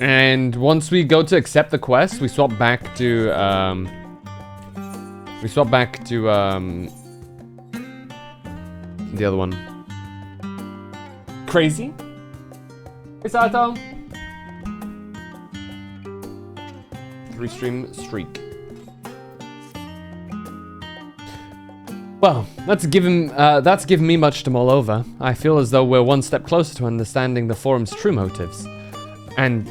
And once we go to accept the quest, we swap back to, the other one. Crazy? Hey, Sato. 3-stream streak. Well, that's given me much to mull over. I feel as though we're one step closer to understanding the forum's true motives. And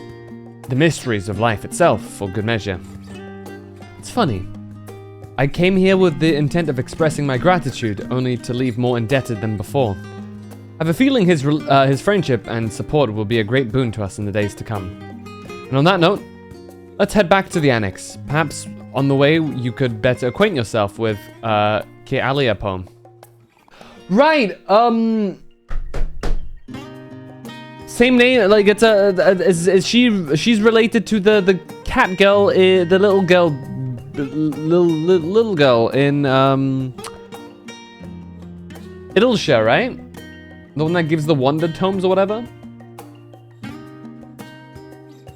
the mysteries of life itself, for good measure. It's funny. I came here with the intent of expressing my gratitude, only to leave more indebted than before. I have a feeling his friendship and support will be a great boon to us in the days to come. And on that note, let's head back to the annex. Perhaps on the way you could better acquaint yourself with Ke Alia poem. Right, same name, like it's she's related to the cat girl, the little girl in Idleshire, right? The one that gives the wonder tomes or whatever.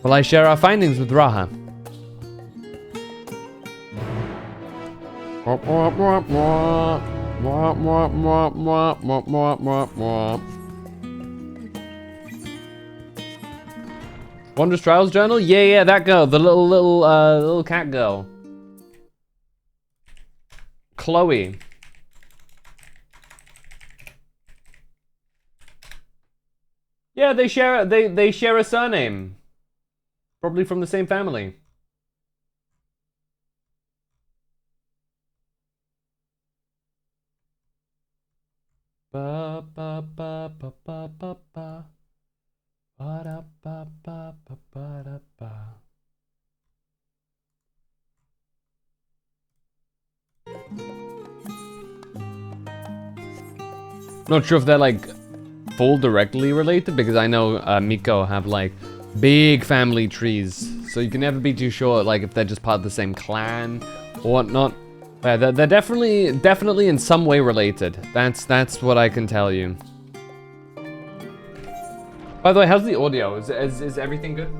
Well, I share our findings with Raha. Wondrous Trials Journal? Yeah, that girl, the little cat girl. Chloe. Yeah, they share a surname. Probably from the same family. Ba ba ba ba ba ba ba. Ba da ba ba ba ba da ba. Not sure if they're like full directly related, because I know Miko have like big family trees, so you can never be too sure like if they're just part of the same clan or whatnot. Yeah, they're definitely in some way related. That's what I can tell you. By the way, how's the audio? Is everything good?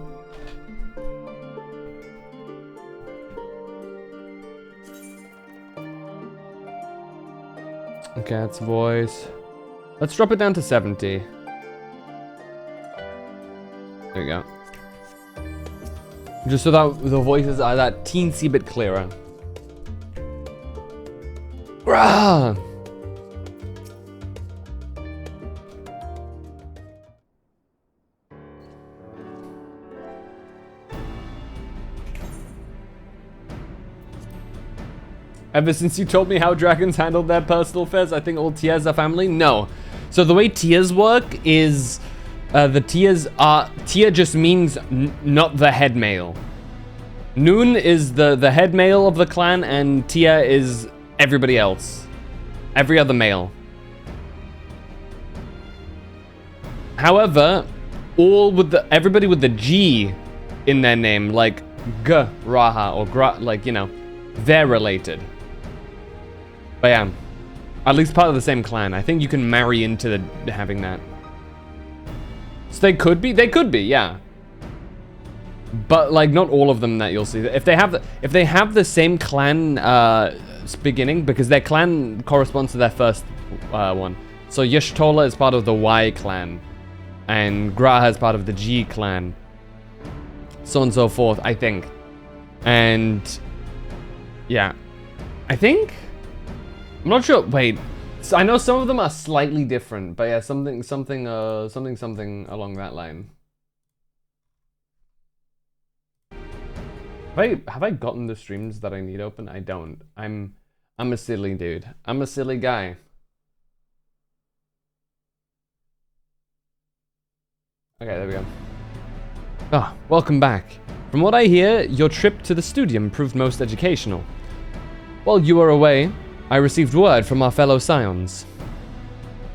Okay, that's voice. Let's drop it down to 70. There we go. Just so that the voices are that teensy bit clearer. Grah! Ever since you told me how dragons handled their personal affairs, I think all tiers are family. No. So the way tiers work is the tiers are... Tier just means not the head male. Noon is the head male of the clan, and tier is everybody else. Every other male. However, everybody with the G in their name, like G, Raha, or Gra, like, you know, they're related. But yeah, at least part of the same clan. I think you can marry into having that. So they could be, yeah. But like not all of them that you'll see. If they have the same clan beginning, because their clan corresponds to their first one. So Yashtola is part of the Y clan, and Graha is part of the G clan. So on and so forth, I think. And yeah, I think. I'm not sure. Wait, so I know some of them are slightly different, but yeah, something along that line. Have I gotten the streams that I need open? I don't. I'm a silly dude. I'm a silly guy. Okay, there we go. Ah, welcome back. From what I hear, your trip to the studium proved most educational. While you were away, I received word from our fellow scions.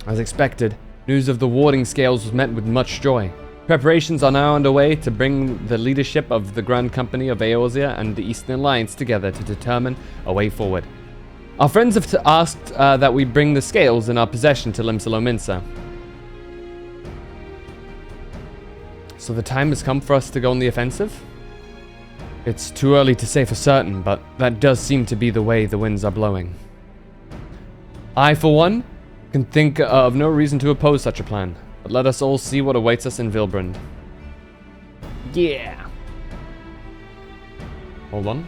As expected, news of the warding scales was met with much joy. Preparations are now underway to bring the leadership of the Grand Company of Eorzea and the Eastern Alliance together to determine a way forward. Our friends have asked that we bring the scales in our possession to Limsalominsa. So the time has come for us to go on the offensive? It's too early to say for certain, but that does seem to be the way the winds are blowing. I, for one, can think of no reason to oppose such a plan, but let us all see what awaits us in Vilbrand. Yeah! Hold on.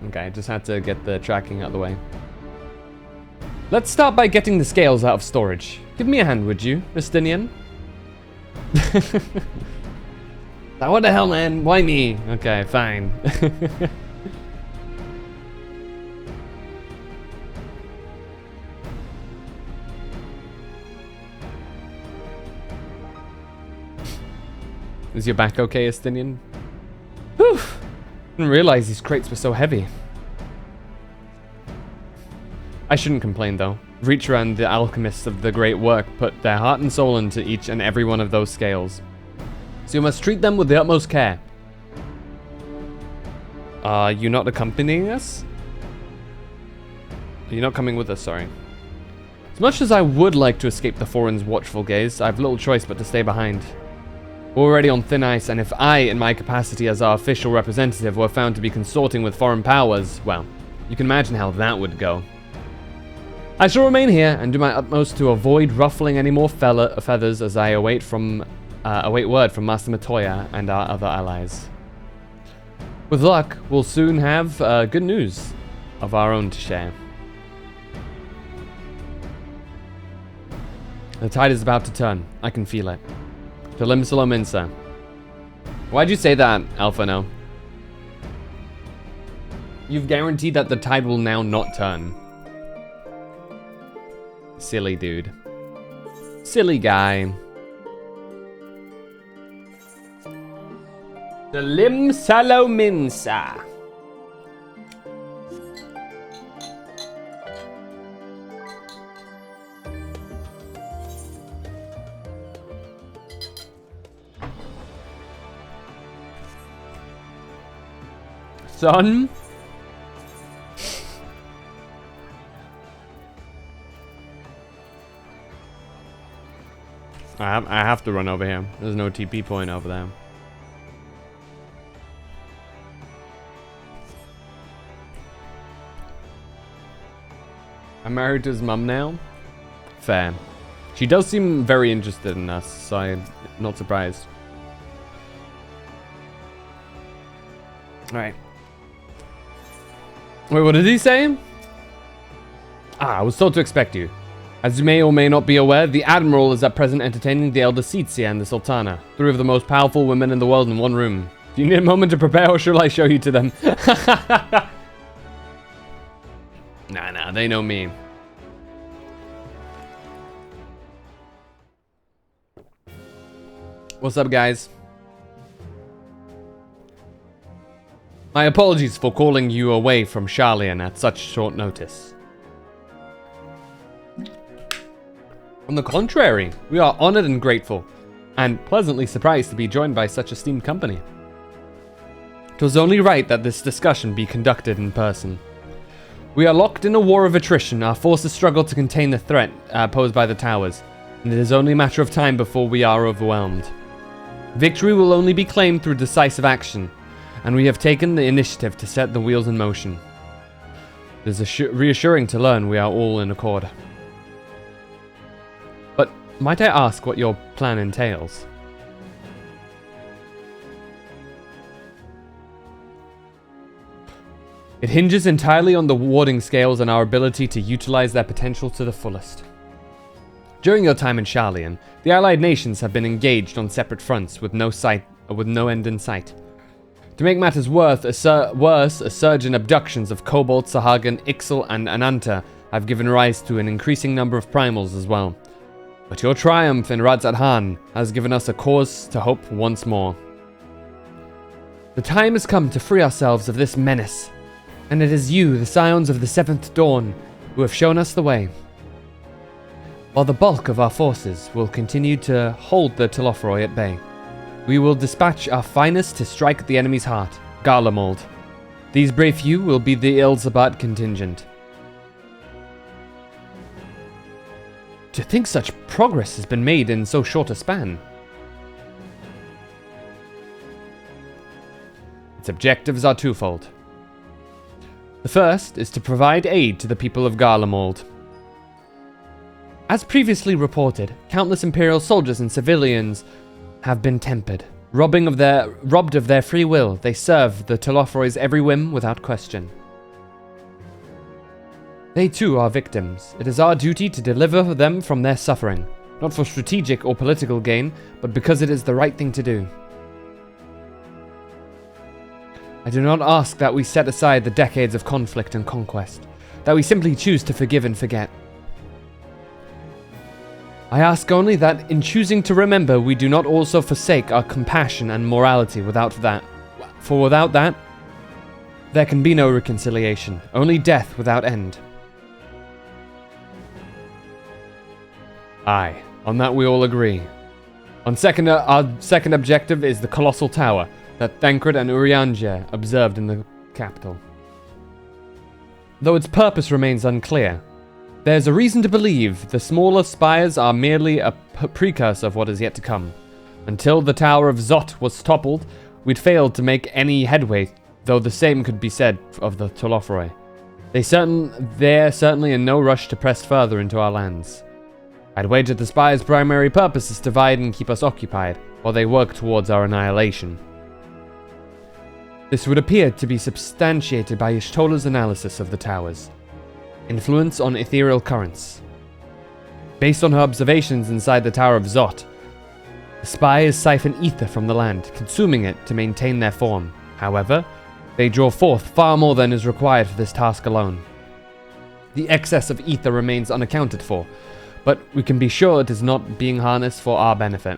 Okay, I just had to get the tracking out of the way. Let's start by getting the scales out of storage. Give me a hand, would you, Justinian? Now what the hell, man? Why me? Okay, fine. Is your back okay, Justinian? Whew! Didn't realize these crates were so heavy. I shouldn't complain though. Reacher and the alchemists of the great work put their heart and soul into each and every one of those scales. So you must treat them with the utmost care. Are you not accompanying us? You're not coming with us, sorry. As much as I would like to escape the Foreign's watchful gaze, I have little choice but to stay behind. We're already on thin ice, and if I, in my capacity as our official representative, were found to be consorting with foreign powers, well, you can imagine how that would go. I shall remain here and do my utmost to avoid ruffling any more feathers as I await word from Master Matoya and our other allies. With luck, we'll soon have good news of our own to share. The tide is about to turn. I can feel it. Talim Salominsa. Why'd you say that, Alphano? You've guaranteed that the tide will now not turn. Silly dude. Silly guy. Talim Salominsa. Son? I have to run over here. There's no TP point over there. I'm married to his mum now. Fair. She does seem very interested in us, so I'm not surprised. Alright. Wait, what did he say? I was told to expect you. As you may or may not be aware, the Admiral is at present entertaining the Elder Tsitsia and the Sultana, three of the most powerful women in the world in one room. Do you need a moment to prepare, or shall I show you to them? Nah, they know me. What's up, guys? My apologies for calling you away from Sharlayan at such short notice. On the contrary, we are honored and grateful, and pleasantly surprised to be joined by such esteemed company. It was only right that this discussion be conducted in person. We are locked in a war of attrition. Our forces struggle to contain the threat posed by the towers, and it is only a matter of time before we are overwhelmed. Victory will only be claimed through decisive action, and we have taken the initiative to set the wheels in motion. It is reassuring to learn we are all in accord. But might I ask what your plan entails? It hinges entirely on the warding scales and our ability to utilize their potential to the fullest. During your time in Sharlayan, the allied nations have been engaged on separate fronts with no end in sight. To make matters worse, a surge in abductions of Kobold, Sahagan, Ixal, and Ananta have given rise to an increasing number of primals as well. But your triumph in Radzat-Han has given us a cause to hope once more. The time has come to free ourselves of this menace, and it is you, the Scions of the Seventh Dawn, who have shown us the way. While the bulk of our forces will continue to hold the Telophoroi at bay, we will dispatch our finest to strike at the enemy's heart, Garlemald. These brave few will be the Ilzabat contingent. To think such progress has been made in so short a span. Its objectives are twofold. The first is to provide aid to the people of Garlemald. As previously reported, countless Imperial soldiers and civilians have been tempered. Robbed of their free will, they serve the Telophoroi's every whim without question. They too are victims. It is our duty to deliver them from their suffering, not for strategic or political gain, but because it is the right thing to do. I do not ask that we set aside the decades of conflict and conquest, that we simply choose to forgive and forget. I ask only that in choosing to remember, we do not also forsake our compassion and morality without that. For without that, there can be no reconciliation, only death without end. Aye, on that we all agree. Our second objective is the Colossal Tower that Thancred and Urianger observed in the capital. Though its purpose remains unclear, there's a reason to believe the smaller spires are merely a precursor of what is yet to come. Until the Tower of Zot was toppled, we'd failed to make any headway, though the same could be said of the Telophoroi. They're certainly in no rush to press further into our lands. I'd wager the spies' primary purpose is to divide and keep us occupied, while they work towards our annihilation. This would appear to be substantiated by Ishtola's analysis of the towers. Influence on ethereal currents. Based on her observations inside the Tower of Zot, the spies siphon ether from the land, consuming it to maintain their form. However, they draw forth far more than is required for this task alone. The excess of ether remains unaccounted for, but we can be sure it is not being harnessed for our benefit.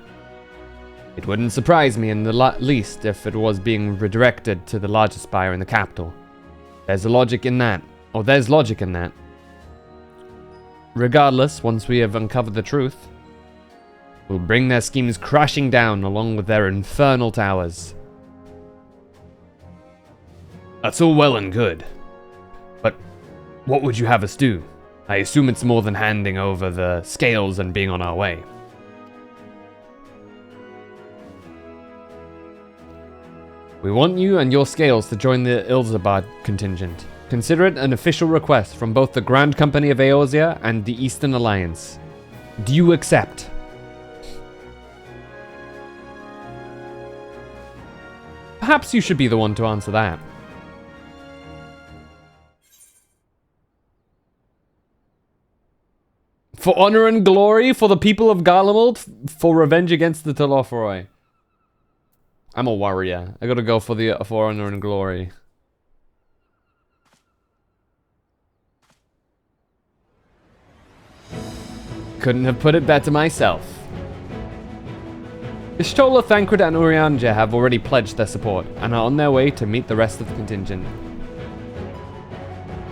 It wouldn't surprise me in the least if it was being redirected to the larger spire in the capital. There's logic in that. Regardless, once we have uncovered the truth, we'll bring their schemes crashing down along with their infernal towers. That's all well and good. But what would you have us do? I assume it's more than handing over the scales and being on our way. We want you and your scales to join the Ilzabad contingent. Consider it an official request from both the Grand Company of Eorzea and the Eastern Alliance. Do you accept? Perhaps you should be the one to answer that. For honor and glory, for the people of Garlemald, for revenge against the Telophoroi. I'm a warrior. I gotta go for honor and glory. Couldn't have put it better myself. Ishtola, Thancred, and Urianger have already pledged their support and are on their way to meet the rest of the contingent.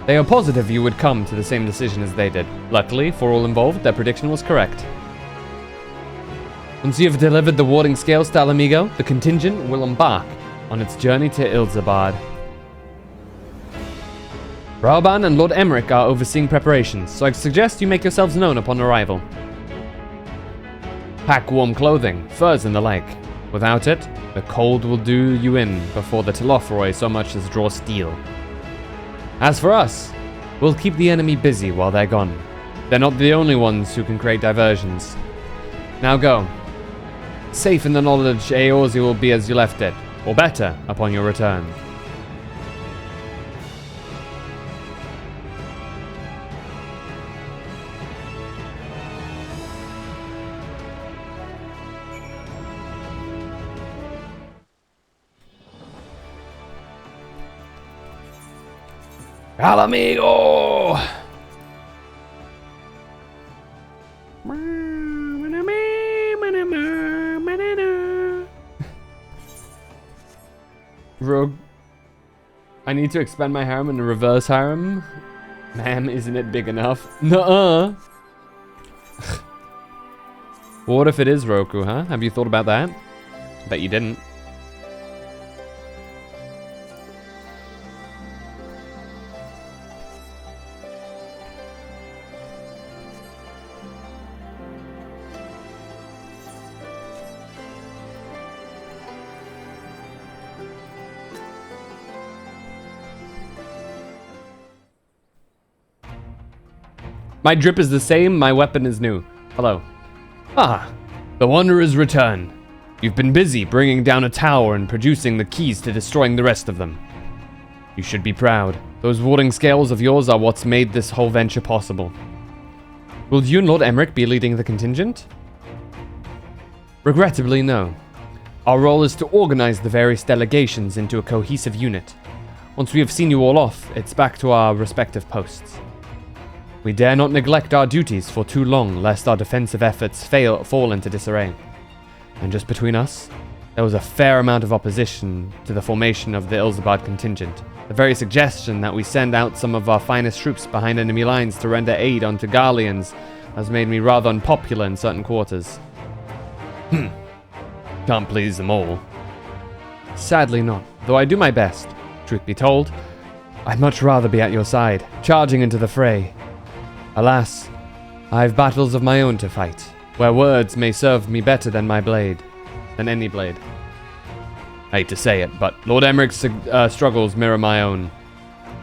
They are positive you would come to the same decision as they did. Luckily, for all involved, their prediction was correct. Once you have delivered the warding scales to Alamigo, the contingent will embark on its journey to Ilzabad. Raoban and Lord Emmerich are overseeing preparations, so I suggest you make yourselves known upon arrival. Pack warm clothing, furs and the like. Without it, the cold will do you in before the Telophoroi so much as draw steel. As for us, we'll keep the enemy busy while they're gone. They're not the only ones who can create diversions. Now go. Safe in the knowledge Eorzea will be as you left it, or better, upon your return. Alamigo! Rogue. I need to expand my harem and reverse harem. Ma'am, isn't it big enough? Nuh-uh. What if it is Roku, huh? Have you thought about that? Bet you didn't. My drip is the same, my weapon is new. Hello. Ah, the Wanderers return. You've been busy bringing down a tower and producing the keys to destroying the rest of them. You should be proud. Those warding scales of yours are what's made this whole venture possible. Will you and Lord Emmerich be leading the contingent? Regrettably, no. Our role is to organize the various delegations into a cohesive unit. Once we have seen you all off, it's back to our respective posts. We dare not neglect our duties for too long, lest our defensive efforts fall into disarray. And just between us, there was a fair amount of opposition to the formation of the Ilzabad contingent. The very suggestion that we send out some of our finest troops behind enemy lines to render aid onto Garleans has made me rather unpopular in certain quarters. Can't please them all. Sadly not, though I do my best. Truth be told, I'd much rather be at your side, charging into the fray. Alas, I have battles of my own to fight, where words may serve me better than my blade, than any blade. I hate to say it, but Lord Emmerich's struggles mirror my own.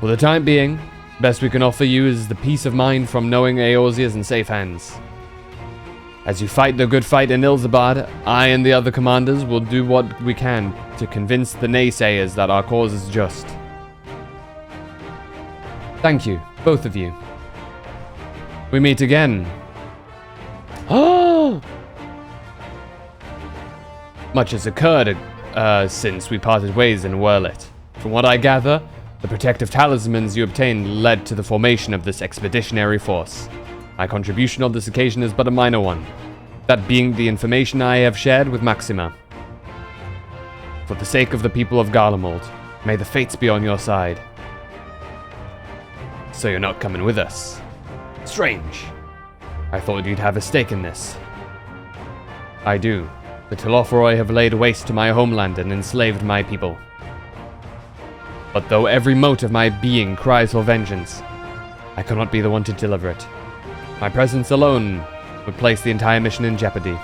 For the time being, the best we can offer you is the peace of mind from knowing Eorzea is in safe hands. As you fight the good fight in Ilzabad, I and the other commanders will do what we can to convince the naysayers that our cause is just. Thank you, both of you. We meet again. Oh! Much has occurred since we parted ways in Werlit. From what I gather, the protective talismans you obtained led to the formation of this expeditionary force. My contribution on this occasion is but a minor one, that being the information I have shared with Maxima. For the sake of the people of Garlemald, may the fates be on your side. So you're not coming with us? Strange. I thought you'd have a stake in this. I do. The Telophoroi have laid waste to my homeland and enslaved my people. But though every mote of my being cries for vengeance, I cannot be the one to deliver it. My presence alone would place the entire mission in jeopardy.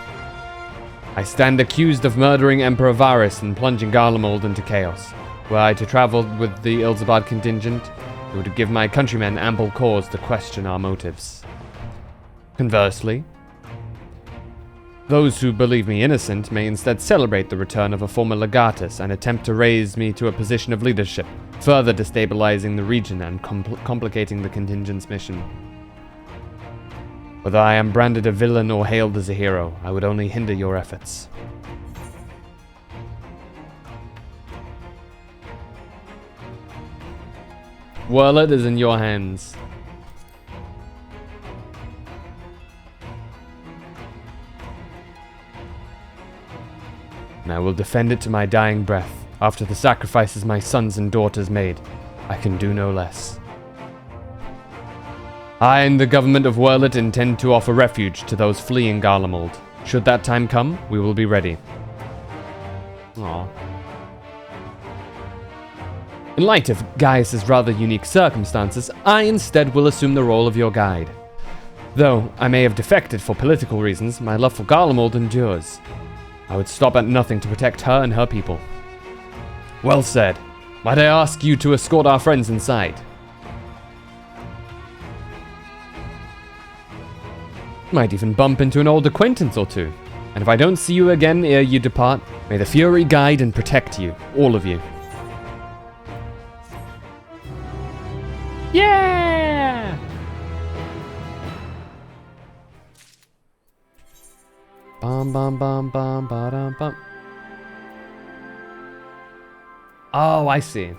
I stand accused of murdering Emperor Varys and plunging Garlemald into chaos. Were I to travel with the Ilzabad contingent, it would give my countrymen ample cause to question our motives. Conversely, those who believe me innocent may instead celebrate the return of a former legatus and attempt to raise me to a position of leadership, further destabilizing the region and complicating the contingent's mission. Whether I am branded a villain or hailed as a hero, I would only hinder your efforts. Werlit is in your hands. And I will defend it to my dying breath. After the sacrifices my sons and daughters made, I can do no less. I and the government of Werlit intend to offer refuge to those fleeing Garlemald. Should that time come, we will be ready. Aww. In light of Gaius's rather unique circumstances, I instead will assume the role of your guide. Though I may have defected for political reasons, my love for Garlemald endures. I would stop at nothing to protect her and her people. Well said. Might I ask you to escort our friends inside? Might even bump into an old acquaintance or two. And if I don't see you again ere you depart, may the Fury guide and protect you, all of you. Yeah! Bum bum bum bum ba-dum bum. Oh, I see.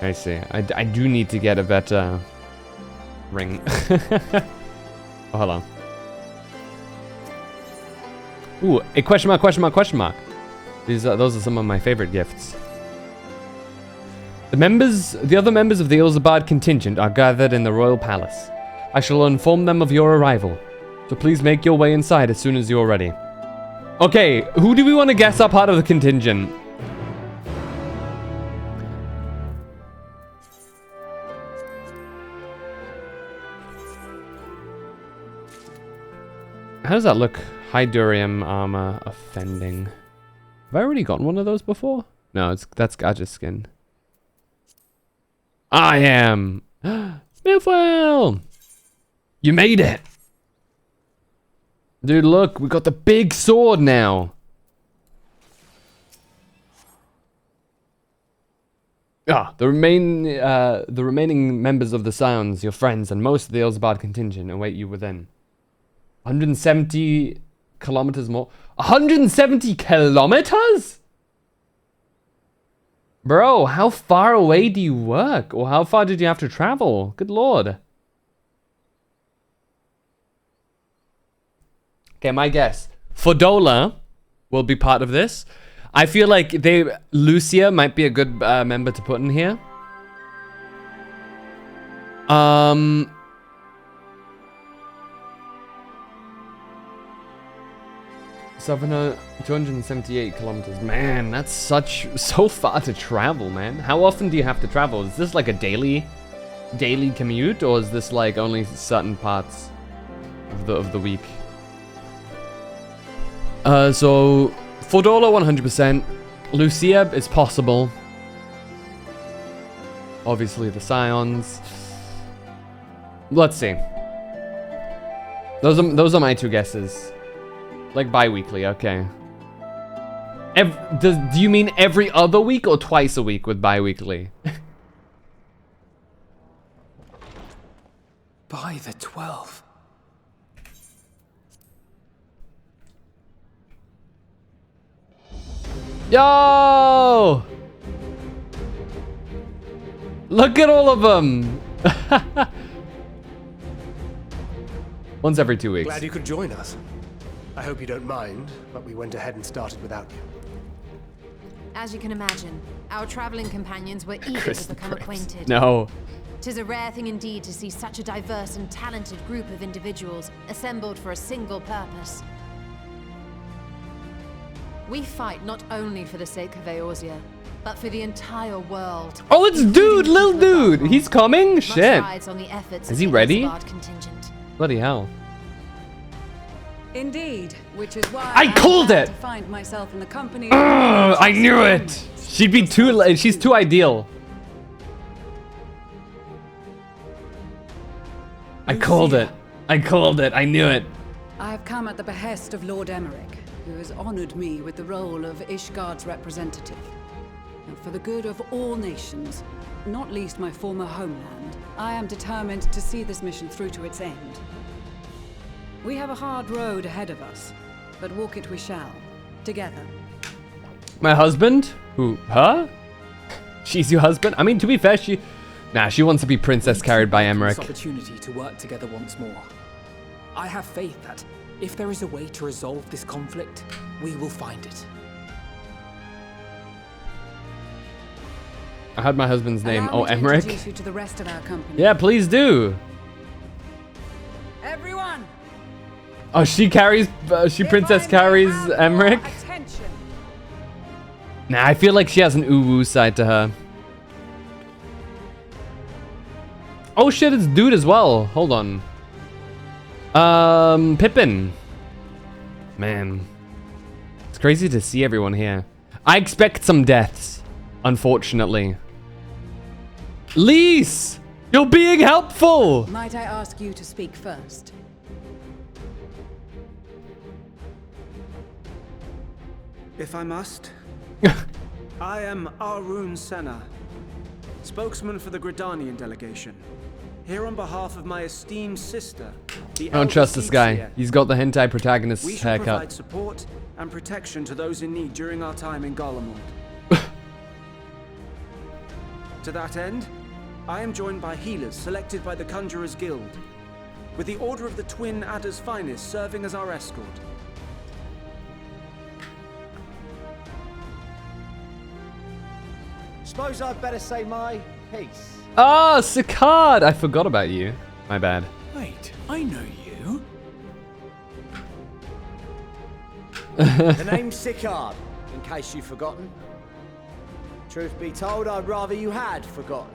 I see. I do need to get a better ring. Oh, hello. Ooh, a question mark, question mark, question mark. Those are some of my favorite gifts. The other members of the Ilzabad contingent are gathered in the royal palace. I shall inform them of your arrival, so please make your way inside as soon as you're ready. Okay, who do we want to guess are part of the contingent? How does that look? High Durium armor offending. Have I already gotten one of those before? No, that's Gadget's skin. I am Smithwell. You made it, dude. Look, we got the big sword now. The remaining members of the Scions, your friends, and most of the Elsbard contingent await you within. 170 kilometers more. 170 kilometers? Bro, how far away do you work? Or how far did you have to travel? Good lord. Okay, my guess. Fodola will be part of this. I feel like Lucia might be a good member to put in here. Southern 278 kilometers. Man, that's so far to travel, man. How often do you have to travel? Is this like a daily commute, or is this like only certain parts of the week? So Fodola 100%. Lucia is possible. Obviously the Scions. Let's see. Those are my two guesses. Like bi-weekly, okay. Do you mean every other week or twice a week with bi-weekly? By the 12. Yo! Look at all of them! Once every 2 weeks. Glad you could join us. I hope you don't mind, but we went ahead and started without you. As you can imagine, our traveling companions were eager to become acquainted. No. 'Tis a rare thing indeed to see such a diverse and talented group of individuals assembled for a single purpose. We fight not only for the sake of Eorzea, but for the entire world. Oh, it's dude, little dude. He's coming? Shit. On the efforts Is he ready? Contingent. Bloody hell. Indeed, which is why I called it. To find myself in the company. I knew it. She'd be she's too ideal. I called it. I called it. I knew it. I have come at the behest of Lord Emmerich, who has honored me with the role of Ishgard's representative. And for the good of all nations, not least my former homeland, I am determined to see this mission through to its end. We have a hard road ahead of us, but walk it we shall, together. My husband? Who? Her? She's your husband? I mean, to be fair, she wants to be princess carried by Emmerich. This opportunity to work together once more. I have faith that if there is a way to resolve this conflict, we will find it. I heard my husband's name. Allow Oh, me to Emmerich? introduce you to the rest of our company. Yeah, please do. Everyone! Oh, she princess carries Emmerich? Attention. Nah, I feel like she has an uwu side to her. Oh shit, it's dude as well. Hold on. Pippin. Man. It's crazy to see everyone here. I expect some deaths, unfortunately. Lise! You're being helpful! Might I ask you to speak first? If I must. I am Arun Senna, spokesman for the Gridanian delegation. Here on behalf of my esteemed sister, the I don't trust this guy. He's got the hentai protagonist we shall provide haircut. support and protection to those in need during our time in Garlemald. To that end, I am joined by healers selected by the Conjurers Guild, with the Order of the Twin Adder's Finest serving as our escort. Suppose I'd better say my piece. Oh, Sicard! I forgot about you. My bad. Wait, I know you. The name's Sicard, in case you've forgotten. Truth be told, I'd rather you had forgotten.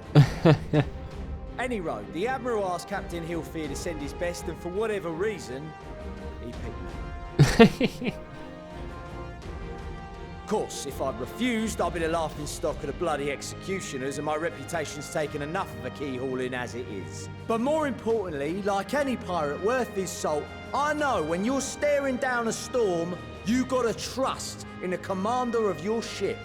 Any road, the Admiral asked Captain Hilfear to send his best, and for whatever reason, He picked me. Of course, if I'd refused, I'd be the laughing stock of the bloody executioners, and my reputation's taken enough of a keyhauling as it is. But more importantly, like any pirate worth his salt, I know when you're staring down a storm, you gotta trust in the commander of your ship.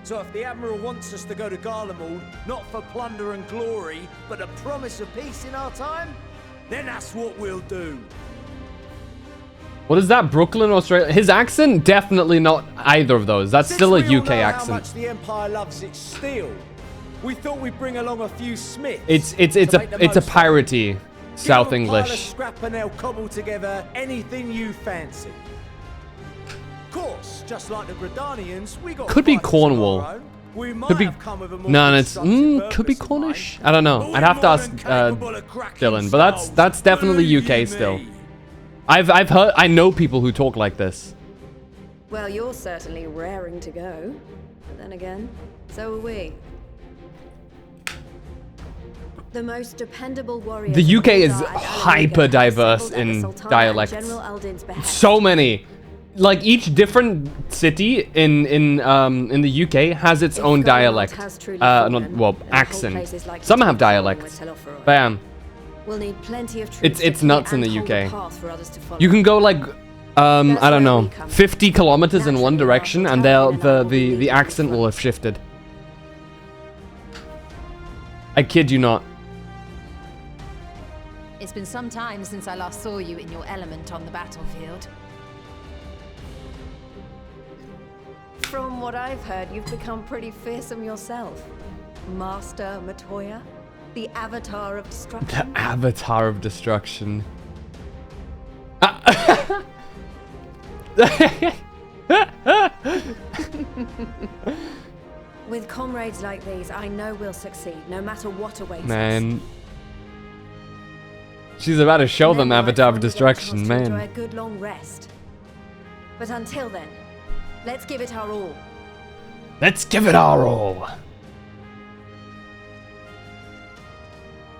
So if the Admiral wants us to go to Garlemald, not for plunder and glory, but a promise of peace in our time, then that's what we'll do. What is that? Brooklyn, Australia? His accent? Definitely not either of those. That's still a UK accent. How much the Empire loves its steel. We thought we'd bring along a few smiths. It's a piratey South English. Scrap and they'll cobble together anything you fancy. Of course, just like the Gridanians, we got could be Cornwall. We might Could be. have come with a more No, it's constructive could be purpose in mind, Cornish. I don't know. but I'd have to we're ask more than capable of cracking Dylan, but that's definitely Believe UK me. still. I've heard. I know people who talk like this. Well, you're certainly raring to go. But then again, so are we. The most dependable warriors. The UK is of Gondar and hyper Alariga diverse assembled at the in Sultan and dialects. General Aldin's behest. So many. Like each different city in the UK has its If own Garlemald dialect. has truly Not fallen, well, and accent. whole place is likely Some to have be torn dialects. with Teloforoy. Bam. We'll need plenty of troops It's to nuts in clear the and hold UK. a path for others to follow. You can go like I don't where know, we come 50 kilometers in one Naturally, direction, our and hotel the will be leading accent the will have shifted. I kid you not. It's been some time since I last saw you in your element on the battlefield. From what I've heard, you've become pretty fearsome yourself. Master Matoya, the Avatar of The Destruction. Avatar of Destruction. With comrades like these, I know we'll succeed, no matter what awaits us. Man. She's about to show them Then I Avatar of finally get a Destruction, chance to enjoy man. a good long rest. But until then, let's give it our all. Let's give it our all.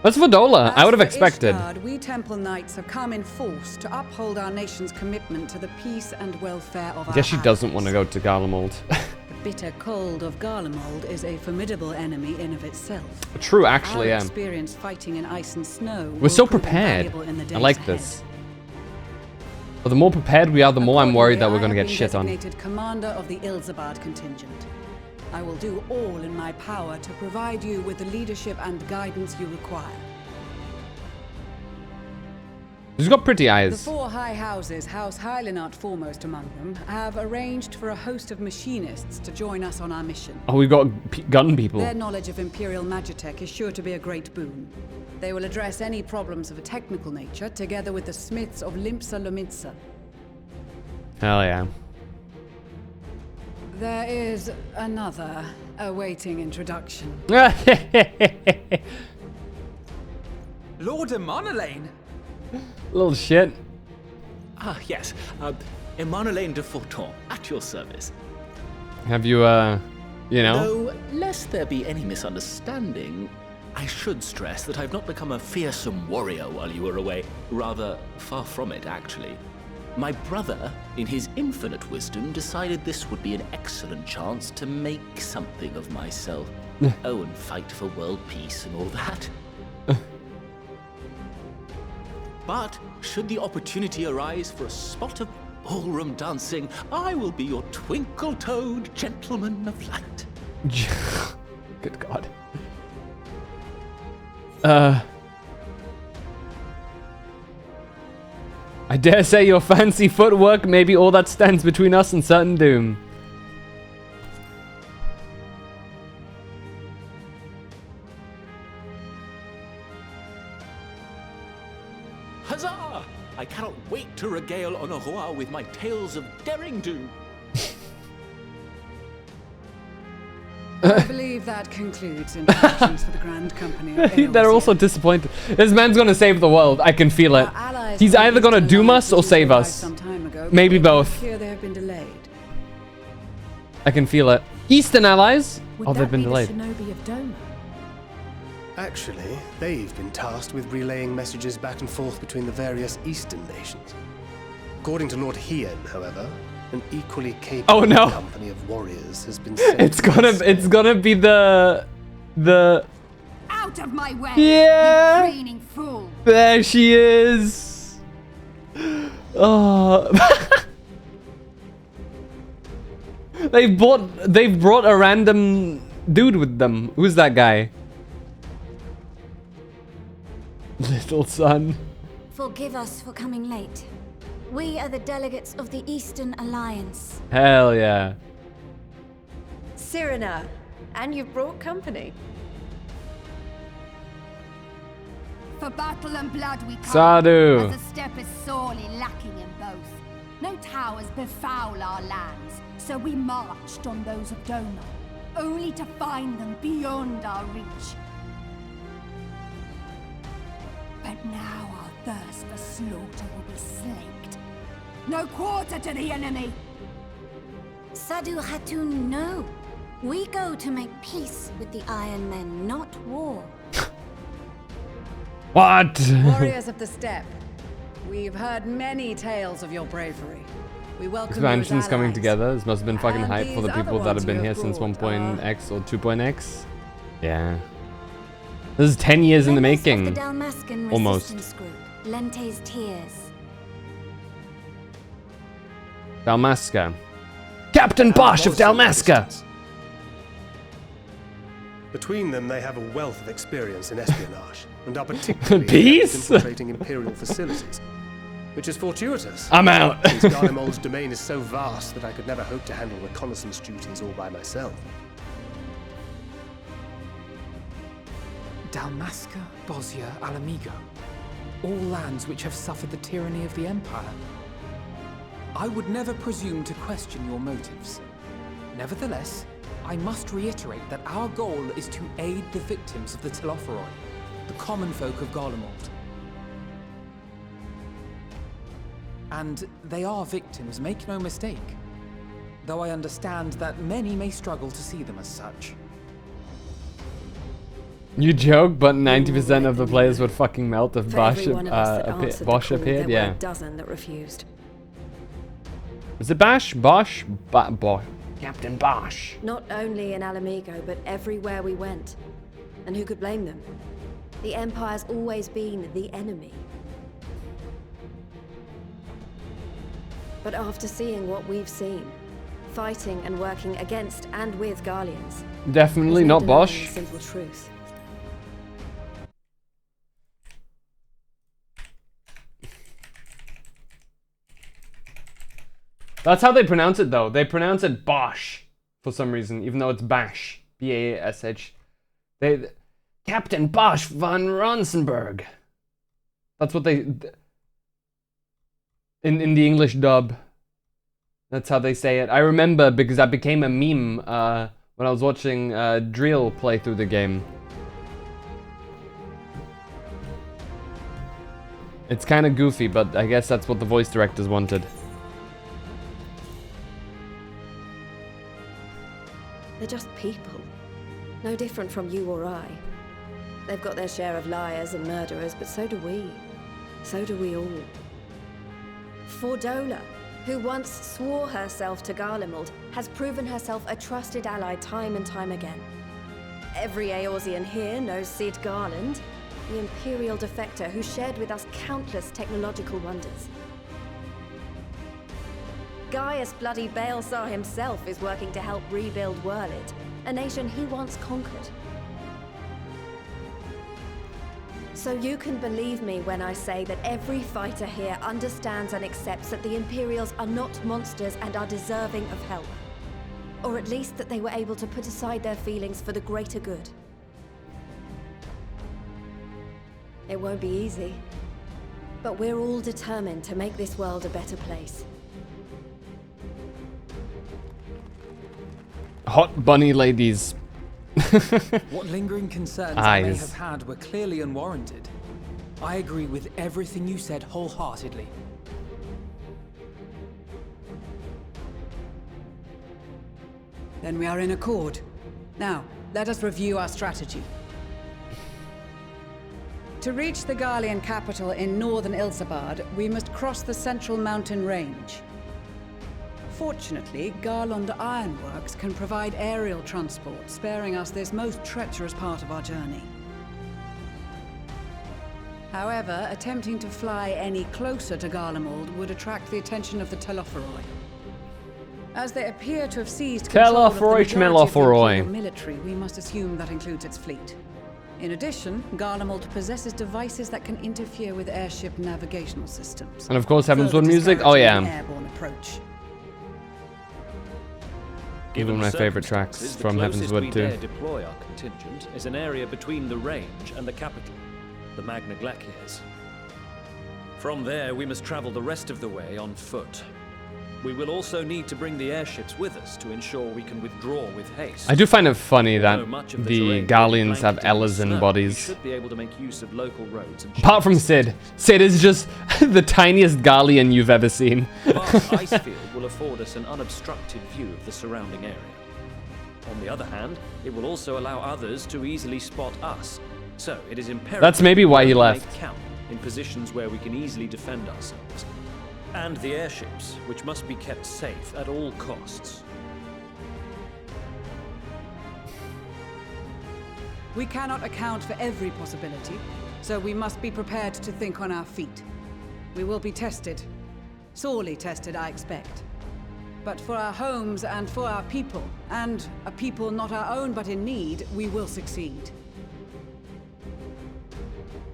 That's Vodola. I would have As for expected. Ishgard, we Temple Knights have come in force to uphold our nation's commitment to the peace and welfare of I our guess she doesn't allies. want to go to Garlemald. The bitter cold of Garlemald is a formidable enemy in of itself. True, actually, Our yeah. experience fighting in ice and snow We're will so prove prepared. invaluable in the I days like ahead. this. But the more prepared we are, the more I'm worried that we're going to Accordingly, get shit I on. have been designated commander of the Ilzabad contingent. I will do all in my power to provide you with the leadership and guidance you require. She's got pretty The eyes. four high houses, House Hylinart foremost among them, have arranged for a host of machinists to join us on our mission. Oh, we've got gun people. Their knowledge of Imperial Magitech is sure to be a great boon. They will address any problems of a technical nature, together with the smiths of Limpsa Lomitsa. Hell yeah. There is another awaiting introduction. Lord Emanolaine? Little shit. Ah, yes. Emanolaine de Forton, at your service. Have you, you know? Though, lest there be any misunderstanding, I should stress that I've not become a fearsome warrior while you were away. Rather, far from it, actually. My brother, in his infinite wisdom, decided this would be an excellent chance to make something of myself. Oh, and fight for world peace and all that. But, should the opportunity arise for a spot of ballroom dancing, I will be your twinkle-toed gentleman of light. Good God. I dare say your fancy footwork may be all that stands between us and certain doom. Huzzah! I cannot wait to regale Honoroa with my tales of daring do. I believe that concludes introductions for the Grand Company of They're Aeolus. also disappointed. This man's gonna save the world. I can feel it. Our allies He's from either gonna Eastern doom Alliance us or save arrived us. some time ago, but Maybe it both. appears they have been delayed. I can feel it. Eastern allies? Would Oh, that they've been be delayed. the Shinobi of Doma? Actually, they've been tasked with relaying messages back and forth between the various eastern nations. According to Lord Hien, however, an equally capable company of warriors has been sent. It's gonna be the Out of my way! Yeah. You training fool! There she is. Oh. They've brought a random dude with them. Who's that guy? Little son. Forgive us for coming late. We are the delegates of the Eastern Alliance. Hell yeah. Cyrena, and you've brought company. For battle and blood we come. Sadu. As a step is sorely lacking in both. No towers befoul our lands, so we marched on those of Doma, only to find them beyond our reach. But now our thirst for slaughter will be slaked. No quarter to the enemy! Sadu Hatun, no. We go to make peace with the Iron Men, not war. What? Warriors of the Steppe, we've heard many tales of your bravery. We welcome Expansions you as coming allies. together. This must have been fucking And hype for the these people other that have ones been you here have since brought 1.x or 2.x. Yeah. This is 10 years in the Members of making. the Dalmascan Almost. resistance group, Lente's Tears. Dalmasca. Captain Bosch of Dalmasca! Between them, they have a wealth of experience in espionage, and are particularly adept at Peace? infiltrating Imperial facilities. Which is fortuitous. I'm out. Since Garlemald's domain is so vast that I could never hope to handle reconnaissance duties all by myself. Dalmasca, Bosnia, Alamigo. All lands which have suffered the tyranny of the Empire. I would never presume to question your motives. Nevertheless, I must reiterate that our goal is to aid the victims of the Telophoroi, the common folk of Garlemald. And they are victims, make no mistake. Though I understand that many may struggle to see them as such. You joke, but 90% of the players would fucking melt if For Bosch, every one of us that answered the Bosch call, appeared. there Yeah. were a dozen that refused. Is it Bash? Bosch? Bosch. Captain Bosch. Not only in Alamigo, but everywhere we went. And who could blame them? The Empire's always been the enemy. But after seeing what we've seen, fighting and working against and with Garleans, Definitely there's no not denying Bosch. the simple truth. That's how they pronounce it, though. They pronounce it Bosch for some reason, even though it's Bash. B-A-S-H. Captain Bosch von Ronsenberg. That's what they... In the English dub. That's how they say it. I remember because that became a meme when I was watching Drill play through the game. It's kind of goofy, but I guess that's what the voice directors wanted. They're just people. No different from you or I. They've got their share of liars and murderers, but so do we. So do we all. Fordola, who once swore herself to Garlemald, has proven herself a trusted ally time and time again. Every Eorzean here knows Cid Garland, the Imperial defector who shared with us countless technological wonders. Gaius bloody Baelsar himself is working to help rebuild Wurlid, a nation he once conquered. So you can believe me when I say that every fighter here understands and accepts that the Imperials are not monsters and are deserving of help. Or at least that they were able to put aside their feelings for the greater good. It won't be easy, but we're all determined to make this world a better place. Hot bunny ladies. What lingering concerns Eyes. I may have had were clearly unwarranted. I agree with everything you said wholeheartedly. Then we are in accord. Now, let us review our strategy. To reach the Garlean capital in northern Ilsabard, we must cross the central mountain range. Fortunately, Garlund Ironworks can provide aerial transport, sparing us this most treacherous part of our journey. However, attempting to fly any closer to Garlemald would attract the attention of the Telophoroi. As they appear to have seized control of the majority of the Imperial military, we must assume that includes its fleet. In addition, Garlemald possesses devices that can interfere with airship navigational systems. And of course, Heaven's Word music. Oh yeah. Airborne approach. One of my favorite tracks from Heaven's Word too. The closest we dare deploy our contingent is an area between the range and the capital, the Magna Glaciers. From there, we must travel the rest of the way on foot. We will also need to bring the airships with us to ensure we can withdraw with haste. I do find it funny that the Garleans have Elysian bodies. Should be able to make use of local roads and apart from Sid. Sid is just the tiniest Garlean you've ever seen. The vast ice field will afford us an unobstructed view of the surrounding area. On the other hand, it will also allow others to easily spot us. So it is imperative. That's maybe why he left. Camp in positions where we can easily defend ourselves. And the airships, which must be kept safe at all costs. We cannot account for every possibility, so we must be prepared to think on our feet. We will be tested. Sorely tested, I expect. But for our homes and for our people, and a people not our own but in need, we will succeed.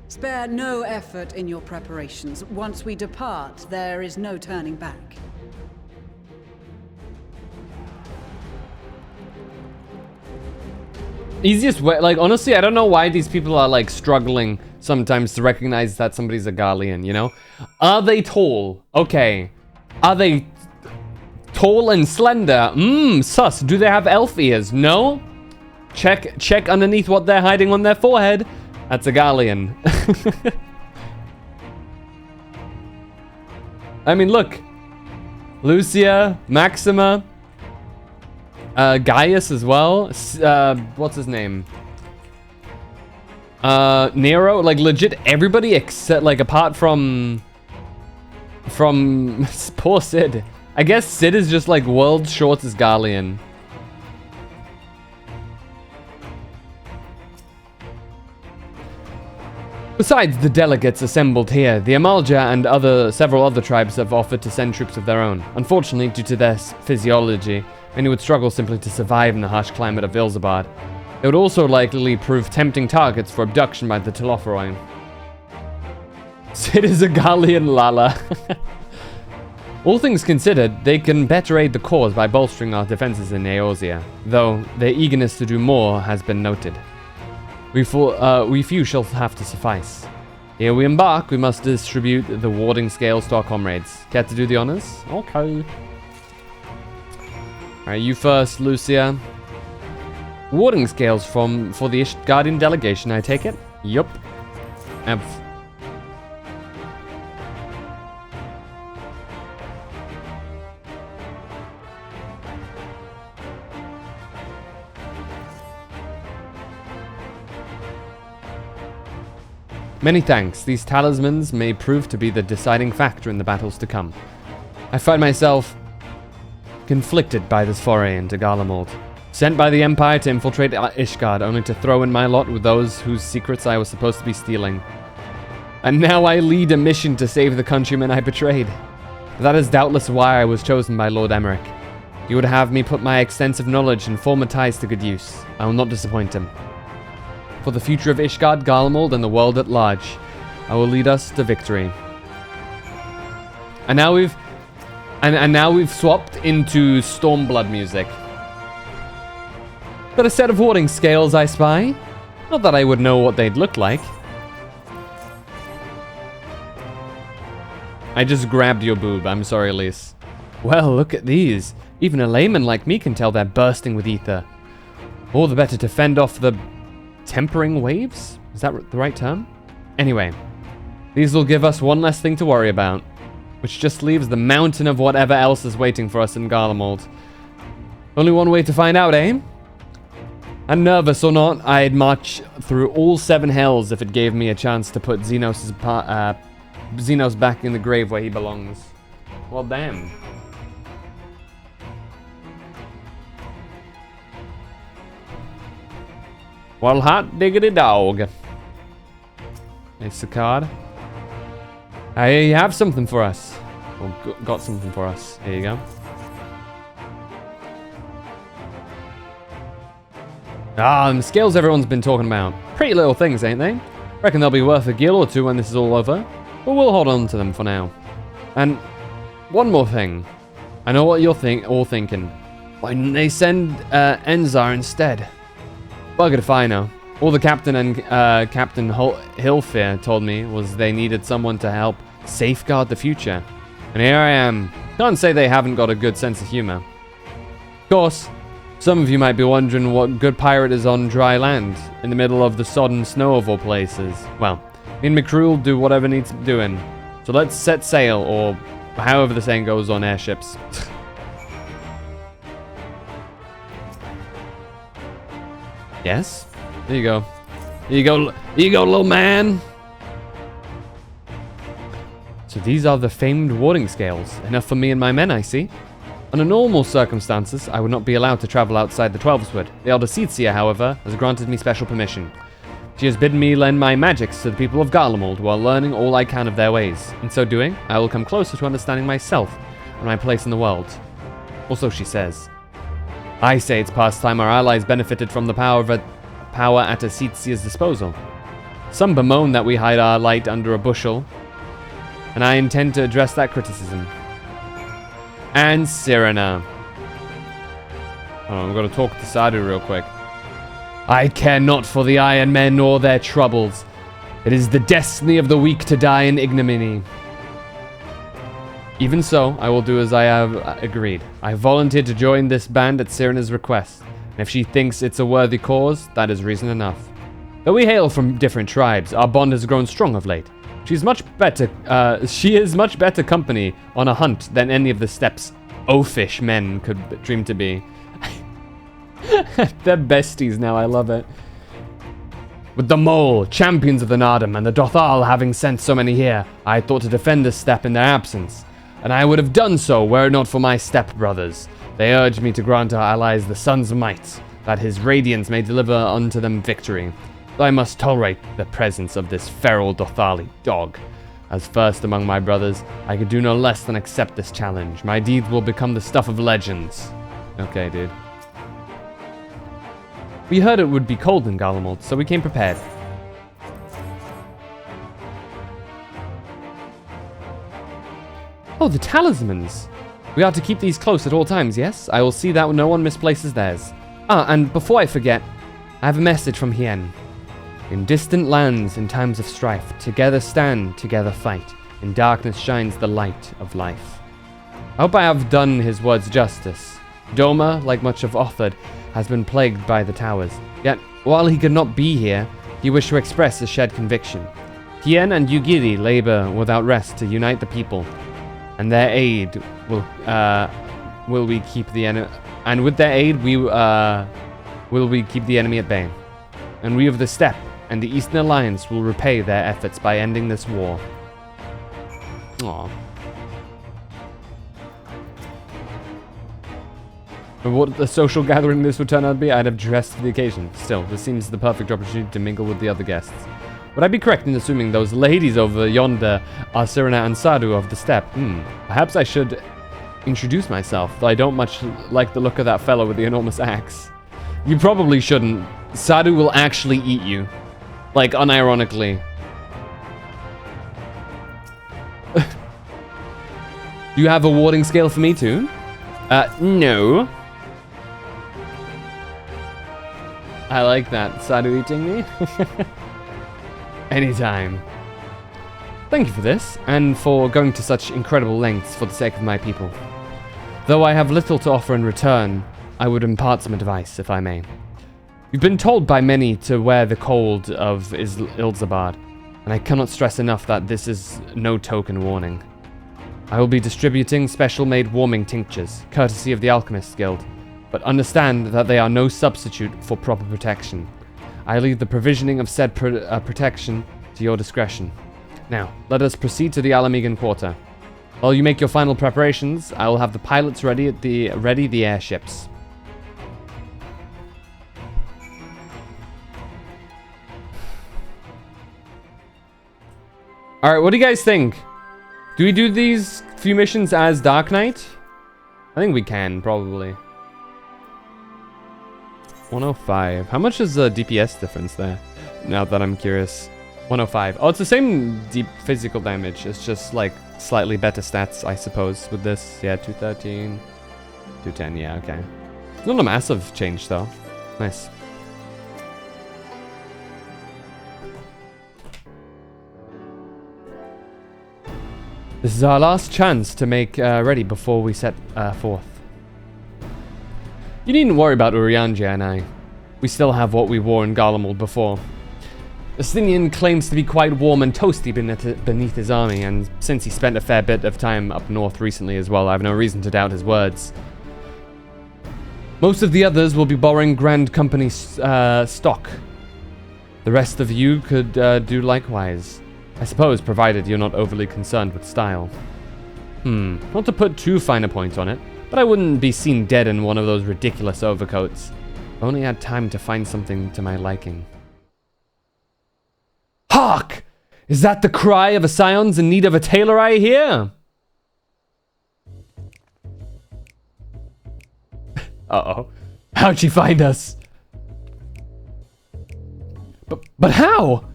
Spare no effort in your preparations. Once we depart, there is no turning back. Easiest way, like, honestly, I don't know why these people are, like, struggling sometimes to recognize that somebody's a Garlean, you know? Are they tall? Okay. Are they tall and slender? Sus. Do they have elf ears? No? Check underneath what they're hiding on their forehead. That's a Garlean. I mean, look. Lucia, Maxima, Gaius as well. What's his name? Nero. Like, legit everybody except, like, apart from poor Sid. I guess Sid is just, like, world's shortest Garlean. Besides the delegates assembled here, the Amalja and several other tribes have offered to send troops of their own. Unfortunately, due to their physiology, many would struggle simply to survive in the harsh climate of Ilsabard. They would also likely prove tempting targets for abduction by the Telophoroi. Sid is a Garlean Lala. All things considered, they can better aid the cause by bolstering our defenses in Eorzea, though their eagerness to do more has been noted. We few shall have to suffice. Ere we embark, we must distribute the warding scales to our comrades. Care to do the honors? Okay. Alright, you first, Lucia. Warding scales for the Ishgardian delegation, I take it? Yup. Many thanks. These talismans may prove to be the deciding factor in the battles to come. I find myself conflicted by this foray into Garlemald. Sent by the Empire to infiltrate Ishgard, only to throw in my lot with those whose secrets I was supposed to be stealing. And now I lead a mission to save the countrymen I betrayed. That is doubtless why I was chosen by Lord Emmerich. He would have me put my extensive knowledge and former ties to good use. I will not disappoint him. For the future of Ishgard, Garlemald, and the world at large, I will lead us to victory. And now we've swapped into Stormblood music. But a set of warding scales I spy. Not that I would know what they'd look like. I just grabbed your boob. I'm sorry, Elise. Well, look at these. Even a layman like me can tell they're bursting with ether. All the better to fend off the tempering waves? Is that the right term? Anyway, these will give us one less thing to worry about, which just leaves the mountain of whatever else is waiting for us in Garlemald. Only one way to find out, eh? And nervous or not, I'd march through all 7 hells if it gave me a chance to put Xenos back in the grave where he belongs. Well, damn. Well, hot diggity dog. It's the card. I have something for us. Or got something for us. Here you go. Ah, and the scales everyone's been talking about. Pretty little things, ain't they? Reckon they'll be worth a gil or two when this is all over. But we'll hold on to them for now. And one more thing. I know what you're all thinking. Why didn't they send Enzar instead? Buggered if I know. All the captain and Captain Hilfear told me was they needed someone to help safeguard the future. And here I am. Can't say they haven't got a good sense of humor. Of course, some of you might be wondering what good pirate is on dry land, in the middle of the sodden snow of all places. Well, me and my crew will do whatever needs doing. So let's set sail, or however the saying goes on airships. Yes? There you go. Here you go, little man! So these are the famed warding scales. Enough for me and my men, I see. Under normal circumstances, I would not be allowed to travel outside the Twelveswood. The Elder Seatsia, however, has granted me special permission. She has bidden me lend my magics to the people of Garlemald while learning all I can of their ways. In so doing, I will come closer to understanding myself and my place in the world. Also, she says, I say it's past time our allies benefited from the power at Seatsia's disposal. Some bemoan that we hide our light under a bushel, and I intend to address that criticism. And Cyrena. Oh, I'm going to talk to Sadu real quick. I care not for the Iron Men or their troubles. It is the destiny of the weak to die in ignominy. Even so, I will do as I have agreed. I volunteered to join this band at Cyrena's request, and if she thinks it's a worthy cause, that is reason enough. Though we hail from different tribes, our bond has grown strong of late. She is much better company on a hunt than any of the steppes oafish men could dream to be. They're besties now, I love it. With the Mole, champions of the Nardum, and the Dothal having sent so many here, I thought to defend this steppe in their absence. And I would have done so were it not for my step-brothers. They urged me to grant our allies the sun's might, that his radiance may deliver unto them victory. I must tolerate the presence of this feral Dothali dog. As first among my brothers, I could do no less than accept this challenge. My deeds will become the stuff of legends. Okay, dude. We heard it would be cold in Garlemald, so we came prepared. Oh, the talismans! We are to keep these close at all times, yes? I will see that no one misplaces theirs. Ah, and before I forget, I have a message from Hien. In distant lands, in times of strife, together stand, together fight. In darkness shines the light of life. I hope I have done his words justice. Doma, like much of Othard, has been plagued by the towers. Yet, while he could not be here, he wished to express his shared conviction. Hien and Yugiri labor without rest to unite the people, and their aid will we keep the enemy. And with their aid, will we keep the enemy at bay. And we of the Steppe and the Eastern Alliance will repay their efforts by ending this war. Aww. And what a social gathering this would turn out to be, I'd have dressed for the occasion. Still, this seems the perfect opportunity to mingle with the other guests. Would I be correct in assuming those ladies over yonder are Cyrena and Sadu of the Steppe? Perhaps I should introduce myself, though I don't much like the look of that fellow with the enormous axe. You probably shouldn't. Sadu will actually eat you. Like, unironically. Do you have a warding scale for me too? No. I like that. Sadu eating me? Anytime. Thank you for this, and for going to such incredible lengths for the sake of my people. Though I have little to offer in return, I would impart some advice, if I may. You've been told by many to wear the cold of Ilzabad, and I cannot stress enough that this is no token warning. I will be distributing special-made warming tinctures, courtesy of the Alchemist's Guild. but understand that they are no substitute for proper protection. I leave the provisioning of said protection to your discretion. Now, let us proceed to the Alamegan Quarter. While you make your final preparations, I will have the pilots ready the airships. Alright, what do you guys think? Do we do these few missions as Dark Knight? I think we can, probably. 105. How much is the DPS difference there? Now that I'm curious. 105. Oh, it's the same deep physical damage. It's just like slightly better stats, I suppose, with this. Yeah, 213. 210, yeah, okay. Not a massive change, though. Nice. This is our last chance to make ready before we set forth. You needn't worry about Urianger and I. We still have what we wore in Garlemald before. Justinian claims to be quite warm and toasty beneath his army, and since he spent a fair bit of time up north recently as well, I have no reason to doubt his words. Most of the others will be borrowing Grand Company stock. The rest of you could do likewise. I suppose, provided you're not overly concerned with style. Not to put too fine a point on it, but I wouldn't be seen dead in one of those ridiculous overcoats. I only had time to find something to my liking. Hark! Is that the cry of a scions in need of a tailor I hear? Uh-oh. How'd she find us? But how?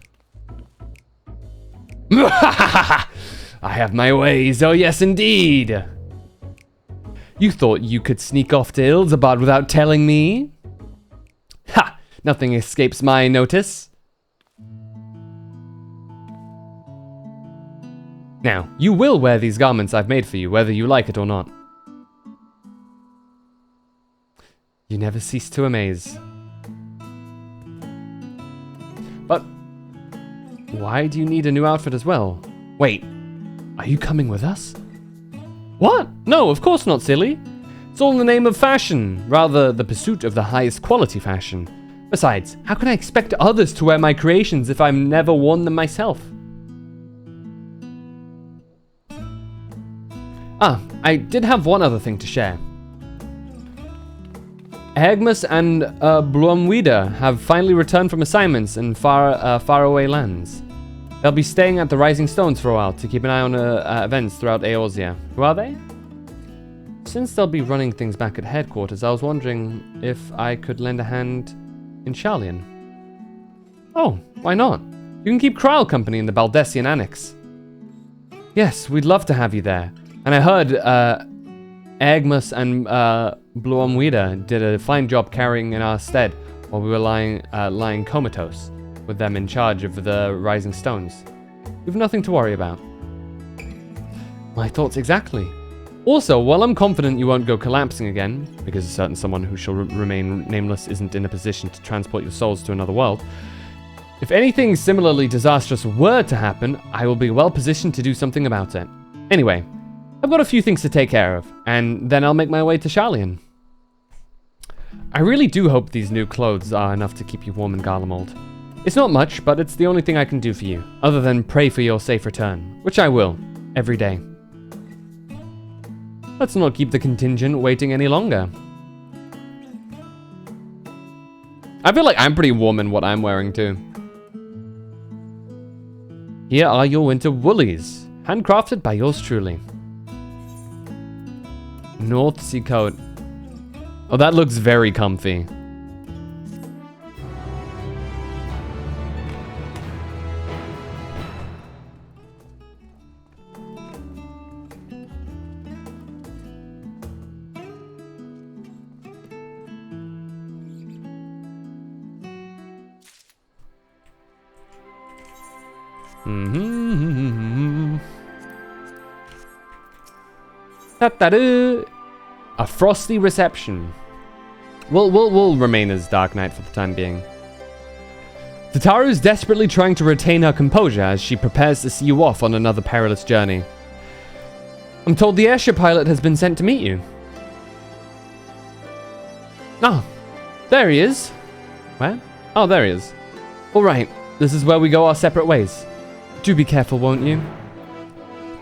I have my ways, oh yes indeed. You thought you could sneak off to Ilzabad without telling me? Ha! Nothing escapes my notice. Now, you will wear these garments I've made for you, whether you like it or not. You never cease to amaze. But why do you need a new outfit as well? Wait, are you coming with us? What? No, of course not, silly. It's all in the name of fashion, rather the pursuit of the highest quality fashion. Besides, how can I expect others to wear my creations if I've never worn them myself? Ah, I did have one other thing to share. Hegmus and Blomwida have finally returned from assignments in faraway lands. They'll be staying at the Rising Stones for a while to keep an eye on events throughout Eorzea. Who are they? Since they'll be running things back at headquarters, I was wondering if I could lend a hand in Sharlayan. Oh, why not? You can keep Kral company in the Baldessian Annex. Yes, we'd love to have you there. And I heard Agmus and Blomwida did a fine job carrying in our stead while we were lying comatose, with them in charge of the Rising Stones. You've nothing to worry about. My thoughts exactly. Also, while I'm confident you won't go collapsing again, because a certain someone who shall remain nameless isn't in a position to transport your souls to another world, if anything similarly disastrous were to happen, I will be well positioned to do something about it. Anyway, I've got a few things to take care of, and then I'll make my way to Sharlayan. I really do hope these new clothes are enough to keep you warm in Garlemald. It's not much, but it's the only thing I can do for you, other than pray for your safe return, which I will, every day. Let's not keep the contingent waiting any longer. I feel like I'm pretty warm in what I'm wearing too. Here are your winter woolies, handcrafted by yours truly. North Sea coat. Oh, that looks very comfy. A frosty reception. We'll remain as Dark Knight for the time being. Tataru's desperately trying to retain her composure as she prepares to see you off on another perilous journey. I'm told the airship pilot has been sent to meet you. Oh, there he is. Where? Oh, there he is. All right, this is where we go our separate ways. Do be careful, won't you?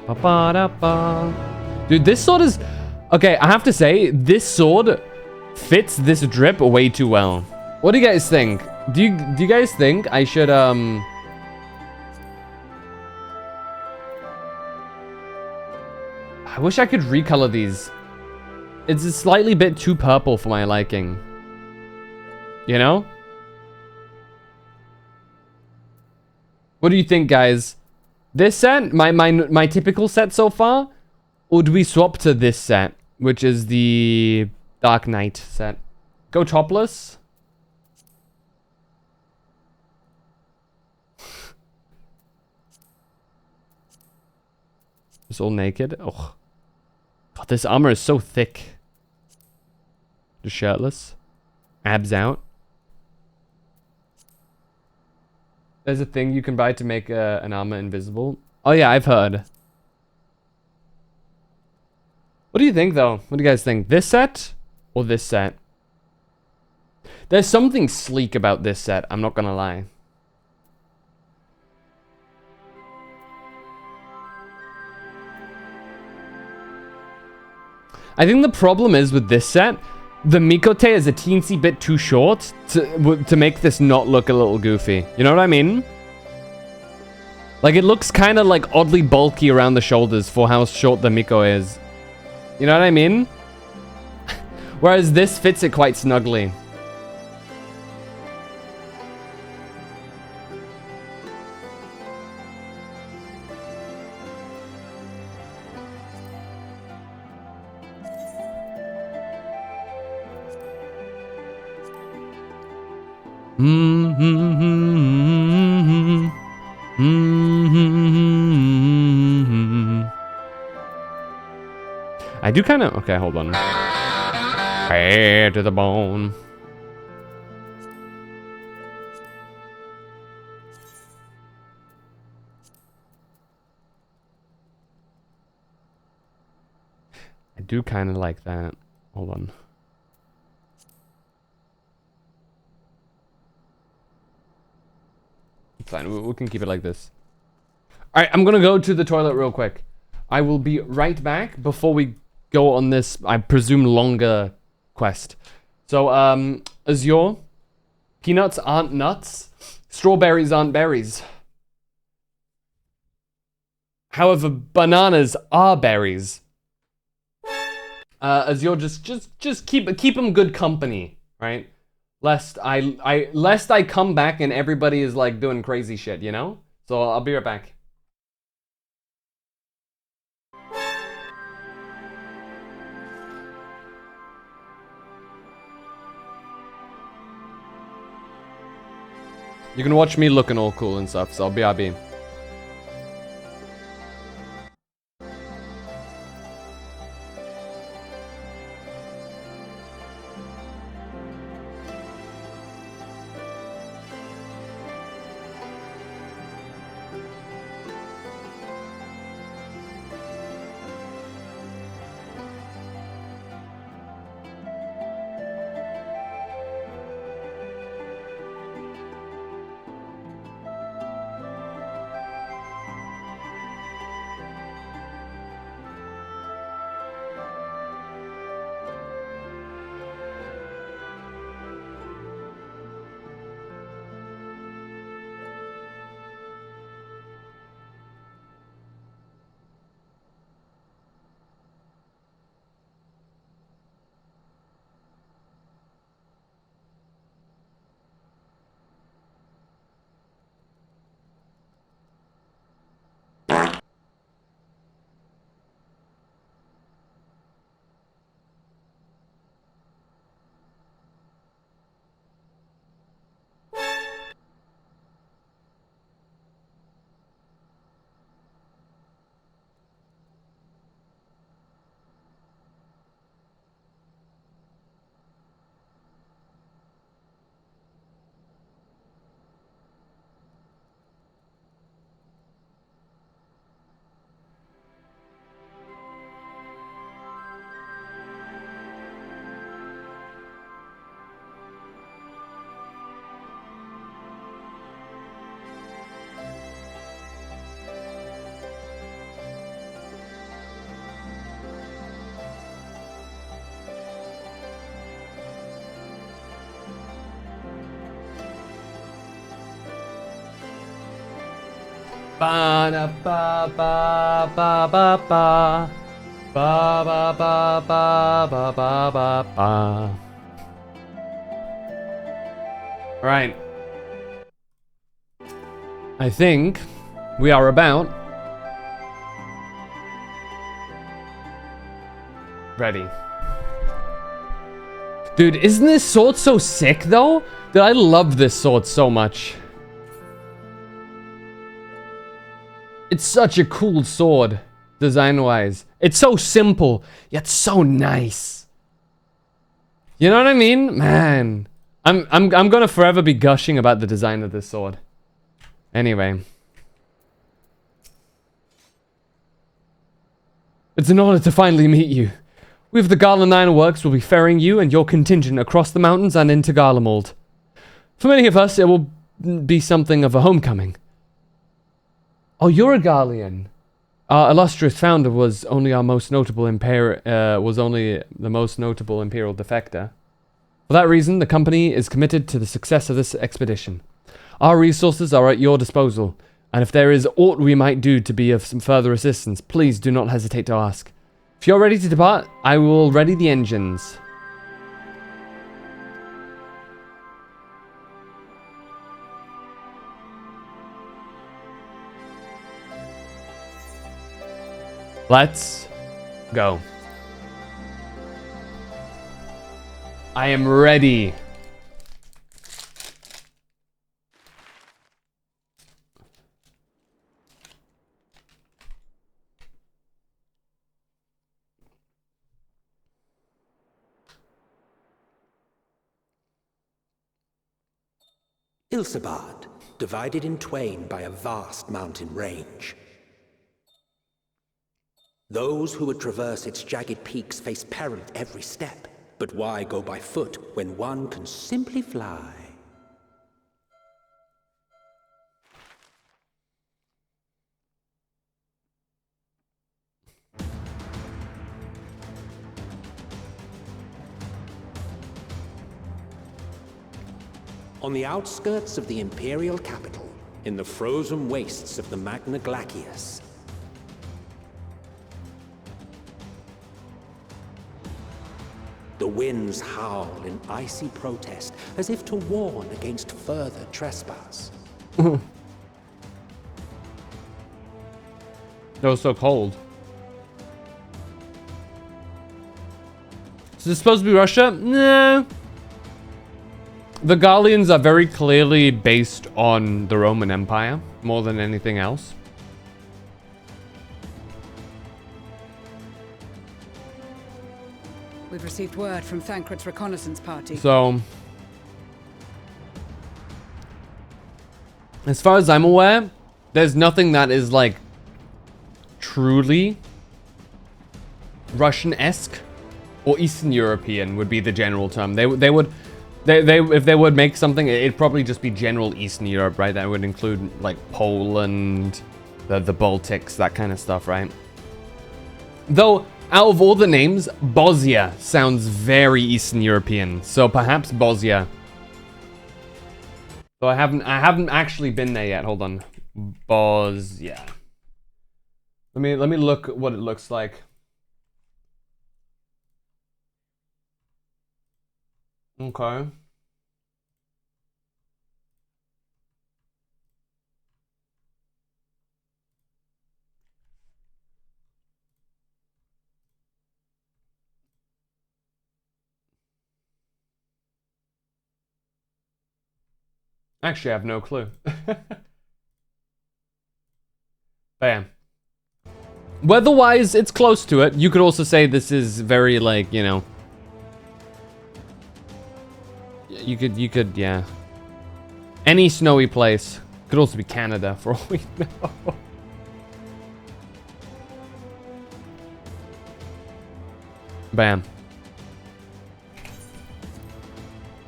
Ba-ba-da-ba. Dude, this sword is... Okay, I have to say, this sword fits this drip way too well. What do you guys think? Do you guys think I should, I wish I could recolor these. It's a slightly bit too purple for my liking. You know? What do you think, guys? This set, my typical set so far, or do we swap to this set, which is the Dark Knight set? Go topless. Just all naked. Oh, God, this armor is so thick. Just shirtless, abs out. There's a thing you can buy to make an armor invisible. Oh yeah, I've heard. What do you think though? What do you guys think? This set or this set? There's something sleek about this set, I'm not gonna lie. I think the problem is with this set, the Mikote is a teensy bit too short to make this not look a little goofy. You know what I mean? Like, it looks kind of like oddly bulky around the shoulders for how short the Miko is. You know what I mean? Whereas this fits it quite snugly. I do kind of... Okay, hold on. Hair to the bone. I do kind of like that. Hold on. Fine, we can keep it like this. Alright, I'm gonna go to the toilet real quick. I will be right back before we go on this, I presume, longer quest. So, Azure, peanuts aren't nuts, strawberries aren't berries. However, bananas are berries. Azure, just keep them good company, right? Lest I come back and everybody is like doing crazy shit, you know? So I'll be right back. You can watch me looking all cool and stuff, so BRB. Ba da ba ba ba ba ba. Ba ba ba ba ba ba ba ba. Right. I think we are about ready. Dude, isn't this sword so sick though? Dude, I love this sword so much. It's such a cool sword, design-wise. It's so simple, yet so nice. You know what I mean? Man, I'm gonna forever be gushing about the design of this sword. Anyway. It's an honor to finally meet you. We of the Garland Ironworks will be ferrying you and your contingent across the mountains and into Garlemald. For many of us, it will be something of a homecoming. Oh, you're a Garlean. Our illustrious founder was only the most notable imperial defector. For that reason, the company is committed to the success of this expedition. Our resources are at your disposal, and if there is aught we might do to be of some further assistance, please do not hesitate to ask. If you're ready to depart, I will ready the engines. Let's go. I am ready. Ilsabad, divided in twain by a vast mountain range. Those who would traverse its jagged peaks face peril at every step. But why go by foot when one can simply fly? On the outskirts of the imperial capital, in the frozen wastes of the Magna Glacius, the winds howl in icy protest, as if to warn against further trespass. That was so cold. Is this supposed to be Russia? Nah. The Gallians are very clearly based on the Roman Empire, more than anything else. We've received word from Thancred's reconnaissance party. So, as far as I'm aware, there's nothing that is like truly Russian-esque or Eastern European would be the general term. They would if they would make something, it'd probably just be general Eastern Europe, right? That would include like Poland, the Baltics, that kind of stuff, right? Though, out of all the names, Bosnia sounds very Eastern European. So perhaps Bosnia. So I haven't actually been there yet. Hold on. Bosnia. Let me look what it looks like. Okay. Actually, I have no clue. Bam. Weather-wise, it's close to it. You could also say this is very, like, you know... You could, yeah. Any snowy place. Could also be Canada, for all we know. Bam.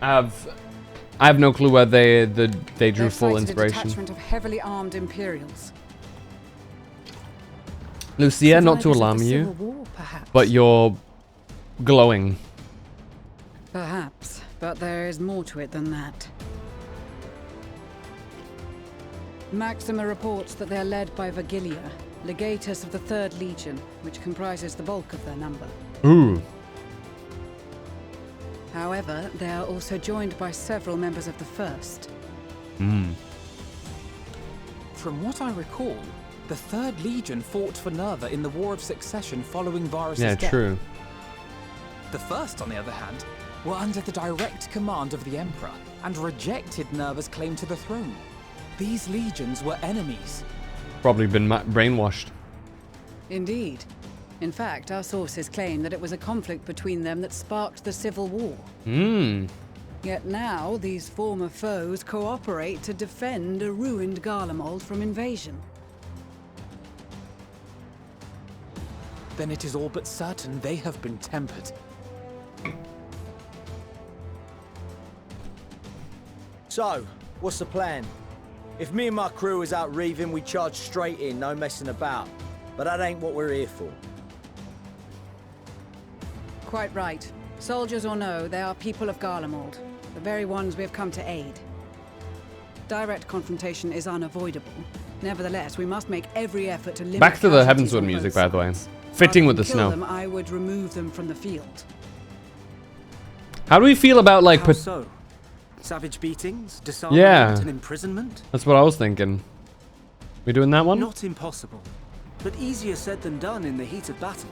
I have no clue where they drew full inspiration. A detachment of heavily armed Imperials. Lucia, not to alarm you, War, but you're glowing. Perhaps, but there is more to it than that. Maxima reports that they are led by Vergilia, legatus of the 3rd Legion, which comprises the bulk of their number. Ooh. However, they are also joined by several members of the 1st. Hmm. From what I recall, the 3rd Legion fought for Nerva in the War of Succession following Varus' Yeah, death. true. The 1st, on the other hand, were under the direct command of the Emperor and rejected Nerva's claim to the throne. These legions were enemies. Probably been brainwashed. Indeed. In fact, our sources claim that it was a conflict between them that sparked the Civil War. Hmm. Yet now, these former foes cooperate to defend a ruined Garlemald from invasion. Then it is all but certain they have been tempered. So, what's the plan? If me and my crew is out reaving, we charge straight in, no messing about. But that ain't what we're here for. Quite right. Soldiers or no, they are people of Garlemald, the very ones we have come to aid. Direct confrontation is unavoidable. Nevertheless, we must make every effort to limit. Back to the casualties Heavensward on music, both by the way. sides. Fitting with Rather the than kill snow. them, I would remove them from the field. How do we feel about like? How so? Savage beatings, disarmament, Yeah. and imprisonment? That's what I was thinking. We doing that one? Not impossible, but easier said than done in the heat of battle.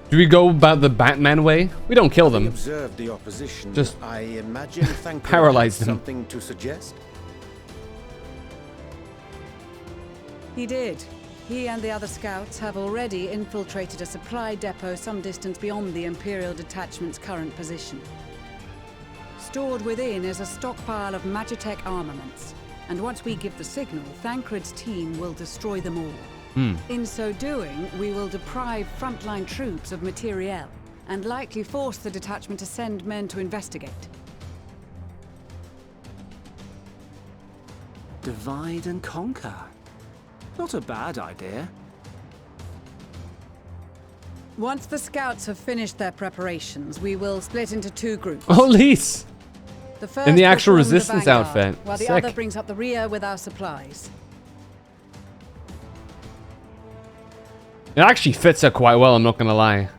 Do we go about the Batman way? We don't kill them. Observe the opposition. Just I imagine Thancred paralyze has them. Something to suggest? He did. He and the other scouts have already infiltrated a supply depot some distance beyond the Imperial detachment's current position. Stored within is a stockpile of Magitech armaments, and once we give the signal, Thancred's team will destroy them all. In so doing, we will deprive frontline troops of materiel, and likely force the detachment to send men to investigate. Divide and conquer. Not a bad idea. Once the scouts have finished their preparations, we will split into 2 groups. Oh, Lise! The first In the will actual form resistance vanguard, outfit. while the Sick. other brings up the rear with our supplies. It actually fits her quite well, I'm not gonna lie.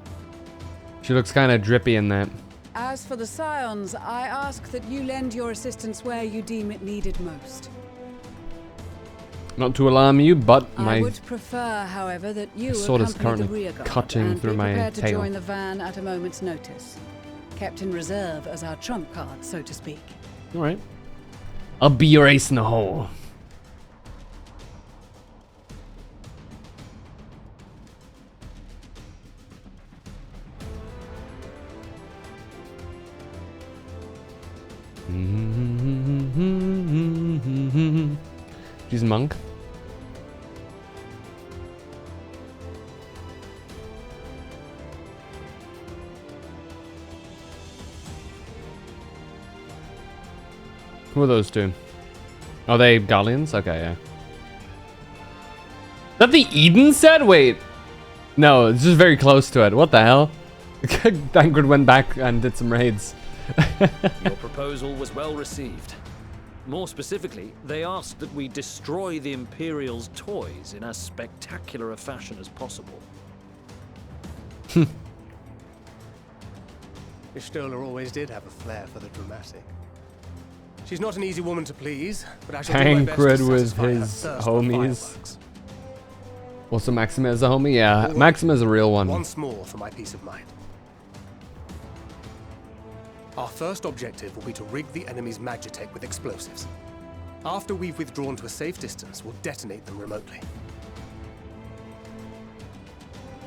She looks kind of drippy in that. As for the Scions, I ask that you lend your assistance where you deem it needed most. Not to alarm you, but I my would prefer, however, that you sword is accompany the currently rear guard cutting and through be my prepared to tail. join the van at a moment's notice. Kept in reserve as our trump card, so to speak. Alright. I'll be your ace in the hole. She's a monk. Who are those two? Are they Galleons? Okay, yeah. Is that the Eden set? Wait. No, it's just very close to it. What the hell? Thancred went back and did some raids. Your proposal was well received. More specifically, they asked that we destroy the Imperial's toys in as spectacular a fashion as possible. Ishtola always did have a flair for the dramatic. She's not an easy woman to please, but I shall do my best Thancred to with satisfy her his thirst for homies. fireworks. Also, Maxima is a homie? Yeah, Maxima is a real one. Once more for my peace of mind. Our first objective will be to rig the enemy's Magitech with explosives. After we've withdrawn to a safe distance, we'll detonate them remotely.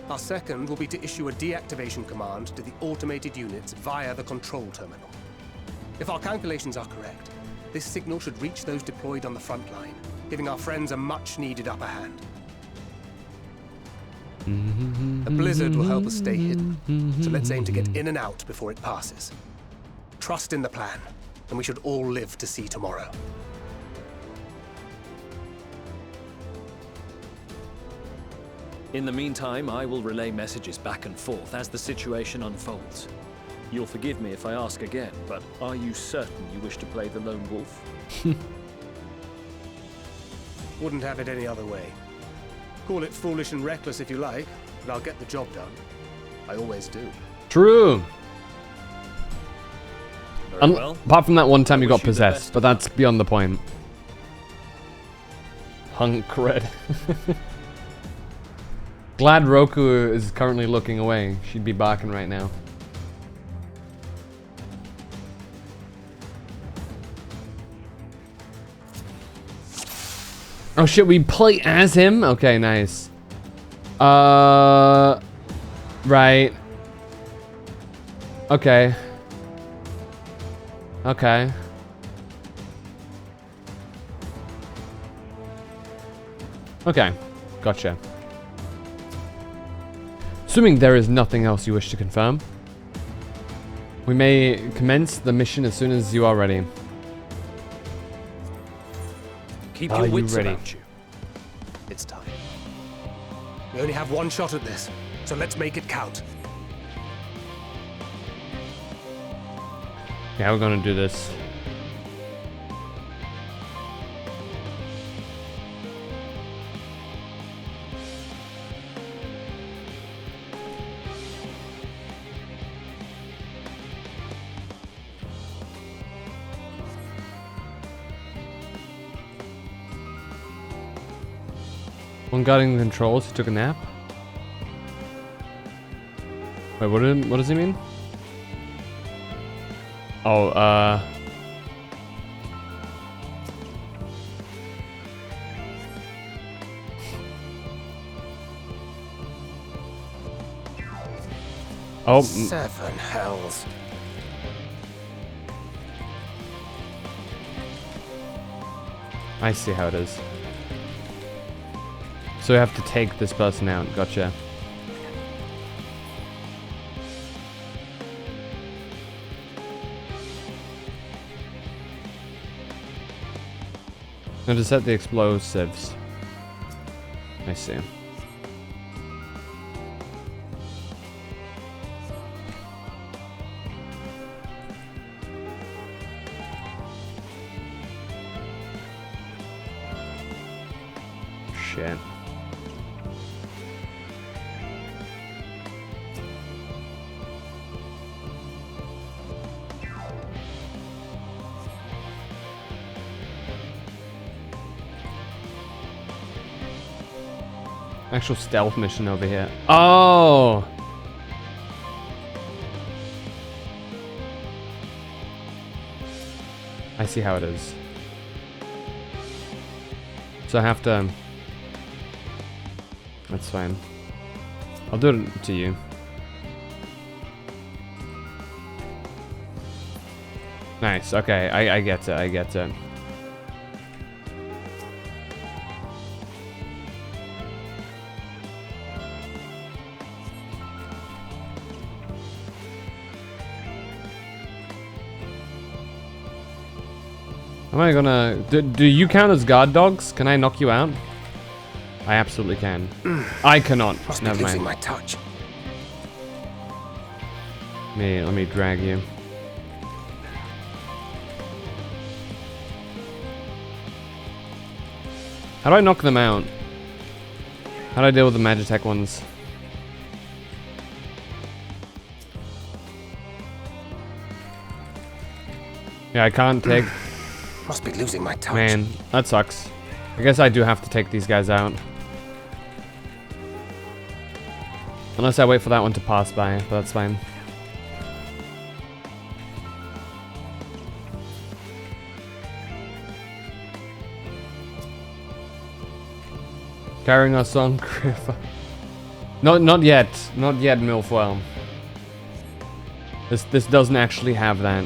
Our second will be to issue a deactivation command to the automated units via the control terminal. If our calculations are correct, this signal should reach those deployed on the front line, giving our friends a much-needed upper hand. A blizzard will help us stay hidden, so let's aim to get in and out before it passes. Trust in the plan, and we should all live to see tomorrow. In the meantime, I will relay messages back and forth as the situation unfolds. You'll forgive me if I ask again, but are you certain you wish to play the lone wolf? Wouldn't have it any other way. Call it foolish and reckless if you like, but I'll get the job done. I always do. True. Well, apart from that one time you got possessed, but that's beyond the point. Hunk red. Glad Roku is currently looking away. She'd be barking right now. Oh shit, we play as him? Okay, nice. Right. Okay. Okay. Okay, gotcha. Assuming there is nothing else you wish to confirm, we may commence the mission as soon as you are ready. Keep your wits ready? about you. It's time. We only have one shot at this, so let's make it count. Yeah, we're gonna do this. One guarding the controls, he took a nap? Wait, what does he mean? Oh, Oh. Seven hells. I see how it is. So we have to take this person out. Gotcha. Now to set the explosives. I see. Shit. Actual stealth mission over here. Oh! I see how it is. So I have to... That's fine. I'll do it to you. Nice, okay, I get it, I get it. Am I gonna... Do you count as guard dogs? Can I knock you out? I absolutely can. I cannot. Never mind. My touch. Let me drag you. How do I knock them out? How do I deal with the Magitech ones? Yeah, I can't take... Must be losing my touch. Man, that sucks. I guess I do have to take these guys out. Unless I wait for that one to pass by, but that's fine. Carrying us on, Griff. Not yet. Not yet, Milfoil. This doesn't actually have that.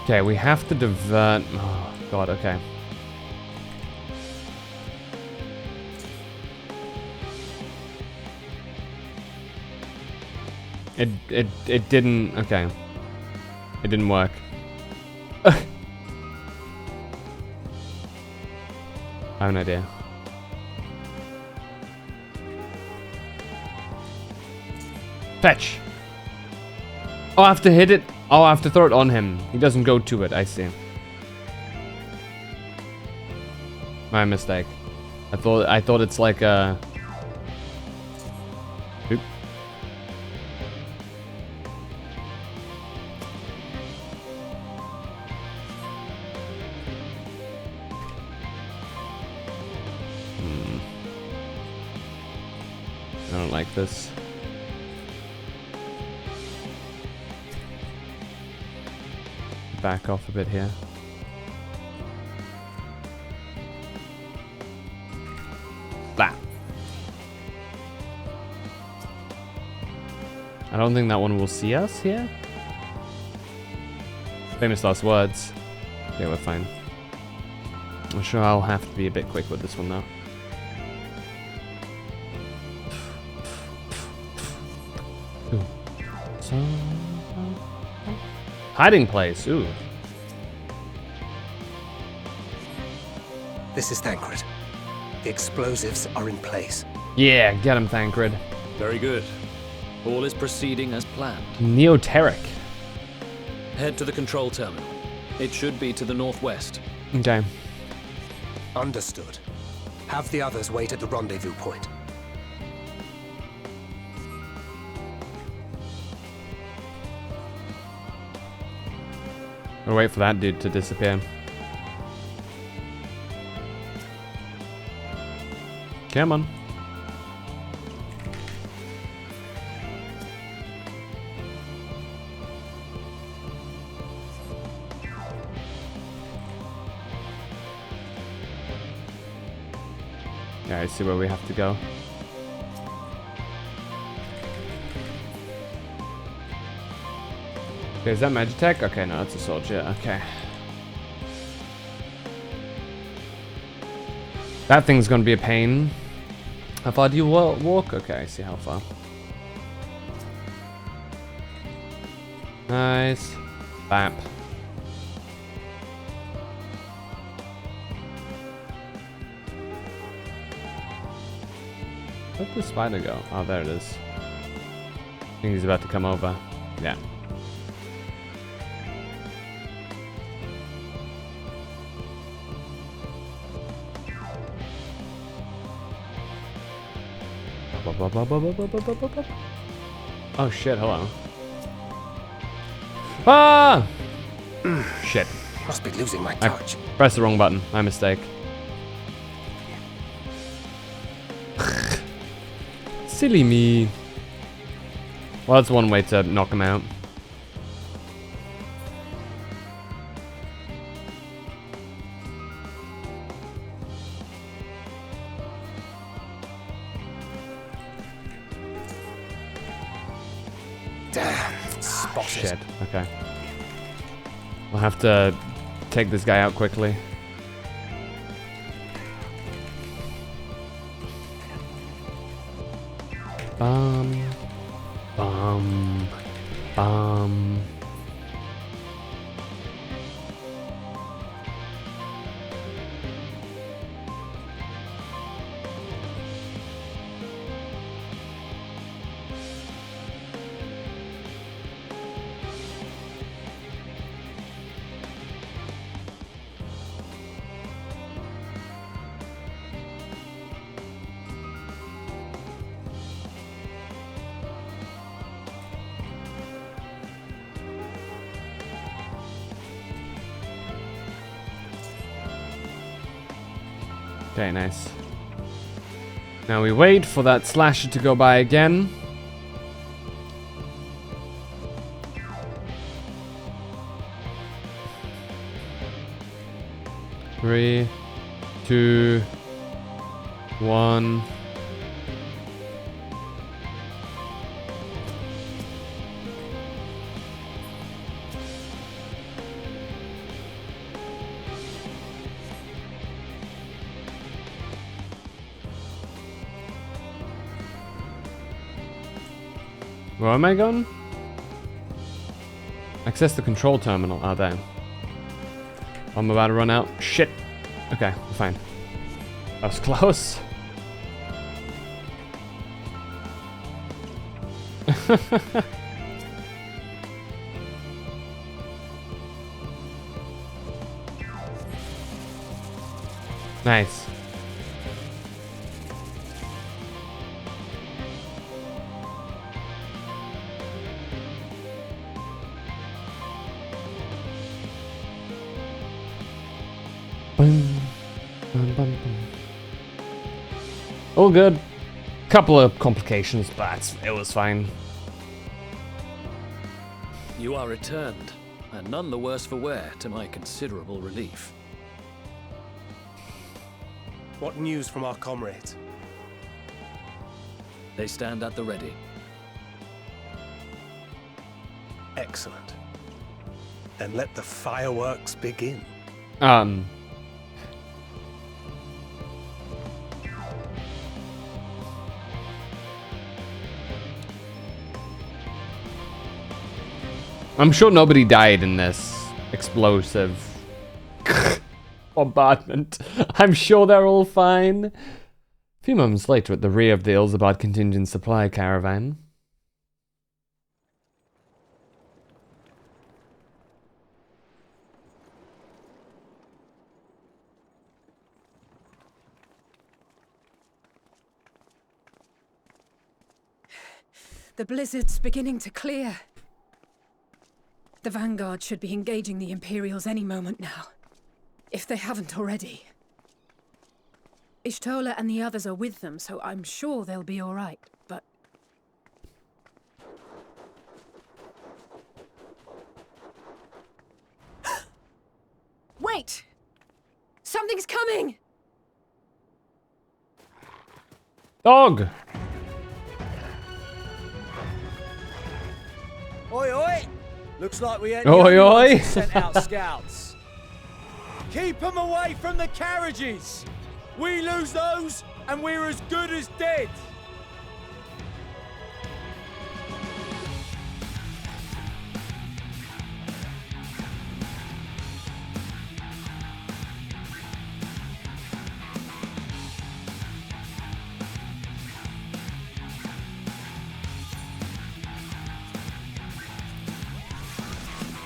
Okay, we have to divert... Oh, God, okay. It didn't... Okay. It didn't work. I have an idea. Fetch. Oh, I have to hit it. Oh, I have to throw it on him. He doesn't go to it. I see. My mistake. I thought it's like a... Oop. I don't like this. Back off a bit here. Blah. I don't think that one will see us here. Famous last words. Yeah, we're fine. I'm sure I'll have to be a bit quick with this one though. Hiding place, ooh. This is Thancred. The explosives are in place. Yeah, get him, Thancred. Very good. All is proceeding as planned. Neoteric. Head to the control terminal. It should be to the northwest. Okay. Understood. Have the others wait at the rendezvous point. I'll wait for that dude to disappear. Come on. Yeah, I see where we have to go. Okay, is that Magitech? Okay, no, that's a soldier. Okay. That thing's gonna be a pain. How far do you walk? Okay, I see how far. Nice. Bap. Where'd the spider go? Oh, there it is. I think he's about to come over. Yeah. Oh shit, hello. Ah! Shit. Must be losing my touch. I pressed the wrong button. My mistake. Silly me. Well, that's one way to knock him out. Damn, spotted. Shit, okay. We'll have to take this guy out quickly. Bum. Bum. Bum. Okay, nice. Now we wait for that slasher to go by again. Three, 2, 1. Where am I going? Access the control terminal. Oh, damn. I'm about to run out. Shit. Okay, we're fine. That was close. Nice. Boom. Bum, bum, bum. All good. Couple of complications, but it was fine. You are returned, and none the worse for wear, to my considerable relief. What news from our comrades? They stand at the ready. Excellent. Then let the fireworks begin. I'm sure nobody died in this explosive bombardment. I'm sure they're all fine. A few moments later, at the rear of the Ilzabad contingent supply caravan. The blizzard's beginning to clear. The Vanguard should be engaging the Imperials any moment now, if they haven't already. Ishtola and the others are with them, so I'm sure they'll be all right, but... Wait! Something's coming! Dog! Oi, oi! Looks like we had Oi, oi! sent out scouts. Keep them away from the carriages! We lose those, and we're as good as dead!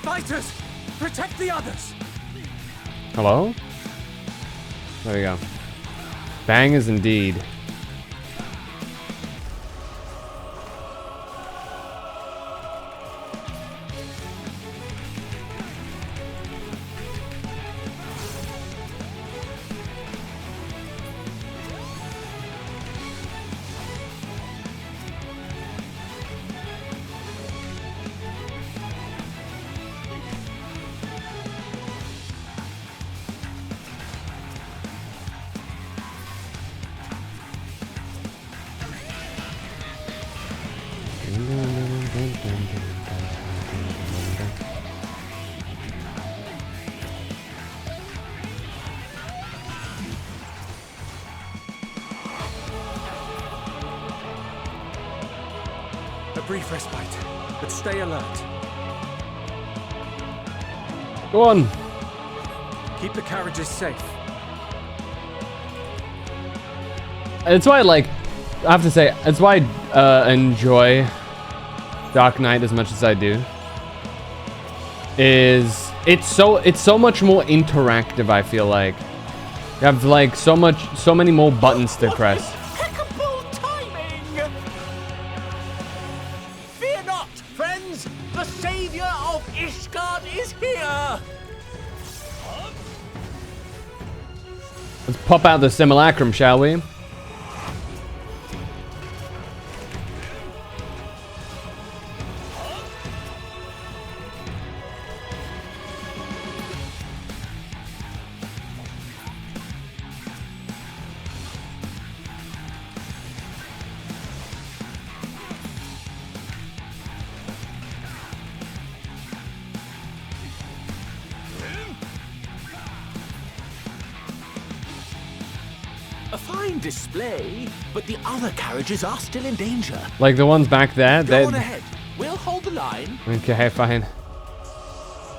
Fighters! Protect the others! Hello? There we go. Bangers indeed. A brief respite, but stay alert. Go on. Keep the carriages safe. It's why, like, I have to say, it's why I enjoy Dark Knight as much as I do. Is it's so much more interactive. I feel like you have like so many more buttons to press. Impeccable timing! Fear not, friends! The savior of Ishgard is here! Let's pop out the simulacrum, shall we? A fine display, but the other carriages are still in danger. Like the ones back there. Go on ahead. We'll hold the line. Okay, fine.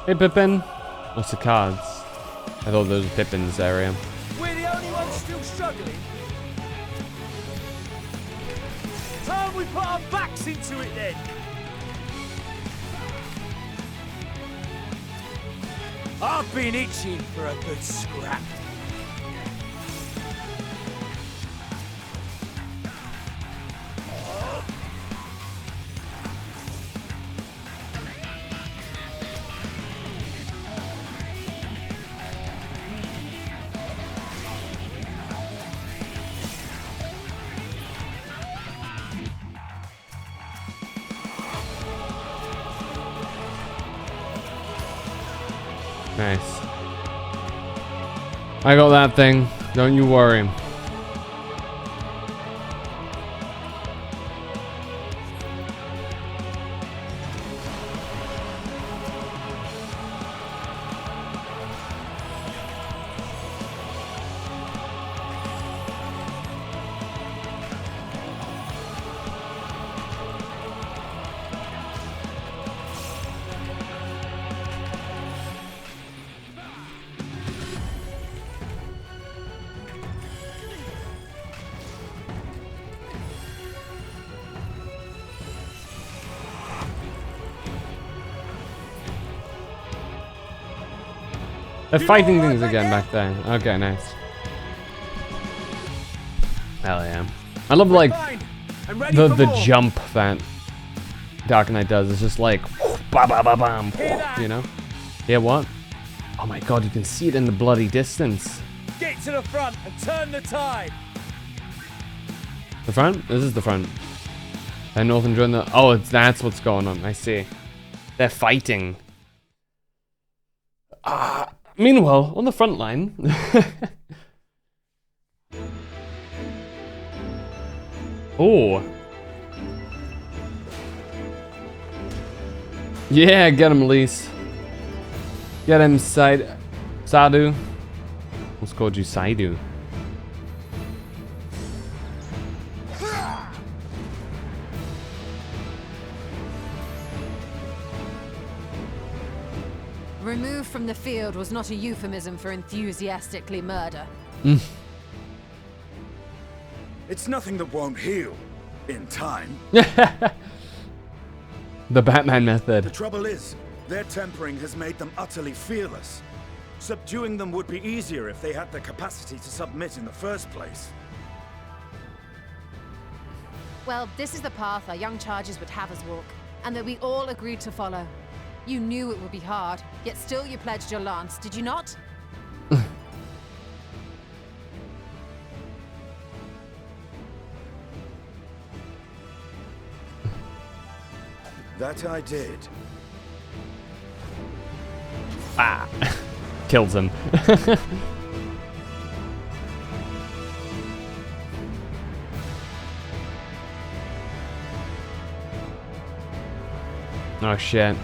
Hey, Pippin. What's the cards? I thought those were Pippin's area. We're the only ones still struggling. time we put our backs into it then. I've been itching for a good scrap. Nice. I got that thing. Don't you worry. They're fighting things again back there. Okay, nice. Hell yeah. I love like the jump that Dark Knight does. It's just like ba ba ba bam, you know? Hear what? Oh my god, you can see it in the bloody distance. Get to the front and turn the tide. The front? This is the front. And Northern join the. Oh, that's what's going on. I see. They're fighting. Meanwhile, on the front line. Oh. Yeah, get him, Lise. Get him, Sadu. What's called you Saidu? Removed from the field was not a euphemism for enthusiastically murder. It's nothing that won't heal in time. The Batman method. The trouble is, their tempering has made them utterly fearless. Subduing them would be easier if they had the capacity to submit in the first place. Well, this is the path our young charges would have us walk, and that we all agreed to follow. You knew it would be hard, yet still you pledged your lance, did you not? That I did. Ah. Kills him. Oh shit.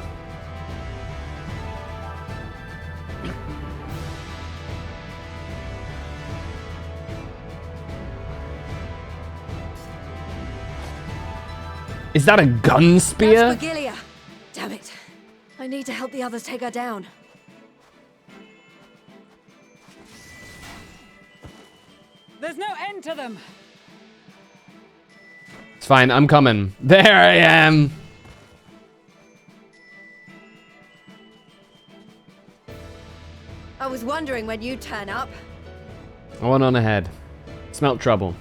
Is that a gun spear? That's Vigilia. Damn it. I need to help the others take her down. There's no end to them. It's fine, I'm coming. There I am. I was wondering when you'd turn up. I went on ahead. Smelt trouble.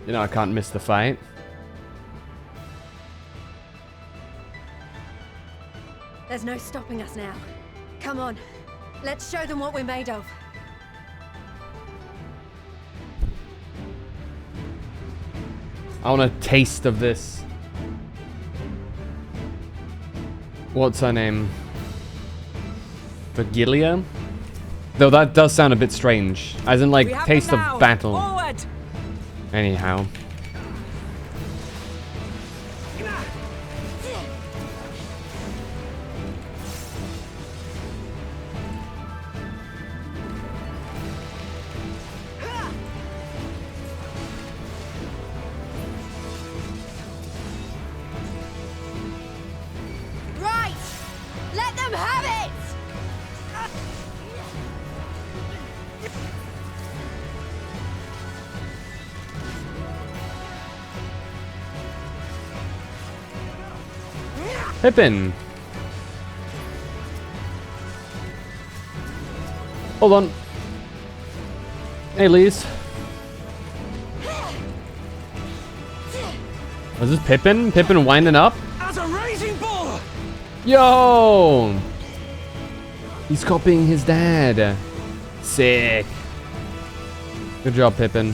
You know I can't miss the fight. There's no stopping us now. Come on. Let's show them what we're made of. I want a taste of this. What's her name? Vigilia? Though that does sound a bit strange. As in like taste of battle. Forward. Anyhow. Right! Let them have it! Pippin. Hold on. Hey, Lise. Was this Pippin? Pippin winding up? As a raging bull! Yo! He's copying his dad. Sick. Good job, Pippin.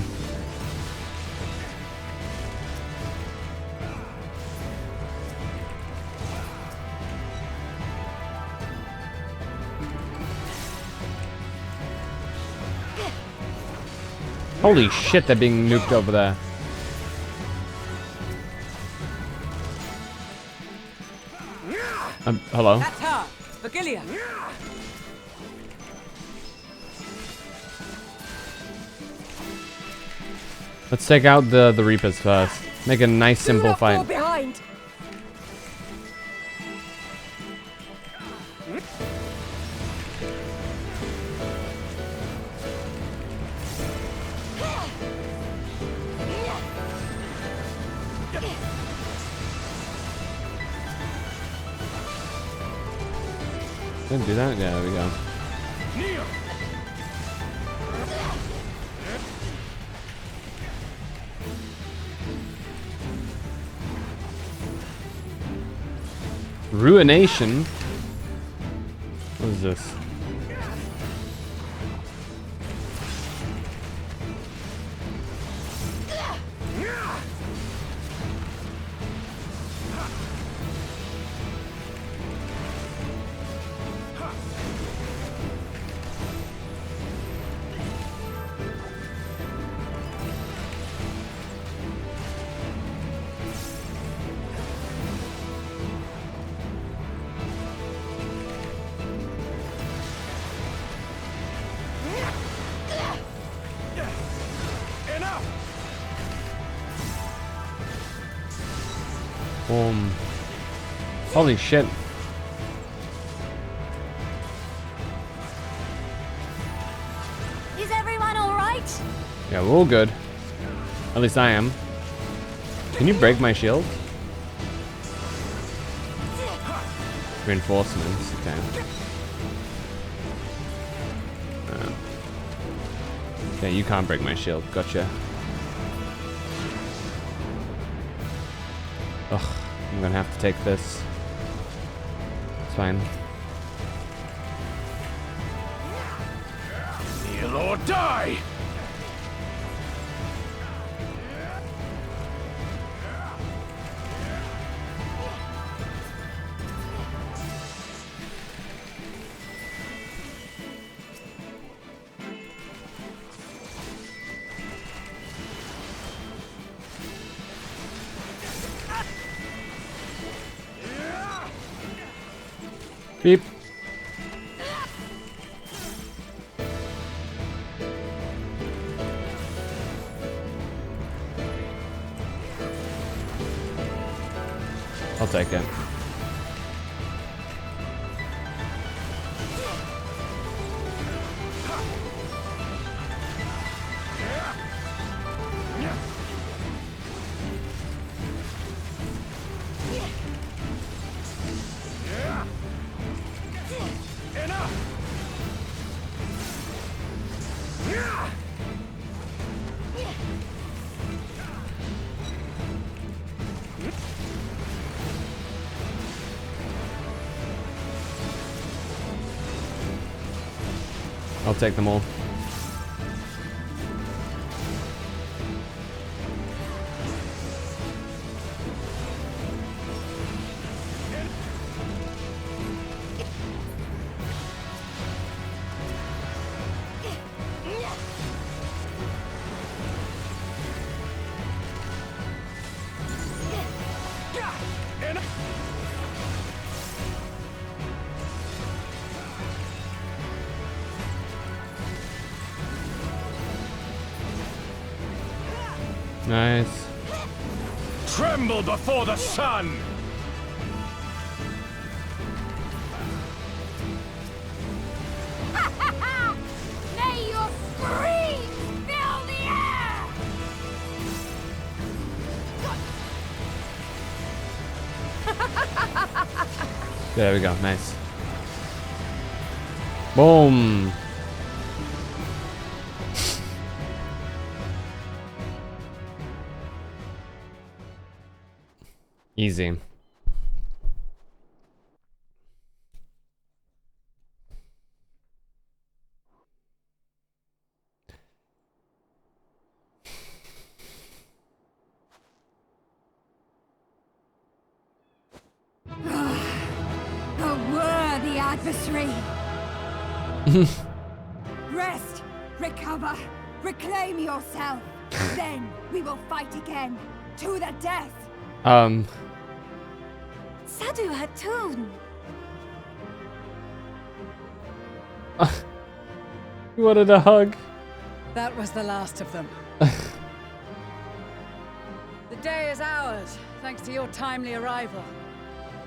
Holy shit, they're being nuked over there. Hello? That's her! Virgilia! Let's take out the Reapers first. Make a nice, simple fight. Behind. Didn't do that? Yeah, there we go. Ruination? What is this? Holy shit. Is everyone alright? Yeah, we're all good. At least I am. Can you break my shield? Reinforcements, okay. Okay, you can't break my shield. Gotcha. Ugh, I'm gonna have to take this. It's fine. Kneel or die! Beep. I'll take it. I'll take them all. Nice. Tremble before the sun! May your screams fill the air! There we go. Nice. Boom. Easy. A worthy adversary. Rest, recover, reclaim yourself. Then we will fight again to the death. Sadu Hatun. You wanted a hug. That was the last of them. The day is ours, thanks to your timely arrival.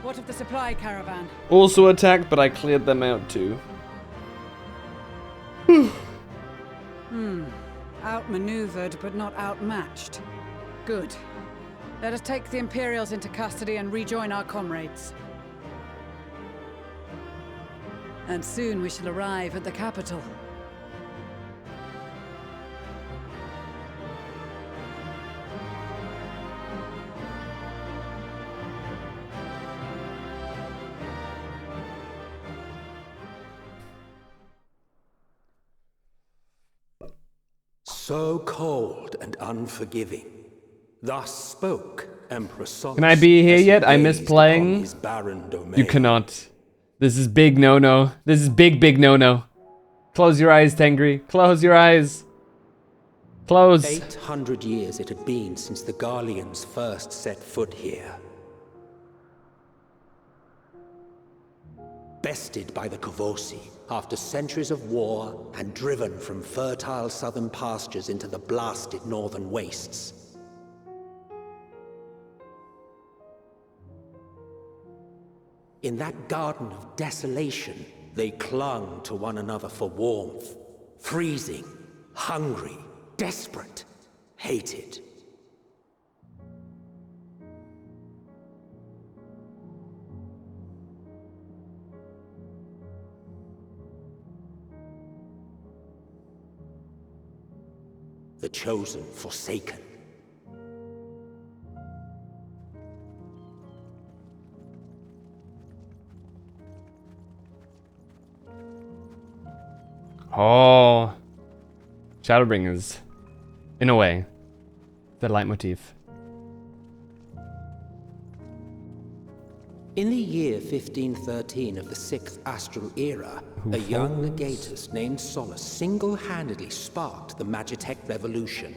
What of the supply caravan? Also attacked, but I cleared them out too. Outmaneuvered, but not outmatched. Good. Let us take the Imperials into custody and rejoin our comrades. And soon we shall arrive at the capital. So cold and unforgiving. Thus spoke Emperor Solus. Can I be here yet? I miss playing. You cannot. This is big no-no. This is big no-no. Close your eyes, Tengri. Close your eyes. Close. 800 years it had been since the Garleans first set foot here. Bested by the Kavosi after centuries of war and driven from fertile southern pastures into the blasted northern wastes. In that garden of desolation, they clung to one another for warmth, freezing, hungry, desperate, hated. The chosen forsaken. Oh, Shadowbringers, in a way, the leitmotif. In the year 1513 of the 6th Astral Era, a young Legatus named Solus single-handedly sparked the Magitech Revolution.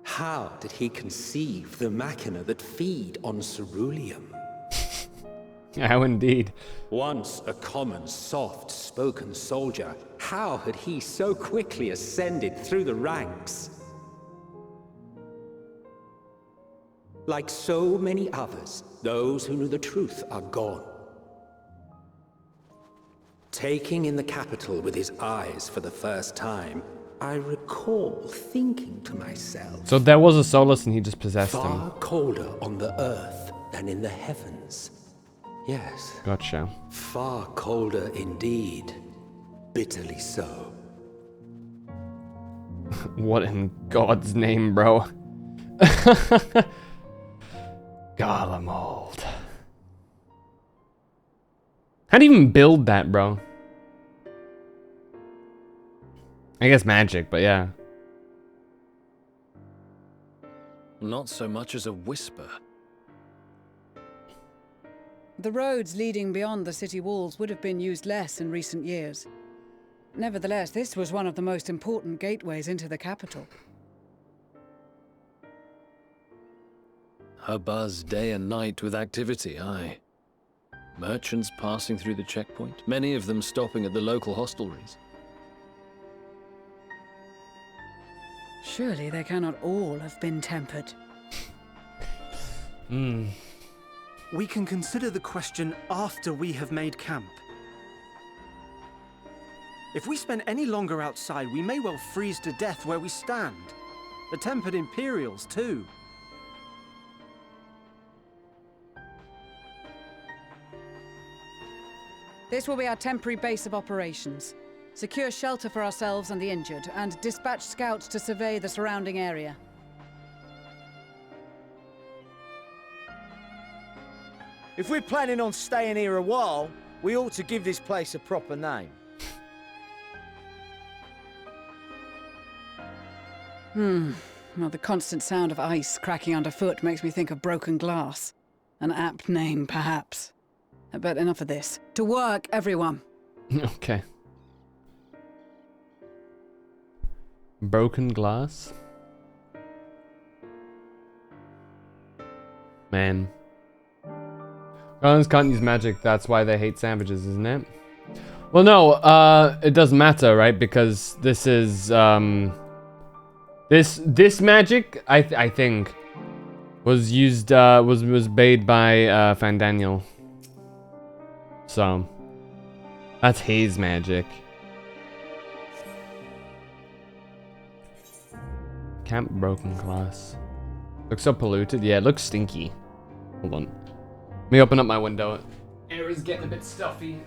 How did he conceive the machina that feed on ceruleum? How indeed. Once a common, soft-spoken soldier, how had he so quickly ascended through the ranks? Like so many others, those who knew the truth are gone. Taking in the capital with his eyes for the first time, I recall thinking to myself... So there was a Solus and he just possessed him. Far colder on the earth than in the heavens. Yes. Gotcha. Far colder indeed. Bitterly so. What in God's name, bro? Garlemald. How do you even build that, bro? I guess magic, but yeah. Not so much as a whisper. The roads leading beyond the city walls would have been used less in recent years. Nevertheless, this was one of the most important gateways into the capital. A buzz day and night with activity, aye. Merchants passing through the checkpoint, many of them stopping at the local hostelries. Surely they cannot all have been tempered. We can consider the question after we have made camp. If we spend any longer outside, we may well freeze to death where we stand. The tempered Imperials, too. This will be our temporary base of operations. Secure shelter for ourselves and the injured, and dispatch scouts to survey the surrounding area. If we're planning on staying here a while, we ought to give this place a proper name. Well, the constant sound of ice cracking underfoot makes me think of broken glass. An apt name, perhaps. But enough of this. To work, everyone! Okay. Broken glass? Man. Guardians can't use magic, that's why they hate sandwiches, isn't it? Well, no, it doesn't matter, right? Because this is, This magic, I think, was used, was made by, Fandaniel. So, that's his magic. Camp broken glass. Looks so polluted. Yeah, it looks stinky. Hold on. Let me open up my window. Air is getting a bit stuffy.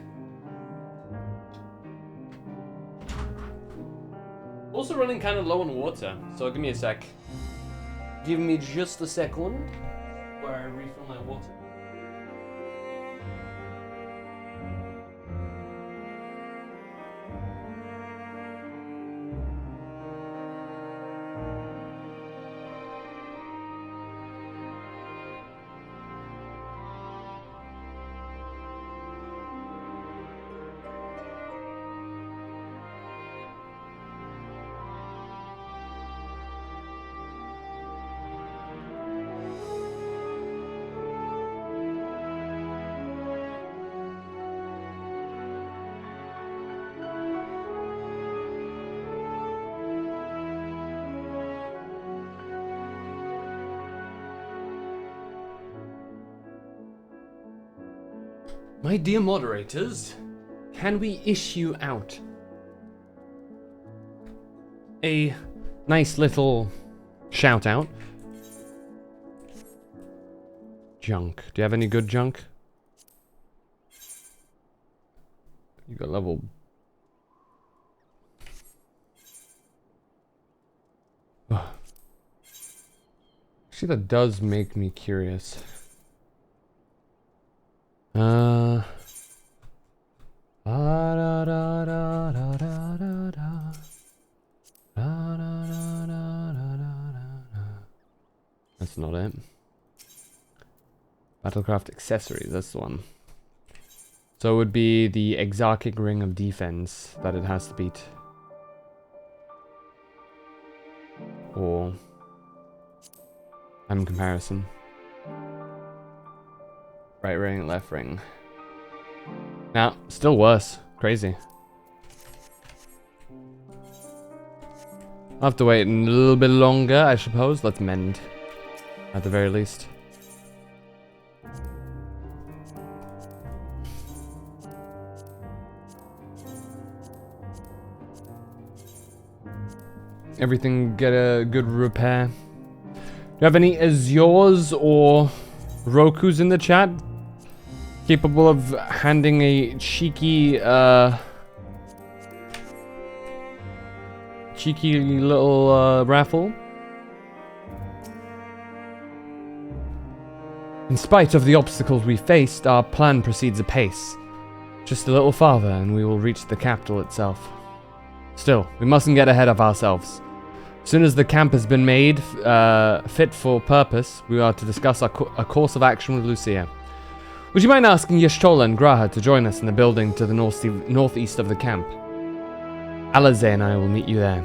Also running kind of low on water, so give me a sec. Give me just a second where I refill my water. My dear moderators, can we issue out a nice little shout out? Junk. Do you have any good junk? You got level. Actually, that does make me curious. That's not it. Battlecraft accessories, that's the one. So it would be the Exarchic Ring of Defense that it has to beat. Or in comparison. Right ring, left ring. Nah, still worse. Crazy. I'll have to wait a little bit longer, I suppose. Let's mend. At the very least. Everything get a good repair. Do you have any Azures or Rokus in the chat? Capable of handing a cheeky, cheeky little raffle? In spite of the obstacles we faced, our plan proceeds apace. Just a little farther and we will reach the capital itself. Still, we mustn't get ahead of ourselves. As soon as the camp has been made fit for purpose, we are to discuss a course of action with Lucia. Would you mind asking Y'shtola and Graha to join us in the building to the northeast of the camp? Alize and I will meet you there.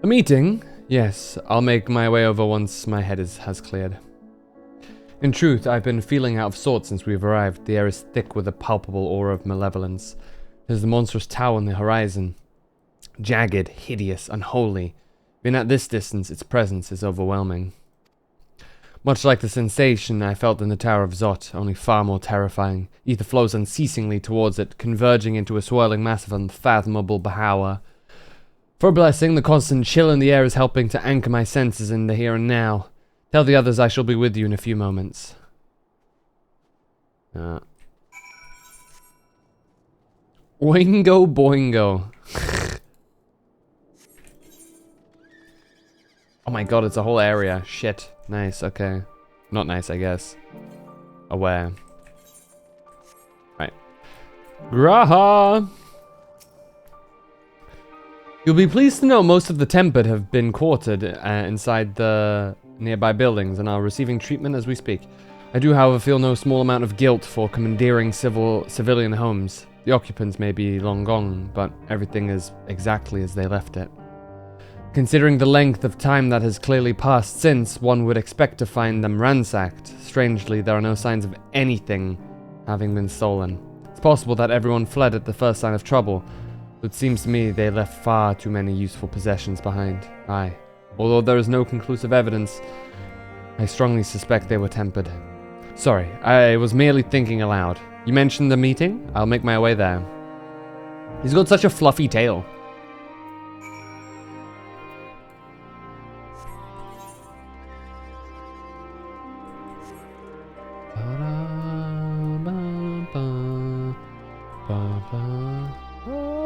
A meeting? Yes, I'll make my way over once my head has cleared. In truth, I've been feeling out of sorts since we've arrived. The air is thick with a palpable aura of malevolence. There's the monstrous tower on the horizon. Jagged, hideous, unholy. Even at this distance, its presence is overwhelming. Much like the sensation I felt in the Tower of Zot, only far more terrifying. Ether flows unceasingly towards it, converging into a swirling mass of unfathomable power. For a blessing, the constant chill in the air is helping to anchor my senses in the here and now. Tell the others I shall be with you in a few moments. Oingo boingo. Oh my god, it's a whole area. Shit. Nice, okay. Not nice, I guess. Aware. Right. Graha! You'll be pleased to know most of the Tempered have been quartered inside the nearby buildings and are receiving treatment as we speak. I do, however, feel no small amount of guilt for commandeering civilian homes. The occupants may be long gone, but everything is exactly as they left it. Considering the length of time that has clearly passed since, one would expect to find them ransacked. Strangely, there are no signs of anything having been stolen. It's possible that everyone fled at the first sign of trouble, but it seems to me they left far too many useful possessions behind. Aye. Although there is no conclusive evidence, I strongly suspect they were tempered. Sorry, I was merely thinking aloud. You mentioned the meeting? I'll make my way there. He's got such a fluffy tail.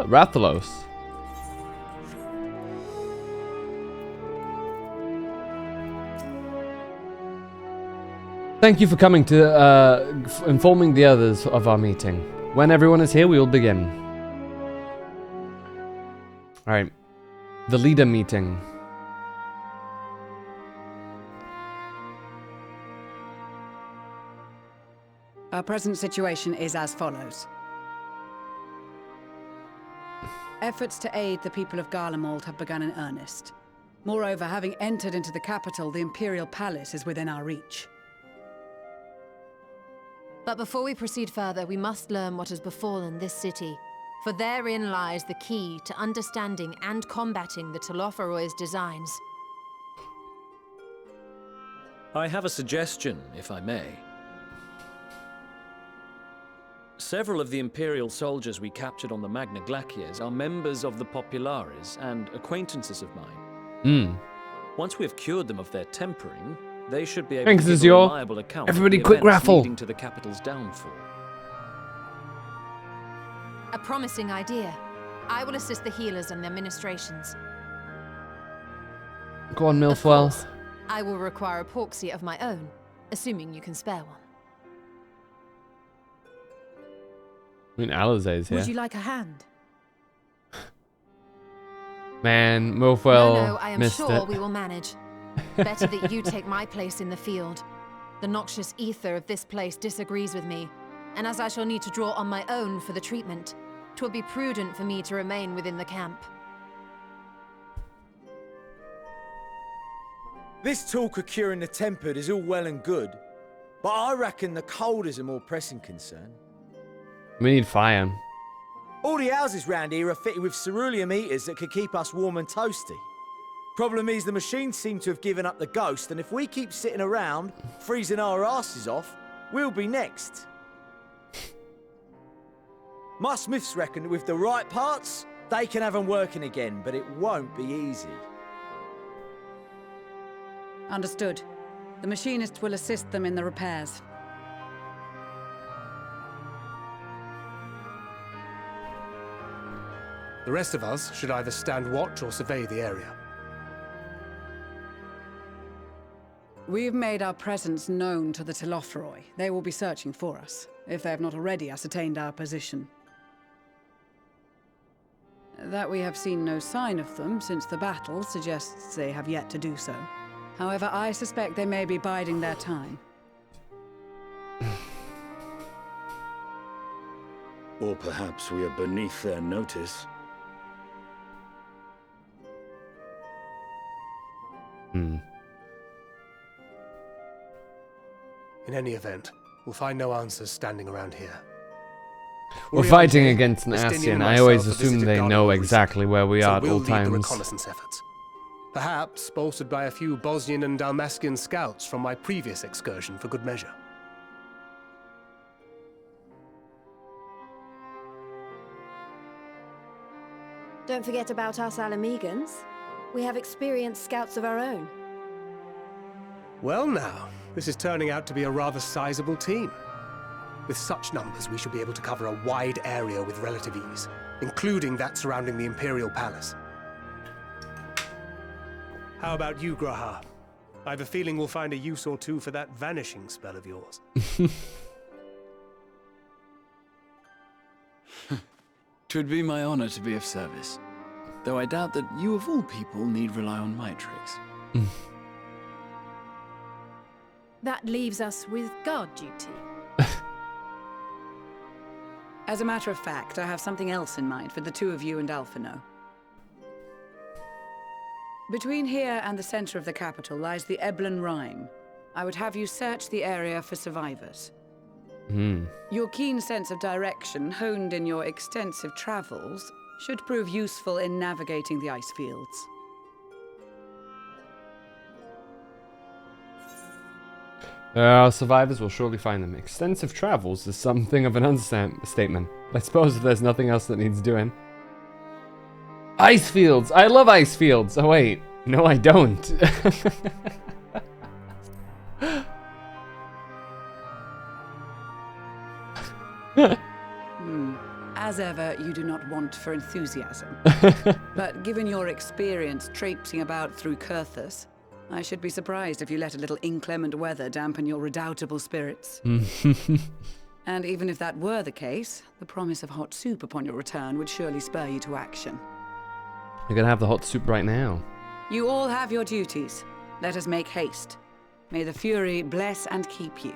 Rathalos. Thank you for coming to informing the others of our meeting. When everyone is here, we will begin. Alright. The leader meeting. Our present situation is as follows. Efforts to aid the people of Garlemald have begun in earnest. Moreover, having entered into the capital, the Imperial Palace is within our reach. But before we proceed further, we must learn what has befallen this city. For therein lies the key to understanding and combating the Telophoroid's designs. I have a suggestion, if I may. Several of the Imperial soldiers we captured on the Magna Glaciers are members of the Populares and acquaintances of mine. Once we have cured them of their tempering, they should be able to give a reliable account of the events leading to the capital's downfall. A promising idea. I will assist the healers and their ministrations. Go on, Milfwell. I will require a porksy of my own, assuming you can spare one. I mean, Alizé's here. Would you like a hand? Man, Milfwell No, I am missed sure it. we will manage. Better that you take my place in the field. The noxious ether of this place disagrees with me, and as I shall need to draw on my own for the treatment, 'twill be prudent for me to remain within the camp. This talk of curing the tempered is all well and good, but I reckon the cold is a more pressing concern. We need fire. All the houses round here are fitted with ceruleum heaters that could keep us warm and toasty. Problem is, the machines seem to have given up the ghost, and if we keep sitting around, freezing our asses off, we'll be next. My smiths reckon that with the right parts, they can have them working again, but it won't be easy. Understood. The machinist will assist them in the repairs. The rest of us should either stand watch or survey the area. We've made our presence known to the Telophoroi. They will be searching for us, if they have not already ascertained our position. That we have seen no sign of them since the battle suggests they have yet to do so. However, I suspect they may be biding their time. Or perhaps we are beneath their notice. In any event, we'll find no answers standing around here. We're fighting against an Ascian. I always assume they know exactly where we are at all times. Reconnaissance efforts. Perhaps bolstered by a few Bosnian and Dalmatian scouts from my previous excursion for good measure. Don't forget about us Alamegans. We have experienced scouts of our own. Well now, this is turning out to be a rather sizable team. With such numbers, we should be able to cover a wide area with relative ease, including that surrounding the Imperial Palace. How about you, Graha? I have a feeling we'll find a use or two for that vanishing spell of yours. Twould be my honor to be of service, though I doubt that you of all people need rely on my tricks. That leaves us with guard duty. As a matter of fact, I have something else in mind for the two of you and Alphino. Between here and the center of the capital lies the Eblan Rime. I would have you search the area for survivors. Your keen sense of direction, honed in your extensive travels, should prove useful in navigating the ice fields. Our survivors will surely find them. Extensive travels is something of an understatement. I suppose if there's nothing else that needs doing. Ice fields! I love ice fields! Oh wait, no I don't. As ever, you do not want for enthusiasm. But given your experience traipsing about through Kurthus, I should be surprised if you let a little inclement weather dampen your redoubtable spirits. And even if that were the case, the promise of hot soup upon your return would surely spur you to action. You're gonna have the hot soup right now. You all have your duties. Let us make haste. May the Fury bless and keep you.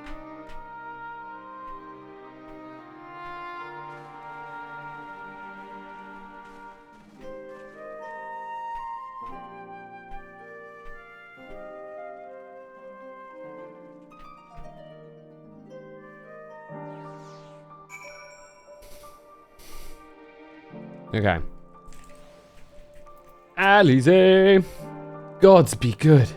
Okay. Alize! Gods be good.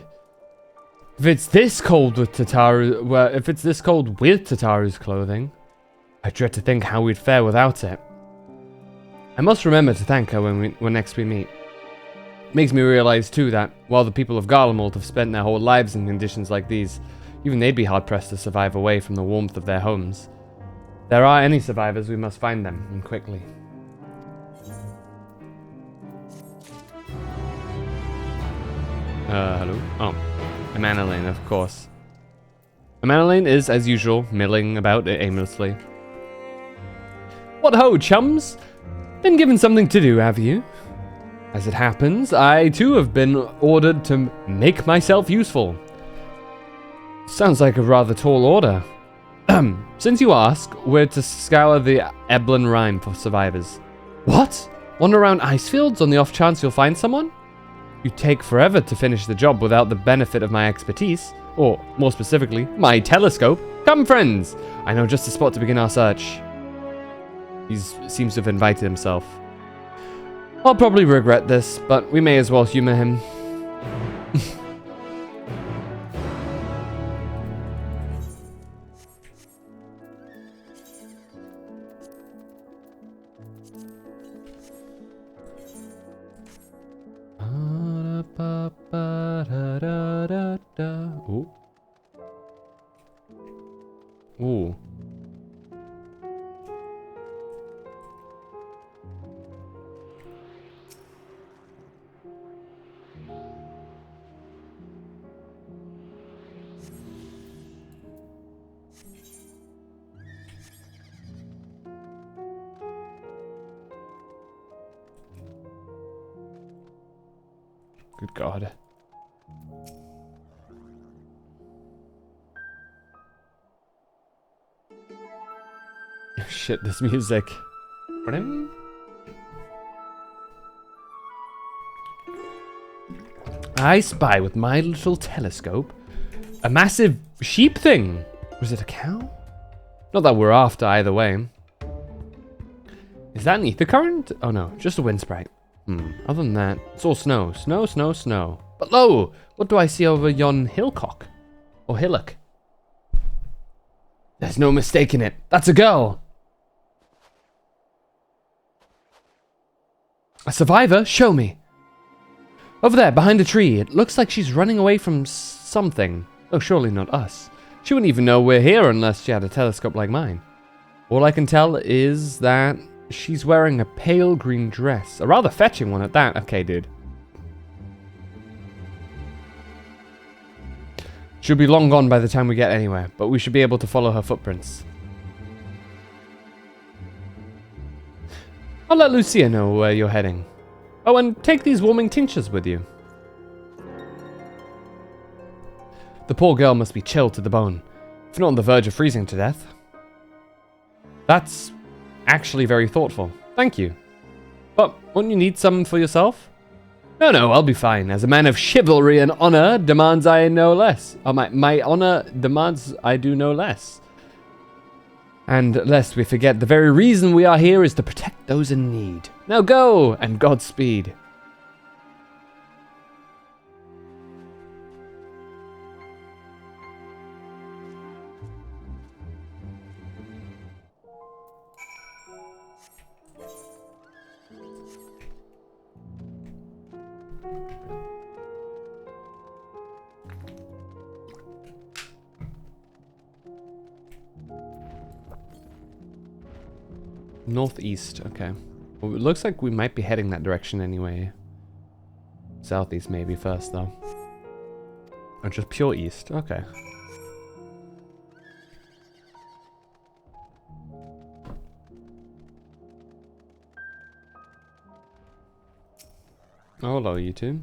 If it's this cold with Tataru, well, if it's this cold with Tataru's clothing, I dread to think how we'd fare without it. I must remember to thank her when next we meet. Makes me realize too that while the people of Garlemald have spent their whole lives in conditions like these, even they'd be hard pressed to survive away from the warmth of their homes. If there are any survivors, we must find them, and quickly. Hello? Oh, Amanalane, of course. Amanalane is, as usual, milling about aimlessly. What ho, chums? Been given something to do, have you? As it happens, I too have been ordered to make myself useful. Sounds like a rather tall order. Since you ask, we're to scour the Eblan Rime for survivors. What? Wander around ice fields on the off chance you'll find someone? You take forever to finish the job without the benefit of my expertise, or more specifically, my telescope. Come, friends! I know just the spot to begin our search. He seems to have invited himself. I'll probably regret this, but we may as well humor him. Ooh. Ooh. Good God. Shit, this music. I spy with my little telescope a massive sheep thing. Was it a cow? Not that we're after either way. Is that an ether current? Oh no, just a wind sprite. Other than that, it's all snow. Snow, snow, snow. But lo! What do I see over yon hillcock? Or hillock? There's no mistaking it. That's a girl! A survivor? Show me. Over there, behind a tree. It looks like she's running away from something. Oh, surely not us. She wouldn't even know we're here unless she had a telescope like mine. All I can tell is that she's wearing a pale green dress. A rather fetching one at that. Okay, dude. She'll be long gone by the time we get anywhere, but we should be able to follow her footprints. I'll let Lucia know where you're heading. Oh, and take these warming tinctures with you. The poor girl must be chilled to the bone, if not on the verge of freezing to death. That's actually very thoughtful. Thank you. But won't you need some for yourself? No, I'll be fine. As a man of chivalry and honor demands I no less. Oh, my honor demands I do no less. And lest we forget, the very reason we are here is to protect those in need. Now go, and Godspeed. Northeast, okay. Well, it looks like we might be heading that direction anyway. Southeast maybe first, though. Or just pure east, okay. Oh, hello, you two.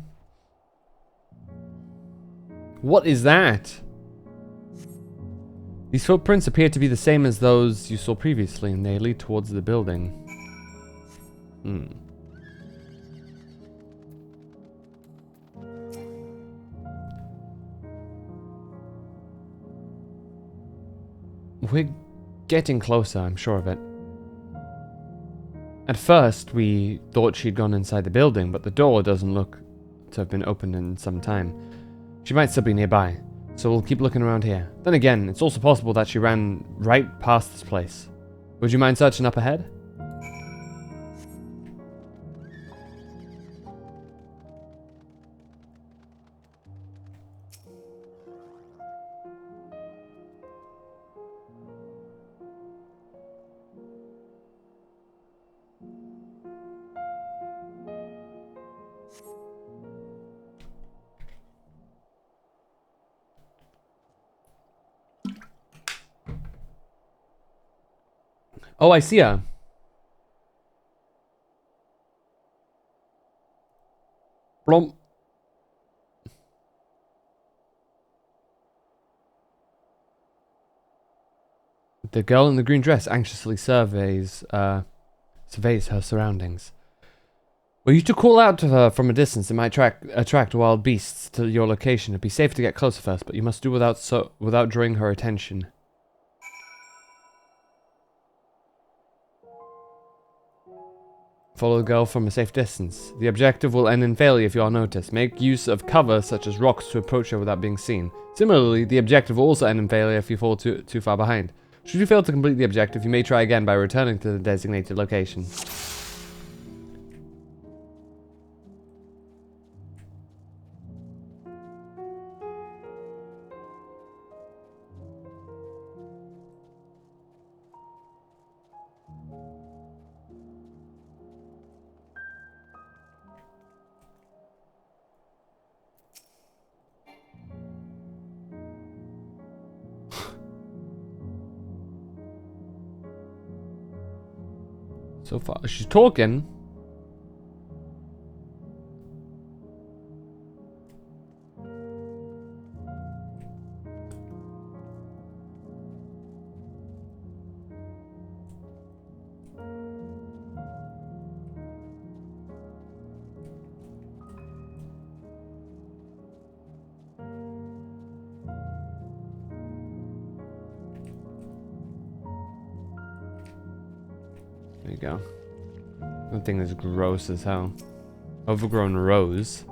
What is that? These footprints appear to be the same as those you saw previously, and they lead towards the building. We're getting closer, I'm sure of it. At first, we thought she'd gone inside the building, but the door doesn't look to have been opened in some time. She might still be nearby. So we'll keep looking around here. Then again, it's also possible that she ran right past this place. Would you mind searching up ahead? Oh, I see her. Blom. The girl in the green dress anxiously surveys her surroundings. Were you to call out to her from a distance, it might attract wild beasts to your location. It'd be safe to get closer first, but you must do without drawing her attention. Follow the girl from a safe distance. The objective will end in failure if you are noticed. Make use of cover such as rocks to approach her without being seen. Similarly, the objective will also end in failure if you fall too far behind. Should you fail to complete the objective, you may try again by returning to the designated location. So far, she's talking. There you go. That thing is gross as hell. Overgrown rose.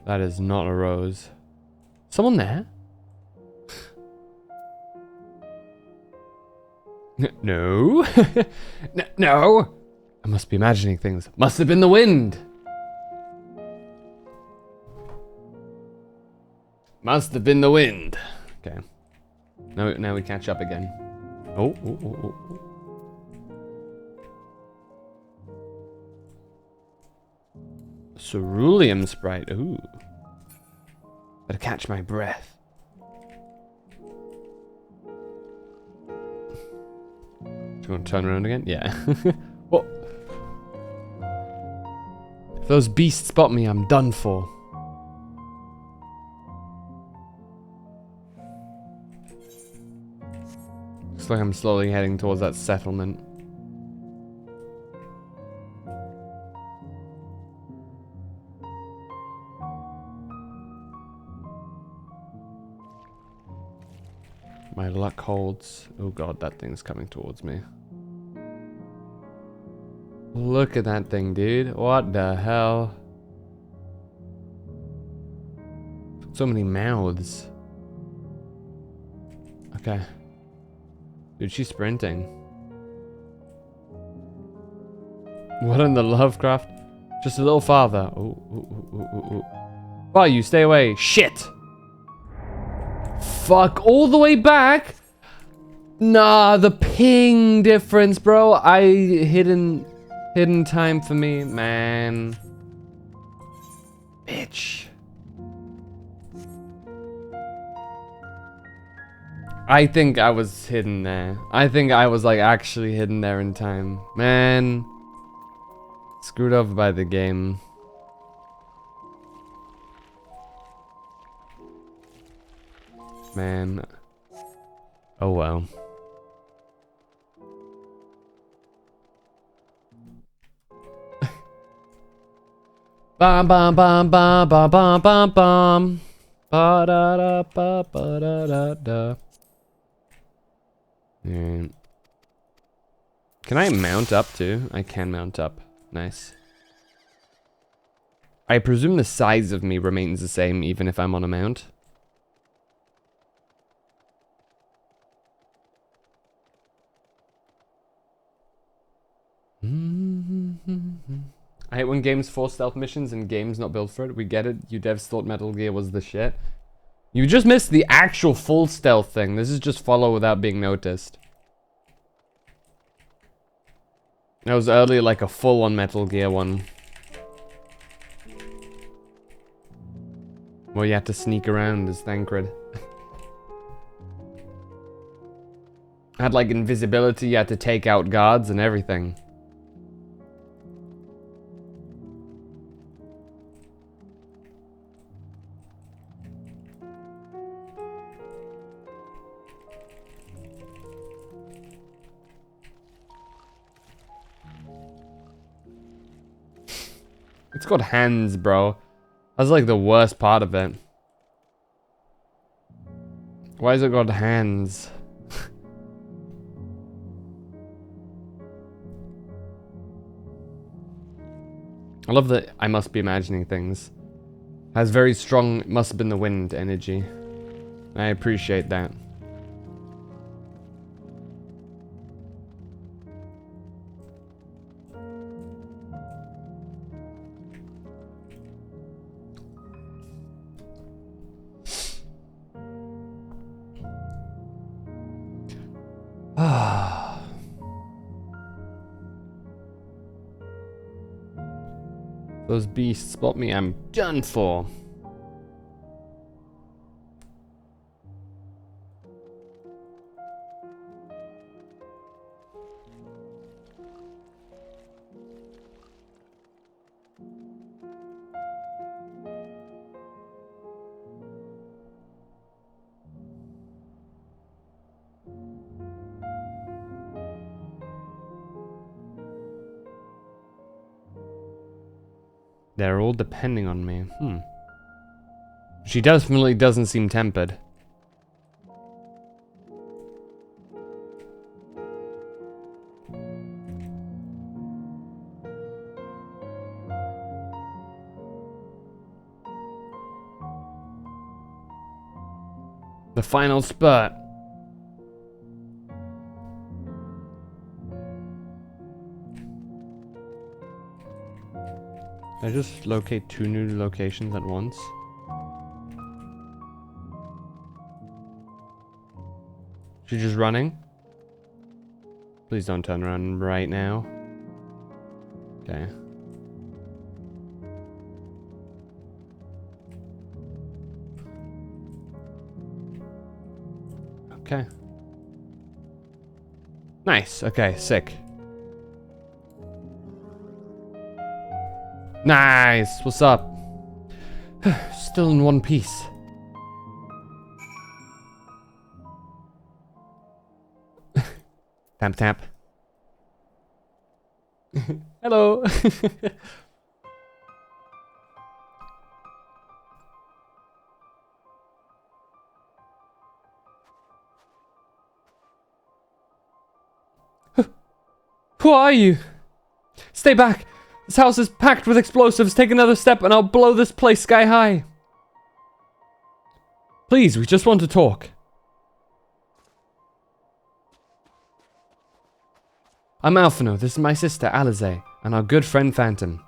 That is not a rose. Someone there? No. No. I must be imagining things. Must have been the wind. Must have been the wind. Okay. Now we catch up again. Oh. Cerulean Sprite. Ooh. Better catch my breath. Do you want to turn around again? Yeah. What? If those beasts spot me, I'm done for. Looks like I'm slowly heading towards that settlement. My luck holds. Oh god, that thing's coming towards me. Look at that thing, dude. What the hell? So many mouths. Okay. Dude, she's sprinting. What in the Lovecraft? Just a little farther. Ooh. Why you stay away? Shit! Fuck, all the way back? Nah, the ping difference, bro. Hidden time for me, man. Bitch. I think I was hidden there. I think I was like actually hidden there in time. Man. Screwed over by the game. Man. Oh well. Bum bum bum bum bum bum bum bum. Ba da da ba ba da da da. Can I mount up too? I can mount up. Nice. I presume the size of me remains the same even if I'm on a mount. I hate when games force stealth missions and games not built for it. We get it. You devs thought Metal Gear was the shit. You just missed the actual full stealth thing. This is just follow without being noticed. That was earlier like a full-on Metal Gear one. Where you had to sneak around as Thancred. Had like invisibility, you had to take out guards and everything. It's got hands, bro. That's like the worst part of it. Why has it got hands? I love that I must be imagining things. Has very strong must have been the wind energy. I appreciate that. Those beasts spot me, I'm done for. They're all depending on me. She definitely doesn't seem tempered. The final spurt. Did I just locate 2 new locations at once? She's just running? Please don't turn around right now. Okay. Okay. Nice. Okay, sick. Nice. What's up? Still in one piece. Tap tap. Hello. Who are you? Stay back. This house is packed with explosives. Take another step and I'll blow this place sky high. Please, we just want to talk. I'm Alphino. This is my sister, Alize, and our good friend Phantom.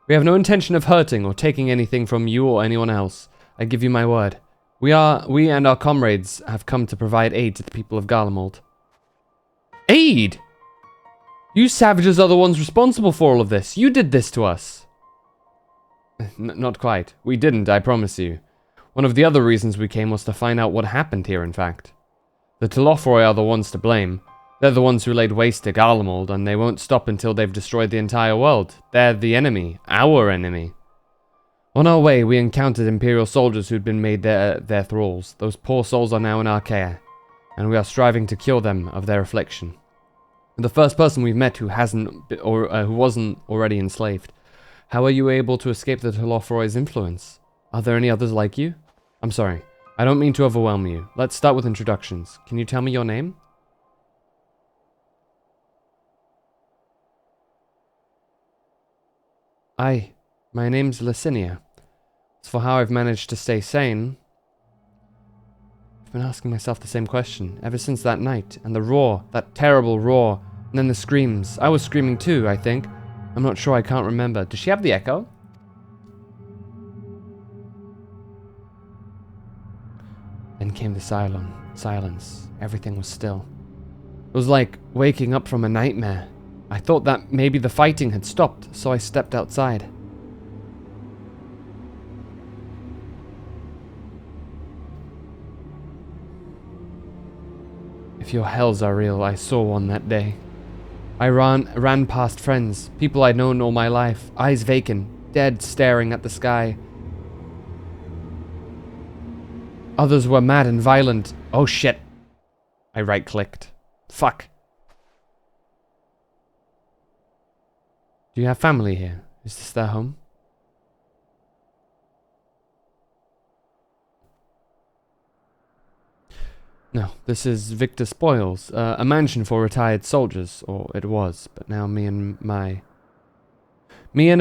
We have no intention of hurting or taking anything from you or anyone else. I give you my word. We and our comrades have come to provide aid to the people of Garlemald. Aid? You savages are the ones responsible for all of this. You did this to us. Not quite. We didn't, I promise you. One of the other reasons we came was to find out what happened here, in fact. The Telothroi are the ones to blame. They're the ones who laid waste to Garlemald, and they won't stop until they've destroyed the entire world. They're the enemy. Our enemy. On our way, we encountered Imperial soldiers who'd been made their thralls. Those poor souls are now in our care, and we are striving to cure them of their affliction. The first person we've met who who wasn't already enslaved. How are you able to escape the Telothroi influence? Are there any others like you? I'm sorry. I don't mean to overwhelm you. Let's start with introductions. Can you tell me your name? My name's Licinia. As for how I've managed to stay sane, I've been asking myself the same question ever since that night, and the roar, that terrible roar, and then the screams. I was screaming too, I think. I'm not sure, I can't remember. Does she have the echo? Then came the silence. Everything was still. It was like waking up from a nightmare. I thought that maybe the fighting had stopped, so I stepped outside. If your hells are real, I saw one that day. I ran past friends, people I'd known all my life, eyes vacant, dead, staring at the sky. Others were mad and violent. Oh shit. I right-clicked. Fuck. Do you have family here? Is this their home? No, this is Victor Spoils, a mansion for retired soldiers, or it was, but now me and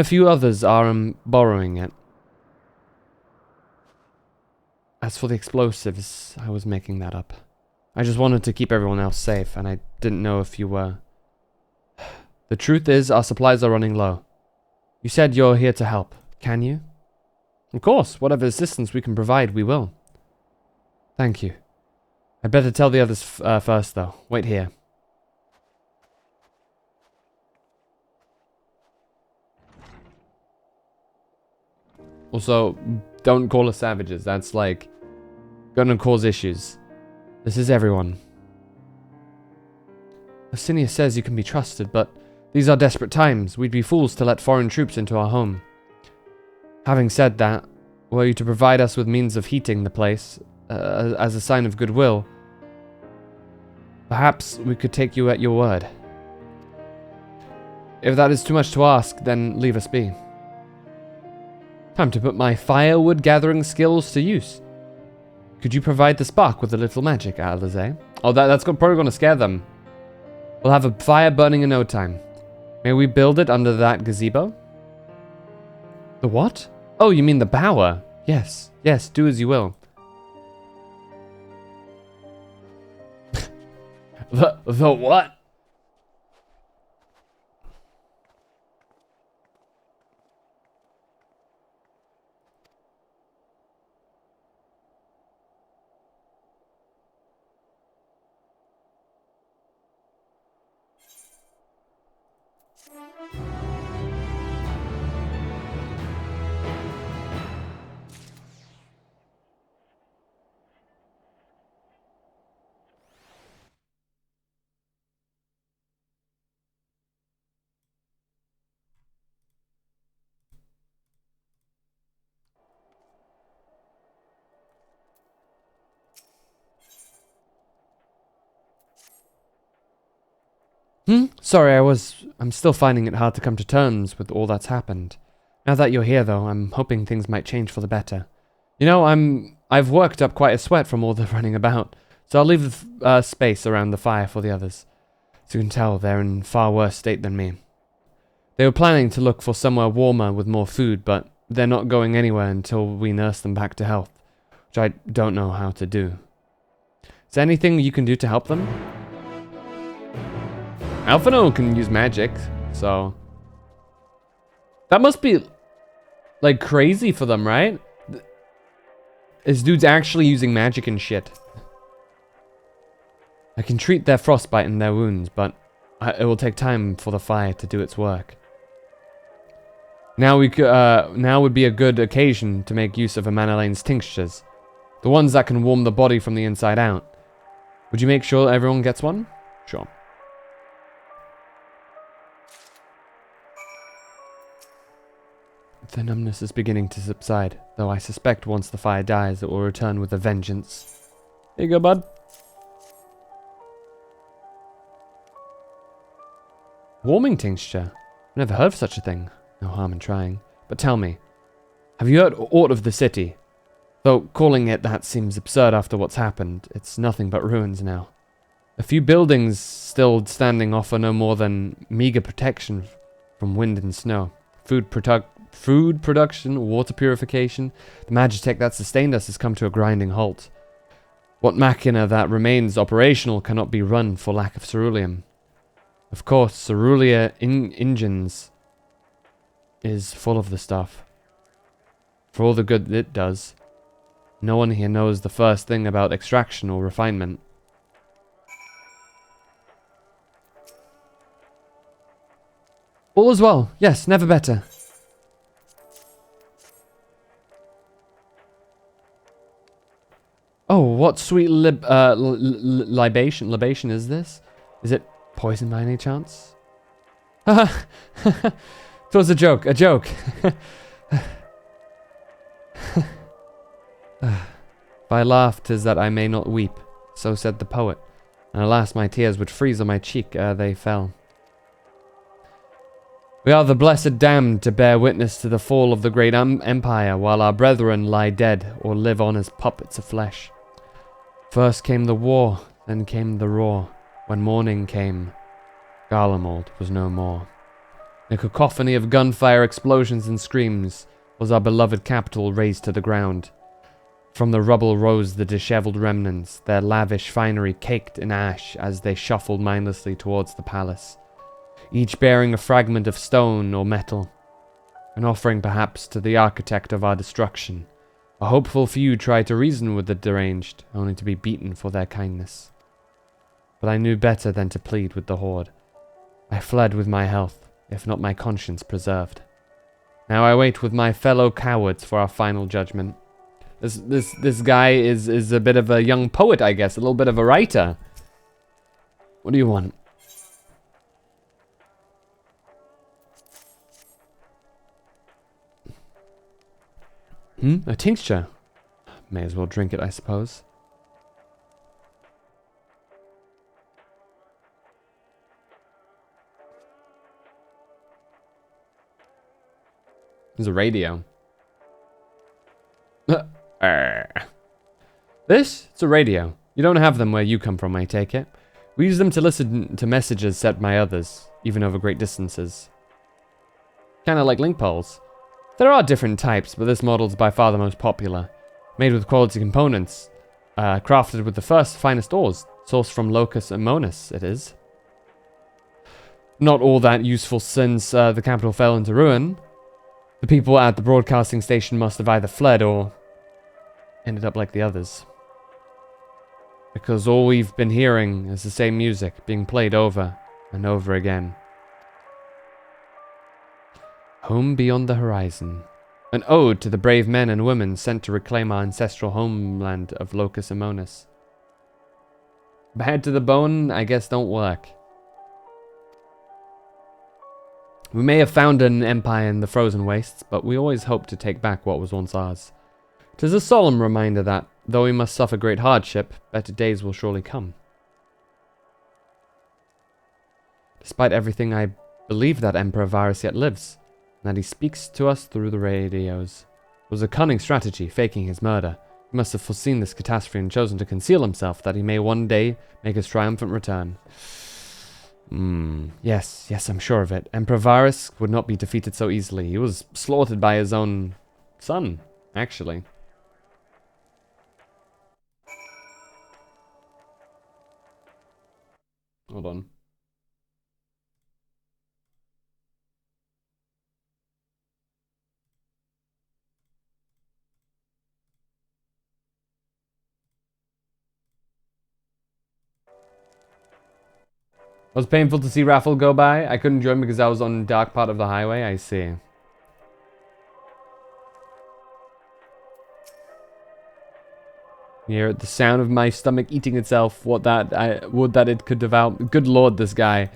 a few others are borrowing it. As for the explosives, I was making that up. I just wanted to keep everyone else safe, and I didn't know if you were. The truth is, our supplies are running low. You said you're here to help. Can you? Of course, whatever assistance we can provide, we will. Thank you. I'd better tell the others first, though. Wait here. Also, don't call us savages. That's, like, gonna cause issues. This is everyone. Licinia says you can be trusted, but these are desperate times. We'd be fools to let foreign troops into our home. Having said that, were you to provide us with means of heating the place, as a sign of goodwill, perhaps we could take you at your word. If that is too much to ask, then leave us be. Time to put my firewood gathering skills to use. Could you provide the spark with a little magic, Alize? Oh, that's probably going to scare them. We'll have a fire burning in no time. May we build it under that gazebo? The what? Oh, you mean the bower? Yes, do as you will. The what? Sorry, I'm still finding it hard to come to terms with all that's happened. Now that you're here, though, I'm hoping things might change for the better. You know, I've worked up quite a sweat from all the running about, so I'll leave the space around the fire for the others. As you can tell, they're in far worse state than me. They were planning to look for somewhere warmer with more food, but they're not going anywhere until we nurse them back to health, which I don't know how to do. Is there anything you can do to help them? Alphino can use magic, so... That must be, like, crazy for them, right? This dude's actually using magic and shit. I can treat their frostbite and their wounds, but it will take time for the fire to do its work. Now would be a good occasion to make use of Amanalane's tinctures. The ones that can warm the body from the inside out. Would you make sure everyone gets one? Sure. The numbness is beginning to subside, though I suspect once the fire dies, it will return with a vengeance. Here you go, bud. Warming tincture? I've never heard of such a thing. No harm in trying. But tell me, have you heard aught of the city? Though calling it that seems absurd after what's happened. It's nothing but ruins now. A few buildings still standing offer no more than meager protection from wind and snow. Food production, water purification, the magitech that sustained us has come to a grinding halt. What machina that remains operational cannot be run for lack of ceruleum. Of course, cerulean engines is full of the stuff. For all the good it does. No one here knows the first thing about extraction or refinement. All is well. Yes, never better. Oh, what sweet libation is this? Is it poison by any chance? Haha! It was a joke, If I laugh, 'tis that I may not weep, so said the poet, and alas, my tears would freeze on my cheek ere they fell. We are the blessed damned to bear witness to the fall of the great empire, while our brethren lie dead or live on as puppets of flesh. First came the war, then came the roar. When morning came, Garlemald was no more. In a cacophony of gunfire, explosions, and screams was our beloved capital razed to the ground. From the rubble rose the disheveled remnants, their lavish finery caked in ash as they shuffled mindlessly towards the palace, each bearing a fragment of stone or metal, an offering perhaps to the architect of our destruction. A hopeful few tried to reason with the deranged, only to be beaten for their kindness. But I knew better than to plead with the horde. I fled with my health, if not my conscience preserved. Now I wait with my fellow cowards for our final judgment. This guy is a bit of a young poet, I guess, a little bit of a writer. What do you want? A tincture. May as well drink it, I suppose. There's a radio. This? It's a radio. You don't have them where you come from, I take it. We use them to listen to messages sent by others, even over great distances. Kinda like link poles. There are different types, but this model's by far the most popular. Made with quality components, crafted with the finest ores, Sourced from Locus Amonis, it is. Not all that useful since the capital fell into ruin. The people at the broadcasting station must have either fled or ended up like the others. Because all we've been hearing is the same music being played over and over again. Home beyond the horizon. An ode to the brave men and women sent to reclaim our ancestral homeland of Locus Amonis. Bad to the bone, I guess don't work. We may have found an empire in the frozen wastes, but we always hope to take back what was once ours. 'Tis a solemn reminder that, though we must suffer great hardship, better days will surely come. Despite everything, I believe that Emperor Varus yet lives, and that he speaks to us through the radios. It was a cunning strategy, faking his murder. He must have foreseen this catastrophe and chosen to conceal himself, that he may one day make his triumphant return. Yes, I'm sure of it. Emperor Varus would not be defeated so easily. He was slaughtered by his own son, actually. Hold on. It was painful to see Raffle go by. I couldn't join because I was on the dark part of the highway. I see. You hear the sound of my stomach eating itself. Would that it could devour. Good lord, this guy.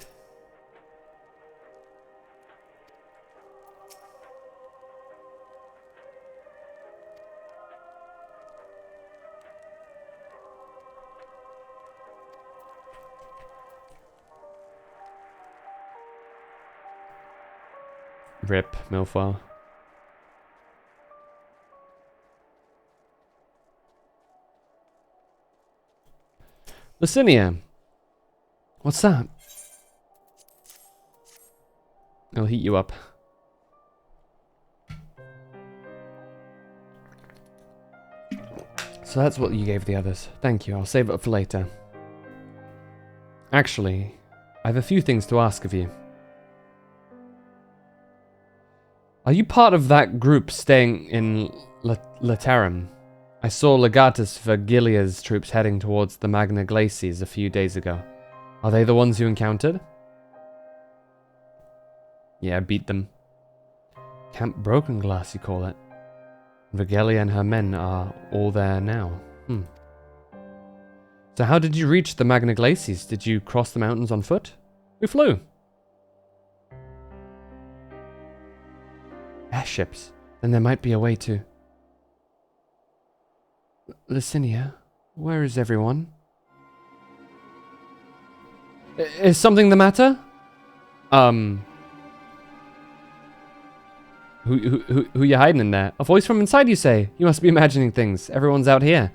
Rip, Milfoil. Lucinia. What's that? I'll heat you up. So that's what you gave the others. Thank you, I'll save it for later. Actually, I have a few things to ask of you. Are you part of that group staying in Lateran? I saw Legatus Vergilia's troops heading towards the Magna Glacies a few days ago. Are they the ones you encountered? Yeah, beat them. Camp Broken Glass, you call it. Vergilia and her men are all there now. So how did you reach the Magna Glacies? Did you cross the mountains on foot? We flew. Airships. Then there might be a way to... Lucinia, where is everyone? Is something the matter? Who you hiding in there? A voice from inside, you say? You must be imagining things. Everyone's out here.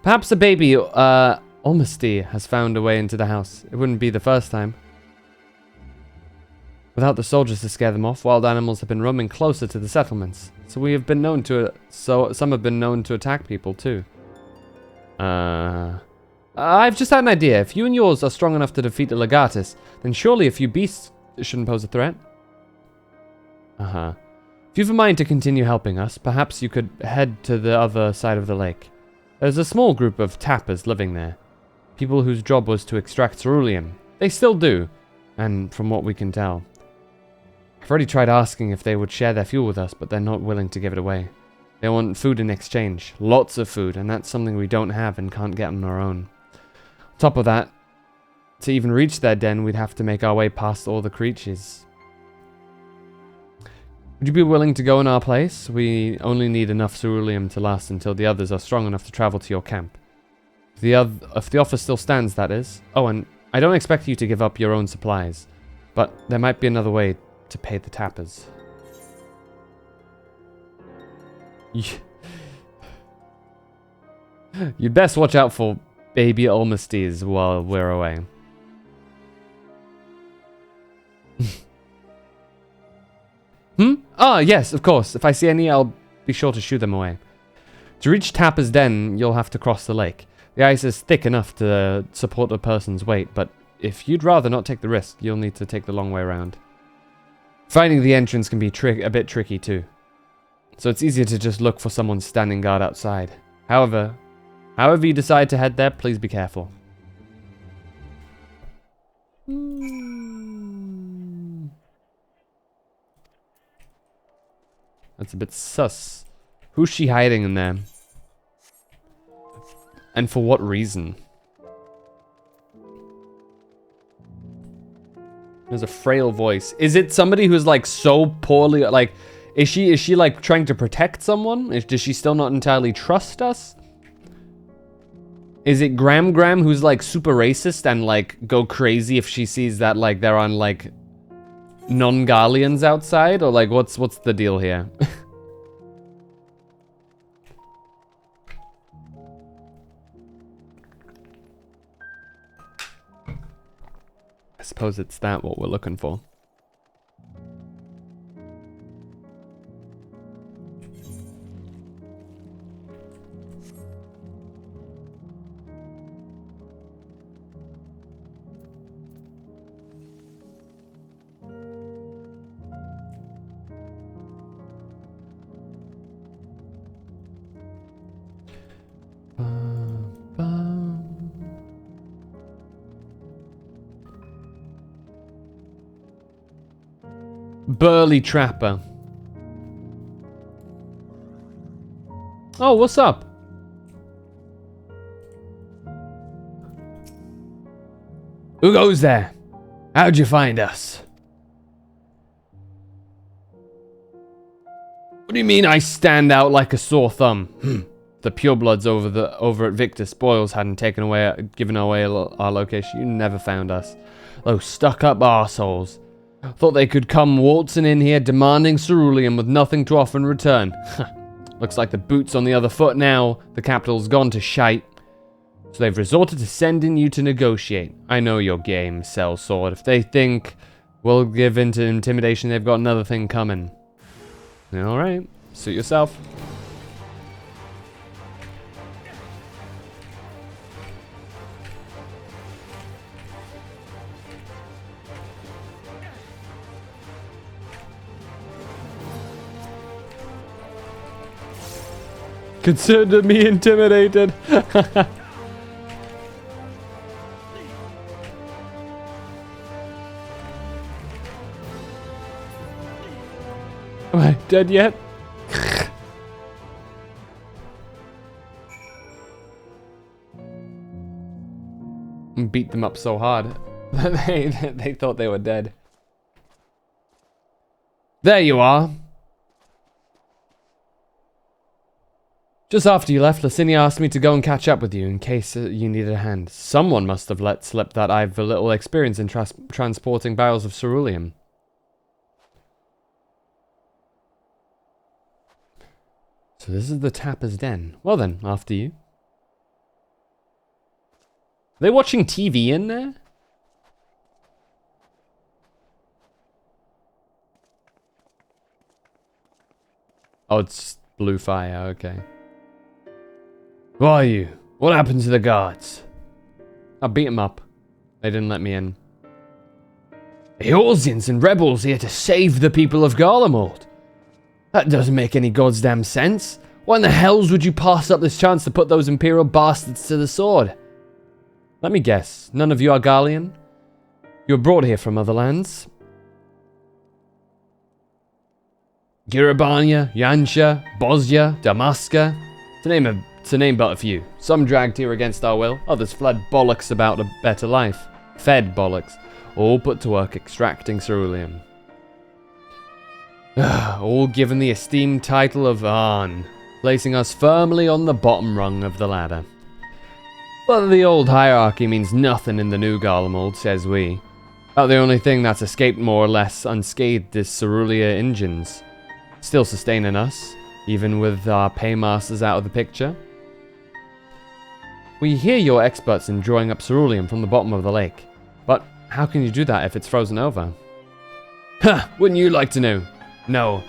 Perhaps a baby, Almasty has found a way into the house. It wouldn't be the first time. Without the soldiers to scare them off, wild animals have been roaming closer to the settlements. So we have been known to... some have been known to attack people, too. I've just had an idea. If you and yours are strong enough to defeat the Legatus, then surely a few beasts shouldn't pose a threat. If you've a mind to continue helping us, perhaps you could head to the other side of the lake. There's a small group of tappers living there. People whose job was to extract ceruleum. They still do, and from what we can tell. I've already tried asking if they would share their fuel with us, but they're not willing to give it away. They want food in exchange. Lots of food, and that's something we don't have and can't get on our own. On top of that, to even reach their den, we'd have to make our way past all the creatures. Would you be willing to go in our place? We only need enough ceruleum to last until the others are strong enough to travel to your camp. If the offer still stands, that is. Oh, and I don't expect you to give up your own supplies, but there might be another way to pay the tappers. You'd best watch out for baby Almasties while we're away. Ah, yes, of course. If I see any, I'll be sure to shoo them away. To reach Tapper's Den, you'll have to cross the lake. The ice is thick enough to support a person's weight, but if you'd rather not take the risk, you'll need to take the long way around. Finding the entrance can be a bit tricky too, so it's easier to just look for someone standing guard outside. However you decide to head there, please be careful. That's a bit sus. Who's she hiding in there? And for what reason? There's a frail voice. Is it somebody who's like so poorly, like, is she like trying to protect someone? Does she still not entirely trust us? Is it Gram who's like super racist and like go crazy if she sees that like there are like non-Garleans outside? Or like what's the deal here? I suppose it's that what we're looking for. Burly Trapper. Oh, what's up? Who goes there? How'd you find us? What do you mean I stand out like a sore thumb? The purebloods over at Victor Spoils hadn't given away our location. You never found us. Those stuck-up arseholes. Thought they could come waltzing in here demanding cerulean with nothing to offer in return. Looks like the boot's on the other foot now. The capital's gone to shite. So they've resorted to sending you to negotiate. I know your game, sellsword. If they think we'll give in to intimidation, they've got another thing coming. Alright, suit yourself. Consider me intimidated. Am I dead yet? Beat them up so hard that they thought they were dead. There you are. Just after you left, Licinia asked me to go and catch up with you in case you needed a hand. Someone must have let slip that I've a little experience in transporting barrels of cerulean. So this is the Tapper's Den. Well then, after you. Are they watching TV in there? Oh, it's blue fire, okay. Who are you? What happened to the guards? I beat them up. They didn't let me in. Eorzeans and rebels here to save the people of Garlemald. That doesn't make any goddamn sense. Why in the hells would you pass up this chance to put those Imperial bastards to the sword? Let me guess, none of you are Garlean? You were brought here from other lands? Girabania, Yansha, Bosnia, Damaska, to name but a few. Some dragged here against our will, others fled bollocks about a better life. Fed bollocks, all put to work extracting cerulean. All given the esteemed title of Arn, placing us firmly on the bottom rung of the ladder. But the old hierarchy means nothing in the new Garlemald, says we. About the only thing that's escaped more or less unscathed is cerulean engines. Still sustaining us, even with our paymasters out of the picture. We hear you're experts in drawing up cerulean from the bottom of the lake, but how can you do that if it's frozen over? Ha! Wouldn't you like to know? No.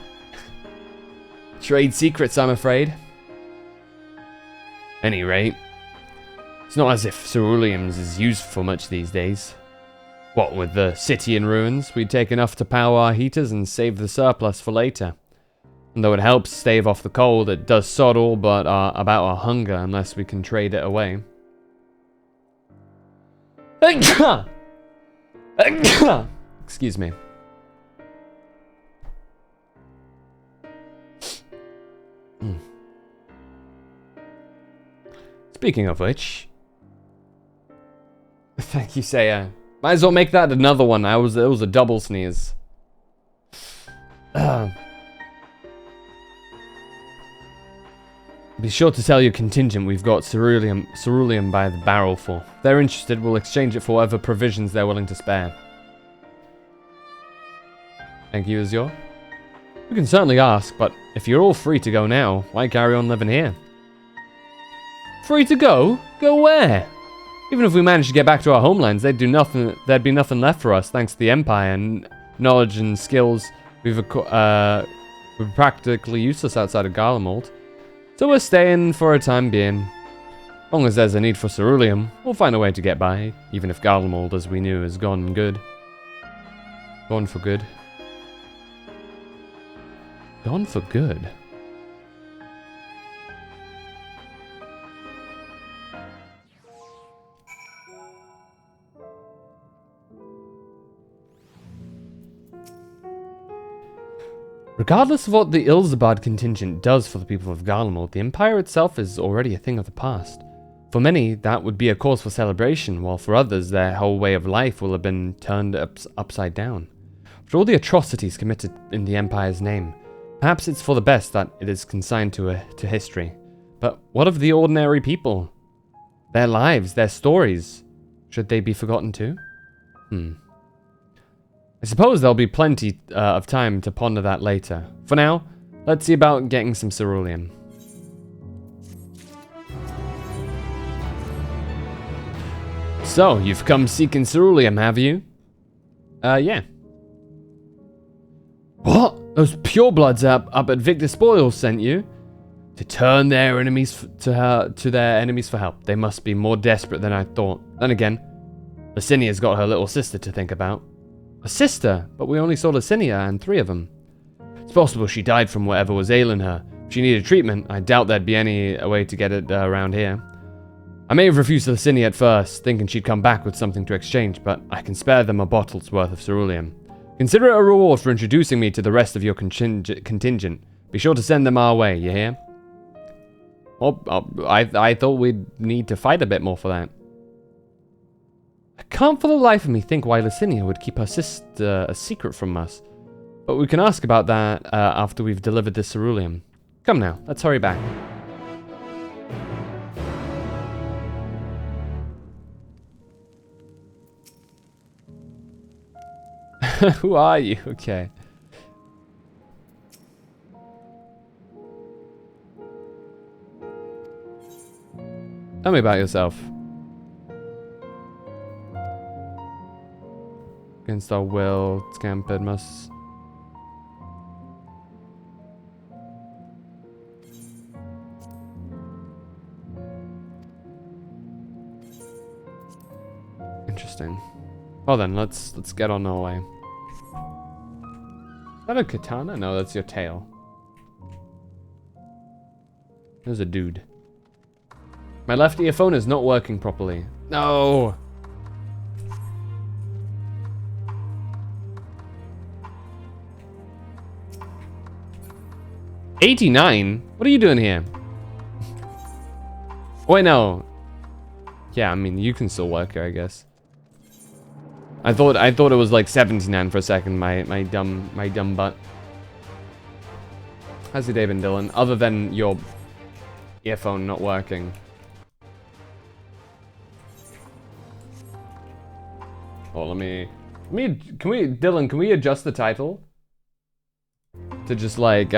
Trade secrets, I'm afraid. Any rate, It's not as if ceruleans is used for much these days. What with the city in ruins, we'd take enough to power our heaters and save the surplus for later. And though it helps stave off the cold, it does sod all but about our hunger unless we can trade it away. Excuse me. Speaking of which, thank you, Saya. Might as well make that another one. It was a double sneeze. Be sure to tell your contingent we've got cerulean by the barrel for. If they're interested, we'll exchange it for whatever provisions they're willing to spare. Thank you, Azure. We can certainly ask, but if you're all free to go now, why carry on living here? Free to go? Go where? Even if we managed to get back to our homelands, there'd be nothing left for us thanks to the Empire and knowledge and skills we're practically useless outside of Garlemald. So we're staying for a time being. As long as there's a need for cerulean, we'll find a way to get by, even if Garlemald, as we knew, is gone good. Gone for good. Gone for good. Regardless of what the Ilzabad contingent does for the people of Garlemald, the Empire itself is already a thing of the past. For many, that would be a cause for celebration, while for others, their whole way of life will have been turned upside down. For all the atrocities committed in the Empire's name, perhaps it's for the best that it is consigned to history. But what of the ordinary people? Their lives, their stories, should they be forgotten too? I suppose there'll be plenty of time to ponder that later. For now, let's see about getting some cerulean. So, you've come seeking cerulean, have you? Yeah. What? Those purebloods up at Victor Spoils sent you? To turn their enemies to their enemies for help. They must be more desperate than I thought. Then again, Licinia's got her little sister to think about. A sister? But we only saw Licinia and 3 of them. It's possible she died from whatever was ailing her. If she needed treatment, I doubt there'd be any way to get it around here. I may have refused Licinia at first, thinking she'd come back with something to exchange, but I can spare them a bottle's worth of cerulean. Consider it a reward for introducing me to the rest of your contingent. Be sure to send them our way, you hear? Well, I thought we'd need to fight a bit more for that. I can't for the life of me think why Licinia would keep her sister a secret from us. But we can ask about that after we've delivered this cerulean. Come now, let's hurry back. Who are you? Okay. Tell me about yourself. Against our will, scampered must... Interesting. Well then, let's get on our way. Is that a katana? No, that's your tail. There's a dude. My left earphone is not working properly. No! $89? What are you doing here? Wait, no. Yeah, I mean, you can still work here, I guess. I thought it was like 79 for a second, my dumb butt. How's your day been, Dylan? Other than your earphone not working. Oh, Dylan, can we adjust the title? To just like,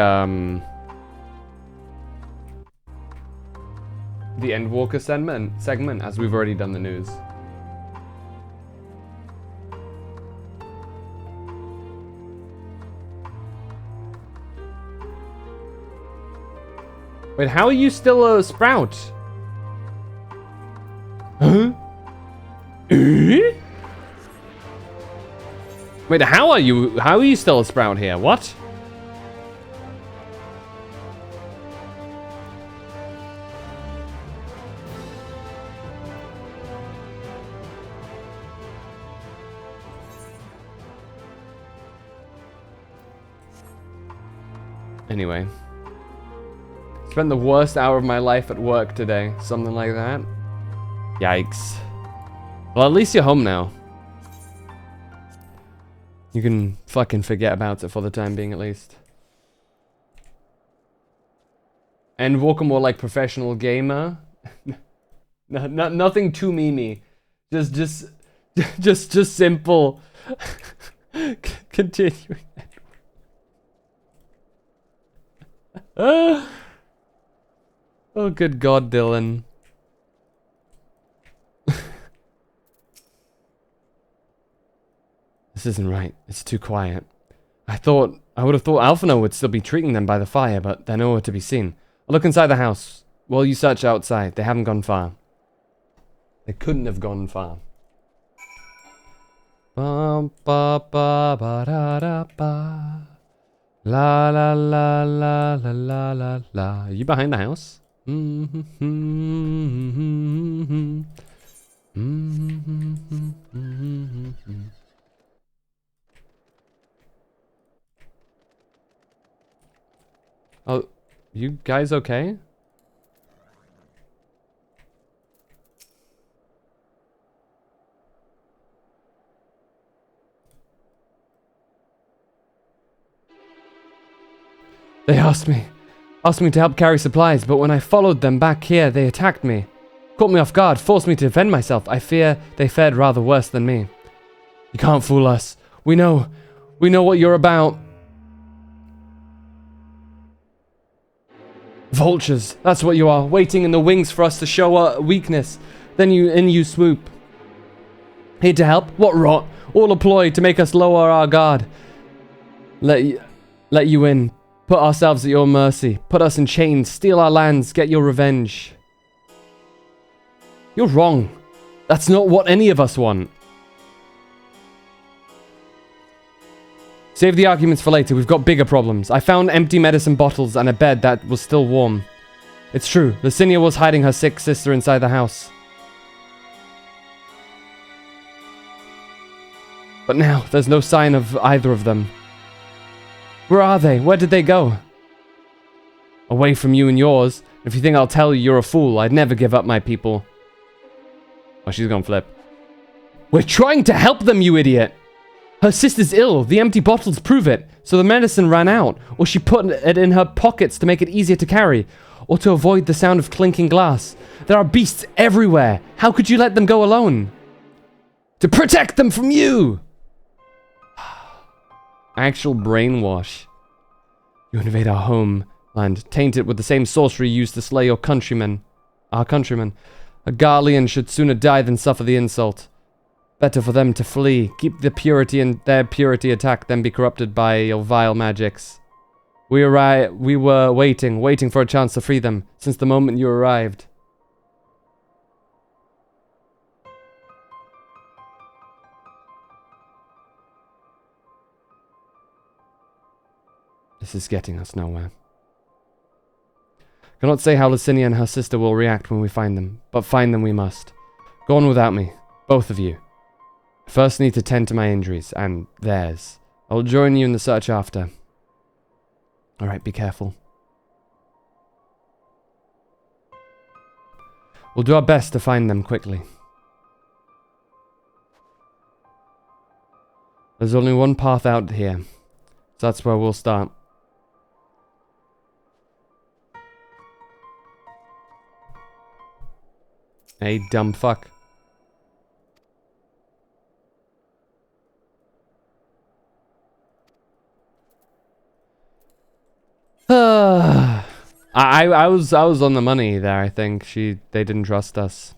the Endwalker segment, as we've already done the news. Wait, how are you still a sprout? Wait, how are you still a sprout here? What? Anyway. Spent the worst hour of my life at work today. Something like that. Yikes. Well, at least you're home now. You can fucking forget about it for the time being, at least. ENDWALKER more like professional gamer. Nothing too memey. Just simple. Continuing. Oh, good God, Dylan. This isn't right. It's too quiet. I would have thought Alphinaud would still be treating them by the fire, but they're nowhere to be seen. I'll look inside the house. While you search outside. They haven't gone far. They couldn't have gone far. Ba ba ba ba da da ba. La la la la la la la la. Are you behind the house? Oh, you guys okay? They asked me to help carry supplies, but when I followed them back here, they attacked me. Caught me off guard, forced me to defend myself. I fear they fared rather worse than me. You can't fool us. We know what you're about. Vultures, that's what you are, waiting in the wings for us to show our weakness. Then you swoop. Here to help? What rot? All a ploy to make us lower our guard. Let you in. Put ourselves at your mercy. Put us in chains. Steal our lands. Get your revenge. You're wrong. That's not what any of us want. Save the arguments for later. We've got bigger problems. I found empty medicine bottles and a bed that was still warm. It's true. Licinia was hiding her sick sister inside the house. But now, there's no sign of either of them. Where are they? Where did they go? Away from you and yours. If you think I'll tell you, you're a fool. I'd never give up my people. Oh, she's gonna flip. We're trying to help them, you idiot! Her sister's ill. The empty bottles prove it. So the medicine ran out. Or she put it in her pockets to make it easier to carry. Or to avoid the sound of clinking glass. There are beasts everywhere. How could you let them go alone? To protect them from you! Actual brainwash. You invade our homeland, taint it with the same sorcery used to slay your countrymen. Our countrymen. A Garlean should sooner die than suffer the insult. Better for them to flee, keep the purity and their purity attack, than be corrupted by your vile magics. We were waiting for a chance to free them, since the moment you arrived. This is getting us nowhere. Cannot say how Licinia and her sister will react when we find them, but find them we must. Go on without me, both of you. I first need to tend to my injuries, and theirs. I will join you in the search after. Alright, be careful. We'll do our best to find them quickly. There's only one path out here, so that's where we'll start. Hey, dumb fuck. I was on the money there. I think they didn't trust us.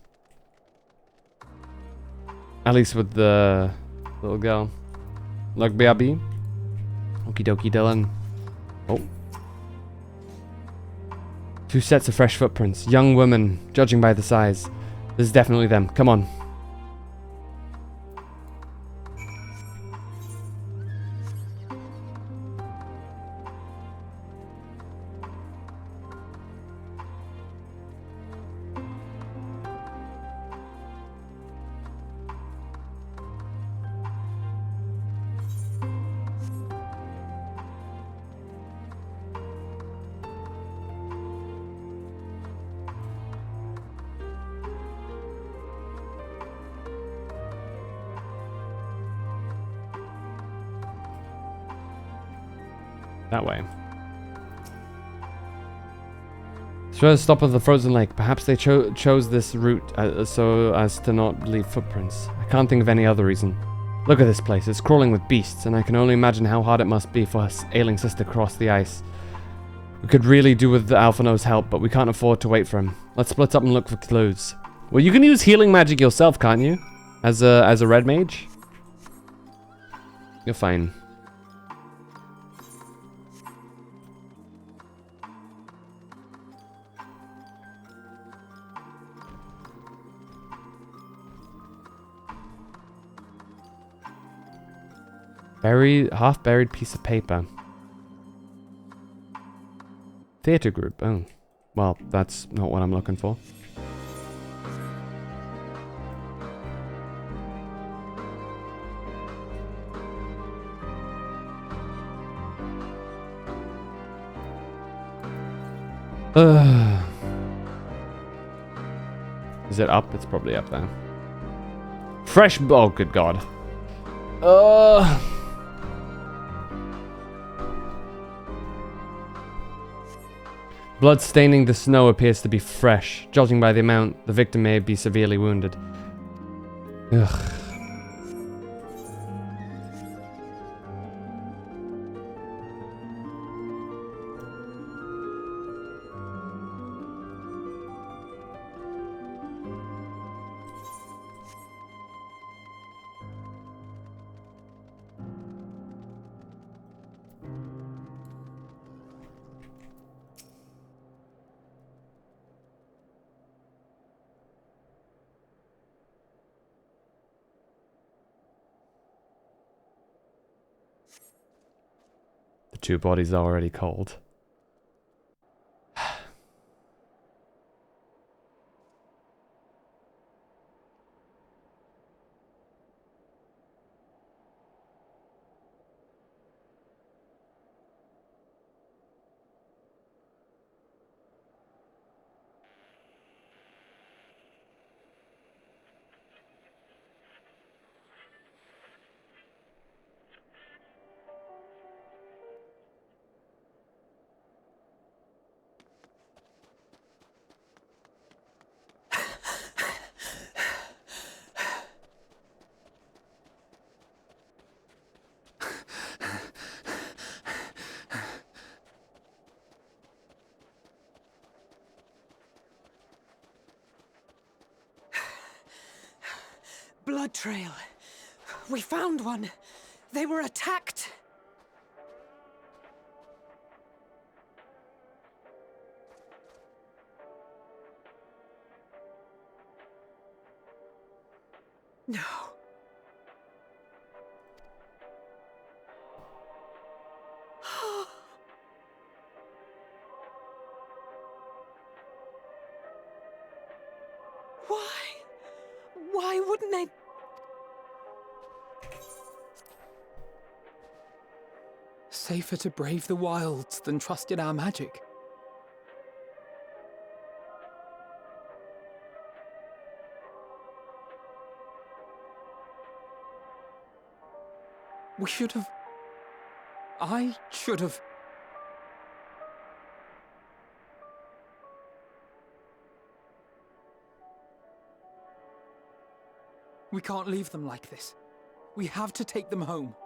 At least with the little girl. Look, BRB. Okie dokie, Dylan. Oh. 2 sets of fresh footprints. Young women, judging by the size. This is definitely them. Come on. That way. Try to stop at the frozen lake. Perhaps they chose this route so as to not leave footprints. I can't think of any other reason. Look at this place. It's crawling with beasts, and I can only imagine how hard it must be for her ailing sister to cross the ice. We could really do with the Alphino's help, but we can't afford to wait for him. Let's split up and look for clues. Well, you can use healing magic yourself, can't you? As a red mage? You're fine. Half-buried piece of paper. Theater group. Oh. Well, that's not what I'm looking for. Is it up? It's probably up there. Fresh. Oh, good God. Blood staining the snow appears to be fresh. Judging by the amount, the victim may be severely wounded. Ugh. The two bodies are already cold. Blood trail. We found one. They were attacked. No. Why wouldn't they? Safer to brave the wilds than trust in our magic. We should have... I should have... We can't leave them like this. We have to take them home.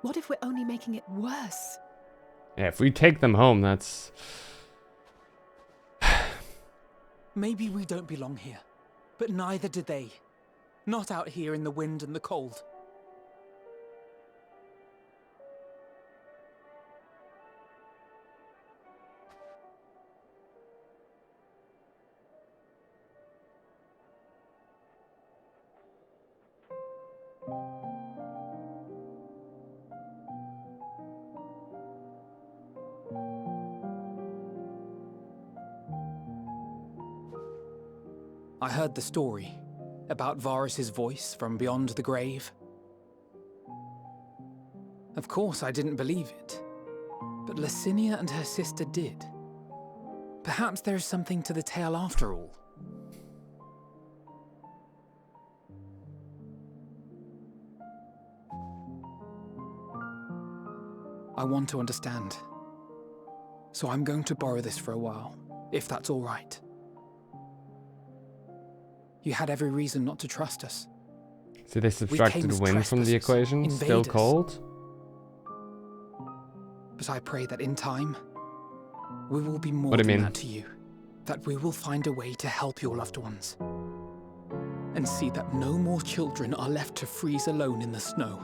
What if we're only making it worse? Yeah, if we take them home, that's... Maybe we don't belong here, but neither do they. Not out here in the wind and the cold. I heard the story about Varus's voice from beyond the grave. Of course, I didn't believe it, but Licinia and her sister did. Perhaps there is something to the tale after all. I want to understand. So I'm going to borrow this for a while, if that's all right. You had every reason not to trust us. So they subtracted wind from the equation? Invaders. Still cold? But I pray that in time, we will be more What do you than mean? that to you. That we will find a way to help your loved ones. And see that no more children are left to freeze alone in the snow.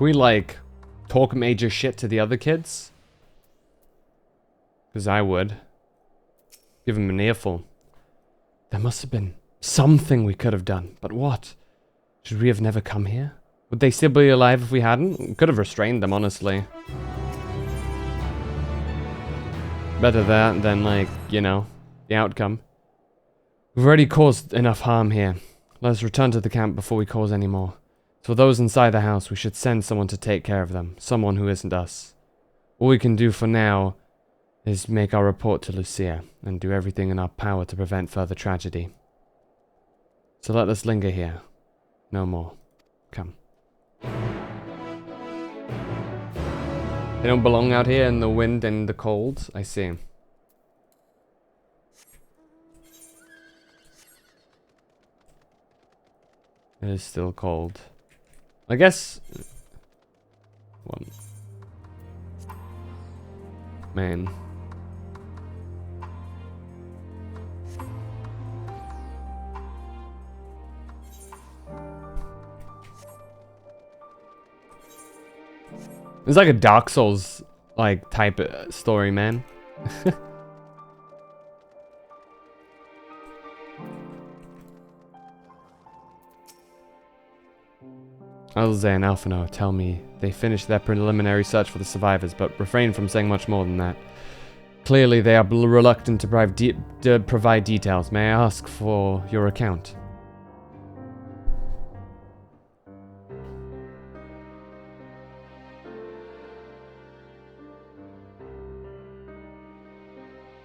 We like talk major shit to the other kids? Because I would. Give them an earful. There must have been something we could have done, but what? Should we have never come here? Would they still be alive if we hadn't? We could have restrained them, honestly. Better that than, like, you know, the outcome. We've already caused enough harm here. Let us return to the camp before we cause any more. For those inside the house, we should send someone to take care of them. Someone who isn't us. All we can do for now is make our report to Lucia and do everything in our power to prevent further tragedy. So let us linger here. No more. Come. They don't belong out here in the wind and the cold. I see. It is still cold. I guess... Well... Man. It's like a Dark Souls like type of story, man. Alze and Alphino tell me they finished their preliminary search for the survivors, but refrain from saying much more than that. Clearly, they are reluctant to provide details. May I ask for your account?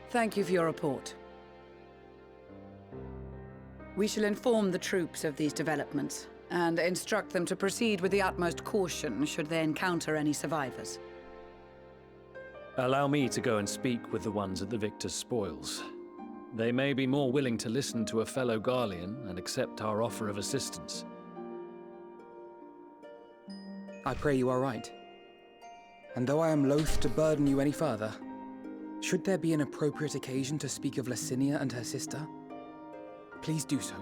Thank you for your report. We shall inform the troops of these developments and instruct them to proceed with the utmost caution should they encounter any survivors. Allow me to go and speak with the ones at the victor's spoils. They may be more willing to listen to a fellow Garlean and accept our offer of assistance. I pray you are right. And though I am loath to burden you any further, should there be an appropriate occasion to speak of Licinia and her sister, please do so.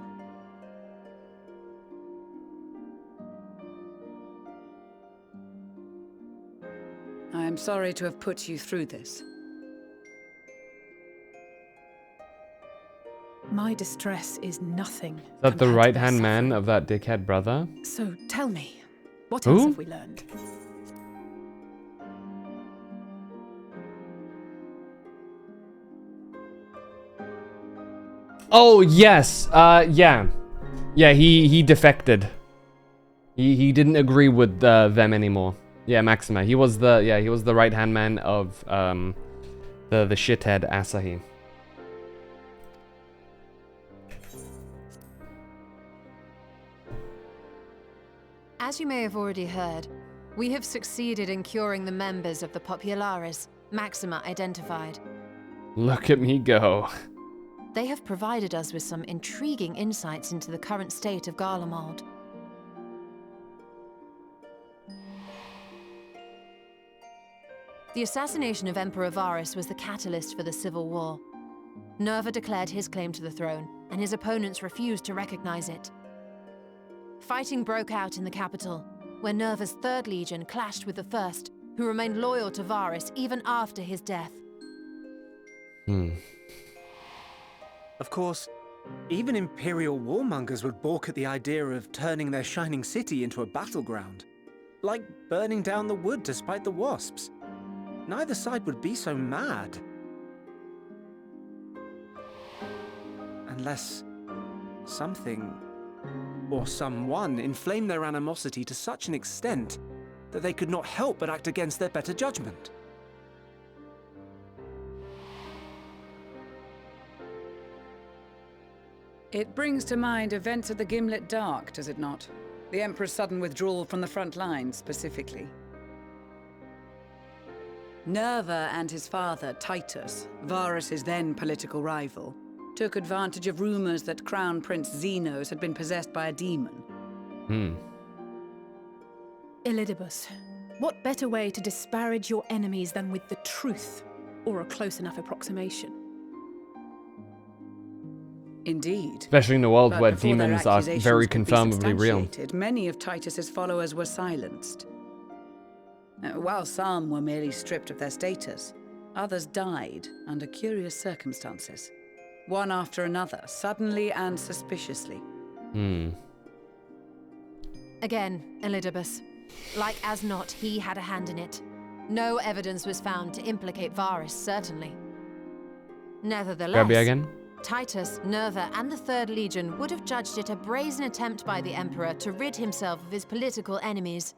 I am sorry to have put you through this. My distress is nothing. Is that the right-hand man of that dickhead brother? So tell me, what Who? else have we learned? Oh, yes. Yeah. Yeah, he defected. He didn't agree with them anymore. Yeah, Maxima. He was the right-hand man of the shithead Asahi. As you may have already heard, we have succeeded in curing the members of the Populares, Maxima identified. Look at me go. They have provided us with some intriguing insights into the current state of Garlemald. The assassination of Emperor Varus was the catalyst for the civil war. Nerva declared his claim to the throne, and his opponents refused to recognize it. Fighting broke out in the capital, where Nerva's 3rd Legion clashed with the 1st, who remained loyal to Varus even after his death. Of course, even Imperial warmongers would balk at the idea of turning their shining city into a battleground. Like burning down the wood to spite the wasps. Neither side would be so mad. Unless something or someone inflamed their animosity to such an extent that they could not help but act against their better judgment. It brings to mind events at the Gimlet Dark, does it not? The Emperor's sudden withdrawal from the front lines, specifically. Nerva and his father, Titus, Varus' then political rival, took advantage of rumors that Crown Prince Xenos had been possessed by a demon. Elidibus, what better way to disparage your enemies than with the truth, or a close enough approximation? Indeed. Especially in a world But where before their demons are accusations very could be confirmably real. substantiated, many of Titus's followers were silenced. While some were merely stripped of their status, others died under curious circumstances. One after another, suddenly and suspiciously. Again, Elidibus. Like as not, he had a hand in it. No evidence was found to implicate Varus, certainly. Nevertheless, Grabby again? Titus, Nerva, and the Third Legion would have judged it a brazen attempt by the Emperor to rid himself of his political enemies.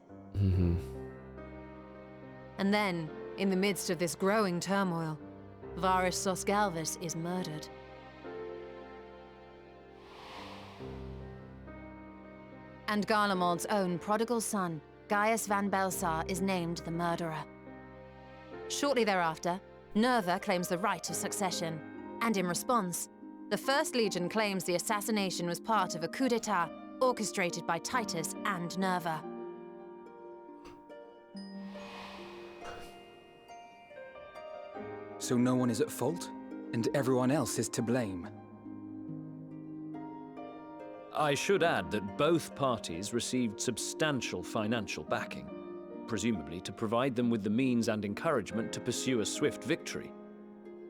And then, in the midst of this growing turmoil, Varus Sosgalvus is murdered. And Garlemald's own prodigal son, Gaius van Belsar, is named the murderer. Shortly thereafter, Nerva claims the right of succession, and in response, the First Legion claims the assassination was part of a coup d'etat orchestrated by Titus and Nerva. So no one is at fault, and everyone else is to blame. I should add that both parties received substantial financial backing, presumably to provide them with the means and encouragement to pursue a swift victory,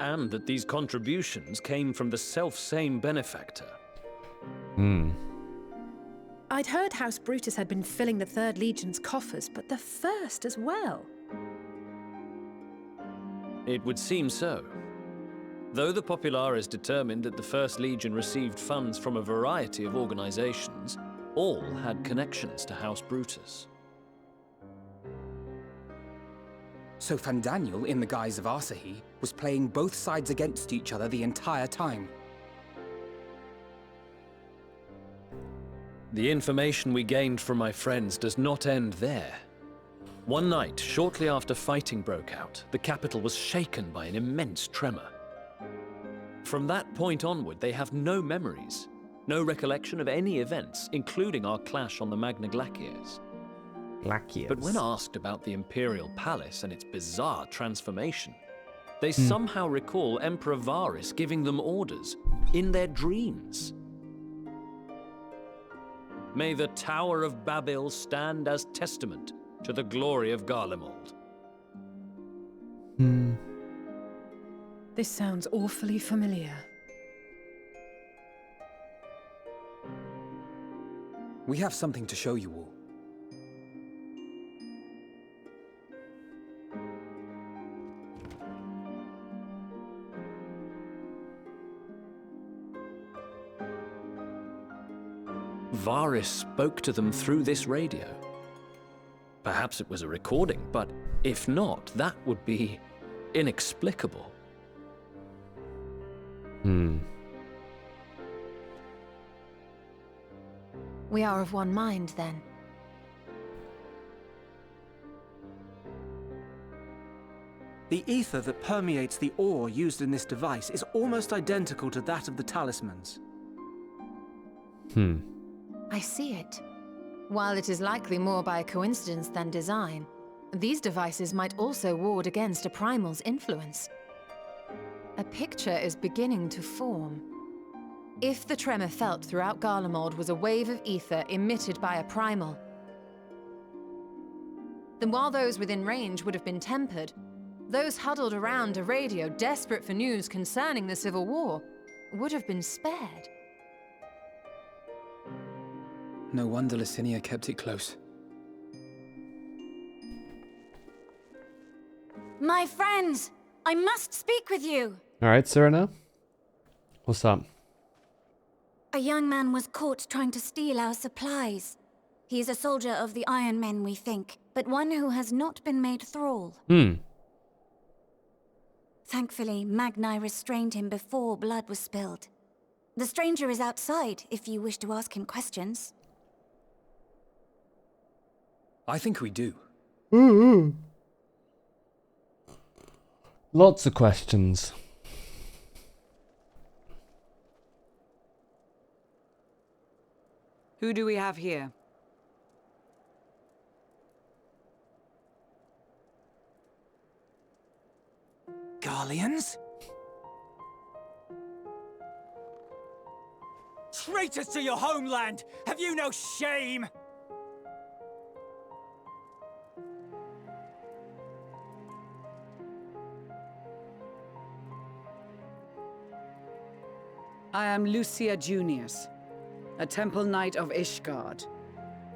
and that these contributions came from the self-same benefactor. I'd heard House Brutus had been filling the Third Legion's coffers, but the First as well. It would seem so. Though the Populares determined that the First Legion received funds from a variety of organizations, all had connections to House Brutus. So Fandaniel, in the guise of Asahi, was playing both sides against each other the entire time. The information we gained from my friends does not end there. One night, shortly after fighting broke out, the capital was shaken by an immense tremor. From that point onward, they have no memories, no recollection of any events, including our clash on the Magna Glaciers. But when asked about the Imperial Palace and its bizarre transformation, they somehow recall Emperor Varus giving them orders in their dreams. May the Tower of Babel stand as testament to the glory of Garlemald. This sounds awfully familiar. We have something to show you all. Varus spoke to them through this radio. Perhaps it was a recording, but if not, that would be inexplicable. We are of one mind, then. The ether that permeates the ore used in this device is almost identical to that of the talismans. I see it. While it is likely more by coincidence than design, these devices might also ward against a primal's influence. A picture is beginning to form. If the tremor felt throughout Garlemald was a wave of ether emitted by a primal, then while those within range would have been tempered, those huddled around a radio desperate for news concerning the Civil War would have been spared. No wonder Licinia kept it close. My friends, I must speak with you. Alright, Serena. What's up? A young man was caught trying to steal our supplies. He is a soldier of the Iron Men, we think, but one who has not been made thrall. Thankfully, Magni restrained him before blood was spilled. The stranger is outside, if you wish to ask him questions. I think we do. Lots of questions. Who do we have here? Garleans? Traitors to your homeland! Have you no shame? I am Lucia Junius, a Temple Knight of Ishgard.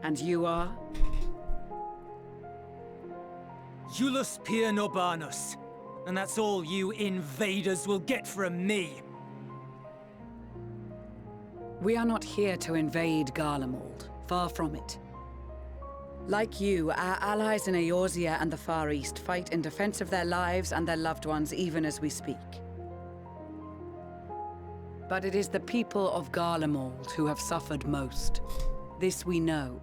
And you are? Iulus Pier Norbanus. And that's all you invaders will get from me. We are not here to invade Garlemald. Far from it. Like you, our allies in Eorzea and the Far East fight in defense of their lives and their loved ones even as we speak. But it is the people of Garlemald who have suffered most. This we know.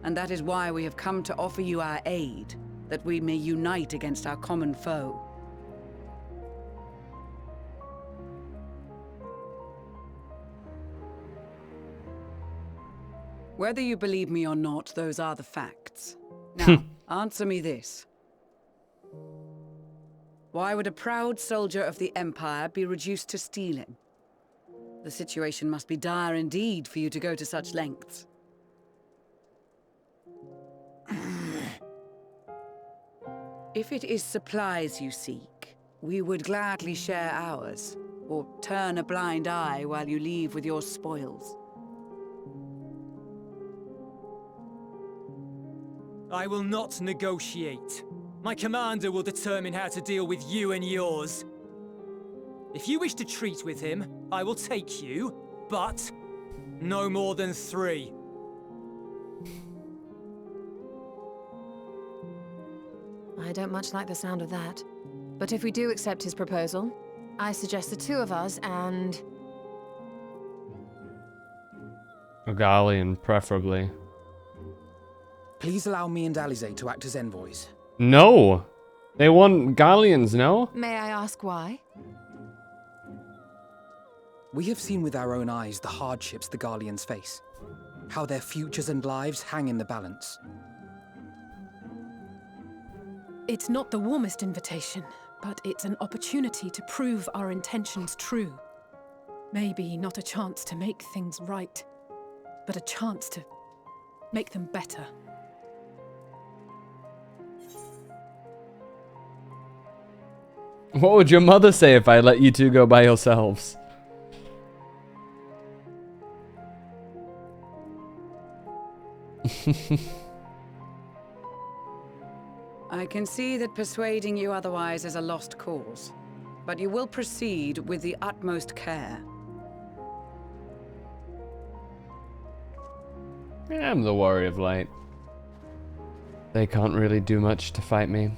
And that is why we have come to offer you our aid, that we may unite against our common foe. Whether you believe me or not, those are the facts. Now, answer me this. Why would a proud soldier of the Empire be reduced to stealing? The situation must be dire indeed for you to go to such lengths. If it is supplies you seek, we would gladly share ours, or turn a blind eye while you leave with your spoils. I will not negotiate. My commander will determine how to deal with you and yours. If you wish to treat with him, I will take you, but no more than 3. I don't much like the sound of that. But if we do accept his proposal, I suggest the 2 of us and... A Galleon, preferably. Please allow me and Alize to act as envoys. No! They want Galleons, no? May I ask why? We have seen with our own eyes the hardships the Garleans face. How their futures and lives hang in the balance. It's not the warmest invitation, but it's an opportunity to prove our intentions true. Maybe not a chance to make things right, but a chance to make them better. What would your mother say if I let you 2 go by yourselves? I can see that persuading you otherwise is a lost cause, but you will proceed with the utmost care. I'm the Warrior of Light. They can't really do much to fight me.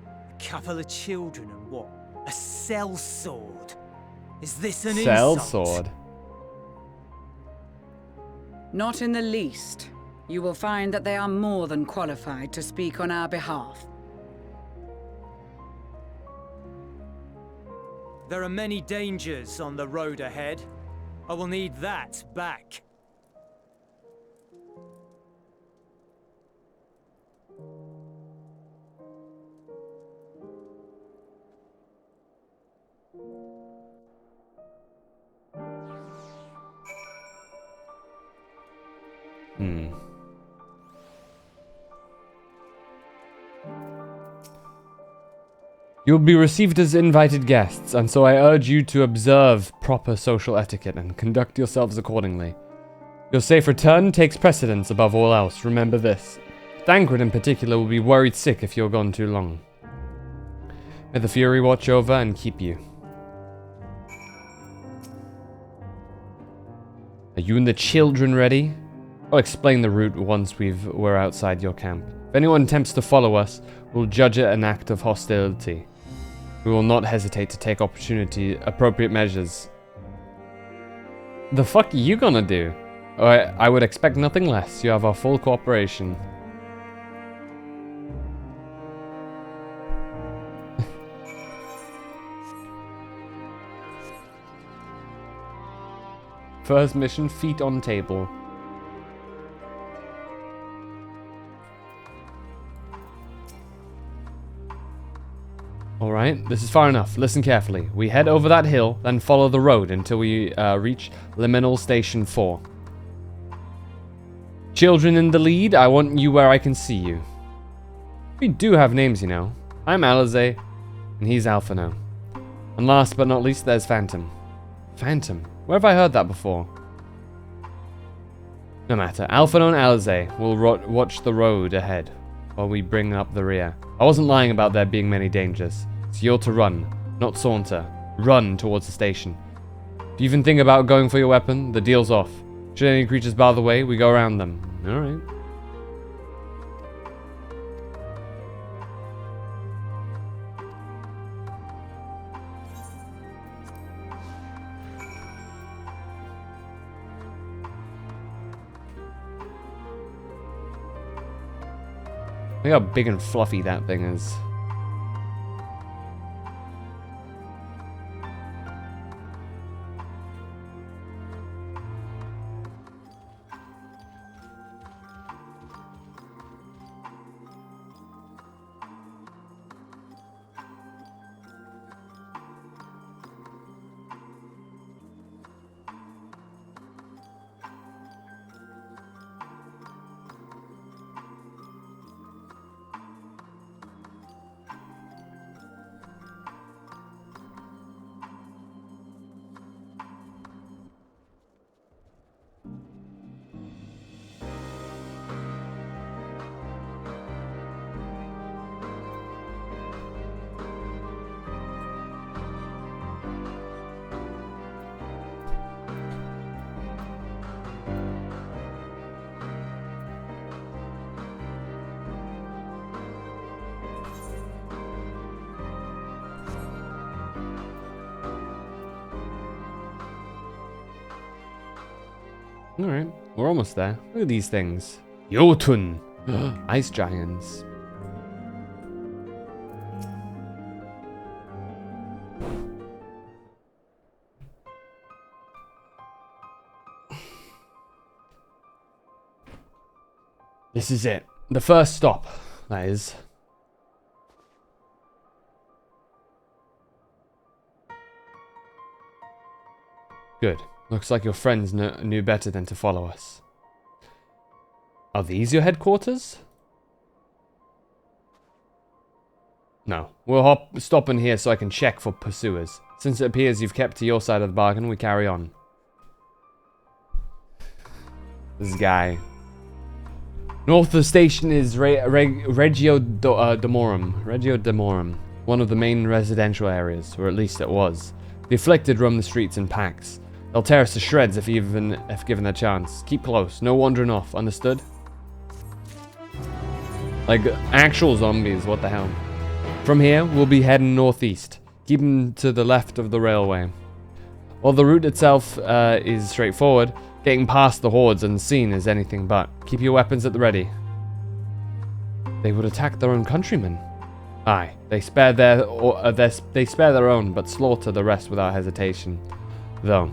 A couple of children and what? A sellsword? Is this an Sellsword? Not in the least. You will find that they are more than qualified to speak on our behalf. There are many dangers on the road ahead. I will need that back. You'll be received as invited guests, and so I urge you to observe proper social etiquette and conduct yourselves accordingly. Your safe return takes precedence above all else, remember this. Thancred in particular will be worried sick if you're gone too long. May the Fury watch over and keep you. Are you and the children ready? I'll explain the route once we're outside your camp. If anyone attempts to follow us, we'll judge it an act of hostility. We will not hesitate to take appropriate measures. The fuck are you gonna do? I would expect nothing less. You have our full cooperation. First mission, feet on table. Alright, this is far enough. Listen carefully. We head over that hill, then follow the road until we reach Liminal Station 4. Children in the lead, I want you where I can see you. We do have names, you know. I'm Alize, and he's Alphino. And last but not least, there's Phantom. Phantom? Where have I heard that before? No matter. Alphino and Alize will watch the road ahead while we bring up the rear. I wasn't lying about there being many dangers. So you're to run, not saunter. Run towards the station. If you even think about going for your weapon, the deal's off. Should any creatures bar the way, we go around them. Alright. Look how big and fluffy that thing is. Alright, we're almost there. Look at these things. Jotun! Ice giants. This is it. The first stop, that is. Good. Looks like your friends knew better than to follow us. Are these your headquarters? No. We'll stop in here so I can check for pursuers. Since it appears you've kept to your side of the bargain, we carry on. This guy. North of the station is Regio Demorum, one of the main residential areas, or at least it was. The afflicted roam the streets in packs. They'll tear us to shreds if given a chance. Keep close, no wandering off, understood? Like actual zombies, what the hell. From here, we'll be heading northeast, keeping to the left of the railway. While the route itself is straightforward, getting past the hordes unseen is anything but. Keep your weapons at the ready. They would attack their own countrymen. Aye, they spare their own, but slaughter the rest without hesitation. Though,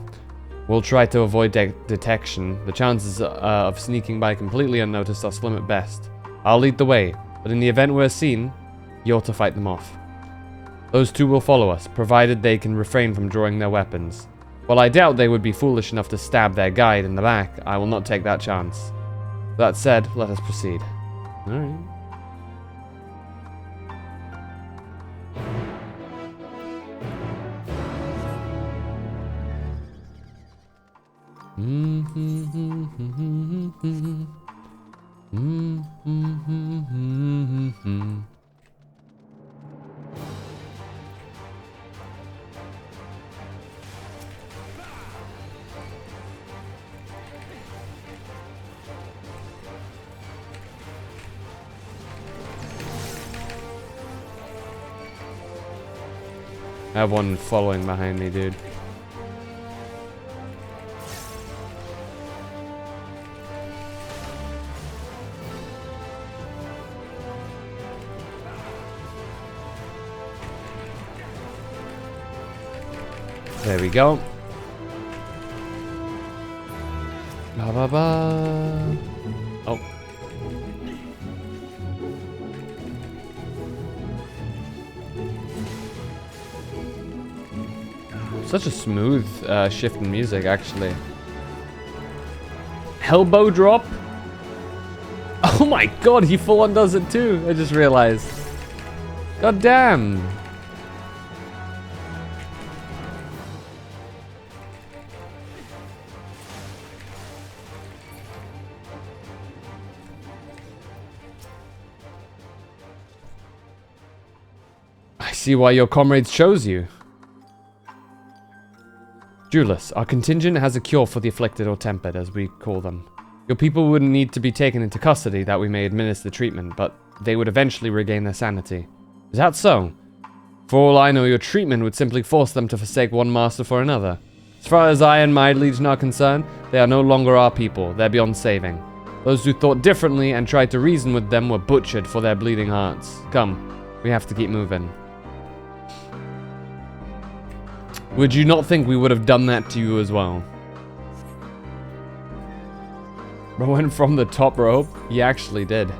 we'll try to avoid detection. The chances of sneaking by completely unnoticed are slim at best. I'll lead the way, but in the event we're seen, you're to fight them off. Those two will follow us, provided they can refrain from drawing their weapons. While I doubt they would be foolish enough to stab their guide in the back, I will not take that chance. That said, let us proceed. Alright. I have one following behind me, dude. There we go. Ba ba ba. Oh. Such a smooth shift in music, actually. Elbow drop? Oh my god, he full on does it too. I just realized. God damn. I see why your comrades chose you. Julius, our contingent has a cure for the afflicted or tempered, as we call them. Your people wouldn't need to be taken into custody that we may administer treatment, but they would eventually regain their sanity. Is that so? For all I know, your treatment would simply force them to forsake one master for another. As far as I and my legion are concerned, they are no longer our people. They're beyond saving. Those who thought differently and tried to reason with them were butchered for their bleeding hearts. Come, we have to keep moving. Would you not think we would have done that to you as well? Bro went from the top rope? He actually did.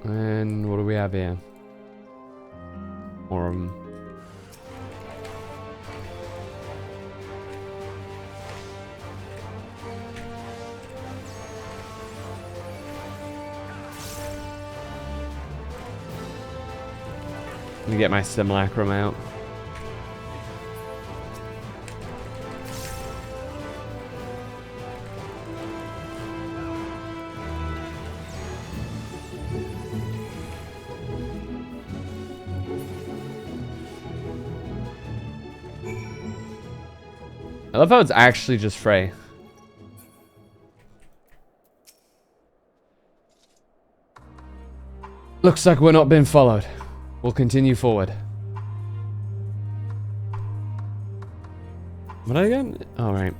And what do we have here? More of them. Let me get my simulacrum out. I love how it's actually just Frey. Looks like we're not being followed. We'll continue forward. What I got? All right.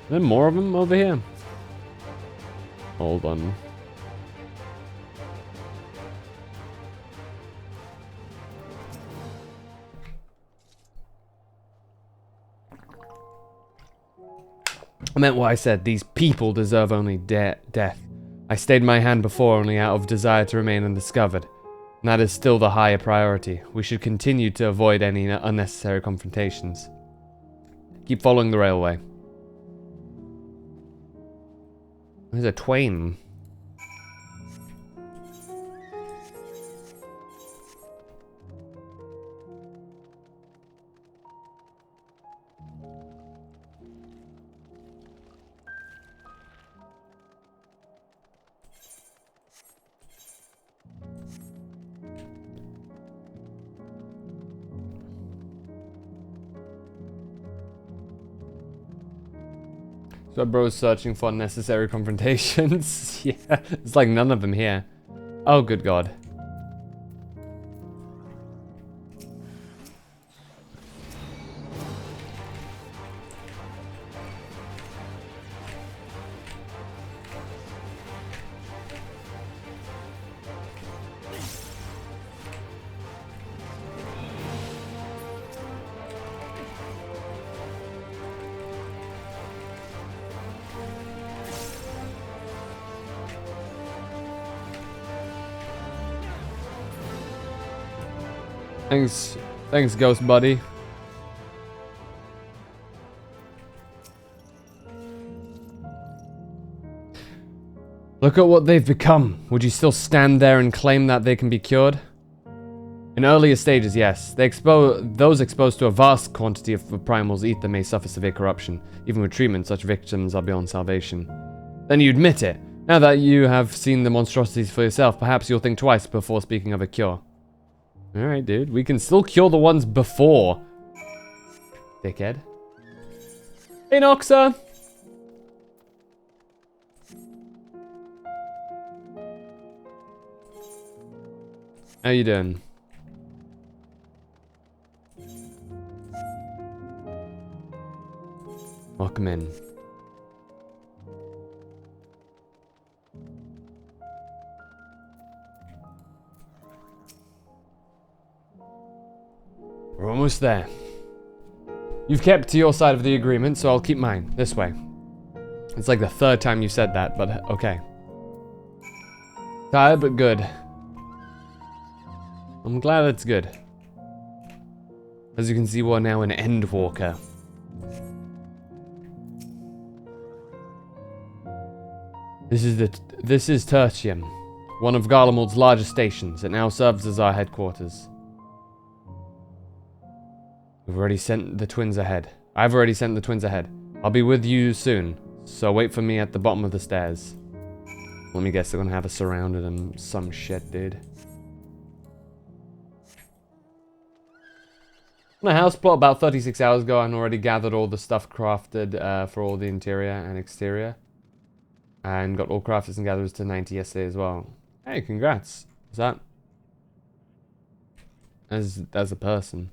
Are there more of them over here? Hold on. I meant what I said. These people deserve only death. I stayed my hand before only out of desire to remain undiscovered. And that is still the higher priority. We should continue to avoid any unnecessary confrontations. Keep following the railway. There's a twain. So bro's searching for unnecessary confrontations. Yeah, it's like none of them here. Oh, good God. Thanks, Ghost Buddy. Look at what they've become. Would you still stand there and claim that they can be cured? In earlier stages, yes. Those exposed to a vast quantity of primal's ether may suffer severe corruption. Even with treatment, such victims are beyond salvation. Then you admit it. Now that you have seen the monstrosities for yourself, perhaps you'll think twice before speaking of a cure. Alright, dude. We can still cure the ones before. Dickhead. Hey, Noxa! How you doing? Welcome in. We're almost there. You've kept to your side of the agreement, so I'll keep mine. This way. It's like the third time you said that, but okay. Tired, but good. I'm glad it's good. As you can see, we're now an Endwalker. This is Tertium, one of Garlemald's largest stations. It now serves as our headquarters. We've already sent the twins ahead. I've already sent the twins ahead. I'll be with you soon, so wait for me at the bottom of the stairs. Let me guess, they're gonna have us surrounded and some shit, dude. My house plot about 36 hours ago, and already gathered all the stuff crafted for all the interior and exterior. And got all crafters and gatherers to 90 yesterday as well. Hey, congrats. Is that... As a person.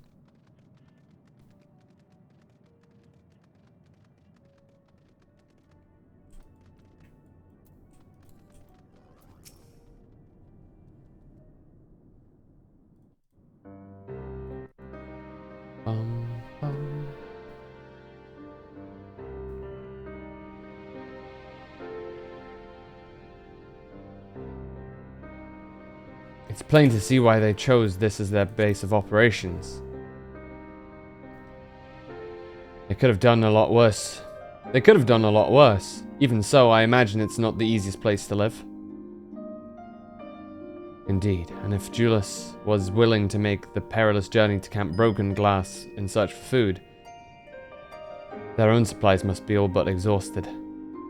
It's plain to see why they chose this as their base of operations. They could have done a lot worse. Even so, I imagine it's not the easiest place to live. Indeed, and if Julius was willing to make the perilous journey to Camp Broken Glass in search for food, their own supplies must be all but exhausted.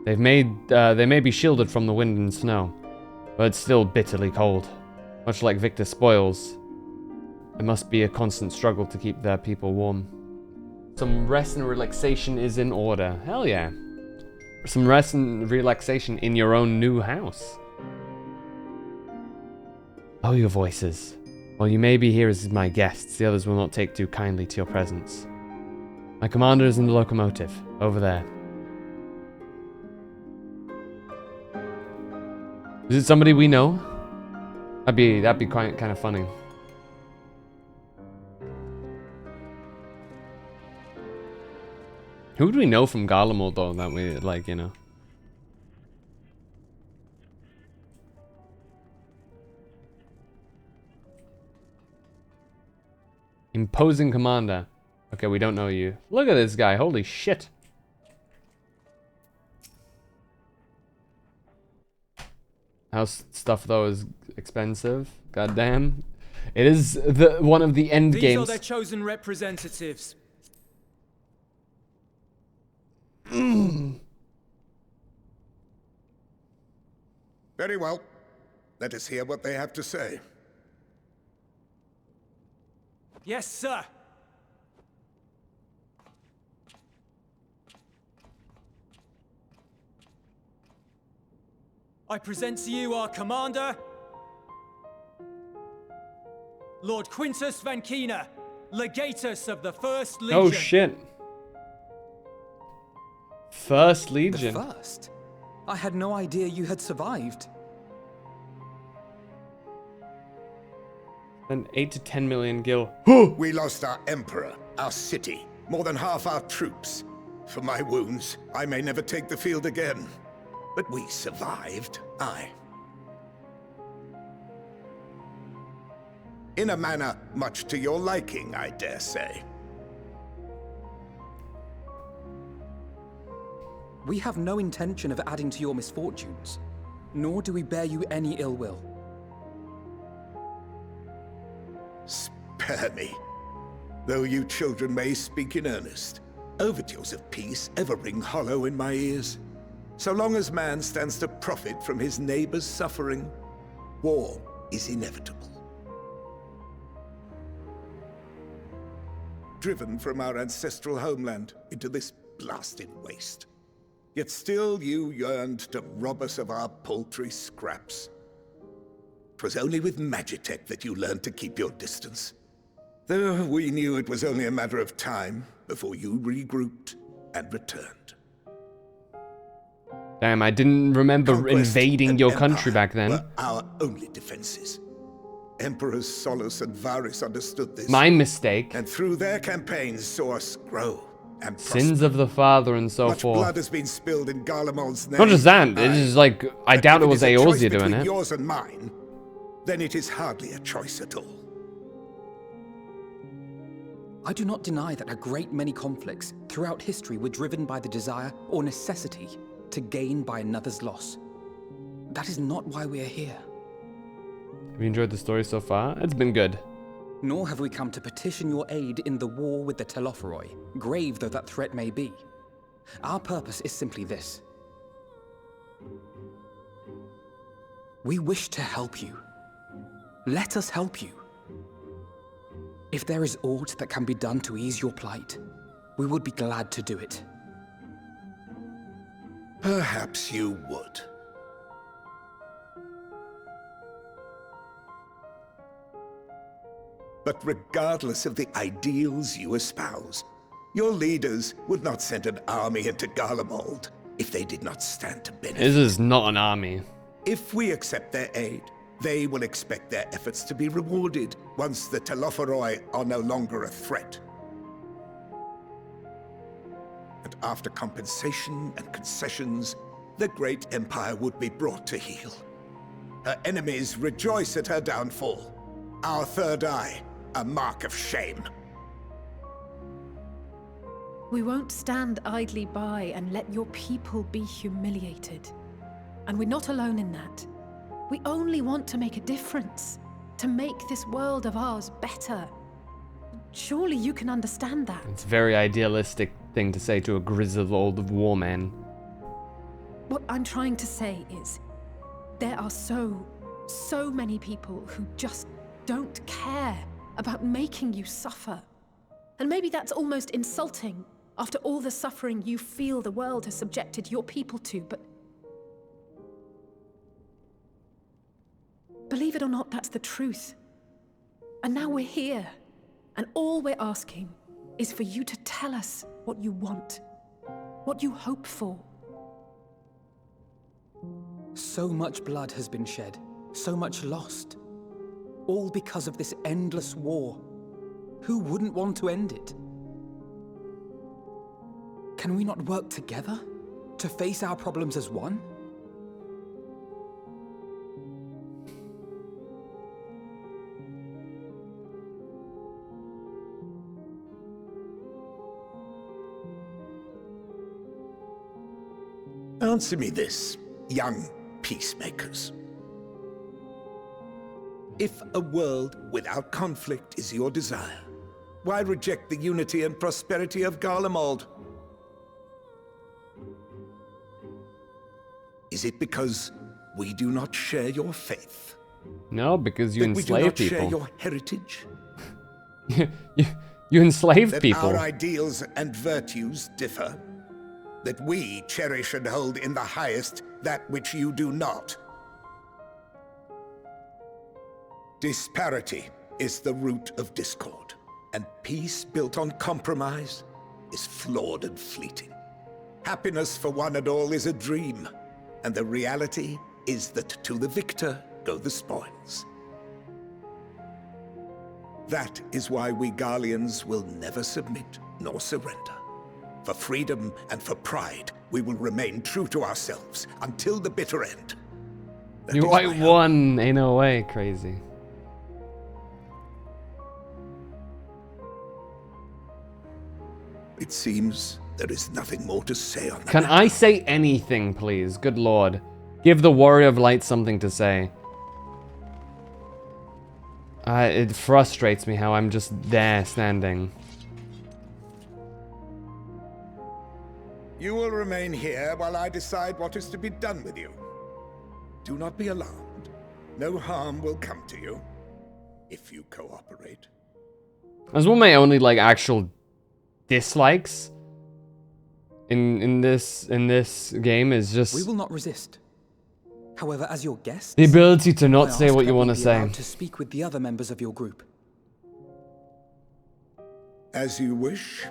They may be shielded from the wind and snow, but it's still bitterly cold. Much like Victor Spoils, it must be a constant struggle to keep their people warm. Some rest and relaxation is in order. Hell yeah. Some rest and relaxation in your own new house. Oh, your voices. While you may be here as my guests, the others will not take too kindly to your presence. My commander is in the locomotive, over there. Is it somebody we know? That'd be quite kind of funny. Who would we know from Garlemald though that we like, you know? Imposing commander. Okay, we don't know you. Look at this guy, holy shit. House stuff though is expensive. Goddamn. It is one of the end games. These are their chosen representatives. Very well. Let us hear what they have to say. Yes, sir. I present to you our commander, Lord Quintus Van Kina, Legatus of the First Legion. Oh shit. First Legion. The First? I had no idea you had survived. An 8 to 10 million gil. We lost our emperor, our city, more than half our troops. For my wounds, I may never take the field again. But we survived, aye. In a manner much to your liking, I dare say. We have no intention of adding to your misfortunes, nor do we bear you any ill will. Spare me. Though you children may speak in earnest, overtures of peace ever ring hollow in my ears. So long as man stands to profit from his neighbor's suffering, war is inevitable. driven from our ancestral homeland into this blasted waste. Yet still you yearned to rob us of our paltry scraps. 'Twas only with Magitech that you learned to keep your distance. Though we knew it was only a matter of time before you regrouped and returned. Damn, I didn't remember Conquest invading and your Empire country back then. were our only defenses. Emperors Solus and Varys understood this. My mistake. And through their campaigns saw us grow and prosper. Sins of the father and so Much forth. blood has been spilled in Garlemald's name. Not just that, it's just like, I doubt it was Eorzea doing it. Yours and mine, then it is hardly a choice at all. I do not deny that a great many conflicts throughout history were driven by the desire or necessity to gain by another's loss. That is not why we are here. Have you enjoyed the story so far? It's been good. Nor have we come to petition your aid in the war with the Telophoroi, grave though that threat may be. Our purpose is simply this. We wish to help you. Let us help you. If there is aught that can be done to ease your plight, we would be glad to do it. Perhaps you would. But regardless of the ideals you espouse, your leaders would not send an army into Garlemald if they did not stand to benefit. This is not an army. If we accept their aid, they will expect their efforts to be rewarded once the Telophoroi are no longer a threat. And after compensation and concessions, the great empire would be brought to heel. Her enemies rejoice at her downfall. Our third eye, a mark of shame. We won't stand idly by and let your people be humiliated. And we're not alone in that. We only want to make a difference, to make this world of ours better. Surely you can understand that. It's a very idealistic thing to say to a grizzled old war man. What I'm trying to say is, there are so many people who just don't care about making you suffer. And maybe that's almost insulting after all the suffering you feel the world has subjected your people to, but believe it or not, that's the truth. And now we're here, and all we're asking is for you to tell us what you want, what you hope for. So much blood has been shed, so much lost. All because of this endless war. Who wouldn't want to end it? Can we not work together to face our problems as one? Answer me this, young peacemakers. If a world without conflict is your desire, why reject the unity and prosperity of Garlemald? Is it because we do not share your faith? No, because you enslave people. We do not share your heritage? you enslave that people. Our ideals and virtues differ? That we cherish and hold in the highest that which you do not? Disparity is the root of discord, and peace built on compromise is flawed and fleeting. Happiness for one and all is a dream, and the reality is that to the victor go the spoils. That is why we Garleans will never submit nor surrender. For freedom and for pride, we will remain true to ourselves until the bitter end. You white one, ain't no way, crazy. It seems there is nothing more to say on that. Can I say anything, please? Good lord. Give the Warrior of Light something to say. It frustrates me how I'm just there standing. You will remain here while I decide what is to be done with you. Do not be alarmed. No harm will come to you if you cooperate. That's one of my only like actual dislikes in this game is just We will not resist. However, as your guests, the ability to I not say ask what you that we want to be say. allowed to speak with the other members of your group. As you wish.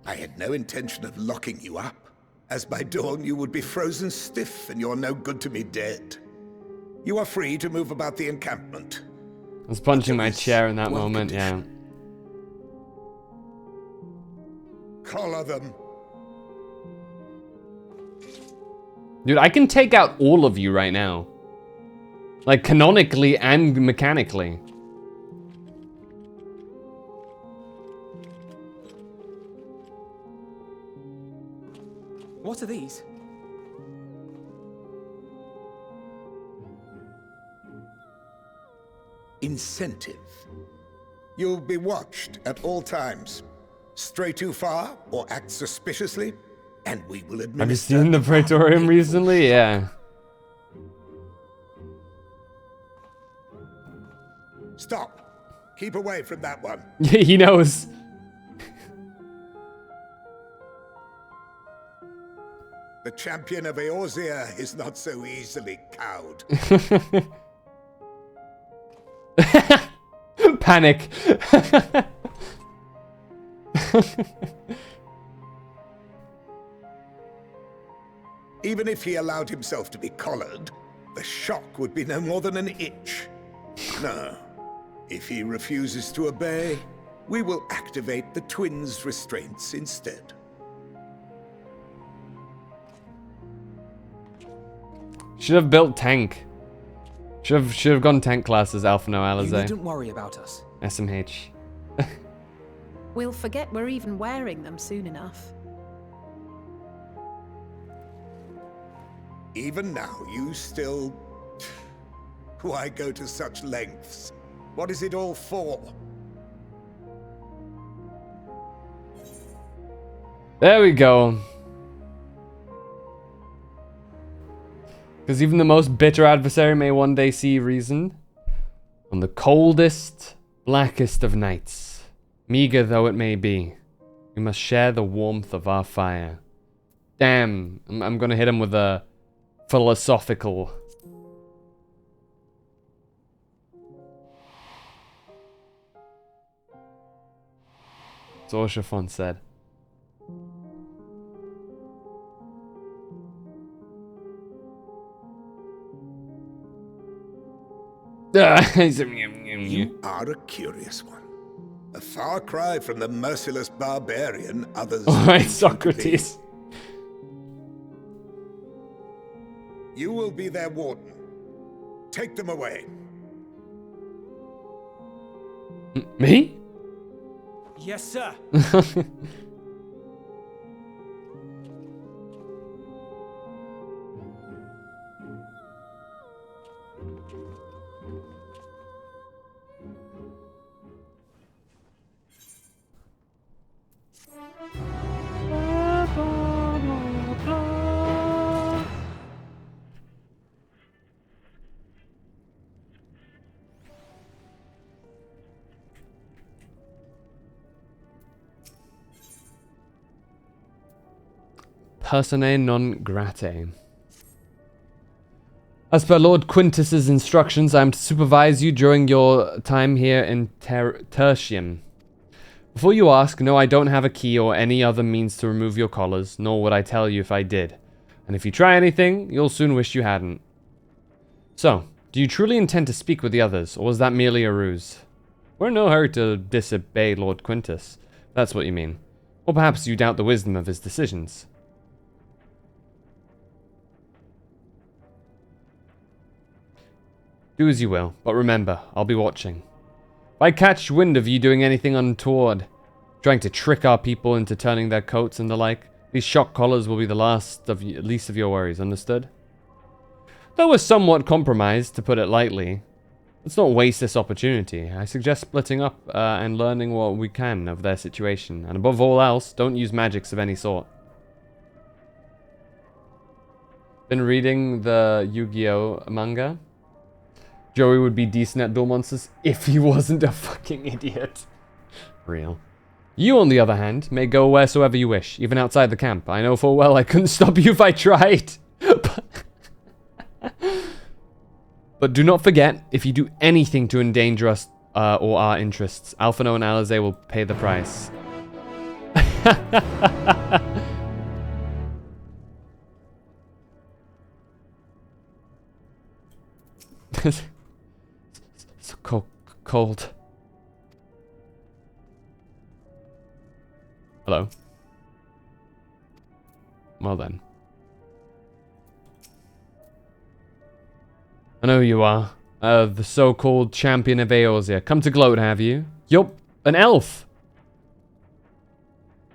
I had no intention of locking you up, as by dawn you would be frozen stiff and you're no good to me dead. You are free to move about the encampment. I was punching my chair in that moment, yeah. Collar them. Dude, I can take out all of you right now. Like, canonically and mechanically. What are these? Incentive. You'll be watched at all times. Stray too far or act suspiciously, and we will administer. Have you seen the Praetorium recently? Yeah. Stop. Keep away from that one. He knows. The champion of Eorzea is not so easily cowed. Panic. Even if he allowed himself to be collared, the shock would be no more than an itch. No. If he refuses to obey, we will activate the twins' restraints instead. Should have built tank. Should have gone tank classes, Alpha No You Alizé. needn't worry about us. SMH. We'll forget we're even wearing them soon enough. Even now, you still... Why go to such lengths? What is it all for? There we go. Because even the most bitter adversary may one day see reason. On the coldest, blackest of nights, meager though it may be, we must share the warmth of our fire. Damn, I'm gonna hit him with a philosophical. As Orshafon said. You are a curious one. A far cry from the merciless barbarian others... Alright, Socrates. You will be their warden. Take them away. Me? Yes, sir. Personae non gratae. As per Lord Quintus's instructions, I am to supervise you during your time here in Tertium. Before you ask, no, I don't have a key or any other means to remove your collars, nor would I tell you if I did. And if you try anything, you'll soon wish you hadn't. So, do you truly intend to speak with the others, or was that merely a ruse? We're in no hurry to disobey Lord Quintus, if that's what you mean. Or perhaps you doubt the wisdom of his decisions. Do as you will, but remember, I'll be watching. If I catch wind of you doing anything untoward, trying to trick our people into turning their coats and the like, these shock collars will be the least of your worries, understood? Though we're somewhat compromised, to put it lightly, let's not waste this opportunity. I suggest splitting up and learning what we can of their situation, and above all else, don't use magics of any sort. Been reading the Yu-Gi-Oh manga. Joey would be decent at duel monsters if he wasn't a fucking idiot. Real. You, on the other hand, may go wheresoever you wish, even outside the camp. I know full well I couldn't stop you if I tried. But do not forget, if you do anything to endanger us or our interests, Alphino and Alizé will pay the price. So cold. Hello. Well then. I know who you are. The so-called champion of Eorzea. Come to gloat, have you? Yup, an elf.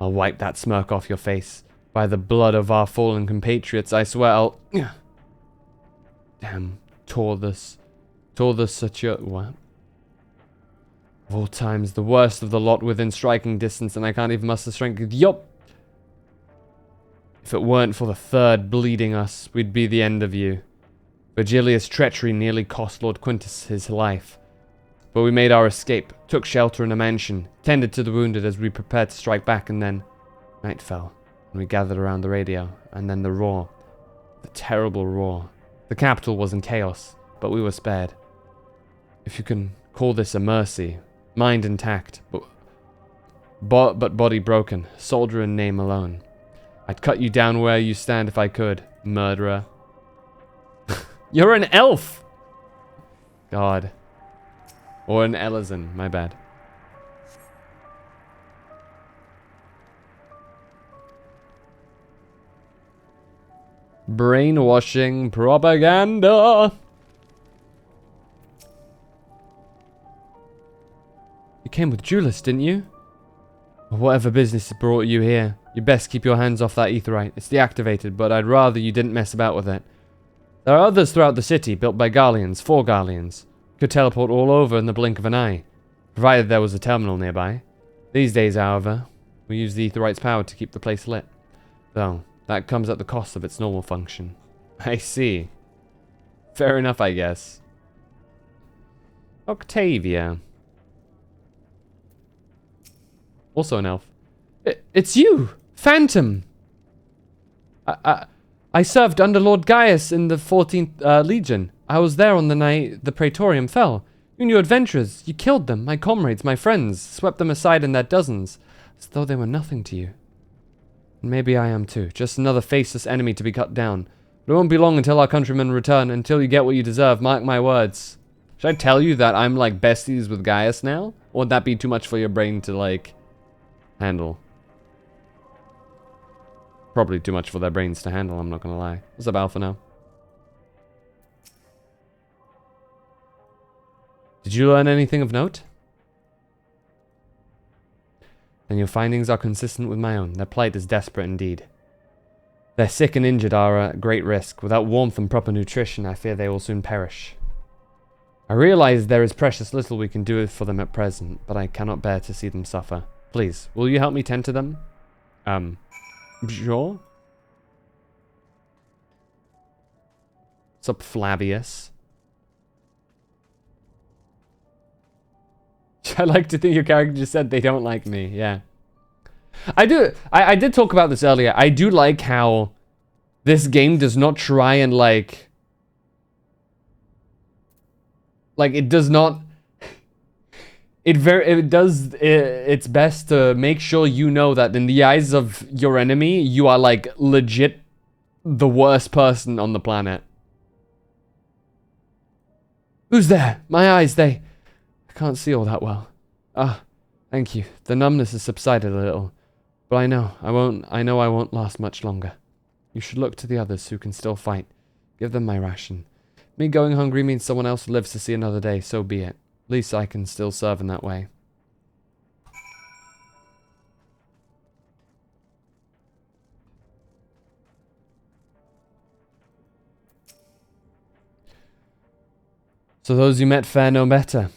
I'll wipe that smirk off your face. By the blood of our fallen compatriots, I swear I'll... Damn, Torthus such a... What? Of all times, the worst of the lot within striking distance, and I can't even muster strength. Yup. If it weren't for the third bleeding us, we'd be the end of you. Virgilia's treachery nearly cost Lord Quintus his life. But we made our escape, took shelter in a mansion, tended to the wounded as we prepared to strike back, and then night fell, and we gathered around the radio, and then the roar. The terrible roar. The capital was in chaos, but we were spared. If you can call this a mercy, mind intact, but body broken, soldier in name alone. I'd cut you down where you stand if I could, murderer. You're an elf! God. Or an Elizan, my bad. Brainwashing propaganda! You came with Julius, didn't you? Or whatever business brought you here. You best keep your hands off that aetherite. It's deactivated, but I'd rather you didn't mess about with it. There are others throughout the city, built by Garleans, for Garleans. Could teleport all over in the blink of an eye, provided there was a terminal nearby. These days, however, we use the aetherite's power to keep the place lit. Though, that comes at the cost of its normal function. I see. Fair enough, I guess. Octavia. Also an elf. It's you! Phantom! I served under Lord Gaius in the 14th Legion. I was there on the night the Praetorium fell. You knew adventurers. You killed them, my comrades, my friends, swept them aside in their dozens, as though they were nothing to you. And maybe I am too, just another faceless enemy to be cut down. But it won't be long until our countrymen return, until you get what you deserve, mark my words. Should I tell you that I'm like besties with Gaius now? Or would that be too much for your brain to like handle? Probably too much for their brains to handle, I'm not gonna lie. What's up, Alpha now? Did you learn anything of note? Then your findings are consistent with my own. Their plight is desperate indeed. Their sick and injured are at great risk. Without warmth and proper nutrition, I fear they will soon perish. I realize there is precious little we can do for them at present, but I cannot bear to see them suffer. Please, will you help me tend to them? Sure. What's up, Flavius? I like to think your character just said they don't like me. Yeah. I do. I did talk about this earlier. I do like how this game does not try and like it does not. It does its best to make sure you know that in the eyes of your enemy, you are like legit the worst person on the planet. Who's there? My eyes, I can't see all that well. Ah, thank you. The numbness has subsided a little. But I know I won't last much longer. You should look to the others who can still fight. Give them my ration. Me going hungry means someone else lives to see another day, so be it. At least I can still serve in that way. So those you met fare no better.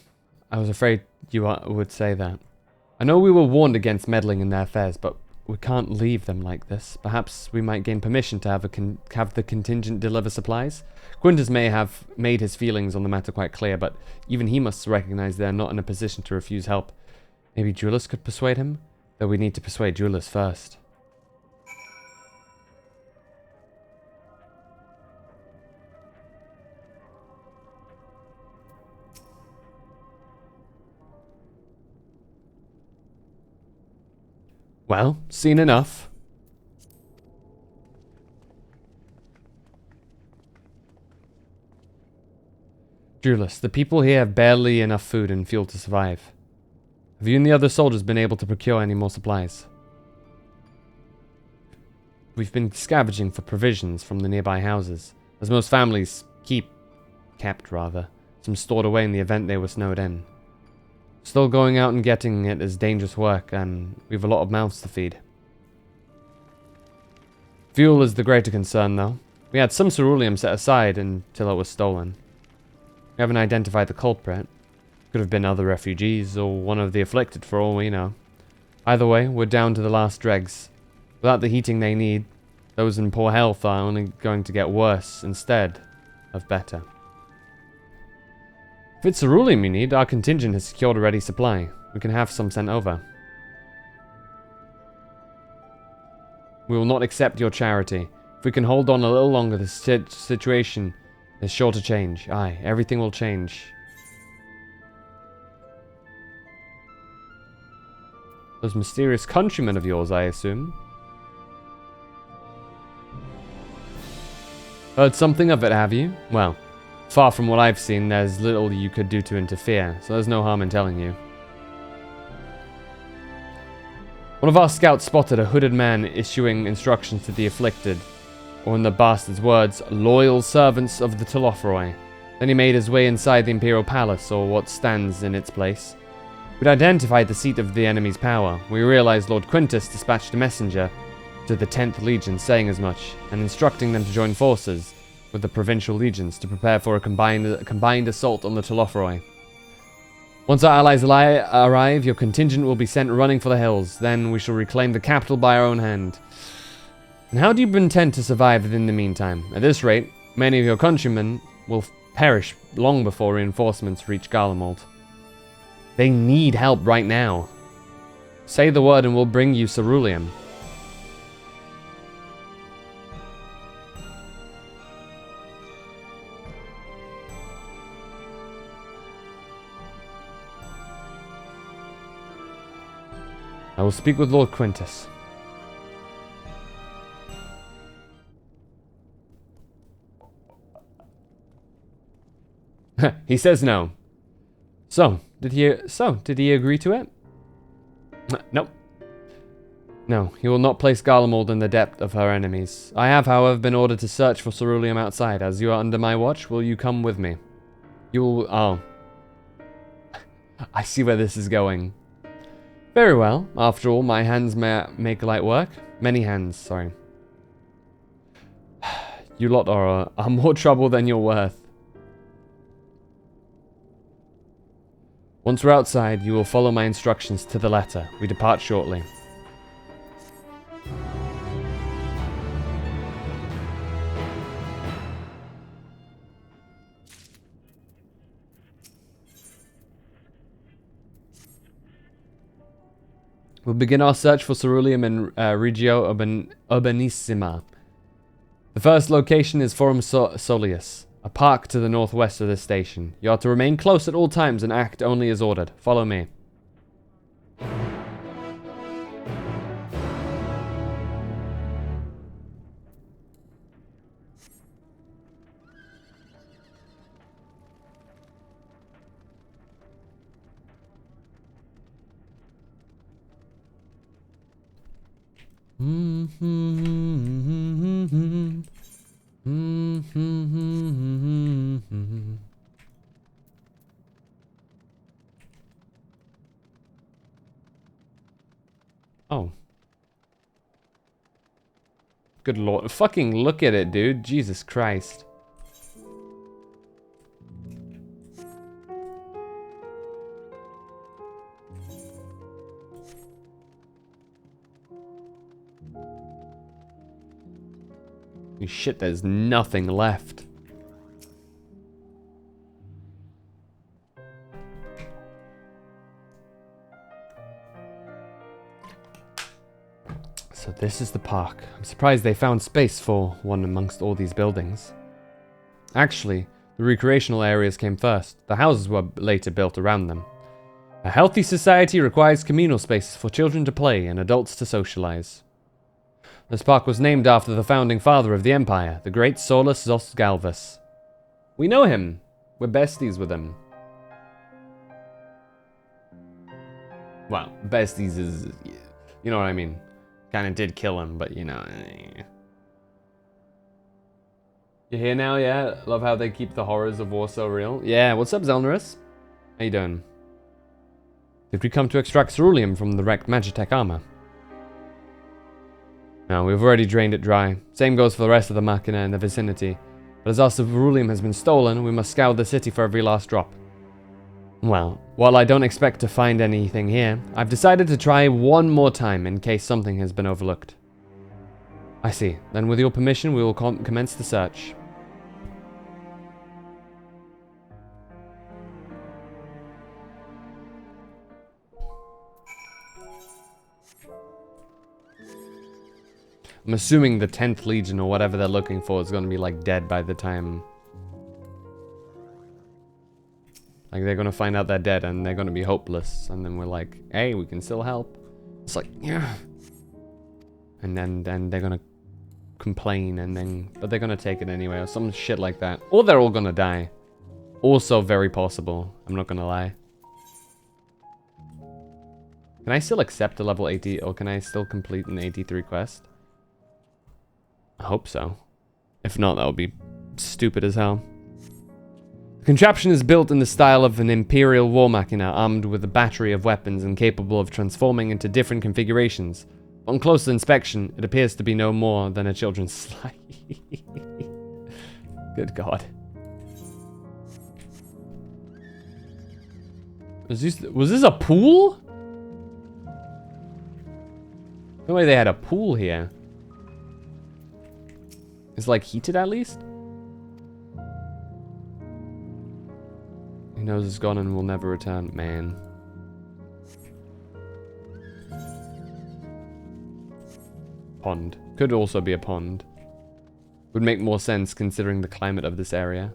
I was afraid you would say that. I know we were warned against meddling in their affairs, but we can't leave them like this. Perhaps we might gain permission to have the contingent deliver supplies. Quintus may have made his feelings on the matter quite clear, but even he must recognize they are not in a position to refuse help. Maybe Julius could persuade him? Though we need to persuade Julius first. Well, seen enough. Julius, the people here have barely enough food and fuel to survive. Have you and the other soldiers been able to procure any more supplies? We've been scavenging for provisions from the nearby houses, as most families kept some stored away in the event they were snowed in. Still going out and getting it is dangerous work, and we've a lot of mouths to feed. Fuel is the greater concern, though. We had some ceruleum set aside until it was stolen. We haven't identified the culprit. Could have been other refugees, or one of the afflicted for all we know. Either way, we're down to the last dregs. Without the heating they need, those in poor health are only going to get worse instead of better. If it's ceruleum you need, our contingent has secured a ready supply. We can have some sent over. We will not accept your charity. If we can hold on a little longer, the situation is sure to change. Aye, everything will change. Those mysterious countrymen of yours, I assume. Heard something of it, have you? Well, far from what I've seen, there's little you could do to interfere, so there's no harm in telling you. One of our scouts spotted a hooded man issuing instructions to the afflicted, or in the bastard's words, loyal servants of the Telothroi. Then he made his way inside the Imperial Palace, or what stands in its place. We'd identified the seat of the enemy's power. We realized Lord Quintus dispatched a messenger to the 10th Legion saying as much, and instructing them to join forces with the provincial legions to prepare for a combined assault on the Telothroi. Once our allies arrive, your contingent will be sent running for the hills. Then we shall reclaim the capital by our own hand. And how do you intend to survive in the meantime? At this rate, many of your countrymen will perish long before reinforcements reach Garlemald. They need help right now. Say the word and we'll bring you ceruleum. I will speak with Lord Quintus. He says no. So, did he agree to it? Nope. No, he will not place Garlemald in the depth of her enemies. I have, however, been ordered to search for ceruleum outside. As you are under my watch, will you come with me? You will... Oh. I see where this is going. Very well. After all, my hands may make light work. Many hands, sorry. You lot are more trouble than you're worth. Once we're outside, you will follow my instructions to the letter. We depart shortly. We'll begin our search for ceruleum in Regio Urbanissima. The first location is Forum Soleus, a park to the northwest of this station. You are to remain close at all times and act only as ordered. Follow me. Oh. Good lord. Fucking look at it, dude. Jesus Christ. Holy shit, there's nothing left. So this is the park. I'm surprised they found space for one amongst all these buildings. Actually, the recreational areas came first. The houses were later built around them. A healthy society requires communal spaces for children to play and adults to socialize. This park was named after the founding father of the Empire, the great Solus Zosgalvus. We know him. We're besties with him. Well, besties is... You know what I mean. Kinda did kill him, but you know... You here now, yeah? Love how they keep the horrors of war so real. Yeah, what's up, Zelnerus? How you doing? Did we come to extract ceruleum from the wrecked Magitech armor? No, we've already drained it dry. Same goes for the rest of the machina in the vicinity. But as our ceruleum has been stolen, we must scour the city for every last drop. Well, while I don't expect to find anything here, I've decided to try one more time in case something has been overlooked. I see. Then with your permission, we will commence the search. I'm assuming the 10th Legion or whatever they're looking for is going to be like dead by the time... Like they're going to find out they're dead and they're going to be hopeless. And then we're like, hey, we can still help. It's like, yeah. And then they're going to complain and then... But they're going to take it anyway or some shit like that. Or they're all going to die. Also very possible. I'm not going to lie. Can I still accept a level 80 or can I still complete an 83 quest? I hope so. If not, that would be stupid as hell. The contraption is built in the style of an Imperial war machina, armed with a battery of weapons and capable of transforming into different configurations. On closer inspection, it appears to be no more than a children's slide. Good God. Was this a pool? No way they had a pool here. It's like heated at least? He knows it's gone and will never return. Man. Pond. Could also be a pond. Would make more sense considering the climate of this area.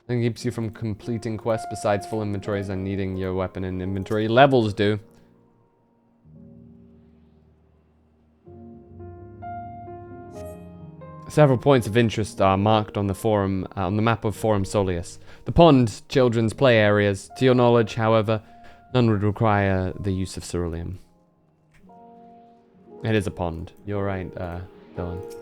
And keeps you from completing quests besides full inventories and needing your weapon and inventory levels do. Several points of interest are marked on the forum, on the map of Forum Soleus. The pond, children's play areas. To your knowledge, however, none would require the use of ceruleum. It is a pond. You're right, Dylan.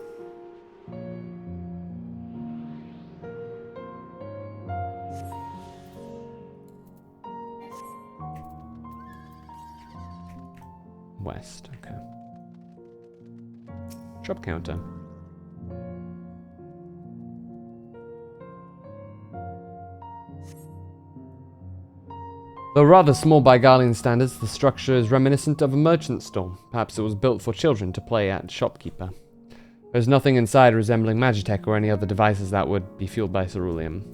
West, okay. Shop counter. Though rather small by Garlean standards, the structure is reminiscent of a merchant store. Perhaps it was built for children to play at shopkeeper. There's nothing inside resembling Magitech or any other devices that would be fueled by ceruleum.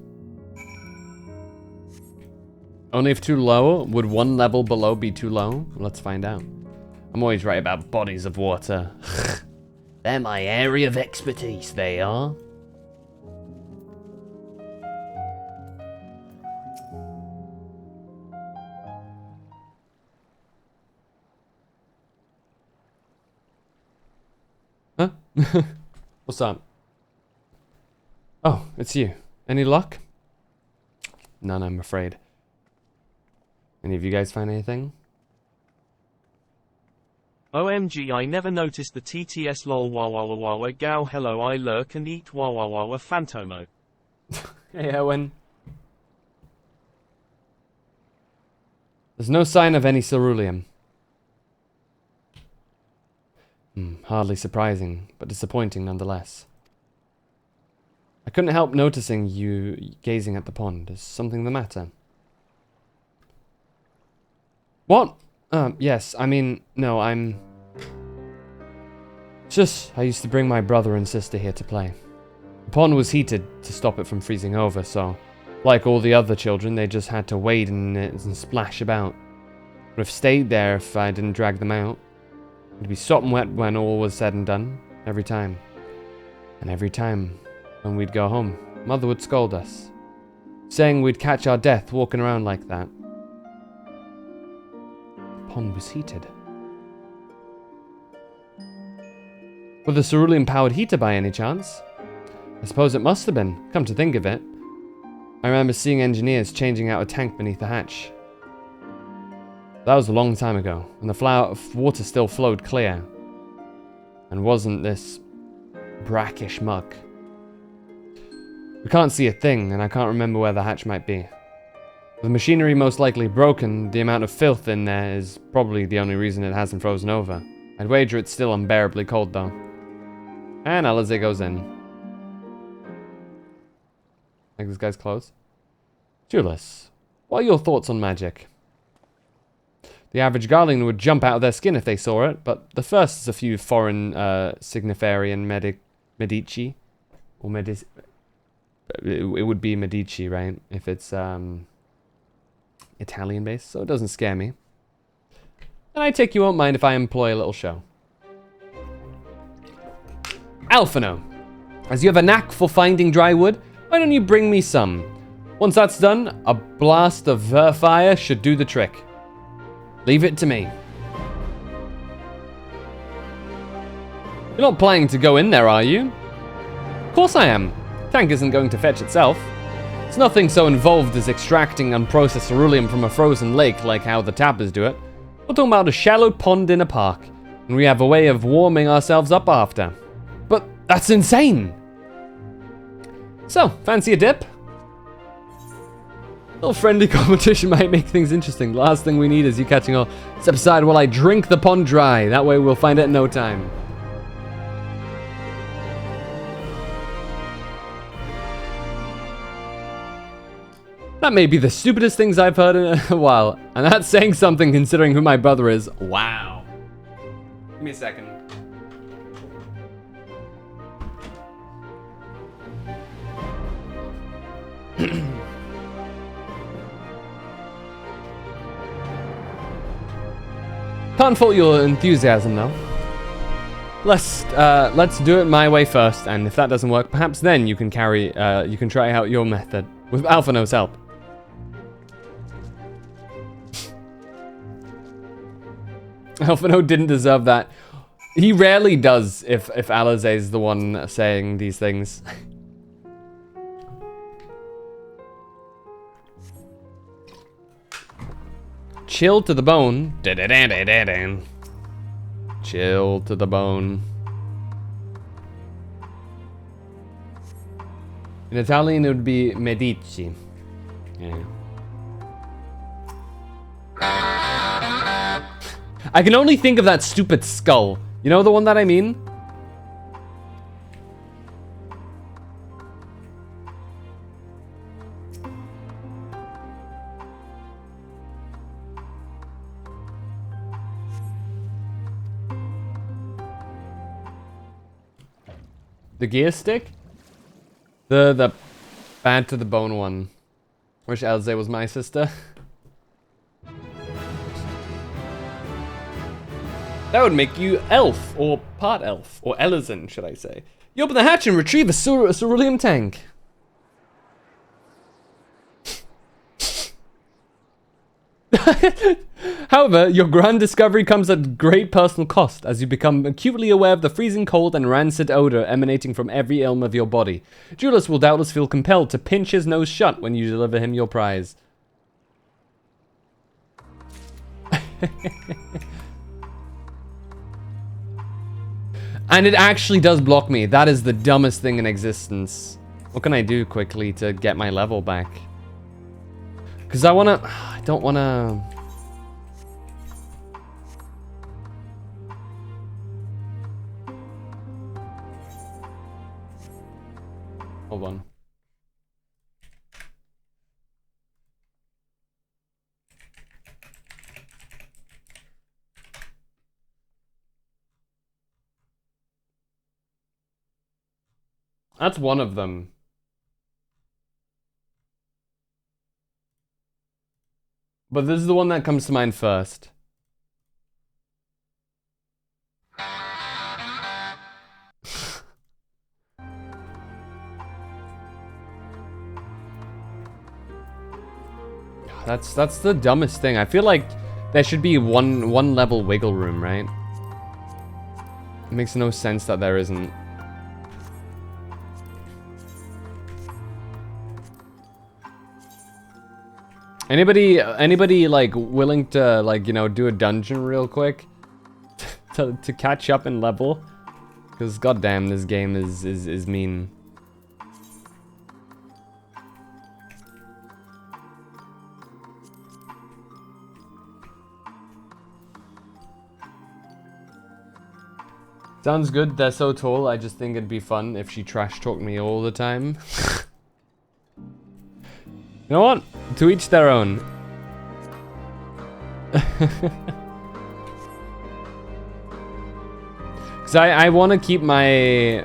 Only if too low? Would one level below be too low? Let's find out. I'm always right about bodies of water. They're my area of expertise, they are. Huh? What's up? Oh, it's you. Any luck? None, I'm afraid. Any of you guys find anything? OMG, I never noticed the TTS lol wawawa wawa gal hello I lurk and eat wawawa phantomo. Hey Owen. There's no sign of any ceruleum. Hardly surprising, but disappointing nonetheless. I couldn't help noticing you gazing at the pond. Is something the matter? What? Yes, I mean, no, I'm... Just, I used to bring my brother and sister here to play. The pond was heated to stop it from freezing over, so Like all the other children, they just had to wade in it and splash about. Would have stayed there if I didn't drag them out. It'd be sopping wet when all was said and done. Every time. And every time when we'd go home, Mother would scold us, saying we'd catch our death walking around like that. The pond was heated. With a cerulean-powered heater by any chance? I suppose it must have been, come to think of it. I remember seeing engineers changing out a tank beneath the hatch. That was a long time ago, and the water still flowed clear. And wasn't this brackish muck. We can't see a thing, and I can't remember where the hatch might be. With machinery most likely broken, the amount of filth in there is probably the only reason it hasn't frozen over. I'd wager it's still unbearably cold though. And Alize goes in. Like this guy's clothes. Julius, what are your thoughts on magic? The average Guardian would jump out of their skin if they saw it, but the first is a few foreign Signifarian Medici. Or Medici. It would be Medici, right? If it's Italian based, so it doesn't scare me. And I take you won't mind if I employ a little show. Alphino, as you have a knack for finding dry wood, why don't you bring me some? Once that's done, a blast of fire should do the trick. Leave it to me. You're not planning to go in there, are you? Of course I am. Tank isn't going to fetch itself. It's nothing so involved as extracting unprocessed ceruleum from a frozen lake like how the tappers do it. We're talking about a shallow pond in a park, and we have a way of warming ourselves up after. But that's insane! So, fancy a dip? A little friendly competition might make things interesting. The last thing we need is you catching on. Step aside while I drink the pond dry. That way we'll find it in no time. That may be the stupidest things I've heard in a while. And that's saying something considering who my brother is. Wow. Give me a second. Can't fault your enthusiasm though. Let's do it my way first, and if that doesn't work, perhaps then you can try out your method with Alphino's help. Alphino didn't deserve that. He rarely does if Alize is the one saying these things. Chill to the bone. Chill to the bone. In Italian, it would be Medici. Yeah. I can only think of that stupid skull. You know the one that I mean? The gear stick? The bad to the bone one. Wish Alize was my sister. That would make you elf, or part elf, or Elizan, should I say. You open the hatch and retrieve a ceruleum tank. However, your grand discovery comes at great personal cost, as you become acutely aware of the freezing cold and rancid odor emanating from every elm of your body. Julius will doubtless feel compelled to pinch his nose shut when you deliver him your prize. And it actually does block me. That is the dumbest thing in existence. What can I do quickly to get my level back? Because I don't wanna... Hold on. That's one of them. But this is the one that comes to mind first. That's the dumbest thing. I feel like there should be one level wiggle room, right? It makes no sense that there isn't. Anybody like willing to like, you know, do a dungeon real quick to catch up in level? Because goddamn, this game is mean. Sounds good, they're so tall, I just think it'd be fun if she trash talked me all the time. You know what? To each their own. Cause I want to keep my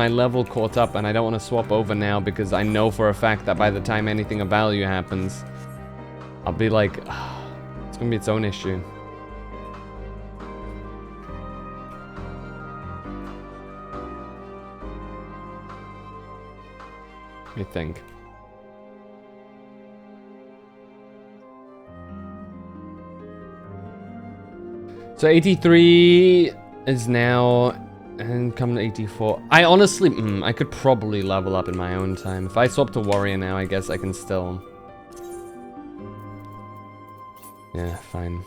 level caught up, and I don't want to swap over now because I know for a fact that by the time anything of value happens, I'll be like, it's gonna be its own issue. Let me think. So 83 is now, and come to 84. I honestly, I could probably level up in my own time. If I swap to warrior now, I guess I can still. Yeah, fine.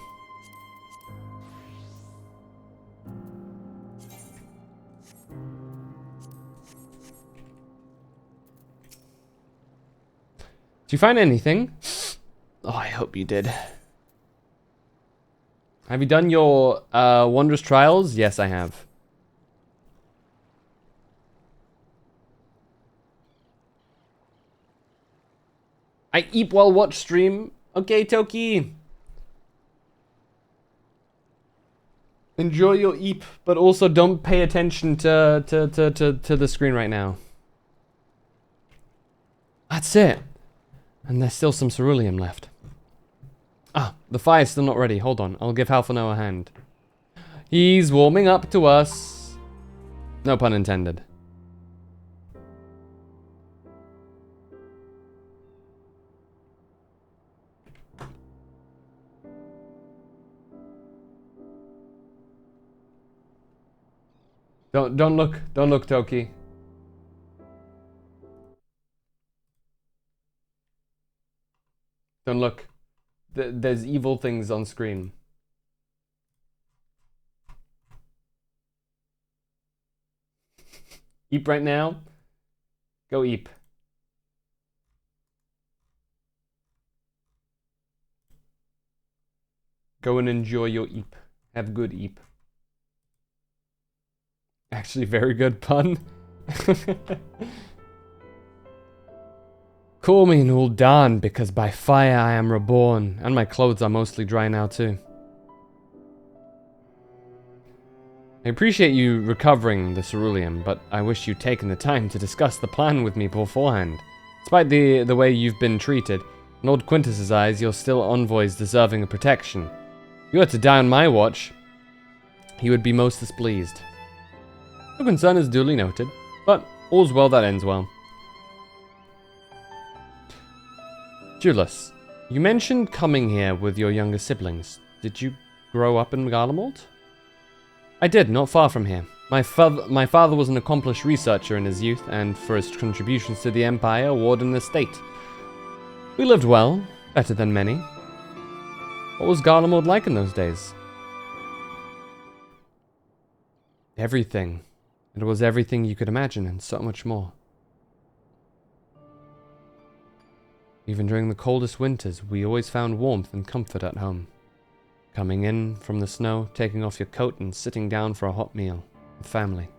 Did you find anything? Oh, I hope you did. Have you done your wondrous trials? Yes, I have. I eat while watch stream. Okay, Toki. Enjoy your eep, but also don't pay attention to the screen right now. That's it. And there's still some ceruleum left. Ah, the fire's still not ready. Hold on, I'll give Halfano a hand. He's warming up to us. No pun intended. Don't look, Toki. Don't look. There's evil things on screen. Eep right now. Go eep. Go and enjoy your eep. Have good eep. Actually, very good pun. Call me Nuldan, because by fire I am reborn, and my clothes are mostly dry now too. I appreciate you recovering the ceruleum, but I wish you'd taken the time to discuss the plan with me beforehand. Despite the way you've been treated, in Lord Quintus's eyes, you're still envoys deserving of protection. If you were to die on my watch, he would be most displeased. Your concern is duly noted, but all's well that ends well. Julius, you mentioned coming here with your younger siblings. Did you grow up in Garlemald? I did, not far from here. My father was an accomplished researcher in his youth, and for his contributions to the Empire, awarded an estate. We lived well, better than many. What was Garlemald like in those days? Everything. It was everything you could imagine, and so much more. Even during the coldest winters, we always found warmth and comfort at home. Coming in from the snow, taking off your coat and sitting down for a hot meal with family.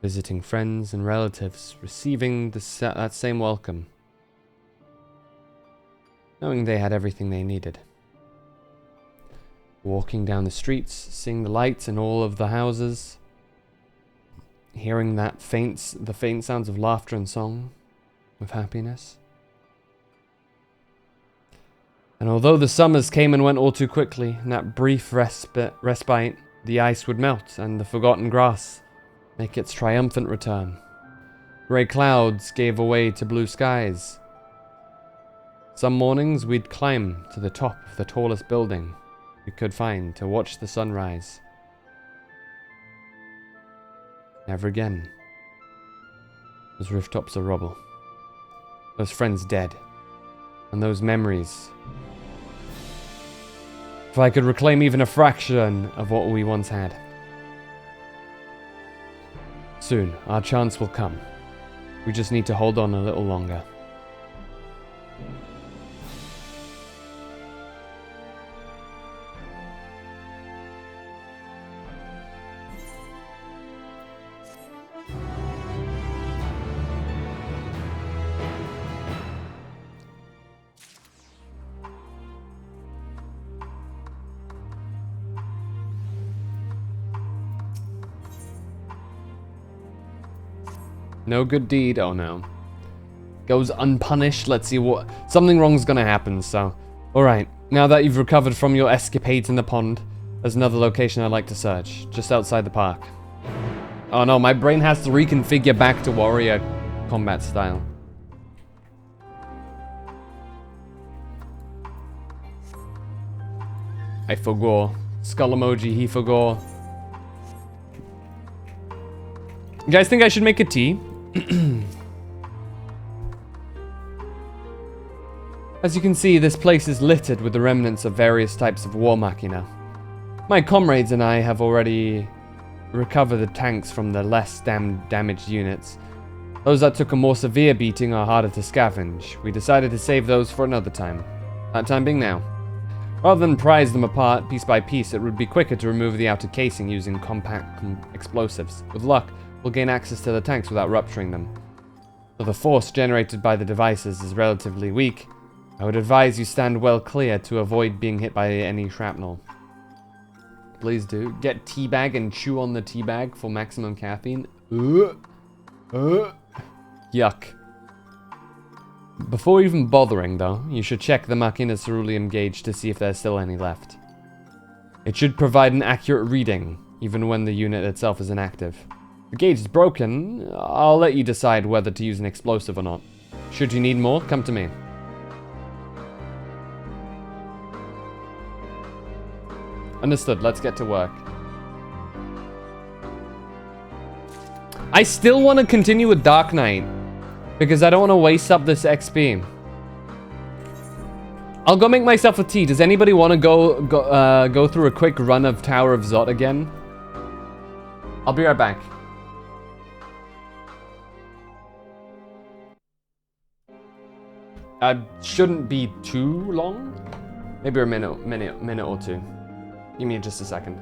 Visiting friends and relatives, receiving that same welcome. Knowing they had everything they needed. Walking down the streets, seeing the lights in all of the houses. Hearing the faint sounds of laughter and song, with happiness. And although the summers came and went all too quickly, in that brief respite, the ice would melt and the forgotten grass make its triumphant return. Grey clouds gave way to blue skies. Some mornings we'd climb to the top of the tallest building we could find to watch the sunrise. Never again. Those rooftops are rubble. Those friends dead. And those memories. If I could reclaim even a fraction of what we once had. Soon, our chance will come. We just need to hold on a little longer. No good deed, oh no. Goes unpunished, let's see what... Something wrong's gonna happen, so... Alright, now that you've recovered from your escapades in the pond, there's another location I'd like to search, just outside the park. Oh no, my brain has to reconfigure back to warrior combat style. I forgot. Skull emoji, he forgot. You guys think I should make a tea? As you can see, this place is littered with the remnants of various types of war machina. My comrades and I have already recovered the tanks from the less damaged units. Those that took a more severe beating are harder to scavenge. We decided to save those for another time. That time being now. Rather than prize them apart piece by piece, it would be quicker to remove the outer casing using compact explosives. With luck, we'll gain access to the tanks without rupturing them. Though the force generated by the devices is relatively weak, I would advise you stand well clear to avoid being hit by any shrapnel. Please do. Get teabag and chew on the teabag for maximum caffeine. Yuck. Before even bothering though, you should check the Machina Ceruleum gauge to see if there's still any left. It should provide an accurate reading, even when the unit itself is inactive. If the gauge is broken, I'll let you decide whether to use an explosive or not. Should you need more, come to me. Understood, let's get to work. I still want to continue with Dark Knight, because I don't want to waste up this XP. I'll go make myself a tea. Does anybody want to go through a quick run of Tower of Zot again? I'll be right back. Shouldn't be too long. Maybe a minute or two. Give me just a second.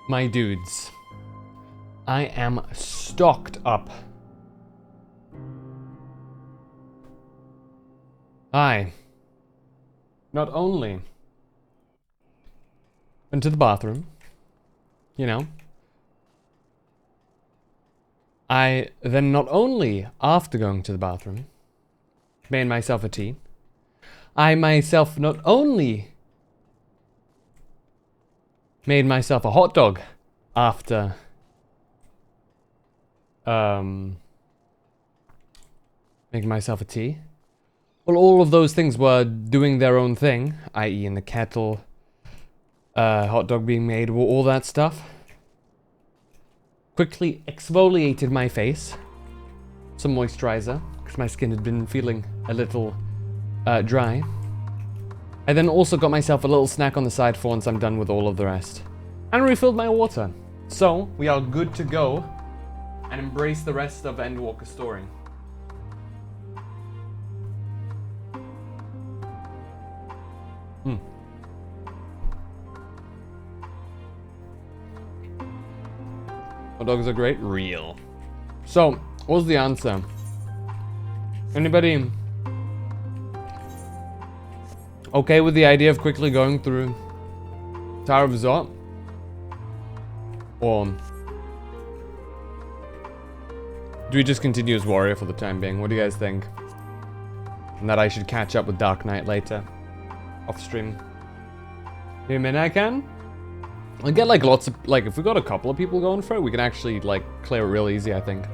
My dudes, I am stocked up. I not only went to the bathroom, you know, I then not only, after going to the bathroom, made myself a tea, I myself not only made myself a hot dog after making myself a tea. Well, all of those things were doing their own thing, i.e. in the kettle, hot dog being made, all that stuff. Quickly exfoliated my face, some moisturizer, because my skin had been feeling a little dry. I then also got myself a little snack on the side for once I'm done with all of the rest. And refilled my water. So, we are good to go and embrace the rest of Endwalker's story. Hot dogs are great? Real. So, what was the answer? Anybody okay with the idea of quickly going through Tower of Zot? Or do we just continue as warrior for the time being? What do you guys think? And that I should catch up with Dark Knight later. Off stream. You mean I can? I'll get like lots of, like if we got a couple of people going for it, we can actually like clear it real easy, I think.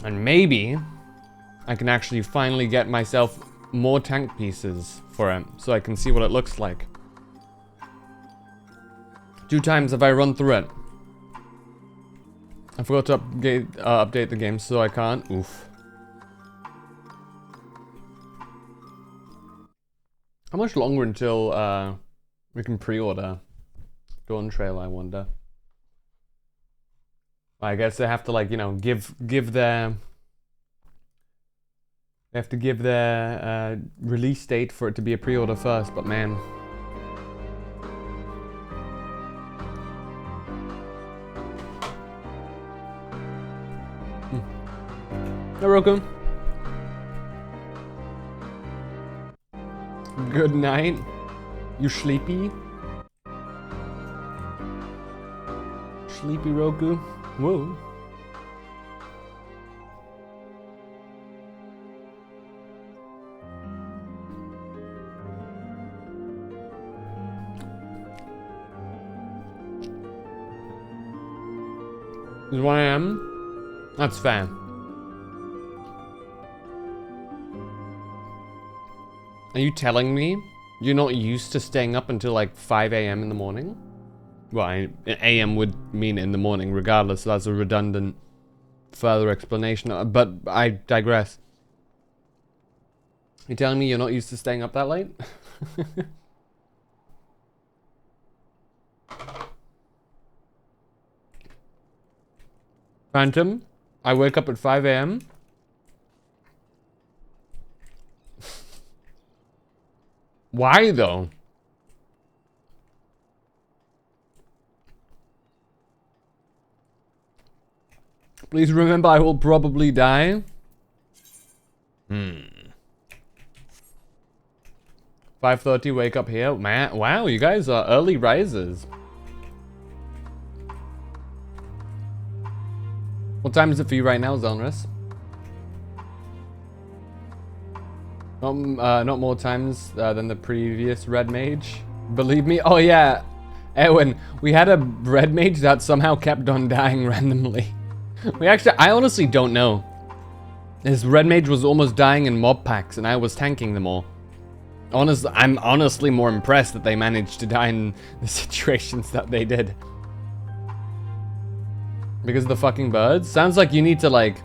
And maybe I can actually finally get myself more tank pieces for it, so I can see what it looks like. 2 times have I run through it. I forgot to update the game, so I can't. Oof. How much longer until we can pre-order Dawn Trail, I wonder? I guess they have to, like, you know, give their... They have to give their release date for it to be a pre-order first, but man. Hey, Roku. Good night. You sleepy? Sleepy, Roku? Whoa. Is what I am? That's fair. Are you telling me you're not used to staying up until like 5 a.m. in the morning? Well, AM would mean in the morning regardless, so that's a redundant further explanation, but I digress. You're telling me you're not used to staying up that late? Phantom, I wake up at 5 a.m. Why though? Please remember I will probably die. 5:30 wake up here. Man, wow, you guys are early risers. What time is it for you right now, Zelnris? Not more times than the previous Red Mage. Believe me. Oh yeah, Erwin, we had a Red Mage that somehow kept on dying randomly. I honestly don't know. His Red Mage was almost dying in mob packs and I was tanking them all. I'm honestly more impressed that they managed to die in the situations that they did. Because of the fucking birds? Sounds like you need to like...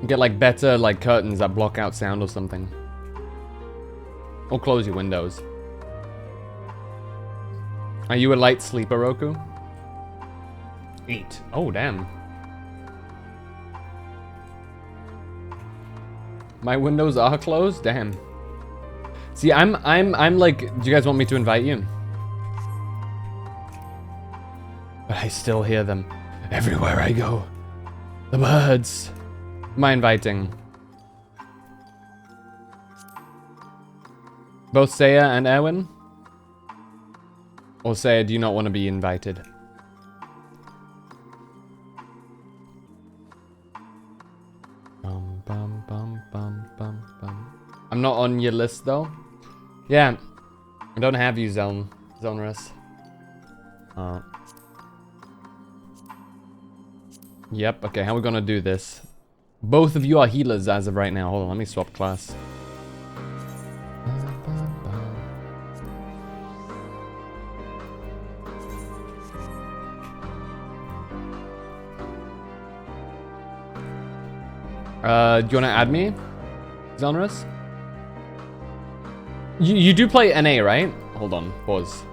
get like better like curtains that block out sound or something. Or close your windows. Are you a light sleeper, Roku? 8. Oh, damn. My windows are closed? Damn. See, I'm like, do you guys want me to invite you? But I still hear them everywhere I go. The birds. Am I inviting? Both Saya and Erwin? Or Saya, do you not want to be invited? Bum, bum, bum, bum, bum, bum. I'm not on your list though. Yeah, I don't have you, Zonrus. Yep, okay, how are we gonna do this? Both of you are healers as of right now. Hold on, let me swap class. Do you wanna add me, Zonrus? You do play NA, right? Hold on, pause.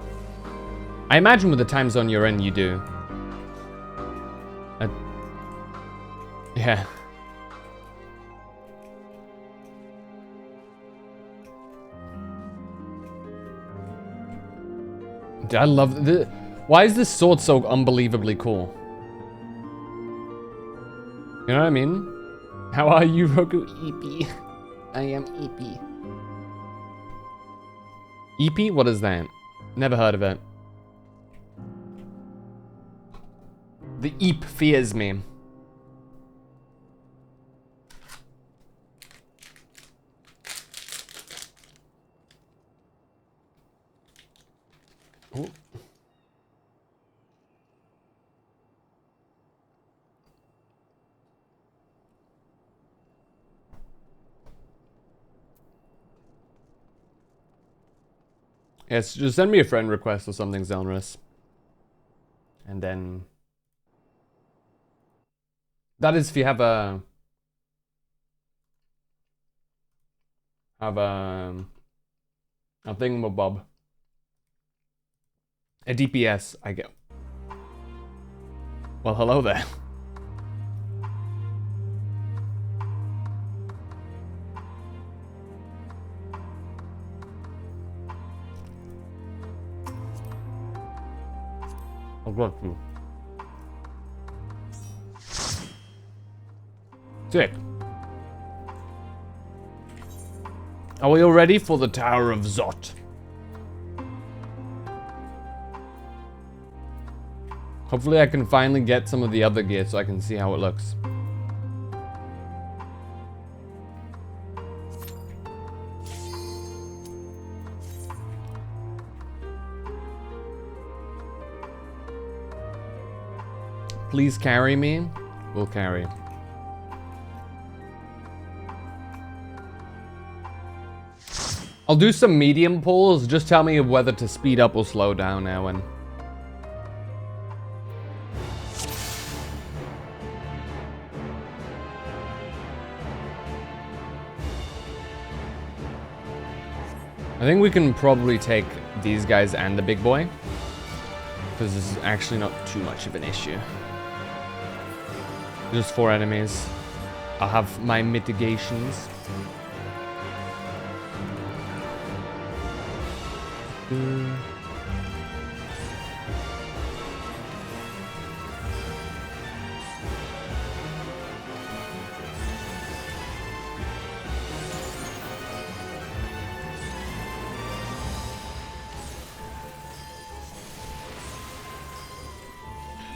I imagine with the time zone you're in, you do. Yeah. Dude, I love the. Why is this sword so unbelievably cool? You know what I mean? How are you, Roku? EP. I am EP. EP? What is that? Never heard of it. The EP fears me. Ooh. Yes, just send me a friend request or something, Zelnris. And then... That is if you have a... A thingamabob. A DPS, I get. Well, hello there. I got you. Sick. Are we all ready for the Tower of Zot? Hopefully I can finally get some of the other gear so I can see how it looks. Please carry me. We'll carry. I'll do some medium pulls. Just tell me whether to speed up or slow down, Erwin. I think we can probably take these guys and the big boy, because this is actually not too much of an issue. Just 4 enemies. I'll have my mitigations.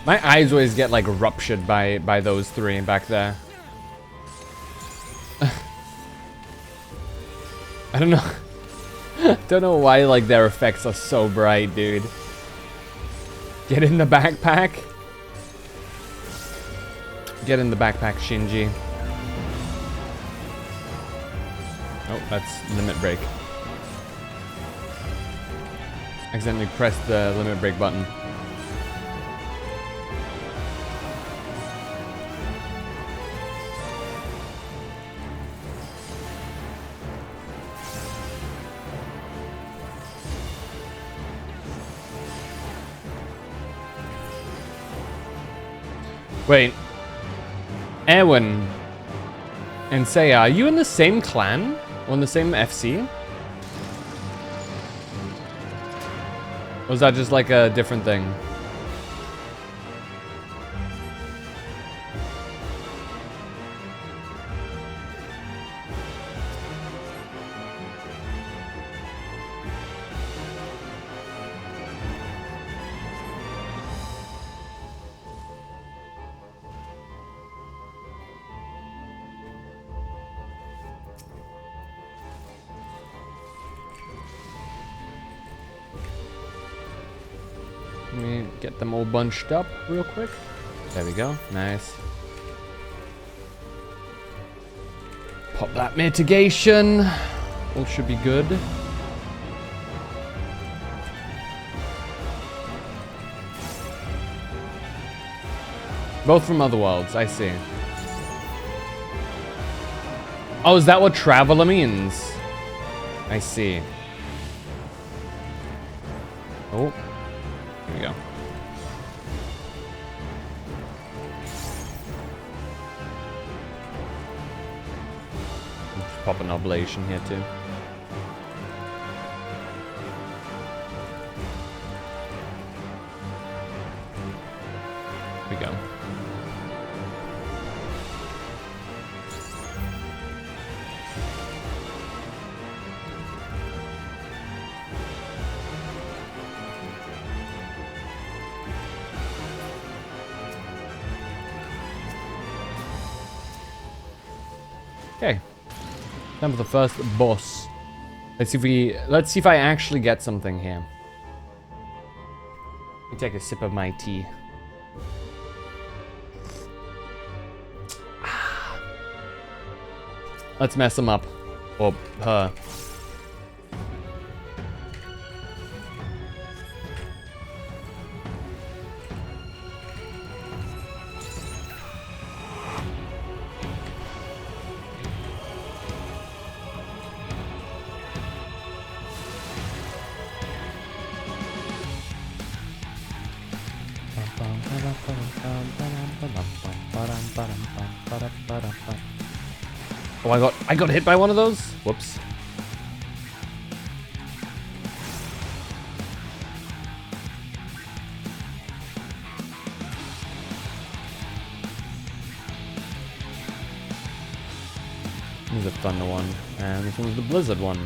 My eyes always get like ruptured by those 3 back there. I don't know. Don't know why like their effects are so bright, dude. Get in the backpack. Get in the backpack, Shinji. Oh, that's limit break. Accidentally pressed the limit break button. Wait. Erwin. And say, are you in the same clan? Or in the same FC? Or is that just like a different thing? Let me get them all bunched up real quick. There we go. Nice. Pop that mitigation. All should be good. Both from other worlds, I see. Oh, is that what traveler means? I see. Oh. Here we go. Just pop an oblation here too. Here we go. Okay, time for the first boss. Let's see if I actually get something here. Let me take a sip of my tea. Let's mess him up, or her. Oh, I got hit by one of those? Whoops. This is the thunder one, and this one's the blizzard one.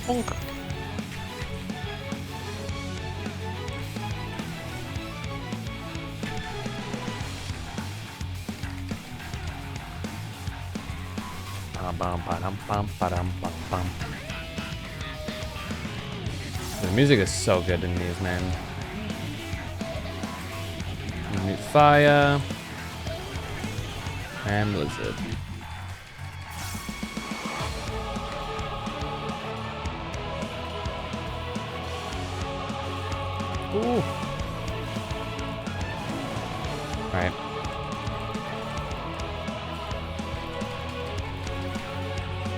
Bonk. The music is so good in these, man. Mute fire and blizzard. Ooh. Alright.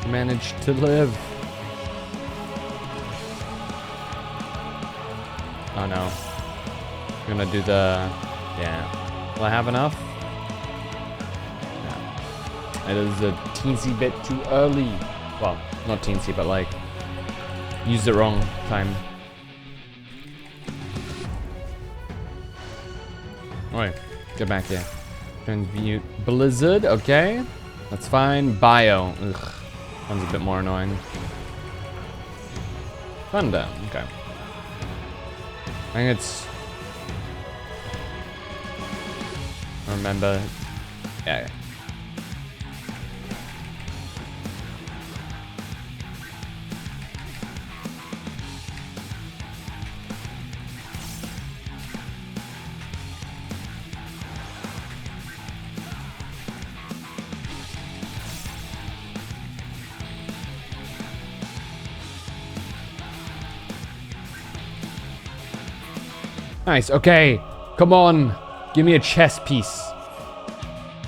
Managed to live. Oh no. I'm gonna do the... Yeah. Will I have enough? No. It is a teensy bit too early. Well, not teensy, but like... Used it wrong time. Alright, get back here. Transmute blizzard, okay. That's fine. Bio. Ugh. One's a bit more annoying. Thunder, okay. I think it's... Remember... Yeah. Nice, okay. Come on. Give me a chess piece.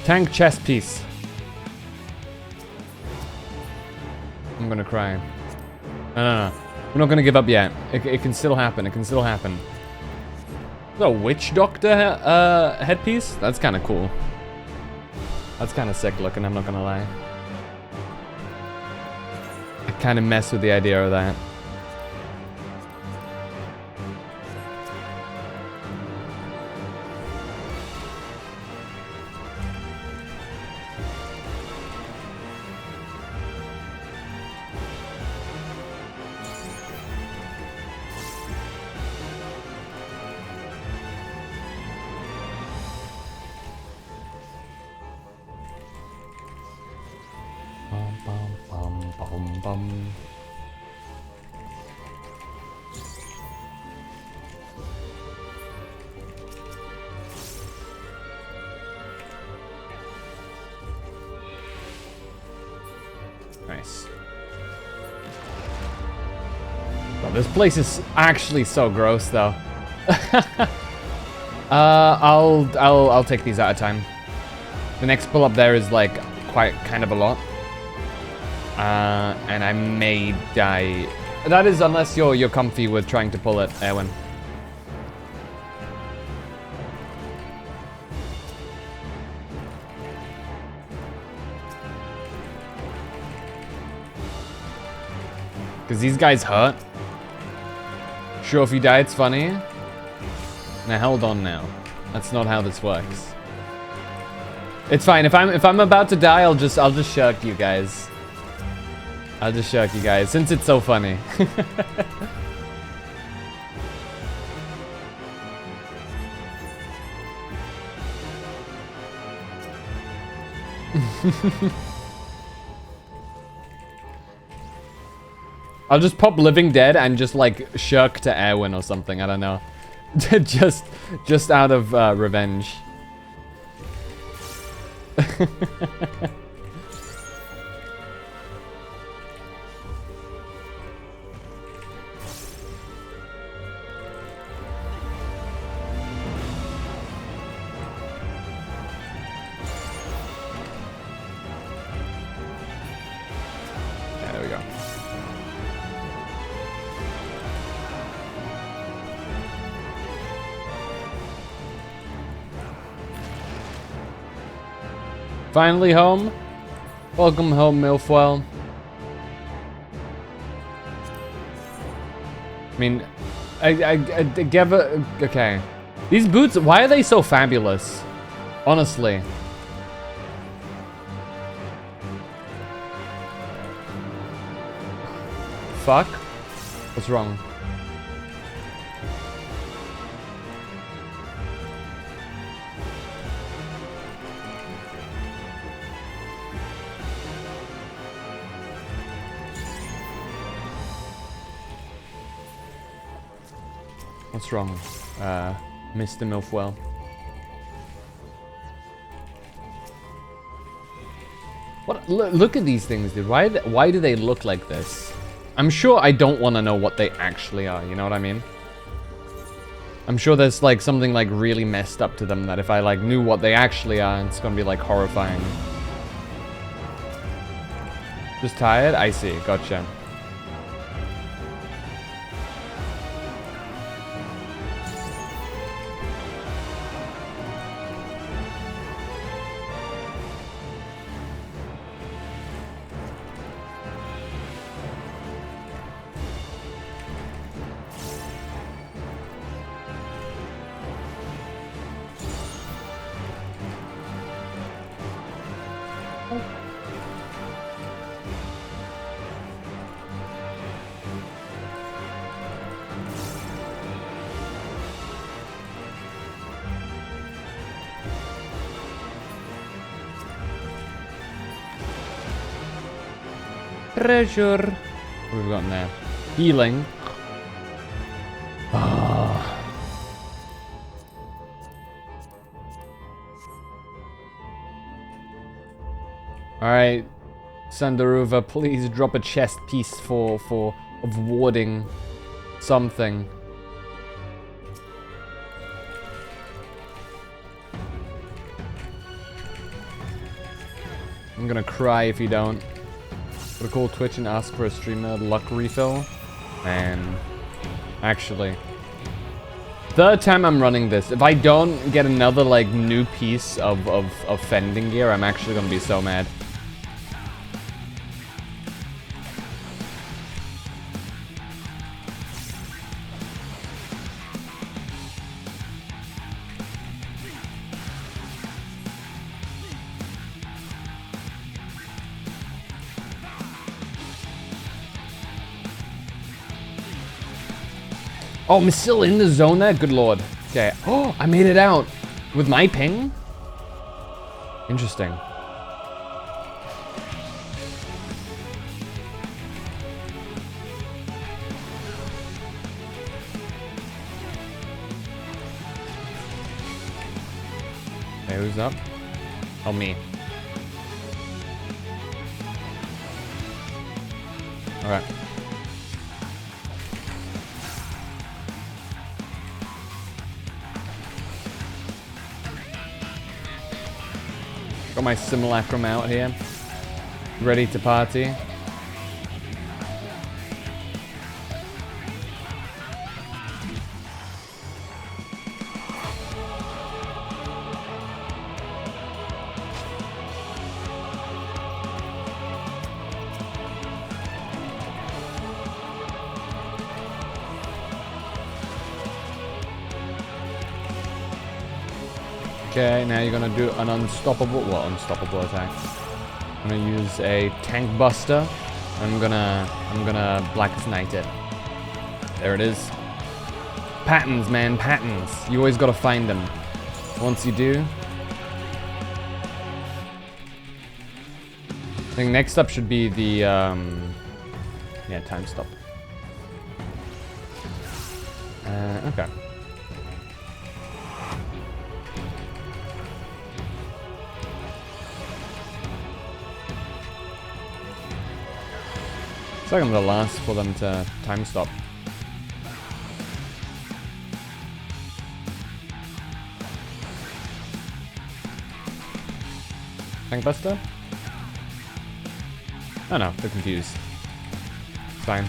Tank chess piece. I'm gonna cry. No. We're not gonna give up yet. It can still happen. It can still happen. The witch doctor headpiece? That's kind of cool. That's kind of sick looking, I'm not gonna lie. I kind of mess with the idea of that. Nice. Well, this place is actually so gross, though. I'll take these at a time. The next pull up there is like kind of a lot, and I may die. That is unless you're comfy with trying to pull it, Erwin. Because these guys hurt. Sure, if you die, it's funny. Now, hold on now. That's not how this works. It's fine. If I'm about to die, I'll just shirk you guys. I'll just shirk you guys, since it's so funny. I'll just pop Living Dead and just like shirk to Erwin or something. I don't know. just out of revenge. There we go. Finally home. Welcome home, Milfoil. I mean, I give a... Okay. These boots, why are they so fabulous? Honestly. Fuck. What's wrong? What's wrong, Mr. Milfoil? What? Look at these things, dude. Why do they look like this? I'm sure I don't want to know what they actually are. You know what I mean? I'm sure there's like something like really messed up to them that if I like knew what they actually are, it's gonna be like horrifying. Just tired? I see. Gotcha. Treasure. What have we got in there? Healing. Ah. Alright. Sandaruva, please drop a chest piece of warding something. I'm gonna cry if you don't. Would call Twitch and ask for a streamer luck refill. And actually, third time I'm running this. If I don't get another like new piece of fending gear, I'm actually gonna be so mad. Oh, I'm still in the zone there? Good lord. Okay. Oh, I made it out. With my ping? Interesting. Okay, who's up? Oh, me. Alright. Got my simulacrum out here. Ready to party. Okay, now you're gonna do an unstoppable attack. I'm gonna use a tank buster. I'm gonna Black Knight it. There it is. Patterns, man, patterns. You always gotta find them. Once you do, I think next up should be the yeah, time stop. Okay. It's like I'm the last for them to time stop. Tank buster? Oh no, they're confused. It's fine.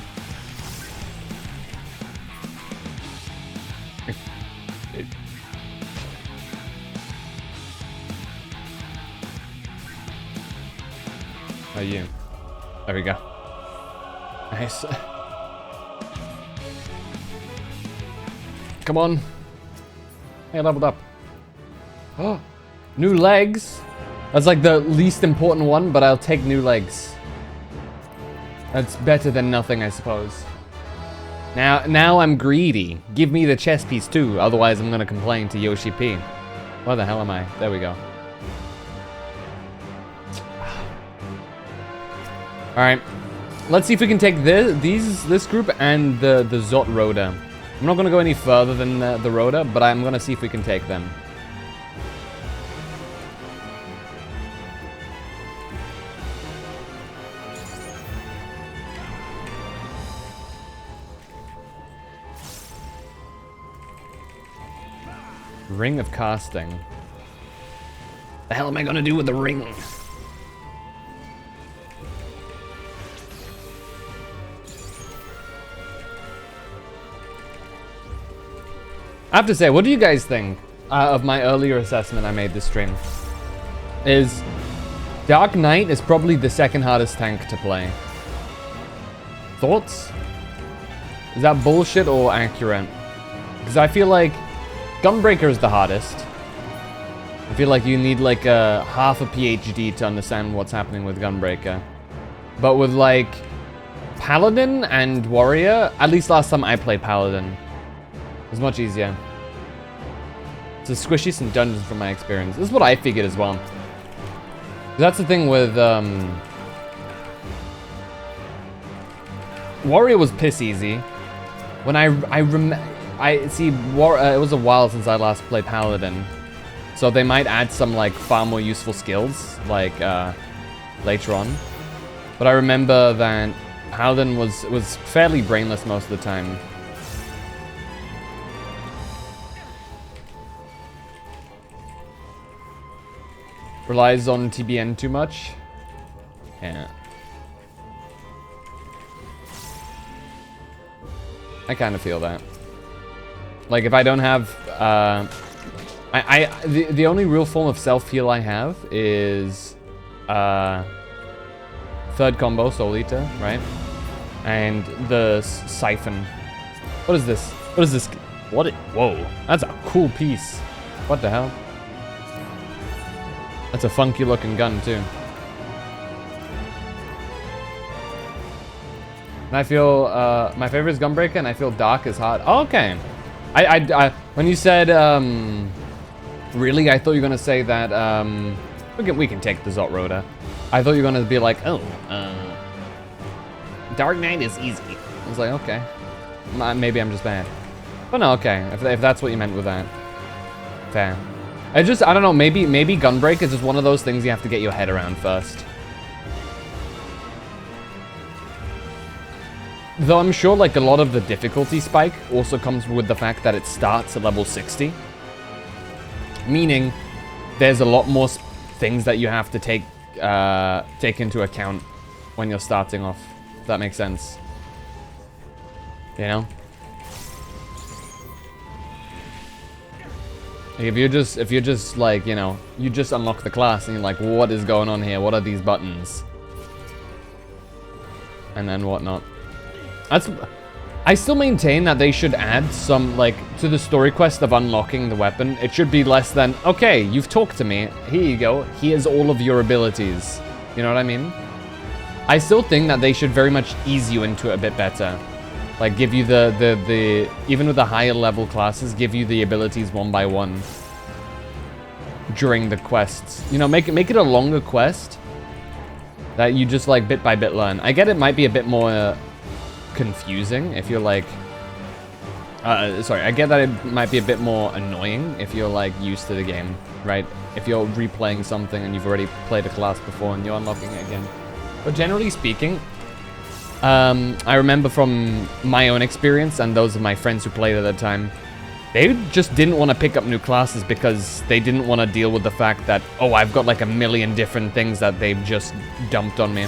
Oh, you. There we go. Nice. Come on. Hey, I leveled up. Oh, new legs. That's like the least important one, but I'll take new legs. That's better than nothing, I suppose. Now I'm greedy. Give me the chess piece too, otherwise I'm gonna complain to Yoshi P. Where the hell am I? There we go. All right. Let's see if we can take this group and the Zot Rhoda. I'm not gonna go any further than the Rhoda, but I'm gonna see if we can take them. Ring of casting. The hell am I gonna do with the ring? I have to say, what do you guys think of my earlier assessment I made this stream? Is Dark Knight is probably the second hardest tank to play. Thoughts? Is that bullshit or accurate? Because I feel like Gunbreaker is the hardest. I feel like you need like a half a PhD to understand what's happening with Gunbreaker. But with like Paladin and Warrior, at least last time I played Paladin, it's much easier. It's a squishy some dungeons from my experience. This is what I figured as well. That's the thing with Warrior was piss easy. When I see it was a while since I last played Paladin, so they might add some like far more useful skills like later on. But I remember that Paladin was fairly brainless most of the time. Relies on TBN too much. Yeah. I kind of feel that. Like, if I don't have, the only real form of self-heal I have is, third combo, Soul Eater, right? And the Siphon. What is this? What is this? Whoa, that's a cool piece. What the hell? That's a funky looking gun too. And I feel, my favorite is Gunbreaker, and I feel Dark is hard. Oh, okay. When you said, really, I thought you were gonna say that, we can take the Zot Rotor. I thought you were gonna be like, oh, Dark Knight is easy. I was like, okay. Maybe I'm just bad. But no, okay, if that's what you meant with that. Fair. I don't know, maybe Gunbreaker is just one of those things you have to get your head around first. Though I'm sure like a lot of the difficulty spike also comes with the fact that it starts at level 60. Meaning, there's a lot more things that you have to take into account when you're starting off. If that makes sense. You know? If you're just like, you know, you just unlock the class and you're like, what is going on here? What are these buttons? And then whatnot. I still maintain that they should add some, like, to the story quest of unlocking the weapon. It should be less than, okay, you've talked to me. Here you go. Here's all of your abilities. You know what I mean? I still think that they should very much ease you into it a bit better. Like, give you the even with the higher level classes, give you the abilities one by one during the quests. You know, make it a longer quest that you just, like, bit by bit learn. I get it might be a bit more confusing if you're like I get that it might be a bit more annoying if you're like used to the game, right? If you're replaying something and you've already played a class before and you're unlocking it again. But generally speaking, I remember from my own experience and those of my friends who played at the time, they just didn't want to pick up new classes because they didn't want to deal with the fact that, oh, I've got like a million different things that they've just dumped on me.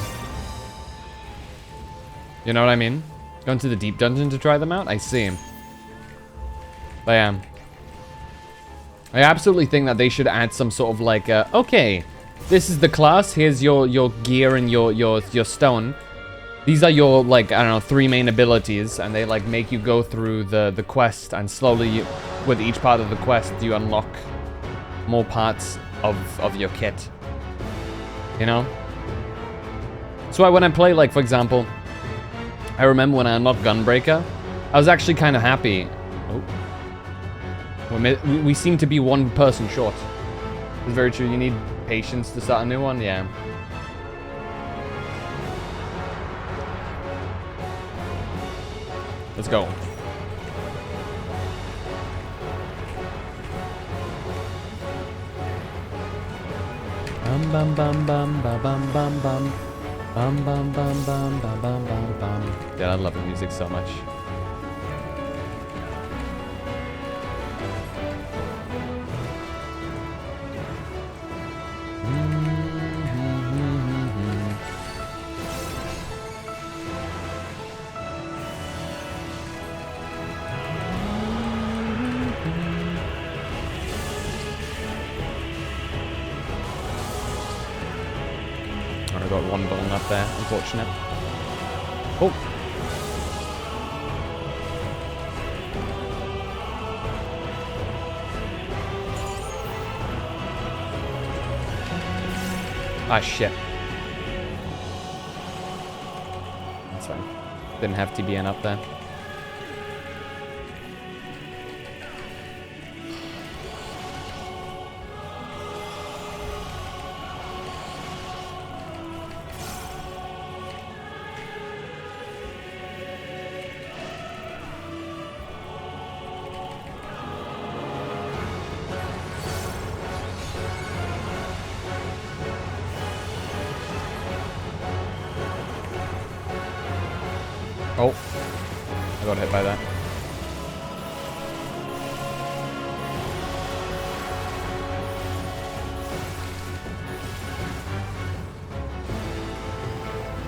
You know what I mean? Going to the deep dungeon to try them out? I see. But yeah. I absolutely think that they should add some sort of like, okay, this is the class, here's your gear and your stone. These are your, like, I don't know, 3 main abilities, and they, like, make you go through the quest, and slowly, with each part of the quest, you unlock more parts of your kit. You know? So when I play, like, for example, I remember when I unlocked Gunbreaker, I was actually kind of happy. Oh. We seem to be one person short. It's very true, you need patience to start a new one, yeah. Let's go. Bum bum bum bum bum bum bum bum. Bum bum bum bum bum bum bum bum. Yeah, I love the music so much. I got one button up there, unfortunate. Oh! Ah, shit. That's fine. Didn't have TBN up there. Oh, I got hit by that.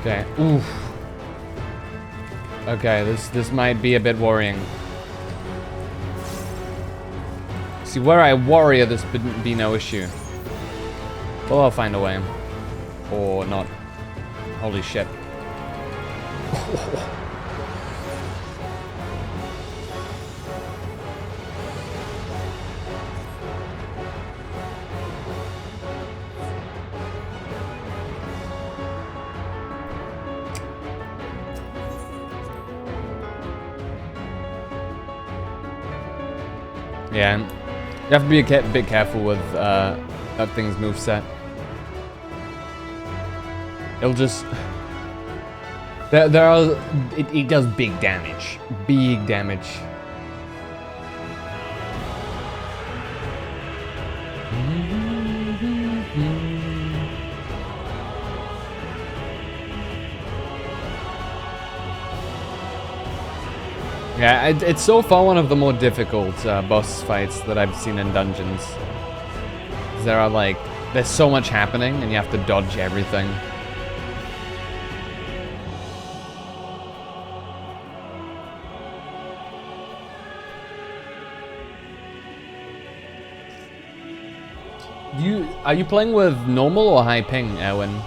Okay, oof. Okay, this might be a bit worrying. See, were I a warrior, this wouldn't be no issue. Well, I'll find a way. Or not. Holy shit. Yeah, you have to be a bit careful with that thing's moveset. It'll just... It does big damage. Big damage. Yeah, it's so far one of the more difficult boss fights that I've seen in dungeons. There are like, there's so much happening and you have to dodge everything. Are you playing with normal or high ping, Erwin?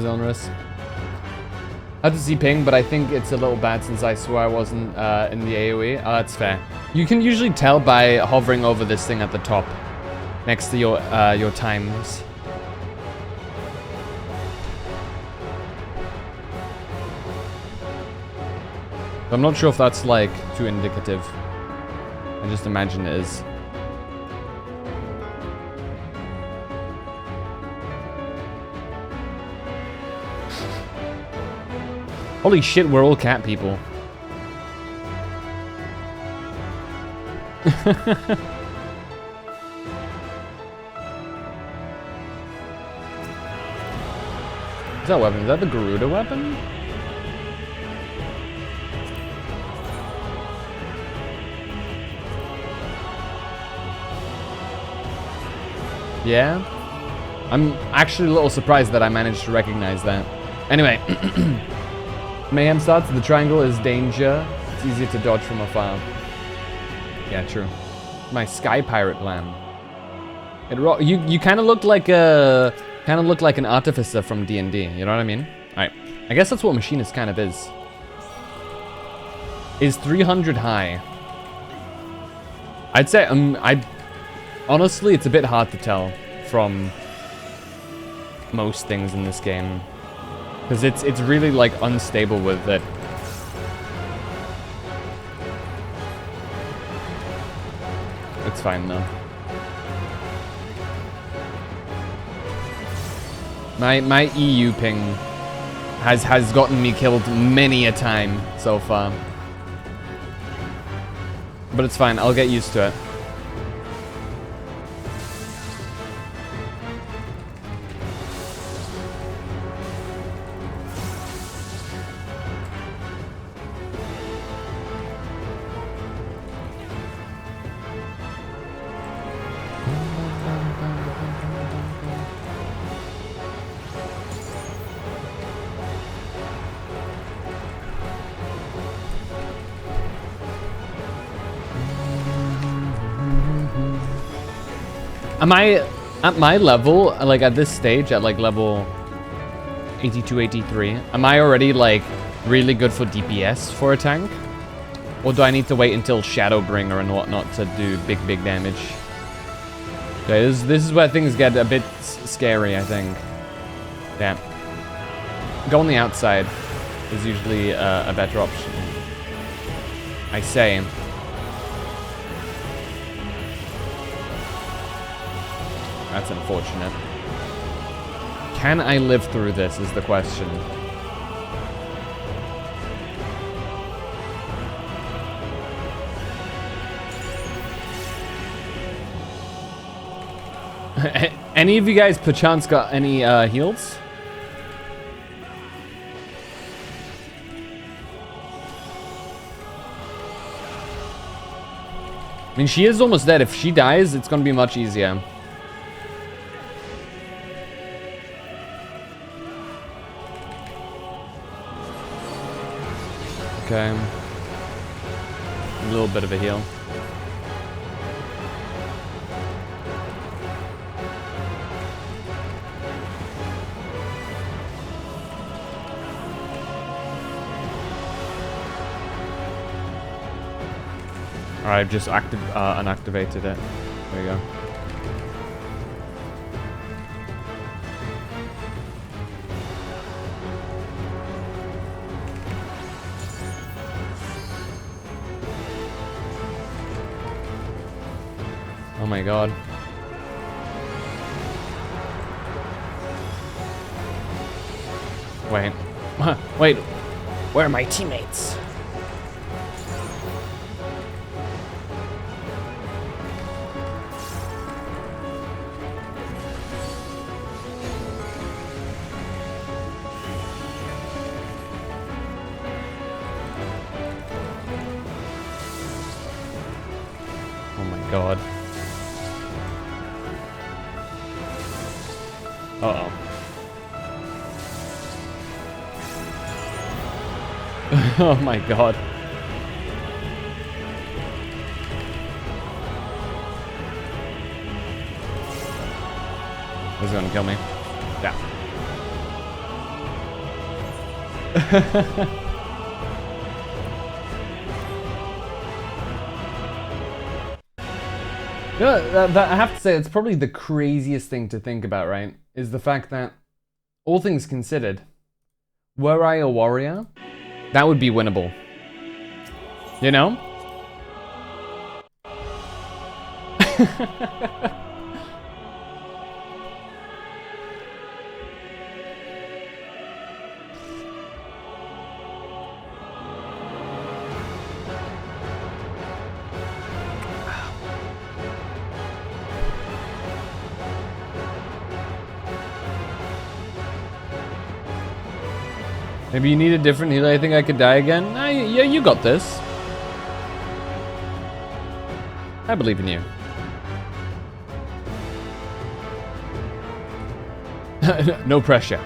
Onerous. I had to see ping, but I think it's a little bad since I swore I wasn't in the AoE. Oh, that's fair. You can usually tell by hovering over this thing at the top, next to your times. I'm not sure if that's like too indicative. I just imagine it is. Holy shit, we're all cat people. Is that a weapon? Is that the Garuda weapon? Yeah? I'm actually a little surprised that I managed to recognize that. Anyway. Mayhem starts, the triangle is danger. It's easier to dodge from afar. Yeah, true. My sky pirate plan. You kind of look like an artificer from D&D. You know what I mean? All right. I guess that's what machinist kind of is. Is 300 high? I'd say honestly, it's a bit hard to tell from most things in this game. Because it's really like unstable with it. It's fine though. My EU ping has gotten me killed many a time so far. But it's fine, I'll get used to it. Am I at my level, like at this stage, at like level 82, 83, am I already like really good for DPS for a tank? Or do I need to wait until Shadowbringer and whatnot to do big damage? Okay, this is where things get a bit scary, I think. Yeah. Go on the outside is usually a better option. I say. That's unfortunate. Can I live through this is the question. Any of you guys perchance got any heals? I mean, she is almost dead. If she dies, it's gonna be much easier. Okay. A little bit of a heal. Alright, I've just unactivated it. There you go. Oh my god. Wait. Wait. Where are my teammates? Oh my god. Uh-oh. Oh my god. This is gonna kill me. Yeah. You know, that I have to say, it's probably the craziest thing to think about, right? Is the fact that, all things considered, were I a warrior, that would be winnable. You know? Maybe you need a different healer. I think I could die again. Nah, yeah, you got this. I believe in you. No pressure.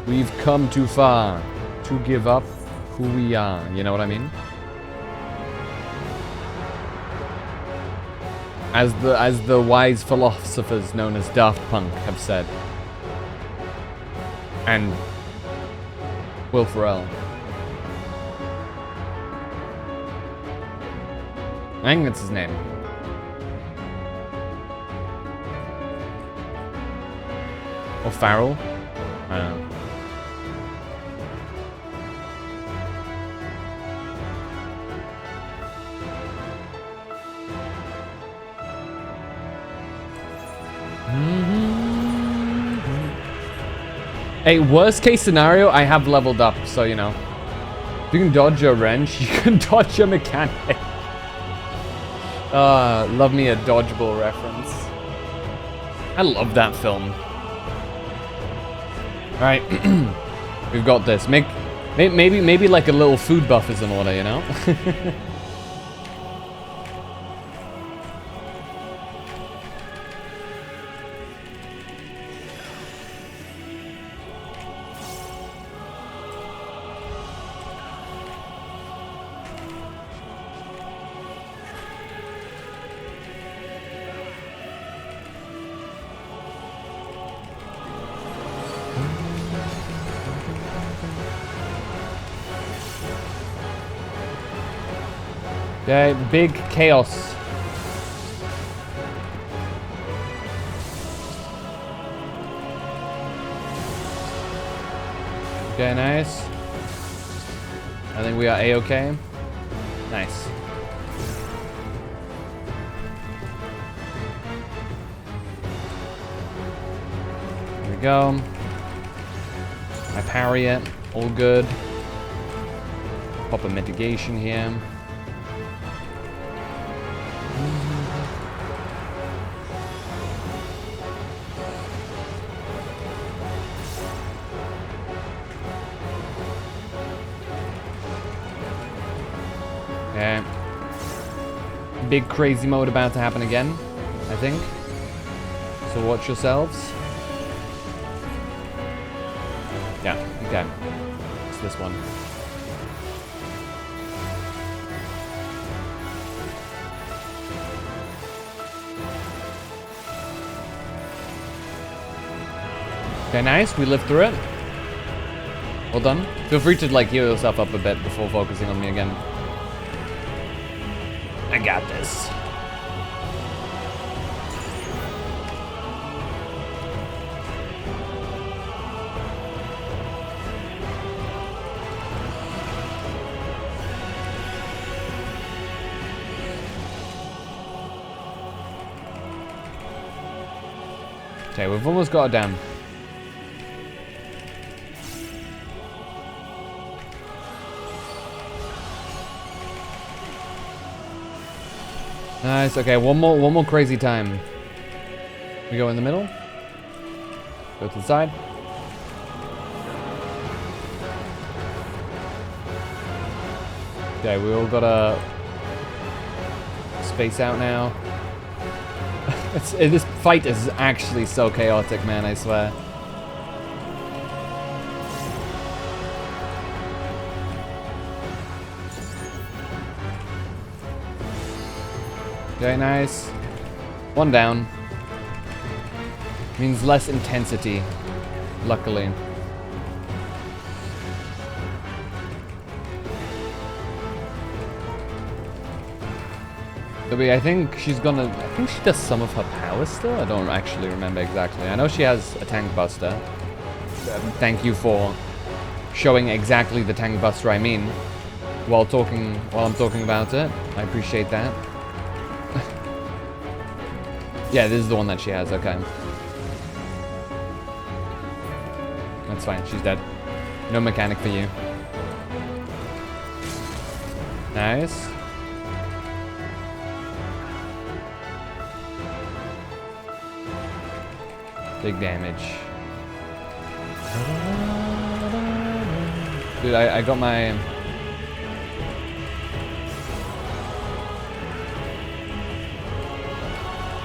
We've come too far to give up who we are. You know what I mean? As the wise philosophers known as Daft Punk have said. And Will Ferrell. I think that's his name. Or Farrell? I don't know. Hey, worst case scenario, I have leveled up, so you know. If you can dodge a wrench, you can dodge a mechanic. Love me a dodgeball reference. I love that film. Alright, we've got this. Maybe like a little food buff is in order, you know? Okay, big chaos. Okay, nice. I think we are A-okay. Nice. Here we go. I parry it. All good. Pop a mitigation here. Okay. Big crazy mode about to happen again, I think. So watch yourselves. Yeah, okay. It's this one. Okay, nice. We lived through it. Well done. Feel free to like heal yourself up a bit before focusing on me again. I got this. Okay, we've almost got it down. Nice. Okay, one more crazy time. We go in the middle. Go to the side. Okay, we all gotta space out now. This fight is actually so chaotic, man, I swear. Okay, nice. One down. Means less intensity, luckily. I think she's gonna... I think she does some of her power still? I don't actually remember exactly. I know she has a tank buster. Thank you for showing exactly the tank buster I mean while I'm talking about it. I appreciate that. Yeah, this is the one that she has, okay. That's fine, she's dead. No mechanic for you. Nice. Big damage. Dude, I got my...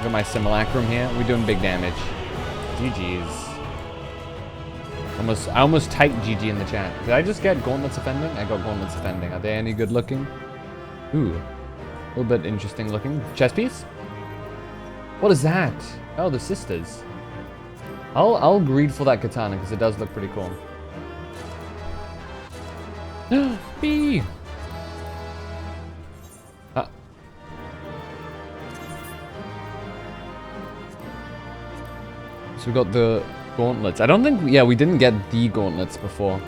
Got my simulacrum here. We're doing big damage. GG's. I almost typed GG in the chat. Did I just get gauntlets offending? I got gauntlets offending. Are they any good looking? Ooh. A little bit interesting looking. Chest piece? What is that? Oh, the sisters. I'll greed for that katana because it does look pretty cool. Bee! So we got the gauntlets. I don't think, yeah, we didn't get the gauntlets before.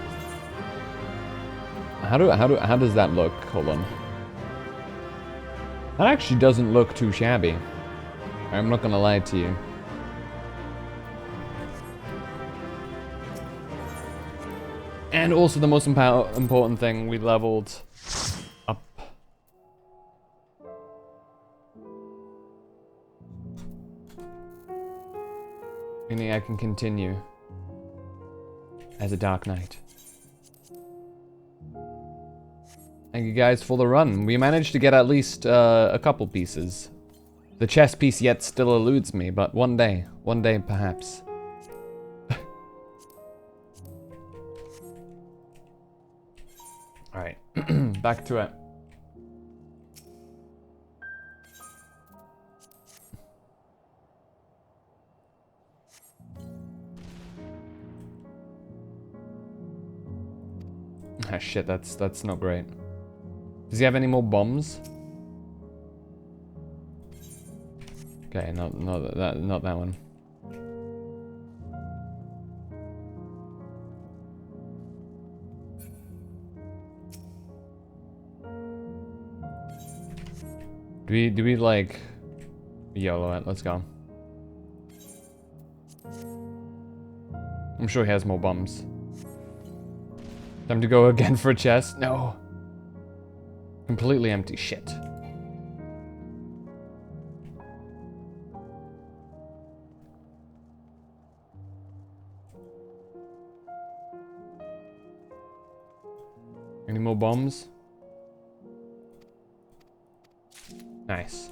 How does that look? Hold on. That actually doesn't look too shabby. I'm not gonna lie to you. And also the most important thing, we leveled up. Meaning I can continue as a Dark Knight. Thank you guys for the run. We managed to get at least a couple pieces. The chess piece yet still eludes me, but one day perhaps. Alright, back to it. Ah shit, that's not great. Does he have any more bombs? Okay, not that one. Do we like YOLO it? Let's go. I'm sure he has more bombs. Time to go again for a chest. No. Completely empty. Shit. Any more bombs? Nice.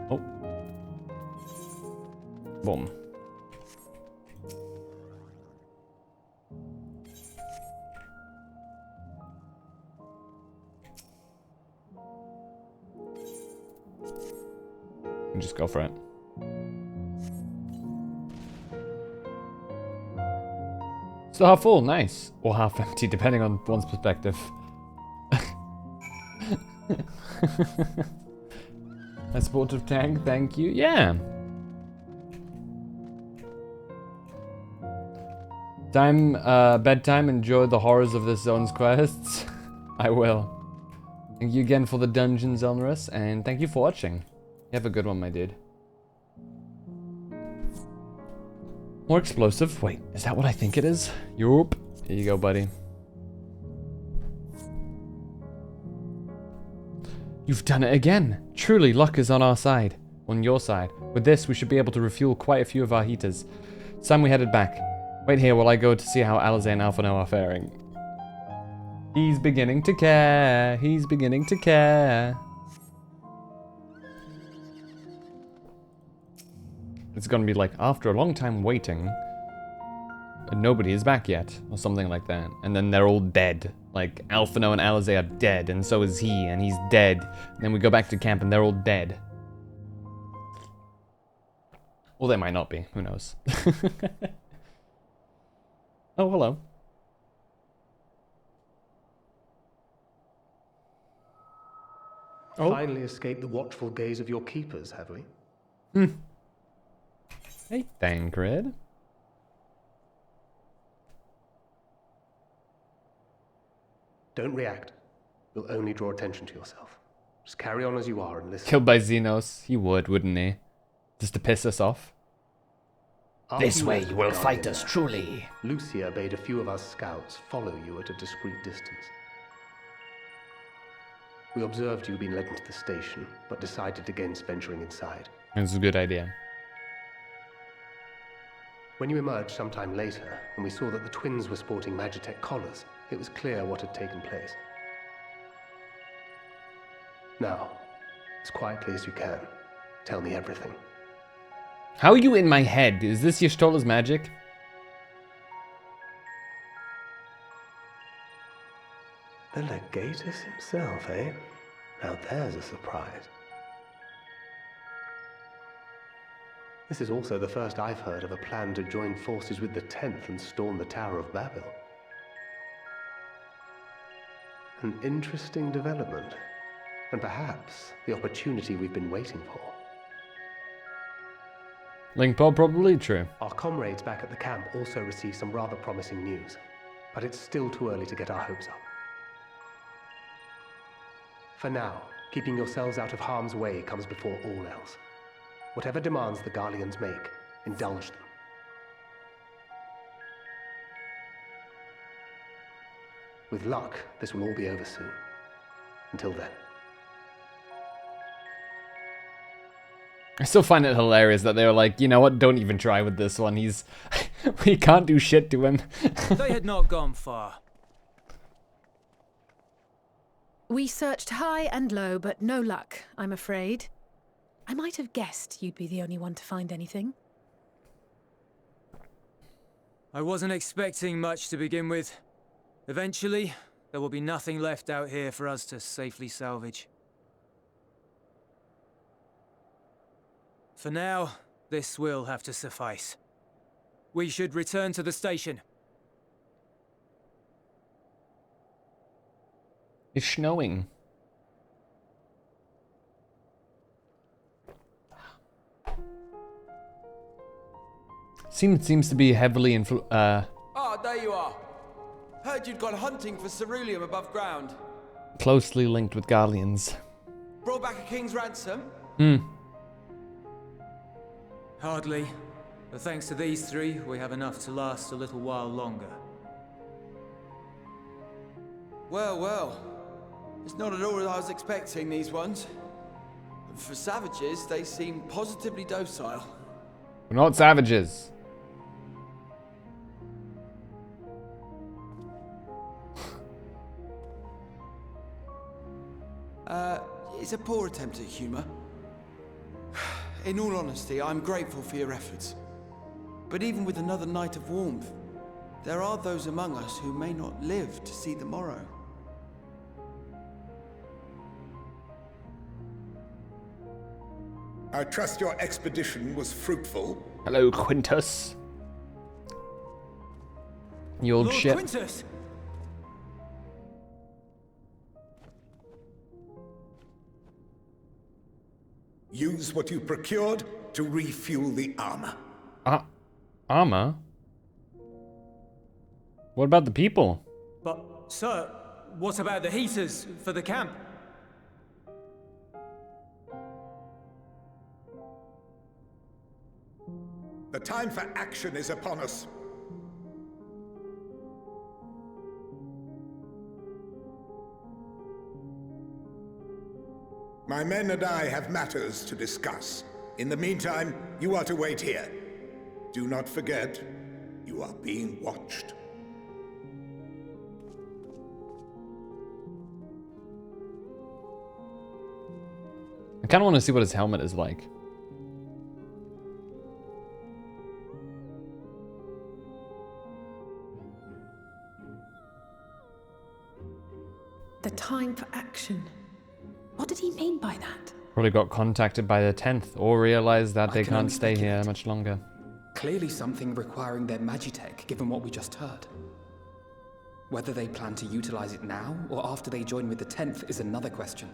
Oh. Boom. And just go for it. Still half full, nice. Or half empty, depending on one's perspective. A sportive tank, thank you. Yeah. Bedtime, enjoy the horrors of this zone's quests. I will. Thank you again for the dungeon, Zelnerus, and thank you for watching. You have a good one, my dude. More explosive. Wait, is that what I think it is? Yup. Here you go, buddy. You've done it again. Truly, luck is on our side. On your side. With this, we should be able to refuel quite a few of our heaters. It's time we headed back. Wait here while I go to see how Alizé and Alphinaud are faring. He's beginning to care. He's beginning to care. It's gonna be like, after a long time waiting, nobody is back yet, or something like that. And then they're all dead. Like, Alphinaud and Alizé are dead, and so is he, and he's dead. And then we go back to camp, and they're all dead. Well, they might not be. Who knows? Oh, hello. Oh. Finally escaped the watchful gaze of your keepers, have we? Hey, Thancred. Don't react. You'll only draw attention to yourself. Just carry on as you are and listen. Killed by Xenos. He would, wouldn't he? Just to piss us off. This way you will fight us truly. Lucia bade a few of us scouts follow you at a discreet distance. We observed you being led into the station, but decided against venturing inside. It's a good idea. When you emerged sometime later, and we saw that the twins were sporting Magitech collars, it was clear what had taken place. Now, as quietly as you can, tell me everything. How are you in my head? Is this Y'shtola's magic? The Legatus himself, eh? Now there's a surprise. This is also the first I've heard of a plan to join forces with the 10th and storm the Tower of Babel. An interesting development, and perhaps the opportunity we've been waiting for. Link Pod, probably true. Our comrades back at the camp also received some rather promising news, but it's still too early to get our hopes up. For now, keeping yourselves out of harm's way comes before all else. Whatever demands the Garleans make, indulge them. With luck, this will all be over soon. Until then. I still find it hilarious that they were like, you know what, don't even try with this one. He's... we can't do shit to him. They had not gone far. We searched high and low, but no luck, I'm afraid. I might have guessed you'd be the only one to find anything. I wasn't expecting much to begin with. Eventually, there will be nothing left out here for us to safely salvage. For now, this will have to suffice. We should return to the station. It's snowing. Seems to be heavily Ah, there you are. Heard you'd gone hunting for ceruleum above ground. Closely linked with Guardians. Brought back a king's ransom? Hardly. But thanks to these three, we have enough to last a little while longer. Well, well. It's not at all what I was expecting, these ones. For savages, they seem positively docile. We're not savages. It's a poor attempt at humor. In all honesty, I'm grateful for your efforts. But even with another night of warmth, there are those among us who may not live to see the morrow. I trust your expedition was fruitful. Hello, Quintus. You old Lord shit. Quintus! Use what you procured to refuel the armor. Armor? What about the people? But, sir, what about the heaters for the camp? The time for action is upon us. My men and I have matters to discuss. In the meantime, you are to wait here. Do not forget, you are being watched. I kind of want to see what his helmet is like. The time for action. What did he mean by that? Probably got contacted by the 10th or realized that they can't stay here much longer. Clearly something requiring their magitech, given what we just heard. Whether they plan to utilize it now or after they join with the 10th is another question.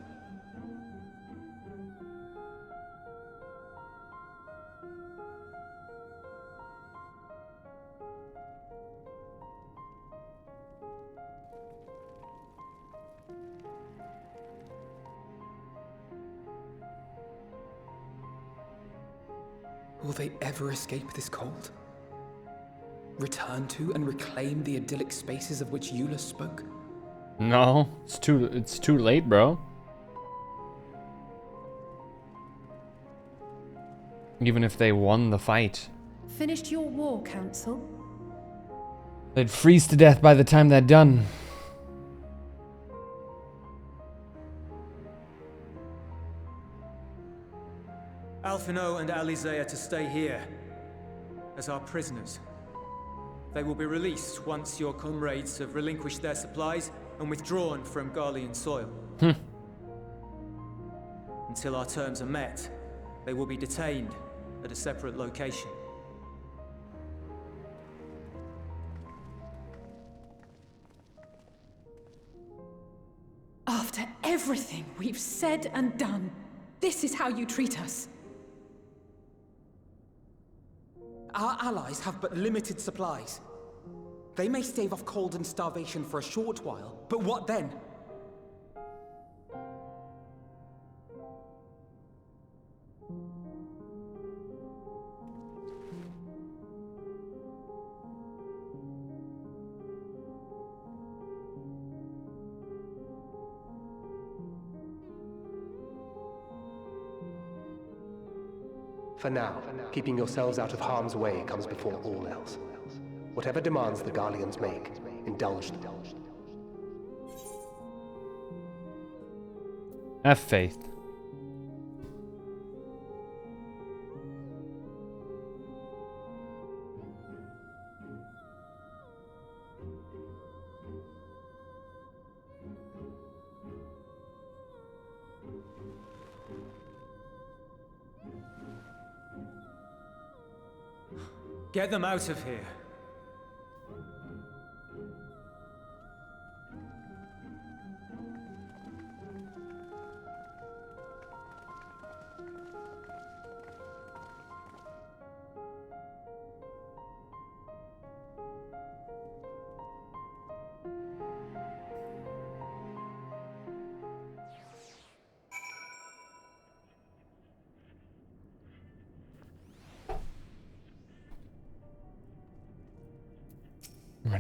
Will they ever escape this cold? Return to and reclaim the idyllic spaces of which Eula spoke? No, it's too late, bro. Even if they won the fight, Finished your war, Council? they'd freeze to death by the time they're done. Alphino and Alize are to stay here as our prisoners. They will be released once your comrades have relinquished their supplies and withdrawn from Garlean soil. Until our terms are met, they will be detained at a separate location. After everything we've said and done, this is how you treat us. Our allies have but limited supplies. They may stave off cold and starvation for a short while, but what then? For now, keeping yourselves out of harm's way comes before all else. Whatever demands the Garleans make, indulge them. Have faith. Get them out of here.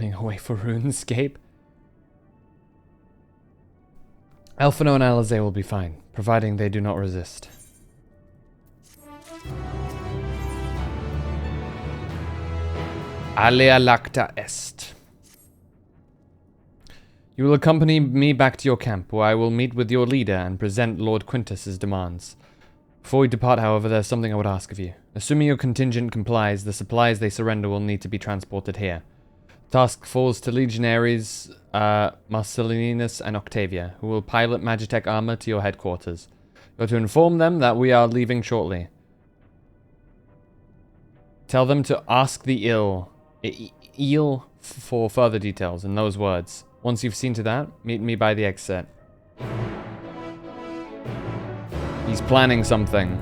running away for RuneScape. Alphino and Alizé will be fine, providing they do not resist. Alea lacta est. You will accompany me back to your camp, where I will meet with your leader and present Lord Quintus's demands. Before we depart, however, there's something I would ask of you. Assuming your contingent complies, the supplies they surrender will need to be transported here. Task falls to Legionaries Marcellinus and Octavia, who will pilot Magitech armor to your headquarters. You are to inform them that we are leaving shortly. Tell them to ask the Eel for further details in those words. Once you've seen to that, meet me by the exit. He's planning something.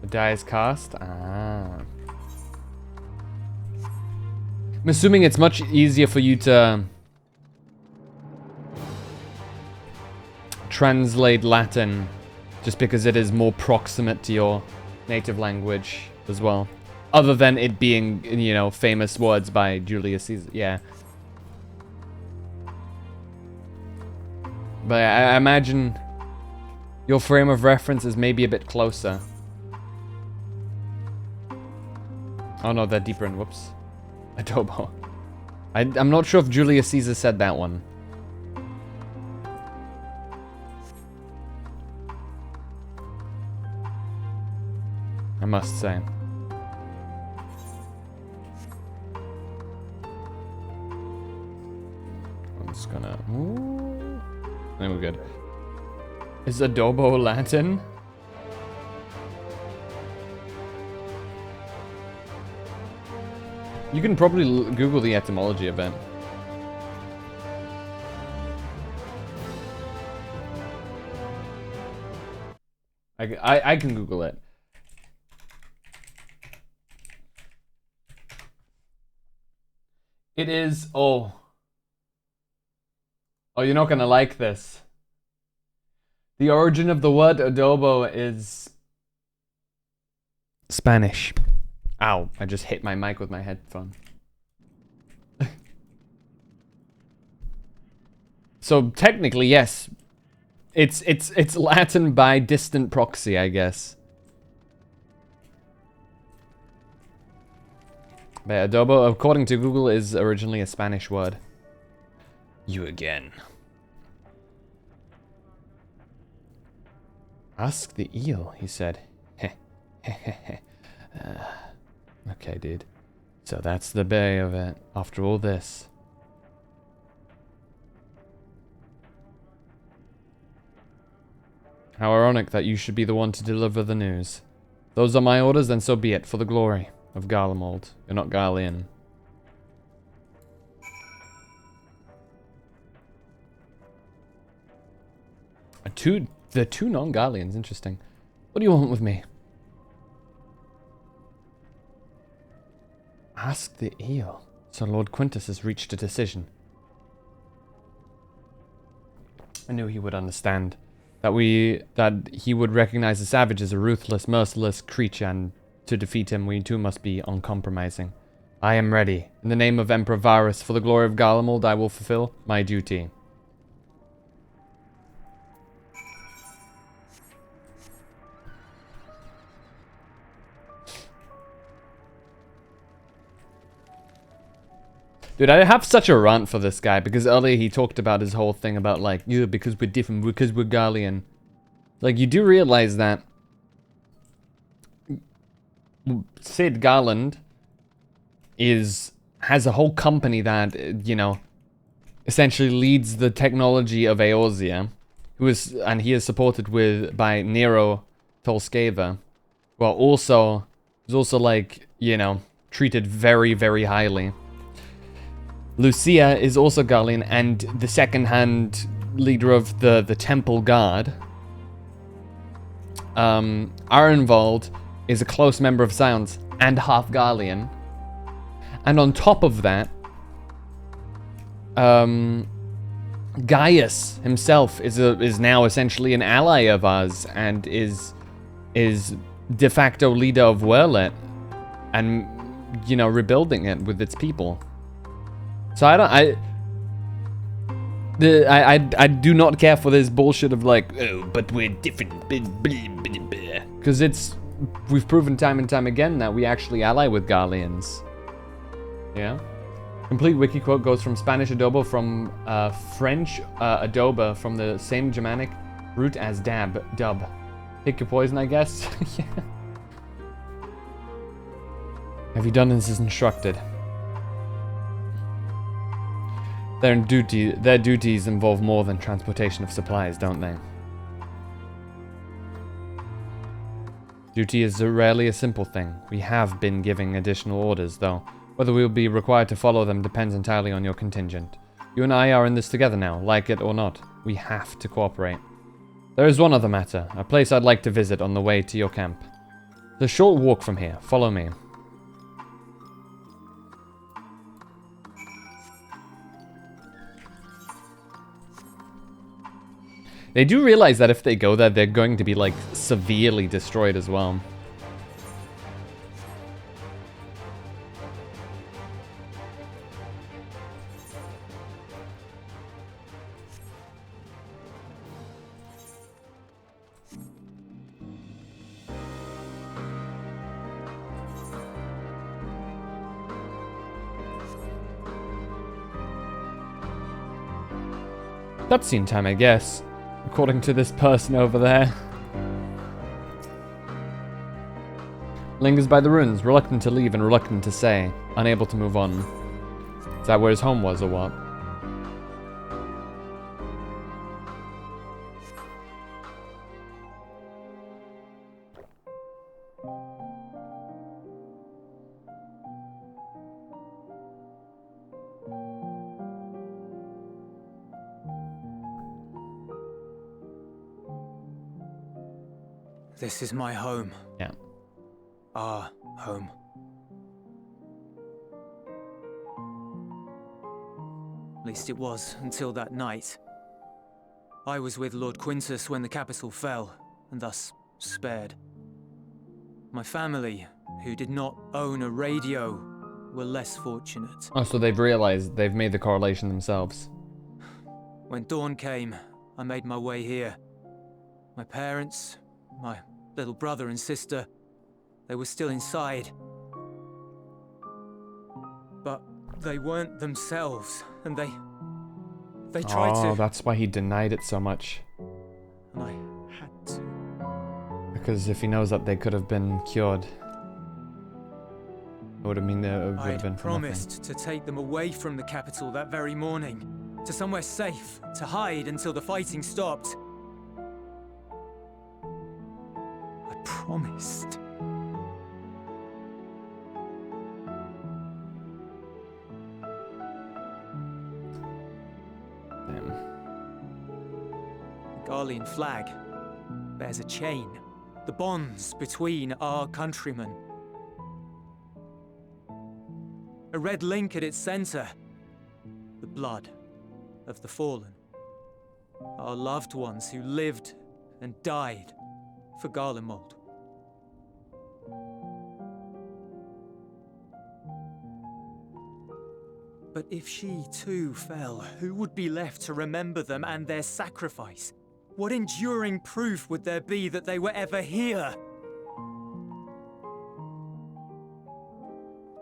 The die is cast? Ah. I'm assuming it's much easier for you to translate Latin just because it is more proximate to your native language as well. Other than it being, you know, famous words by Julius Caesar. Yeah. But I imagine your frame of reference is maybe a bit closer. Oh no, they're deeper in, whoops. Adobo. I'm not sure if Julius Caesar said that one. I must say. I'm just gonna... Ooh. I think we're good. Is adobo Latin? You can probably Google the etymology of it. I can Google it. It is... Oh, you're not gonna like this. The origin of the word adobo is... Spanish. Ow, I just hit my mic with my headphone. So technically, yes. It's Latin by distant proxy, I guess. But adobo, according to Google, is originally a Spanish word. You again. Ask the eel, he said. Heh, heh, heh, heh. Okay, dude. So that's the bay of it, after all this. How ironic that you should be the one to deliver the news. Those are my orders, then so be it, for the glory of Garlemald. You're not Garlean. The two non-Garleans, interesting. What do you want with me? Ask the eel. So Lord Quintus has reached a decision. I knew he would understand. That he would recognize the savage as a ruthless, merciless creature, and to defeat him we too must be uncompromising. I am ready. In the name of Emperor Varus, for the glory of Garlemald, I will fulfill my duty. Dude, I have such a rant for this guy, because earlier he talked about his whole thing about, like, yeah, because we're different, because we're Garlean. Like, you do realize that Sid Garland has a whole company that, you know, essentially leads the technology of Eorzea, and he is supported by Nero Tolskeva, while also, is also, like, you know, treated very, very highly. Lucia is also Garlean and the second-hand leader of the Temple Guard. Arenvald is a close member of Sounds and half Garlean. And on top of that, Gaius himself is now essentially an ally of ours and is de facto leader of Werlet and, you know, rebuilding it with its people. So I do not care for this bullshit of like, oh, but we're different, because we've proven time and time again that we actually ally with Garleans. Yeah. Complete wiki quote goes from Spanish adobo from French adobo from the same Germanic root as dub. Pick your poison, I guess. Yeah. Have you done as instructed? Their duties involve more than transportation of supplies, don't they? Duty is rarely a simple thing. We have been giving additional orders, though. Whether we will be required to follow them depends entirely on your contingent. You and I are in this together now, like it or not. We have to cooperate. There is one other matter, a place I'd like to visit on the way to your camp. It's a short walk from here. Follow me. They do realize that if they go there, they're going to be, like, severely destroyed as well. Cutscene time, I guess. According to this person over there. Lingers by the ruins, reluctant to leave and reluctant to say. Unable to move on. Is that where his home was or what? This is my home. Yeah. Our home. At least it was until that night. I was with Lord Quintus when the capital fell, and thus spared. My family, who did not own a radio, were less fortunate. Oh, so they've realized, they've made the correlation themselves. When dawn came, I made my way here. My parents, my little brother and sister, they were still inside. But they weren't themselves, and they tried to... Oh, that's why he denied it so much. And I had to. Because if he knows that they could have been cured, it would have been for nothing. I promised to take them away from the capital that very morning, to somewhere safe, to hide until the fighting stopped. I promised. Damn. The Garlean flag bears a chain, the bonds between our countrymen. A red link at its center, the blood of the fallen. Our loved ones who lived and died for Garlemald. But if she too fell, who would be left to remember them and their sacrifice? What enduring proof would there be that they were ever here?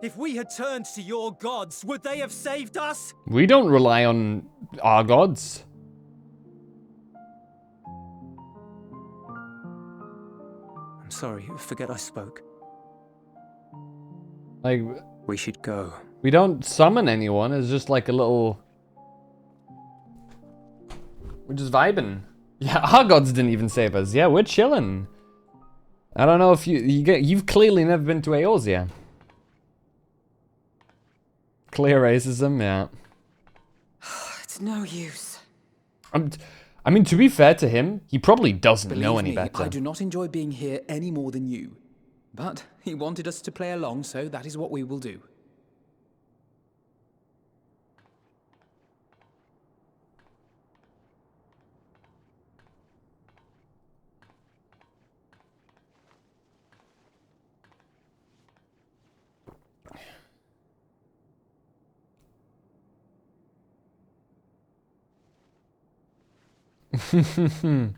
If we had turned to your gods, would they have saved us? We don't rely on our gods. I'm sorry, forget I spoke. Like, we should go. We don't summon anyone, it's just like a little... We're just vibing. Yeah, our gods didn't even save us. Yeah, we're chilling. I don't know if you've clearly never been to Eorzea. Clear racism, yeah. It's no use. I mean, to be fair to him, he probably doesn't know any Believe me, better. I do not enjoy being here any more than you. But he wanted us to play along, so that is what we will do. I'm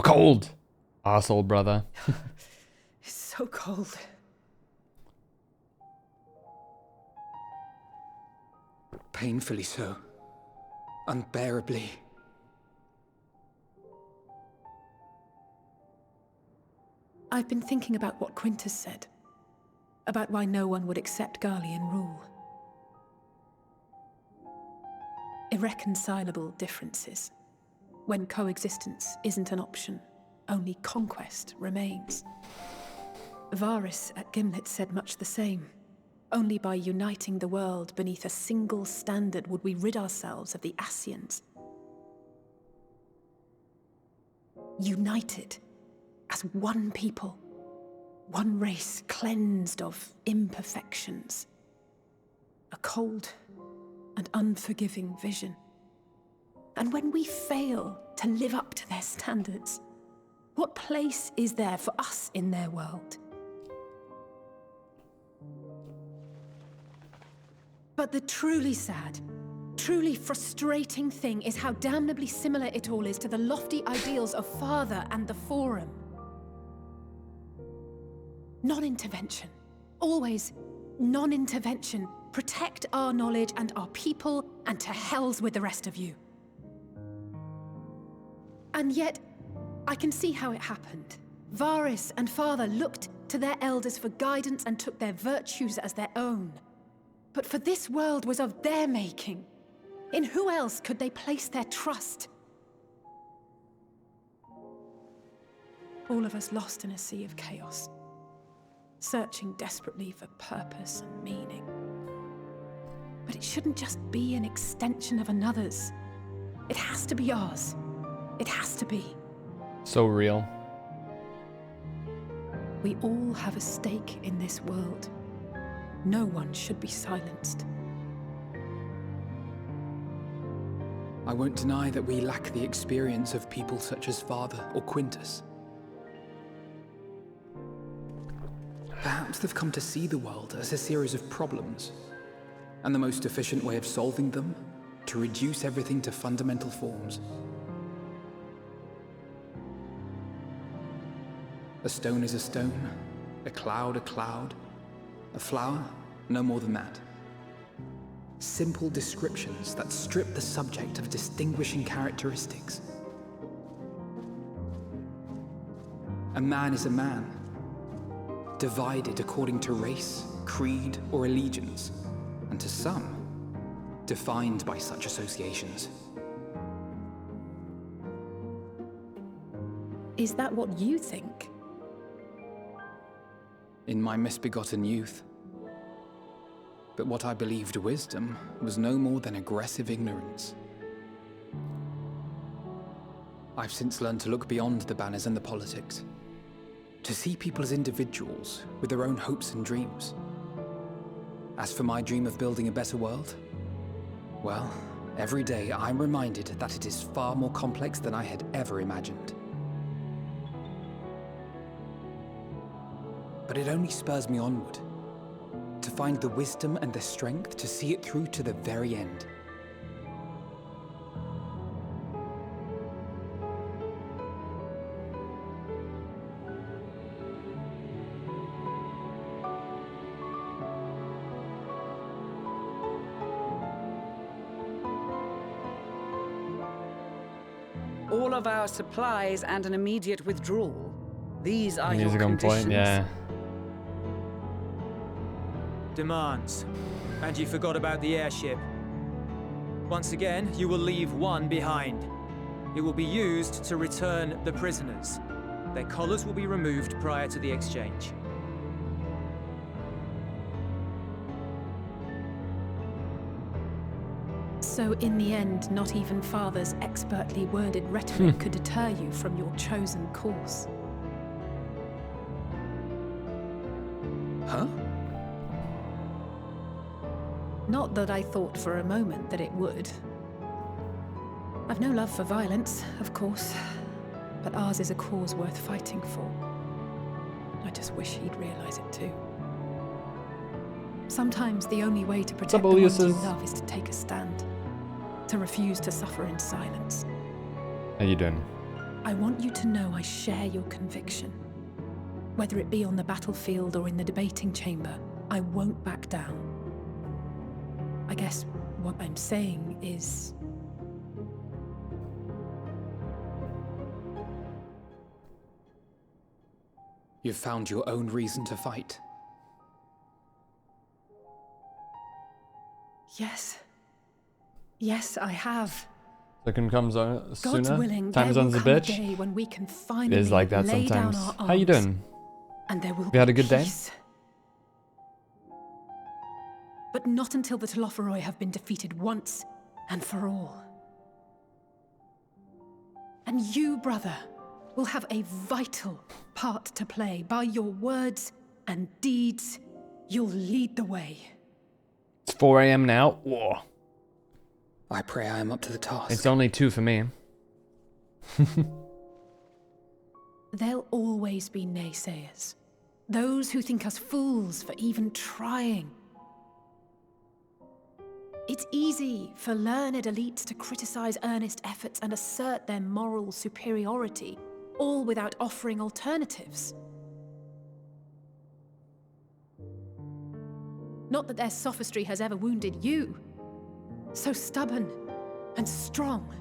cold, asshole brother. It's so cold. Painfully so. Unbearably. I've been thinking about what Quintus said. About why no one would accept Garlean rule. Irreconcilable differences. When coexistence isn't an option, only conquest remains. Varys at Gimlet said much the same. Only by uniting the world beneath a single standard would we rid ourselves of the Ascians. United as one people, one race cleansed of imperfections. A cold and unforgiving vision. And when we fail to live up to their standards, what place is there for us in their world? But the truly sad, truly frustrating thing is how damnably similar it all is to the lofty ideals of Father and the Forum. Non-intervention. Always non-intervention. Protect our knowledge and our people, and to hells with the rest of you. And yet, I can see how it happened. Varys and Father looked to their elders for guidance and took their virtues as their own. But for this world was of their making. In who else could they place their trust? All of us lost in a sea of chaos, searching desperately for purpose and meaning. But it shouldn't just be an extension of another's. It has to be ours. It has to be. So real. We all have a stake in this world. No one should be silenced. I won't deny that we lack the experience of people such as Father or Quintus. Perhaps they've come to see the world as a series of problems, and the most efficient way of solving them, to reduce everything to fundamental forms. A stone is a stone, a cloud, a flower, no more than that. Simple descriptions that strip the subject of distinguishing characteristics. A man is a man, divided according to race, creed, or allegiance, and to some, defined by such associations. Is that what you think? In my misbegotten youth. But what I believed wisdom was no more than aggressive ignorance. I've since learned to look beyond the banners and the politics, to see people as individuals with their own hopes and dreams. As for my dream of building a better world, well, every day I'm reminded that it is far more complex than I had ever imagined. But it only spurs me onward, to find the wisdom and the strength to see it through to the very end. All of our supplies and an immediate withdrawal. These are your He's a good conditions. point, yeah. Demands. And you forgot about the airship. Once again, you will leave one behind. It will be used to return the prisoners. Their collars will be removed prior to the exchange. So in the end, not even Father's expertly worded rhetoric could deter you from your chosen course. Huh? Not that I thought for a moment that it would. I've no love for violence, of course, but ours is a cause worth fighting for. I just wish he'd realize it too. Sometimes the only way to protect the ones you love is to take a stand, to refuse to suffer in silence. How you doing? I want you to know I share your conviction. Whether it be on the battlefield or in the debating chamber, I won't back down. I guess what I'm saying is... You've found your own reason to fight. Yes. Yes, I have. Second comes on sooner. God's willing, Time there will zone's a come a bitch. day when we can It finally is like that lay down sometimes. our How you arms, doing? and there will You had a be good day? peace. But not until the Telophoroi have been defeated once and for all. And you, brother, will have a vital part to play. By your words and deeds, you'll lead the way. It's 4 AM now. Whoa. I pray I am up to the task. It's only 2 for me. There'll always be naysayers. Those who think us fools for even trying. It's easy for learned elites to criticize earnest efforts and assert their moral superiority, all without offering alternatives. Not that their sophistry has ever wounded you. So stubborn and strong.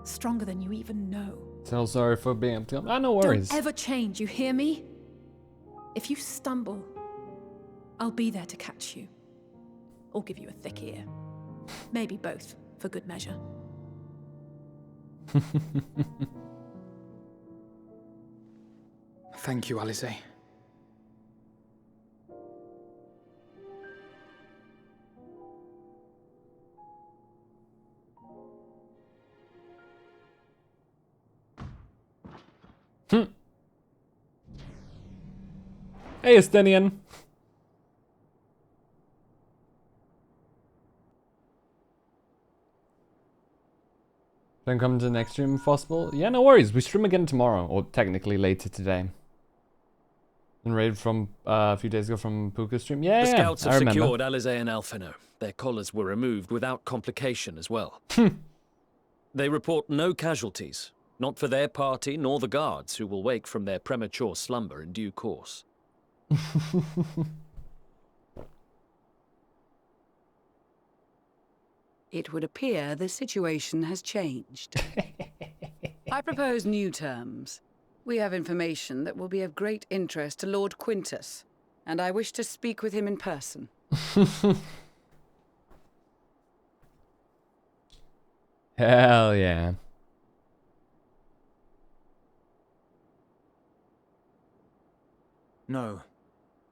Stronger than you even know. So sorry for being... Ah, no worries. Don't ever change, you hear me? If you stumble, I'll be there to catch you. Or give you a thick ear. Maybe both, for good measure. Thank you, Alice. Hey, Estinian. Don't come to the next stream if possible. Yeah, no worries. We stream again tomorrow, or technically later today. And raid from a few days ago from Puka's stream. Yeah, The scouts have I remember. secured Alize and Alphino. Their collars were removed without complication as well. They report no casualties, not for their party nor the guards, who will wake from their premature slumber in due course. It would appear the situation has changed. I propose new terms. We have information that will be of great interest to Lord Quintus, and I wish to speak with him in person. Hell yeah. No.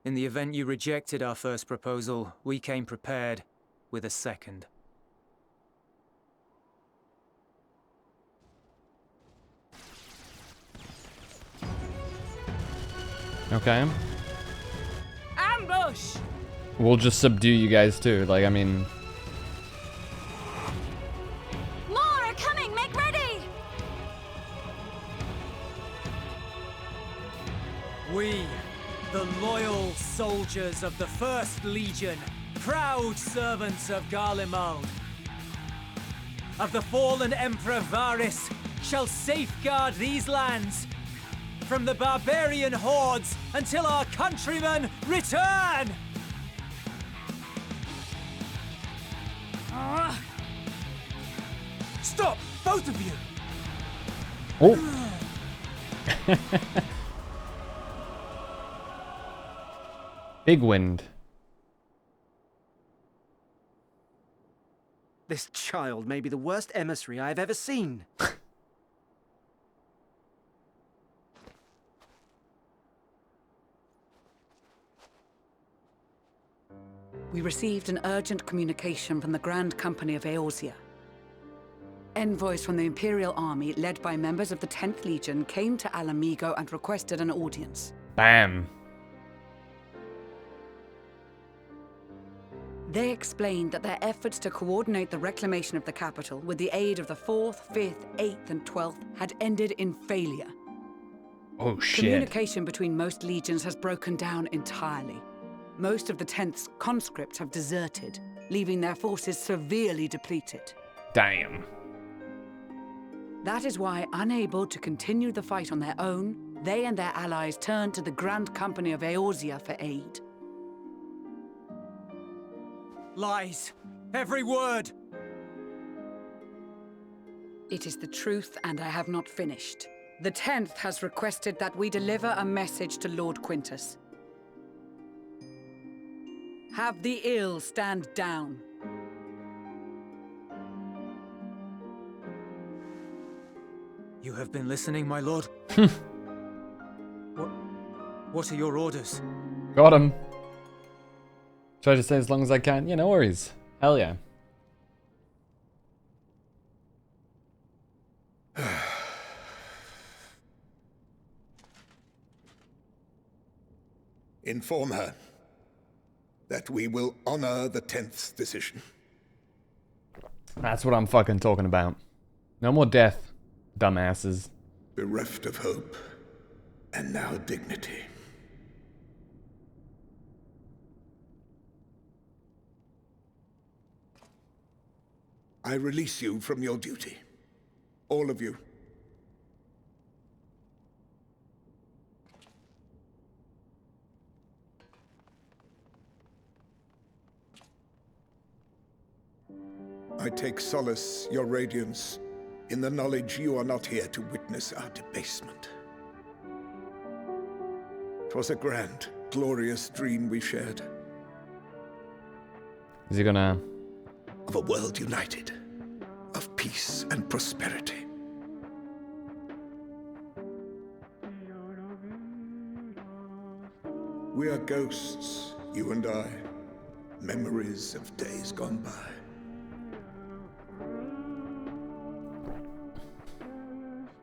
In the event you rejected our first proposal, we came prepared with a second. Okay. Ambush! We'll just subdue you guys too. Like, I mean... More are coming! Make ready! We, the loyal soldiers of the First Legion, proud servants of Garlemald, of the fallen Emperor Varys, shall safeguard these lands from the barbarian hordes until our countrymen return! Stop, both of you! Oh. Big wind. This child may be the worst emissary I have ever seen. we received an urgent communication from the Grand Company of Eorzea. Envoys from the Imperial Army, led by members of the 10th Legion, came to Alamigo and requested an audience. Bam. They explained that their efforts to coordinate the reclamation of the capital with the aid of the 4th, 5th, 8th, and 12th had ended in failure. Oh shit. Communication between most legions has broken down entirely. Most of the 10th's conscripts have deserted, leaving their forces severely depleted. Damn. That is why, unable to continue the fight on their own, they and their allies turned to the Grand Company of Eorzea for aid. Lies! Every word! It is the truth, and I have not finished. The 10th has requested that we deliver a message to Lord Quintus. Have the ill stand down. You have been listening, my lord? What are your orders? Got him. Try to stay as long as I can. Yeah, no worries. Hell yeah. Inform her that we will honor the 10th's decision. That's what I'm fucking talking about. No more death, dumbasses. Bereft of hope, and now dignity. I release you from your duty. All of you. I take solace, your radiance, in the knowledge you are not here to witness our debasement. 'Twas a grand, glorious dream we shared. Is he gonna... Of a world united, of peace and prosperity. We are ghosts, you and I, memories of days gone by.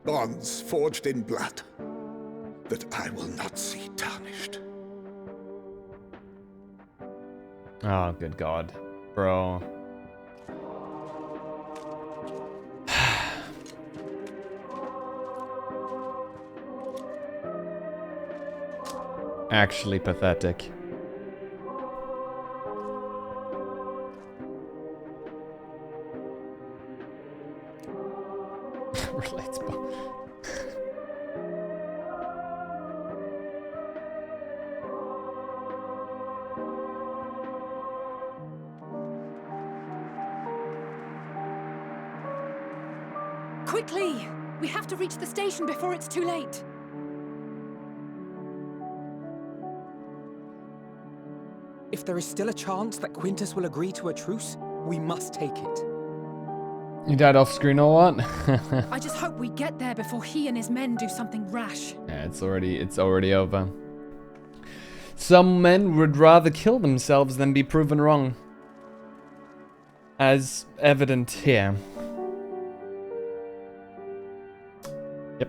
Bonds forged in blood that I will not see tarnished. Oh, good God. Bro. Actually pathetic. Relatable. Quickly! We have to reach the station before it's too late. If there is still a chance that Quintus will agree to a truce, we must take it. You died off screen or what? I just hope we get there before he and his men do something rash. Yeah, it's already over. Some men would rather kill themselves than be proven wrong. As evident here. Yep.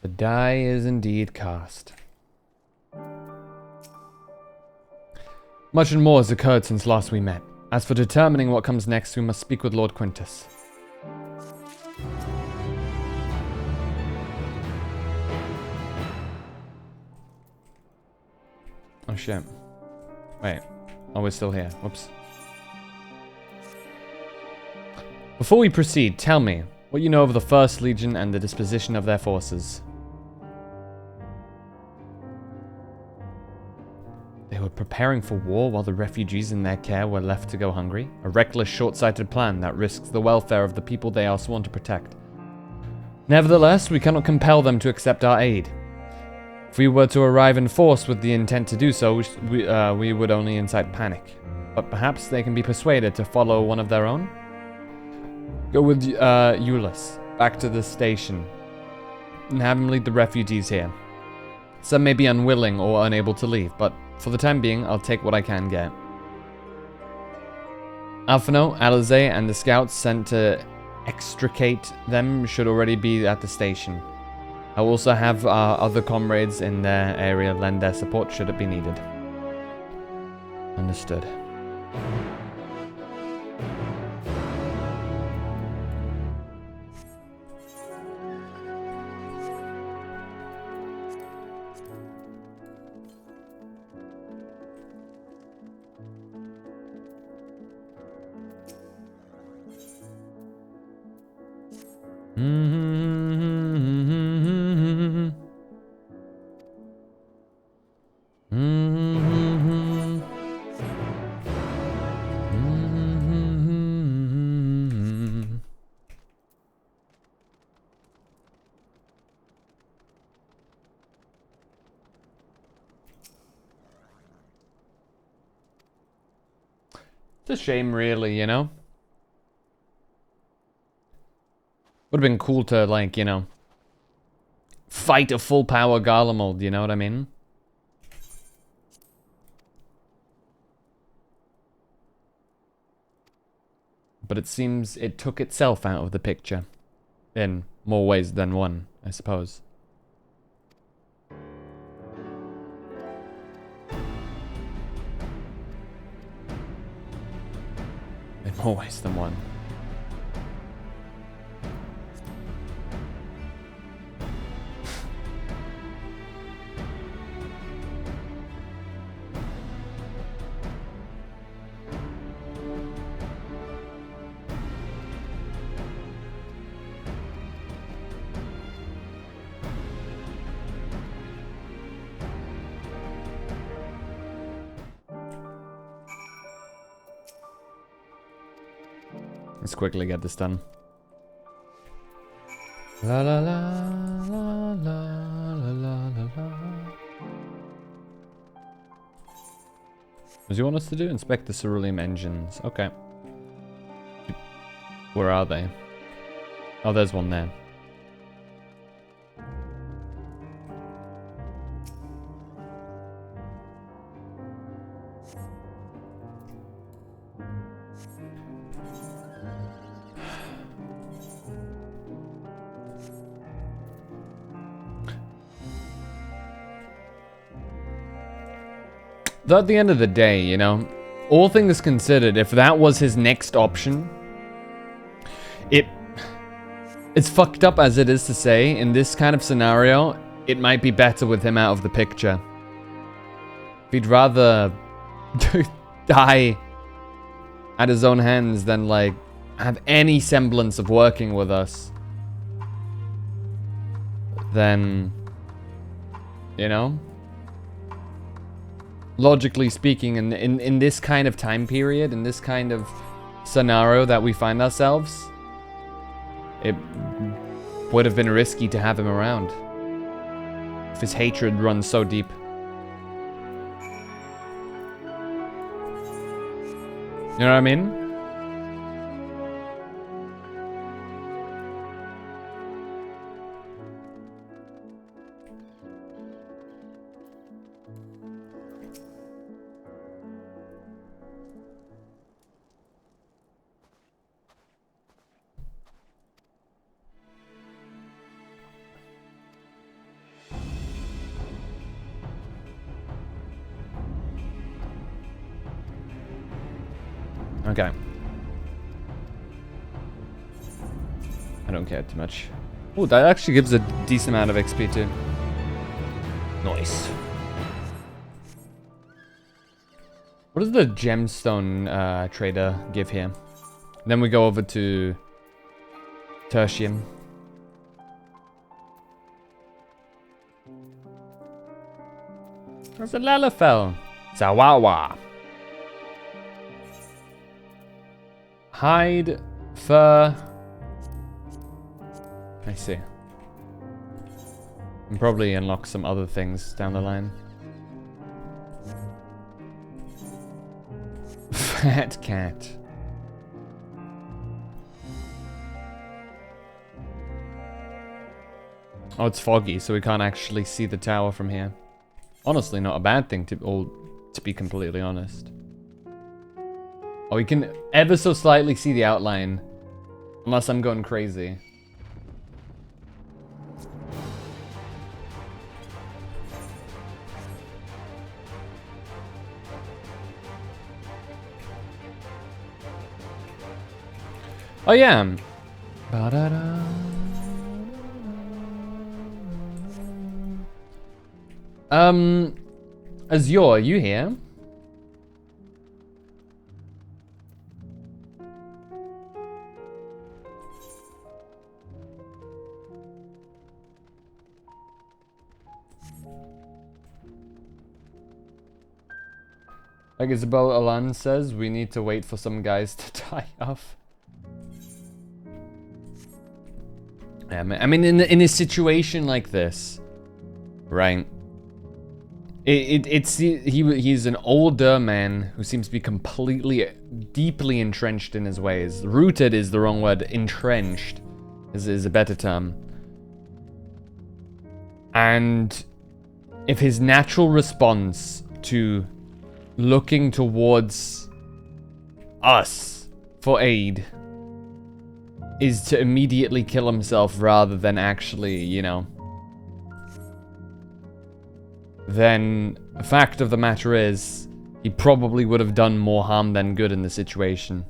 The die is indeed cast. Much and more has occurred since last we met. As for determining what comes next, we must speak with Lord Quintus. Oh shit. Wait. Oh, we're still here. Whoops. Before we proceed, tell me what you know of the First Legion and the disposition of their forces. They were preparing for war while the refugees in their care were left to go hungry. A reckless, short-sighted plan that risks the welfare of the people they are sworn to protect. Nevertheless, we cannot compel them to accept our aid. If we were to arrive in force with the intent to do so, we would only incite panic. But perhaps they can be persuaded to follow one of their own? Go with Euless back to the station and have him lead the refugees here. Some may be unwilling or unable to leave, but for the time being, I'll take what I can get. Alphino, Alize, and the scouts sent to extricate them should already be at the station. I'll also have our other comrades in their area lend their support should it be needed. Understood. It's a shame, really, you know? Would have been cool to, like, you know, fight a full power Garlemald, you know what I mean? But it seems it took itself out of the picture. In more ways than one, I suppose. In more ways than one. Let's quickly get this done. La la la la la la la la. What does he want us to do? Inspect the ceruleum engines. Okay. Where are they? Oh, there's one there. Though at the end of the day, you know, all things considered, if that was his next option, it's fucked up as it is to say, in this kind of scenario, it might be better with him out of the picture. If he'd rather die at his own hands than, like, have any semblance of working with us, then, you know? Logically speaking, in this kind of time period, in this kind of scenario that we find ourselves, it would have been risky to have him around. If his hatred runs so deep. You know what I mean? Okay. I don't care too much. Oh, that actually gives a decent amount of XP too. Nice. What does the gemstone trader give here? Then we go over to Tertium. There's a Lalafell. Zawawa. Hide, fur. I see. And probably unlock some other things down the line. Fat cat. Oh, it's foggy, so we can't actually see the tower from here. Honestly, not a bad thing to be completely honest. Oh, we can ever so slightly see the outline. Unless I'm going crazy. Oh yeah. Ba-da-da. Azure, are you here? Like Isabel Alan says, we need to wait for some guys to die off. Yeah, I mean, in a situation like this, right? He's an older man who seems to be completely, deeply entrenched in his ways. Rooted is the wrong word. Entrenched is a better term. And if his natural response to looking towards us for aid is to immediately kill himself rather than actually, you know, then the fact of the matter is he probably would have done more harm than good in the situation.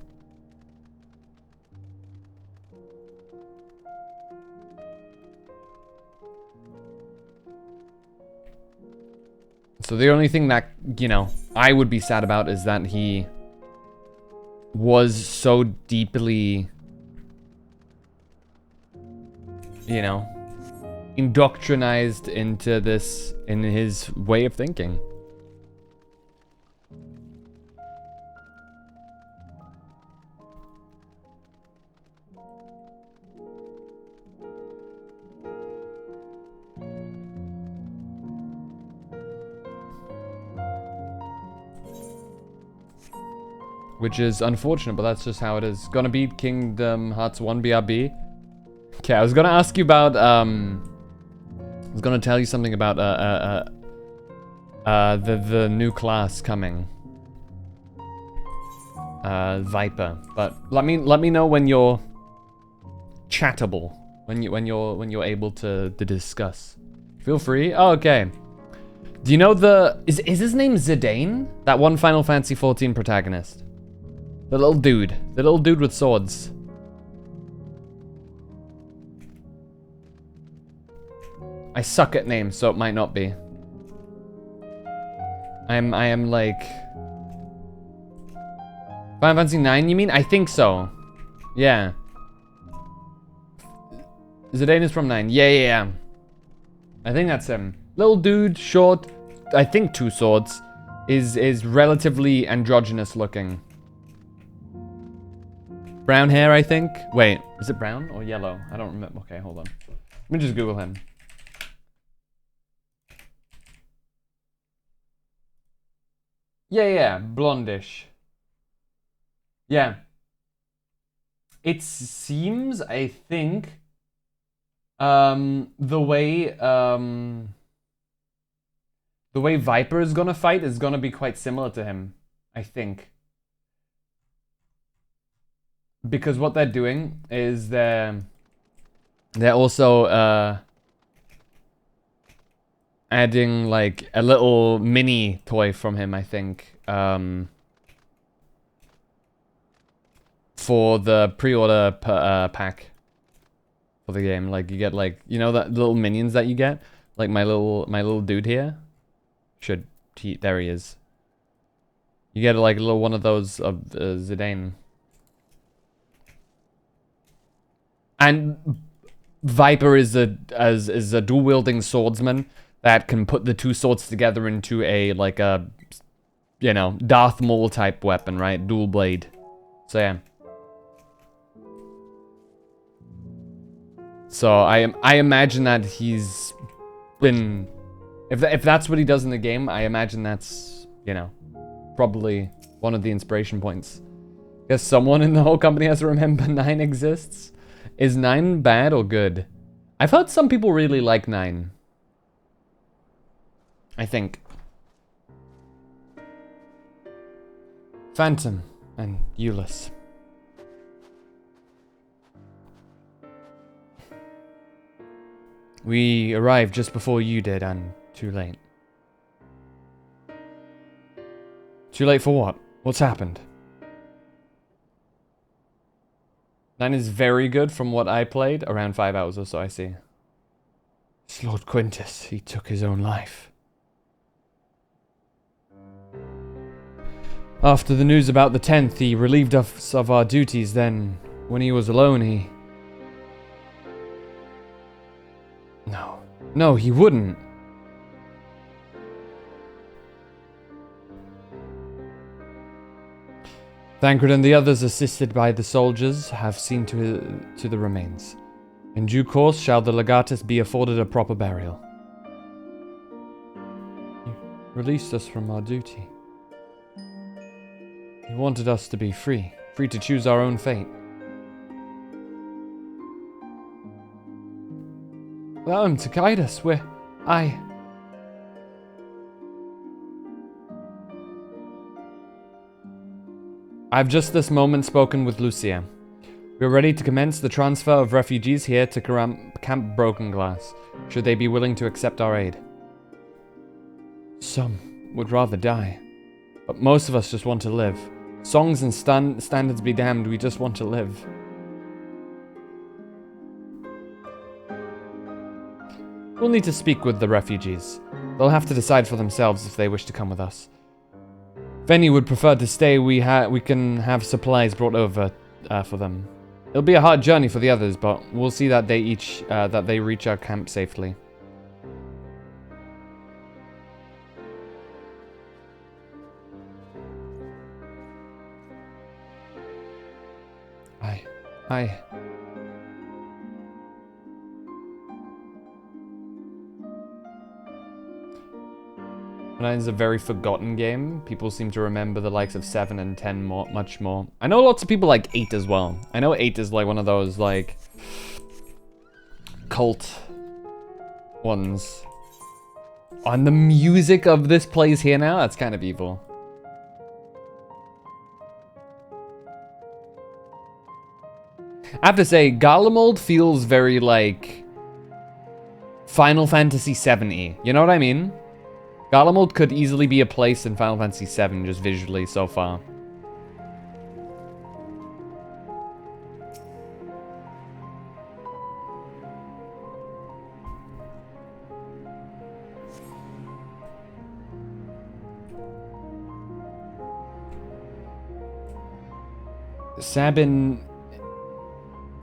So the only thing that, you know, I would be sad about is that he was so deeply, you know, indoctrinized into this, in his way of thinking. Which is unfortunate, but that's just how it is. Gonna beat Kingdom Hearts 1 BRB. Okay, I was gonna ask you about, I was gonna tell you something about, the new class coming. Viper. But let me know when you're chattable. When you're able to discuss. Feel free. Oh, okay. Do you know is his name Zidane? That one Final Fantasy XIV protagonist. The little dude. The little dude with swords. I suck at names, so it might not be. I am like... Final Fantasy 9, you mean? I think so. Yeah. Zidane is from 9. Yeah. I think that's him. Little dude, short, I think 2 swords. Is relatively androgynous looking. Brown hair, I think. Wait, is it brown or yellow? I don't remember. Okay, hold on. Let me just Google him. Yeah, blondish. Yeah. It seems, I think, the way Viper is gonna fight is gonna be quite similar to him, I think. Because what they're doing is they're also adding like a little mini toy from him, I think, for the pre-order pack for the game. Like you get like, you know, that little minions that you get, like my little dude here. There he is. You get like a little one of those of Zidane. And Viper is a dual-wielding swordsman that can put the 2 swords together into a, like a, you know, Darth Maul type weapon, right? Dual blade. So yeah. So I imagine that he's been... If that's what he does in the game, I imagine that's, you know, probably one of the inspiration points. Guess someone in the whole company has to remember 9 exists. Is 9 bad or good? I've heard some people really like 9. I think. Phantom and Euless. We arrived just before you did, and too late. Too late for what? What's happened? 9 is very good from what I played. Around 5 hours or so, I see. It's Lord Quintus. He took his own life. After the news about the 10th, he relieved us of our duties. Then, when he was alone, he... No, he wouldn't. Thancred and the others, assisted by the soldiers, have seen to the remains. In due course shall the legatus be afforded a proper burial. You released us from our duty. You wanted us to be free to choose our own fate. Allow him to guide us where I've just this moment spoken with Lucia. We are ready to commence the transfer of refugees here to Camp Broken Glass, should they be willing to accept our aid. Some would rather die, but most of us just want to live. Songs and standards be damned, we just want to live. We'll need to speak with the refugees. They'll have to decide for themselves if they wish to come with us. If any would prefer to stay, we can have supplies brought over for them. It'll be a hard journey for the others, but we'll see that they reach our camp safely. Aye. Nine is a very forgotten game. People seem to remember the likes of 7 and 10 much more. I know lots of people like 8 as well. I know 8 is like one of those like cult ones. And the music of this plays here now? That's kind of evil. I have to say, Garlemald feels very like Final Fantasy VII-y. You know what I mean? Garlemald could easily be a place in Final Fantasy VII, just visually so far.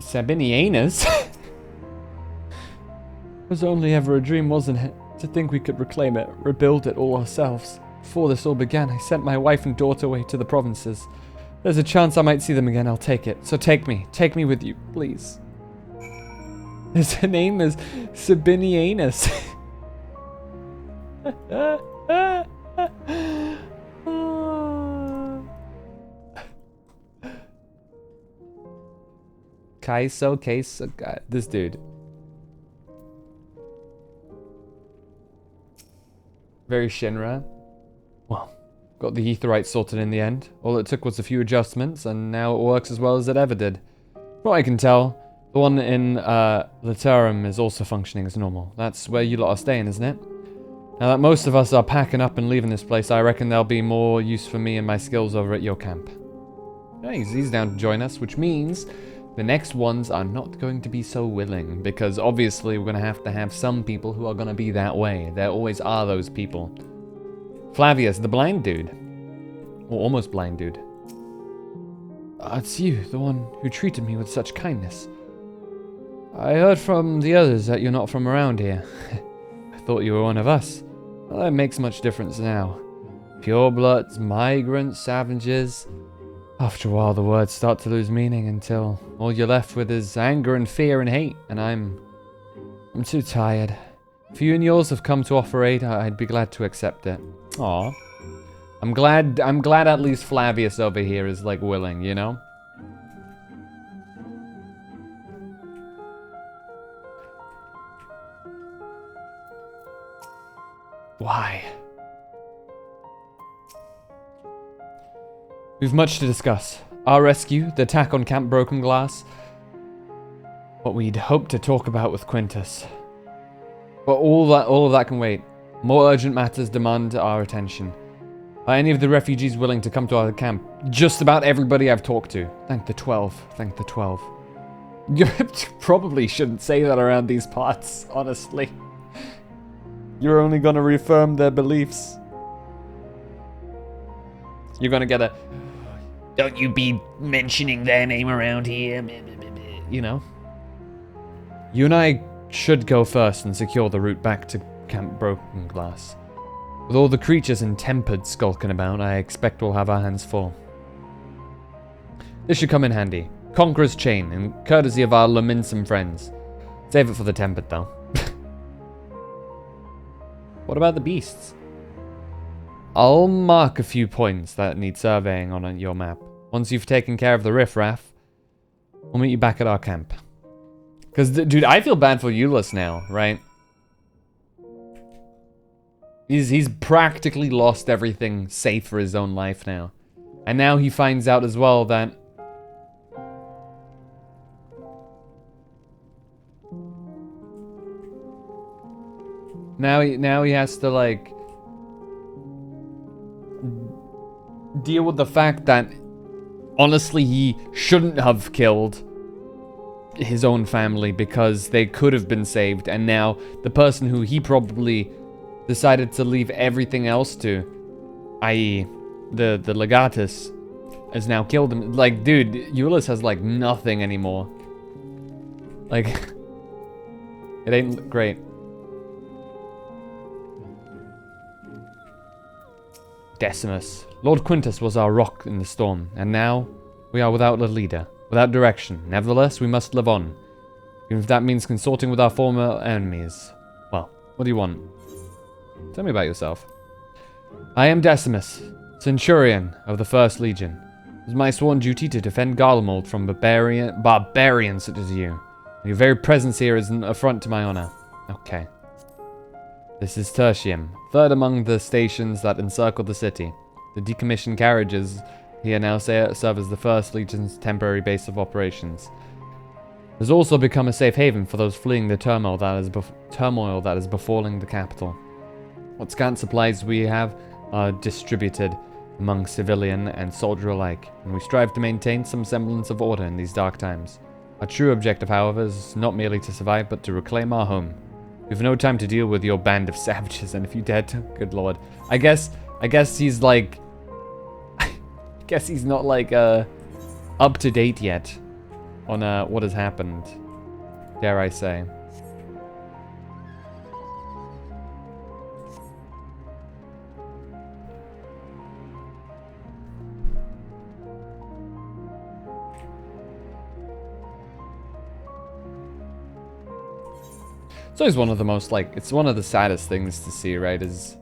Sabinianus? Was only ever a dream, wasn't it? To think we could reclaim it, rebuild it all ourselves. Before this all began, I sent my wife and daughter away to the provinces. There's a chance I might see them again, I'll take it. So take me with you, please. His name is Sabinianus. Kaiso, this dude. Very Shinra. Well, got the aetheryte sorted in the end. All it took was a few adjustments, and now it works as well as it ever did. From what I can tell, the one in Laterum is also functioning as normal. That's where you lot are staying, isn't it? Now that most of us are packing up and leaving this place, I reckon there'll be more use for me and my skills over at your camp. Yeah, he's down to join us, which means the next ones are not going to be so willing, because obviously we're going to have some people who are going to be that way. There always are those people. Flavius, the blind dude. Or almost blind dude. It's you, the one who treated me with such kindness. I heard from the others that you're not from around here. I thought you were one of us. Well, that makes much difference now. Purebloods, migrants, savages. After a while, the words start to lose meaning until all you're left with is anger and fear and hate, and I'm too tired. If you and yours have come to offer aid, I'd be glad to accept it. Aw. I'm glad at least Flavius over here is like willing, you know? Why? We've much to discuss. Our rescue, the attack on Camp Broken Glass, what we'd hoped to talk about with Quintus. But all of that can wait. More urgent matters demand our attention. Are any of the refugees willing to come to our camp? Just about everybody I've talked to. Thank the 12. Thank the 12. You probably shouldn't say that around these parts, honestly. You're only gonna reaffirm their beliefs. You're gonna get a... Don't you be mentioning their name around here. You know? You and I should go first and secure the route back to Camp Broken Glass. With all the creatures and tempered skulking about, I expect we'll have our hands full. This should come in handy. Conqueror's Chain, and courtesy of our Luminsome friends. Save it for the tempered, though. What about the beasts? I'll mark a few points that need surveying on your map. Once you've taken care of the riffraff, we'll meet you back at our camp. Because, dude, I feel bad for Euless now, right? He's practically lost everything safe for his own life now. And now he finds out as well that... Now he has to, like... deal with the fact that... honestly, he shouldn't have killed his own family because they could have been saved. And now the person who he probably... decided to leave everything else to, i.e. the Legatus, has now killed him. Like, dude, Euless has, like, nothing anymore. Like, it ain't great. Decimus. Lord Quintus was our rock in the storm, and now we are without a leader, without direction. Nevertheless, we must live on, even if that means consorting with our former enemies. Well, what do you want? Tell me about yourself. I am Decimus, Centurion of the First Legion. It is my sworn duty to defend Garlemald from barbarians such as you. Your very presence here is an affront to my honor. Okay. This is Tertium, third among the stations that encircle the city. The decommissioned carriages here now serve as the First Legion's temporary base of operations. It has also become a safe haven for those fleeing the turmoil that is befalling the capital. What scant supplies we have are distributed among civilian and soldier alike, and we strive to maintain some semblance of order in these dark times. Our true objective, however, is not merely to survive, but to reclaim our home. We have no time to deal with your band of savages, and if you dare to, good lord. I guess he's like... I guess he's not like, up to date yet on, what has happened, dare I say. It's always one of the most, like, it's one of the saddest things to see, right? Is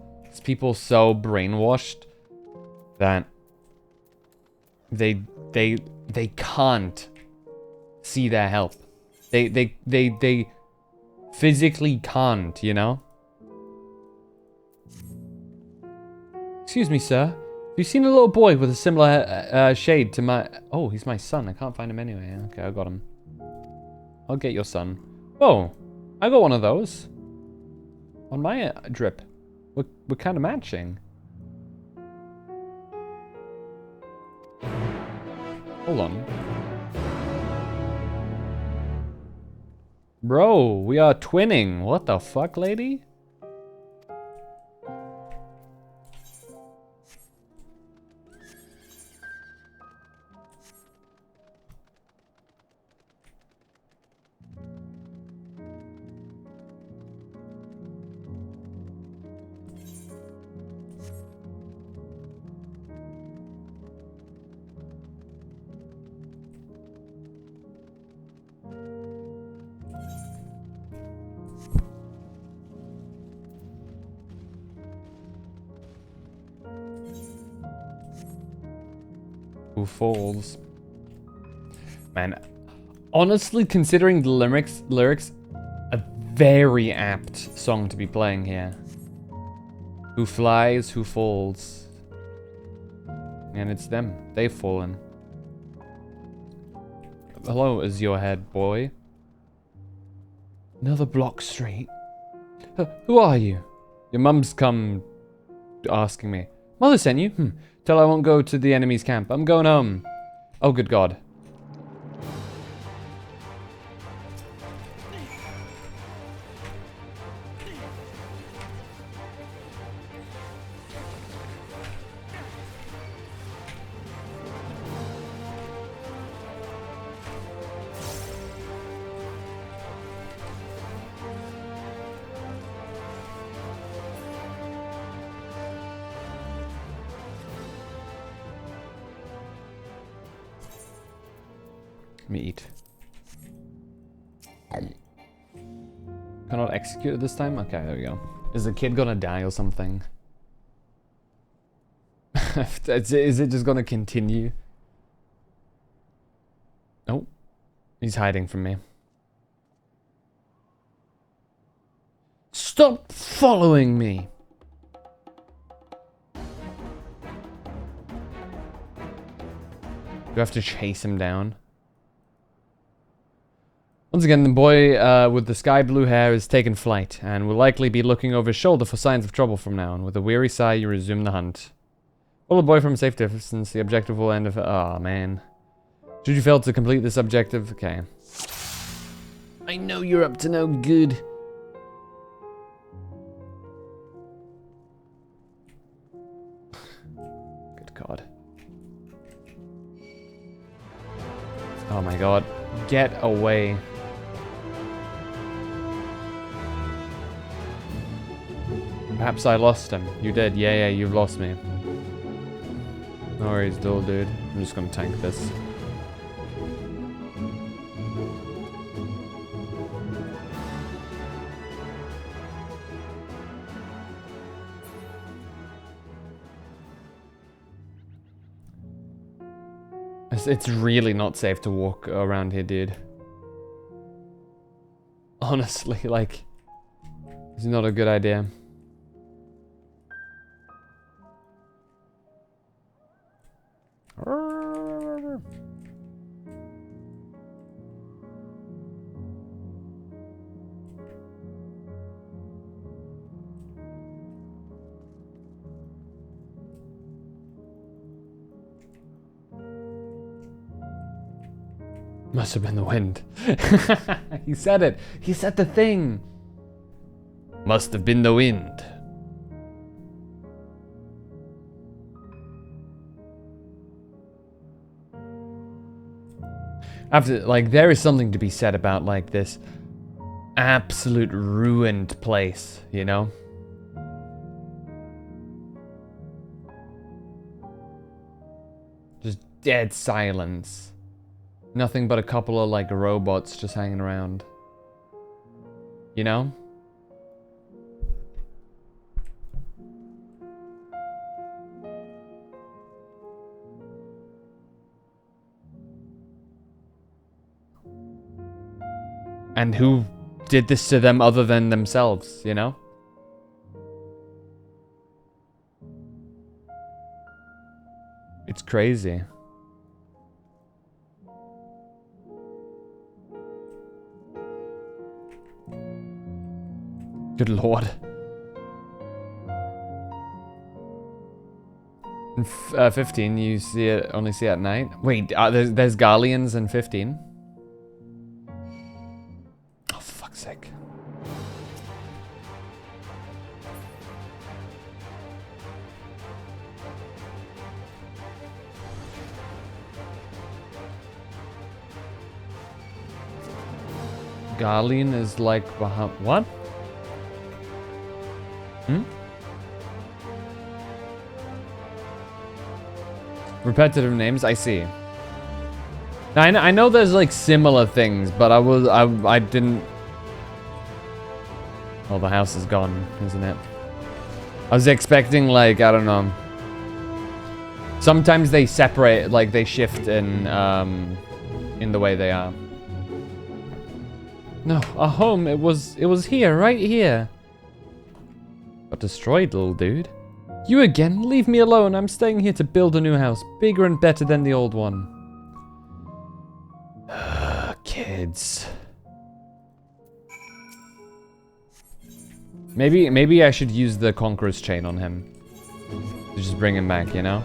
people so brainwashed that they can't see their help. They physically can't, you know? Excuse me, sir. Have you seen a little boy with a similar shade to my... Oh, he's my son. I can't find him anyway. Okay, I got him. I'll get your son. Oh. I got one of those on my drip. We're kind of matching. Hold on. Bro, we are twinning. What the fuck, lady? Who falls? Man, honestly, considering the lyrics, a very apt song to be playing here. Who flies, who falls. And it's them. They've fallen. Hello, is your head, boy? Another block straight. Who are you? Your mum's come asking me. Mother sent you? Tell her I won't go to the enemy's camp. I'm going home. Oh, good God. Let me eat. Cannot execute it this time? Okay, there we go. Is the kid gonna die or something? Is it just gonna continue? Oh. He's hiding from me. Stop following me! Do I have to chase him down? Once again, the boy with the sky blue hair has taken flight, and will likely be looking over his shoulder for signs of trouble from now on. With a weary sigh, you resume the hunt. Follow the boy from a safe distance. The objective will end of... Oh, man. Should you fail to complete this objective? Okay. I know you're up to no good. Good God. Oh, my God. Get away. Perhaps I lost him. You did. Yeah, you've lost me. No worries, dude. I'm just gonna tank this. It's really not safe to walk around here, dude. Honestly, like, it's not a good idea. Must have been the wind. He said it. He said the thing. Must have been the wind. After, like, there is something to be said about, like, this absolute ruined place, you know? Just dead silence. Nothing but a couple of, like, robots just hanging around. You know? And who did this to them other than themselves, you know? It's crazy. Good lord. In 15, you see it, only see it at night. Wait, there's Garleans in 15? Oh, fuck's sake. Garlean is like behind. What? Repetitive names, I see. Now, I know there's like similar things, but I didn't. Oh, the house is gone, isn't it? I was expecting, like, I don't know. Sometimes they separate, like they shift in the way they are. No, our home, it was here, right here. Got destroyed, little dude. You again? Leave me alone. I'm staying here to build a new house, bigger and better than the old one. Kids. Maybe I should use the Conqueror's Chain on him. To just bring him back, you know?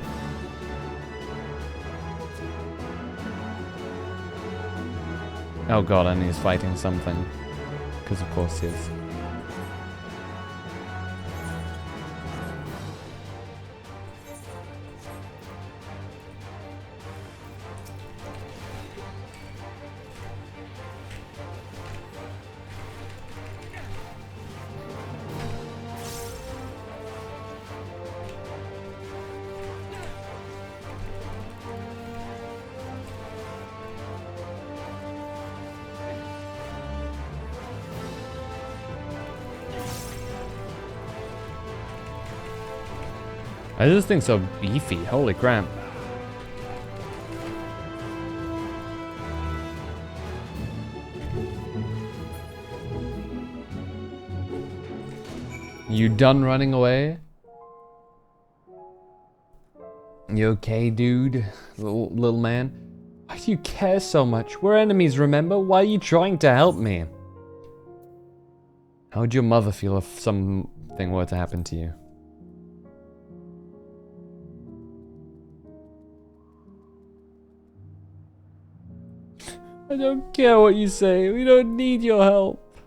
Oh god, and he's fighting something. Because of course he is. Why is this thing so beefy? Holy crap. You done running away? You okay, dude? Little man? Why do you care so much? We're enemies, remember? Why are you trying to help me? How would your mother feel if something were to happen to you? I don't care what you say. We don't need your help.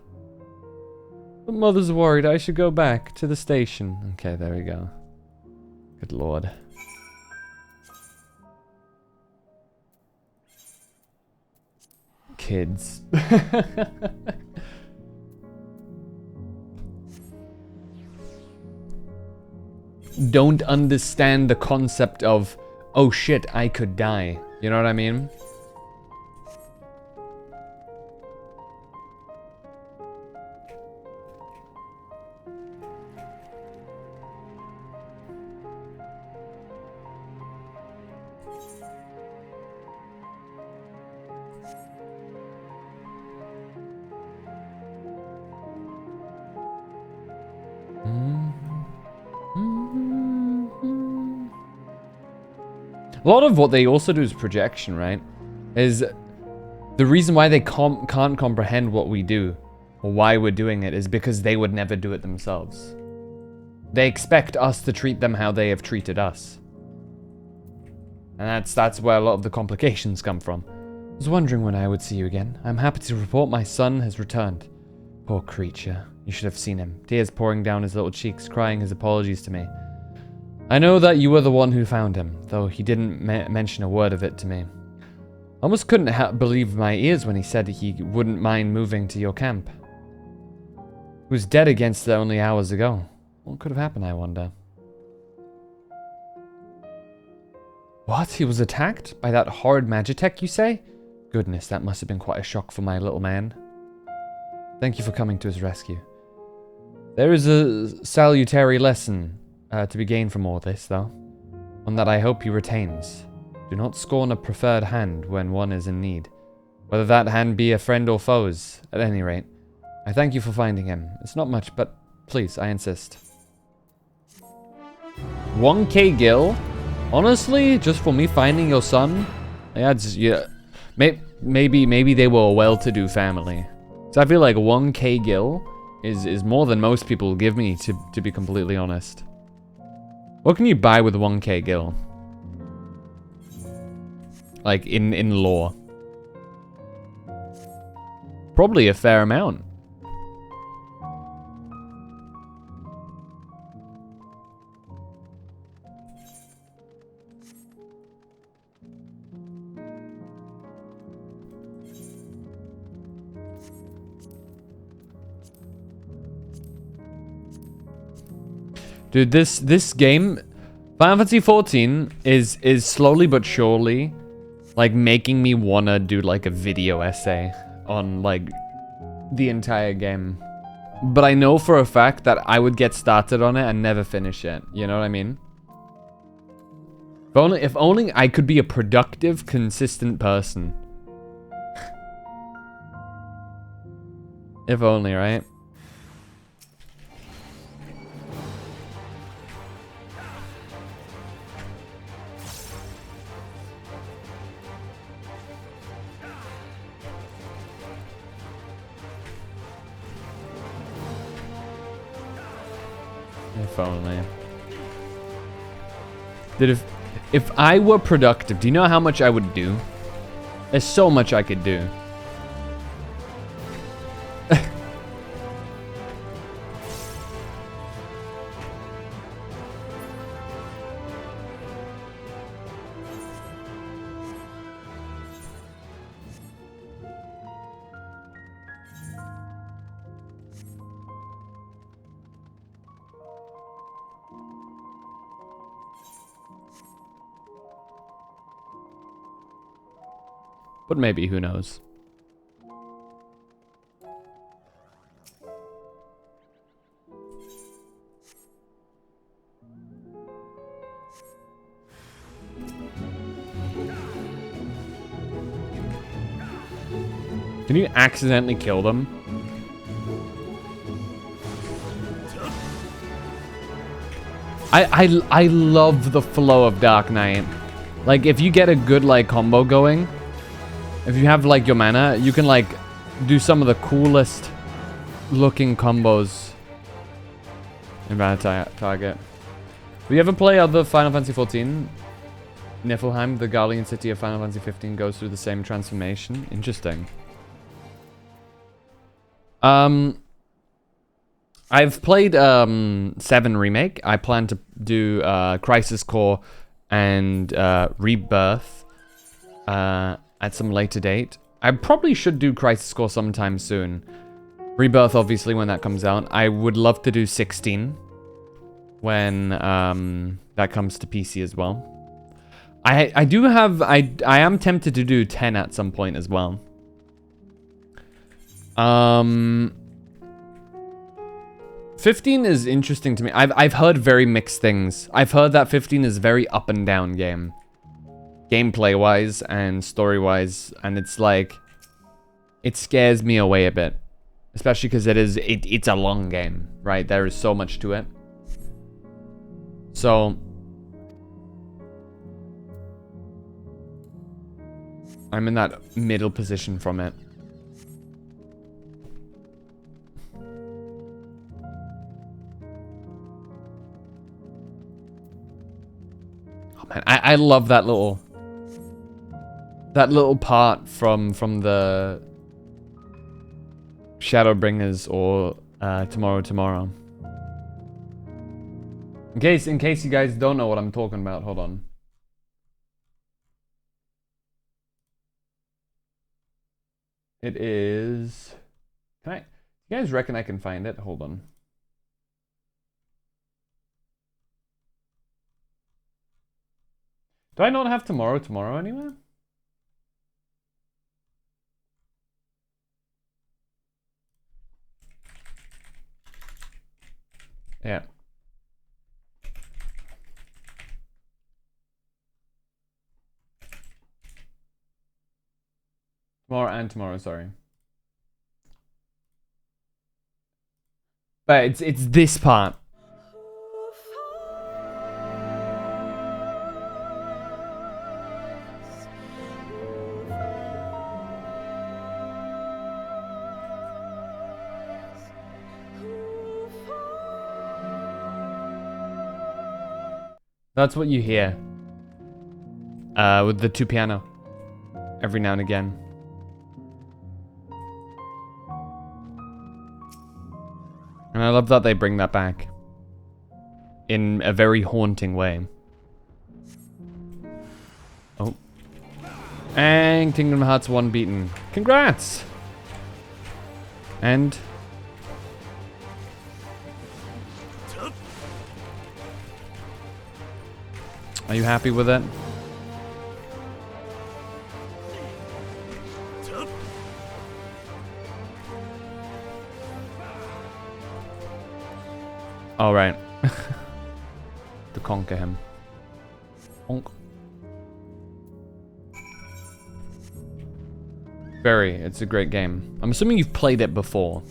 The mother's worried. I should go back to the station. Okay, there we go. Good lord. Kids. Don't understand the concept of, oh shit, I could die. You know what I mean? A lot of what they also do is projection, right? Is the reason why they can't comprehend what we do or why we're doing it is because they would never do it themselves. They expect us to treat them how they have treated us. And that's where a lot of the complications come from. I was wondering when I would see you again. I'm happy to report my son has returned. Poor creature. You should have seen him. Tears pouring down his little cheeks, crying his apologies to me. I know that you were the one who found him, though he didn't mention a word of it to me. I almost couldn't believe my ears when he said he wouldn't mind moving to your camp. He was dead against it only hours ago. What could have happened, I wonder? What? He was attacked? By that horrid Magitech, you say? Goodness, that must have been quite a shock for my little man. Thank you for coming to his rescue. There is a salutary lesson to be gained from all this, though. One that I hope he retains. Do not scorn a preferred hand when one is in need. Whether that hand be a friend or foe's, at any rate. I thank you for finding him. It's not much, but please, I insist. 1k gil? Honestly, just for me finding your son? Yeah, maybe they were a well-to-do family. So I feel like 1k gil is more than most people give me, to be completely honest. What can you buy with 1k gil? Like, in lore. Probably a fair amount. Dude, this game, Final Fantasy 14 is slowly but surely like making me wanna do like a video essay on like the entire game. But I know for a fact that I would get started on it and never finish it. You know what I mean? If only I could be a productive, consistent person. If only, right? If only. Dude, if I were productive, do you know how much I would do? There's so much I could do. But maybe, who knows? Can you accidentally kill them? I love the flow of Dark Knight. Like, if you get a good, like, combo going, if you have, like, your mana, you can, like, do some of the coolest looking combos in that target. Do you ever play other Final Fantasy XIV? Niflheim, the Guardian city of Final Fantasy 15, goes through the same transformation. Interesting. I've played 7 Remake. I plan to do Crisis Core and Rebirth at some later date. I probably should do Crisis Core sometime soon. Rebirth, obviously, when that comes out. I would love to do 16 when that comes to PC as well. I am tempted to do 10 at some point as well. 15 is interesting to me. I've heard very mixed things. I've heard that 15 is a very up and down game, gameplay wise and story wise, and it's like, it scares me away a bit, especially because it's a long game, right? There is so much to it. So I'm in that middle position from it. Oh man, I love that little part from the Shadowbringers or Tomorrow. In case you guys don't know what I'm talking about, hold on. It is... you guys reckon I can find it? Hold on. Do I not have Tomorrow anywhere? Yeah. Tomorrow, sorry. But it's this part. That's what you hear. With the 2 piano. Every now and again. And I love that they bring that back. In a very haunting way. Oh. And Kingdom Hearts 1 beaten. Congrats! And... are you happy with it? All right. To conquer him. Honk. It's a great game. I'm assuming you've played it before.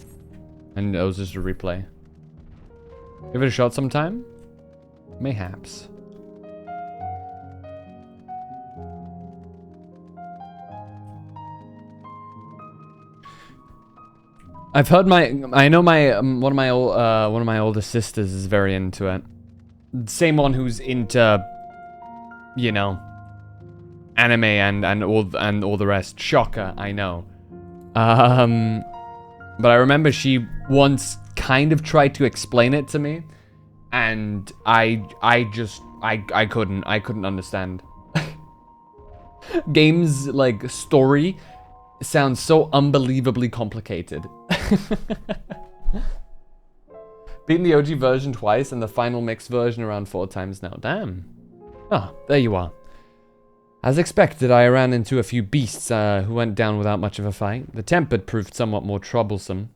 And it was just a replay. Give it a shot sometime? Mayhaps. I've heard I know one of my older sisters is very into it. Same one who's into, you know, anime and all the rest. Shocker, I know. But I remember she once kind of tried to explain it to me, and I couldn't understand. Games like story sounds so unbelievably complicated. Beaten the OG version twice and the final mix version around 4 times now. Damn. Oh, there you are. As expected, I ran into a few beasts who went down without much of a fight. The Tempered proved somewhat more troublesome.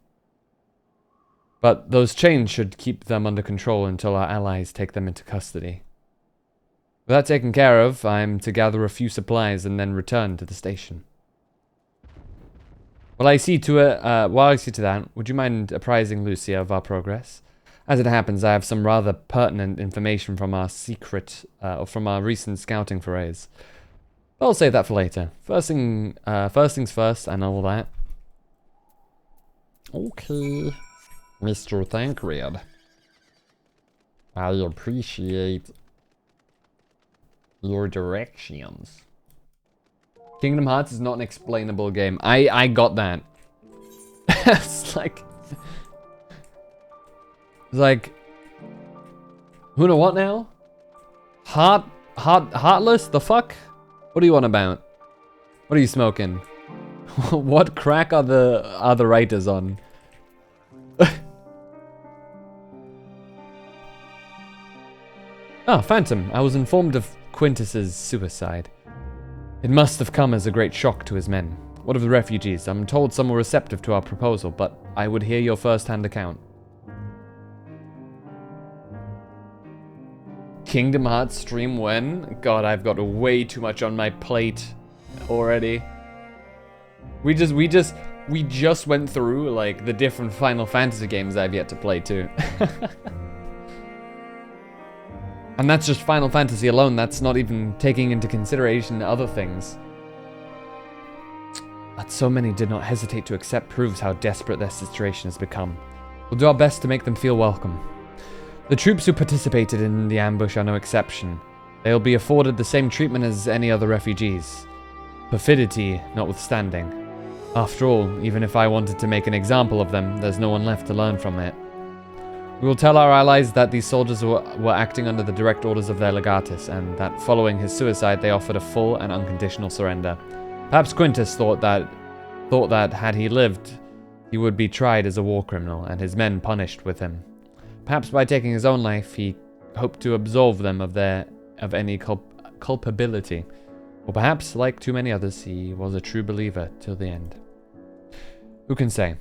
But those chains should keep them under control until our allies take them into custody. With that taken care of, I'm to gather a few supplies and then return to the station. While I see to that, would you mind apprising Lucia of our progress? As it happens, I have some rather pertinent information from our recent scouting forays. I'll save that for later. First things first, and all that. Okay, Mr. Thancred. I appreciate your directions. Kingdom Hearts is not an explainable game. I got that. It's like, who know what now? Heartless? The fuck? What are you on about? What are you smoking? What crack are the writers on? Ah, Phantom. I was informed of Quintus's suicide. It must have come as a great shock to his men. What of the refugees? I'm told some were receptive to our proposal, but I would hear your first-hand account. Kingdom Hearts stream when? God, I've got way too much on my plate already. We just went through like the different Final Fantasy games I've yet to play too. And that's just Final Fantasy alone. That's not even taking into consideration other things. That so many did not hesitate to accept proves how desperate their situation has become. We'll do our best to make them feel welcome. The troops who participated in the ambush are no exception. They'll be afforded the same treatment as any other refugees. Perfidity notwithstanding. After all, even if I wanted to make an example of them, there's no one left to learn from it. We will tell our allies that these soldiers were acting under the direct orders of their legatus, and that following his suicide they offered a full and unconditional surrender. Perhaps Quintus thought that had he lived, he would be tried as a war criminal, and his men punished with him. Perhaps by taking his own life, he hoped to absolve them of any culpability. Or perhaps, like too many others, he was a true believer till the end. Who can say?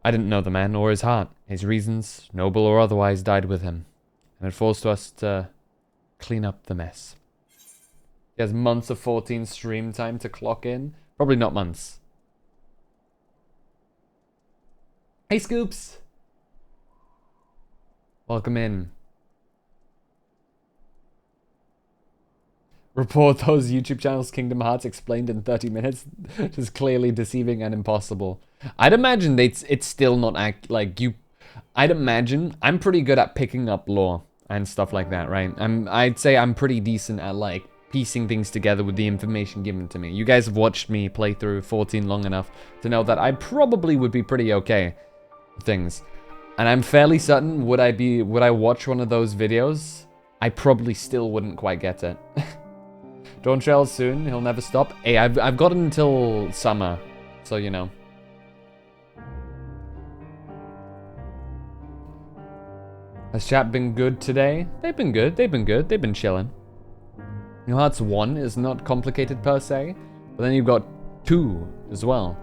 I didn't know the man or his heart. His reasons, noble or otherwise, died with him, and it forced us to clean up the mess. He has months of 14 stream time to clock in. Probably not months. Hey, Scoops! Welcome in. Report those YouTube channels Kingdom Hearts explained in 30 minutes. Just clearly deceiving and impossible. I'd imagine it's still not I'd imagine I'm pretty good at picking up lore and stuff like that, right? I'd say I'm pretty decent at like piecing things together with the information given to me. You guys have watched me play through 14 long enough to know that I probably would be pretty okay with things. And I'm fairly certain, would I watch one of those videos? I probably still wouldn't quite get it. Dawn Trail soon, he'll never stop. Hey, I've got until summer, so you know. Has chat been good today? They've been good, they've been chilling. Kingdom Hearts 1 is not complicated per se, but then you've got 2 as well.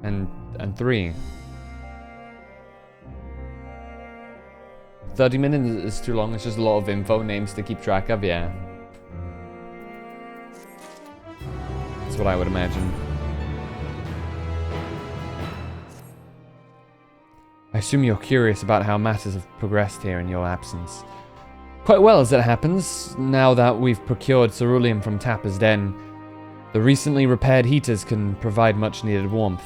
And 3. 30 minutes is too long, it's just a lot of info, names to keep track of, yeah. That's what I would imagine. I assume you're curious about how matters have progressed here in your absence. Quite well, as it happens, now that we've procured ceruleum from Tapper's Den. The recently repaired heaters can provide much needed warmth.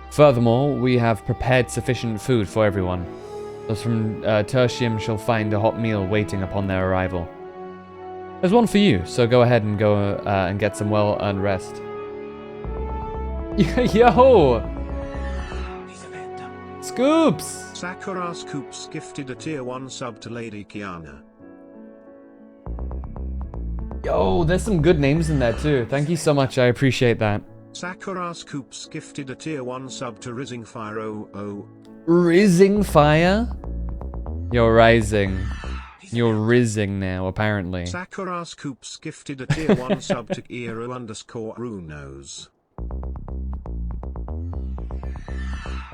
Furthermore, we have prepared sufficient food for everyone. Those from Tertium shall find a hot meal waiting upon their arrival. There's one for you, so go ahead and go and get some well-earned rest. Yo! Scoops! Sakura Scoops gifted a tier 1 sub to Lady Kiana. Yo, there's some good names in there too. Thank you so much, I appreciate that. Sakura Scoops gifted a tier 1 sub to Rising Fire 00. Rising Fire? You're rising. You're rizzing now, apparently. Sakura Scoops gifted a tier 1 sub to Eero_Runos.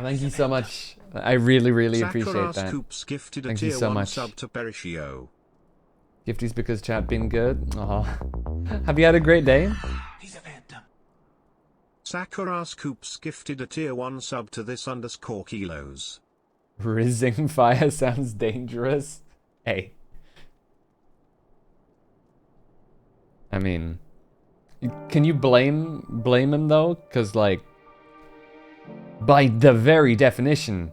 Thank you so much. I really, really appreciate Sakura that. Scoops gifted a Thank you tier so 1 much. sub to Perishio. Gifties because chat been good? Aw. Have you had a great day? Sakura Scoops gifted a tier 1 sub to this_kilos. Rizzing Fire sounds dangerous. Hey. I mean, can you blame him though? Because like, by the very definition,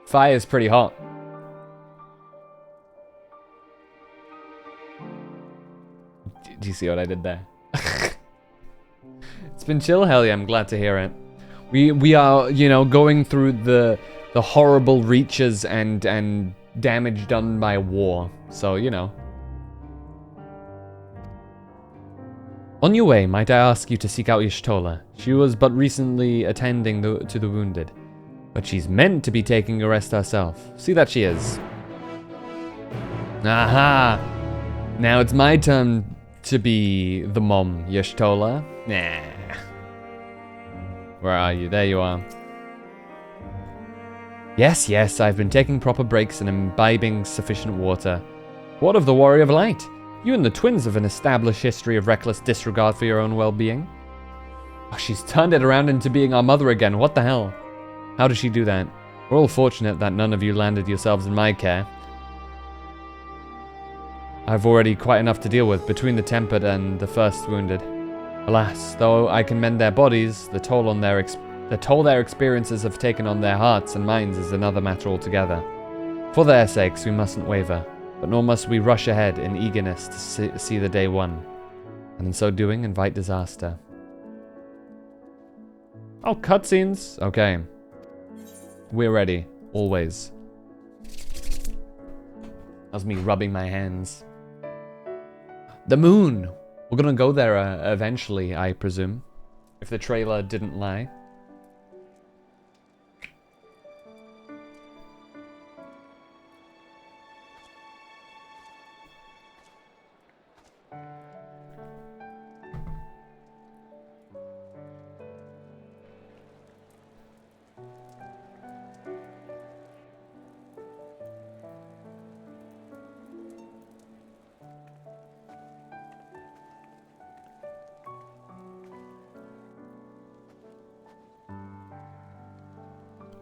fire's pretty hot. Do you see what I did there? It's been chill, hell yeah, I'm glad to hear it. We are, you know, going through the horrible reaches and damage done by war. So, you know. On your way, might I ask you to seek out Y'shtola? She was but recently attending to the wounded. But she's meant to be taking a rest herself. See that she is. Aha! Now it's my turn to be the mom, Y'shtola. Nah. Where are you? There you are. Yes, yes, I've been taking proper breaks and imbibing sufficient water. What of the Warrior of Light? You and the twins have an established history of reckless disregard for your own well-being. Oh, she's turned it around into being our mother again. What the hell? How did she do that? We're all fortunate that none of you landed yourselves in my care. I've already quite enough to deal with between the tempered and the first wounded. Alas, though I can mend their bodies, the toll their experiences have taken on their hearts and minds is another matter altogether. For their sakes, we mustn't waver, but nor must we rush ahead in eagerness to see the day won, and in so doing invite disaster. Oh, cutscenes? Okay. We're ready, always. That was me rubbing my hands. The moon! We're gonna go there eventually, I presume. If the trailer didn't lie.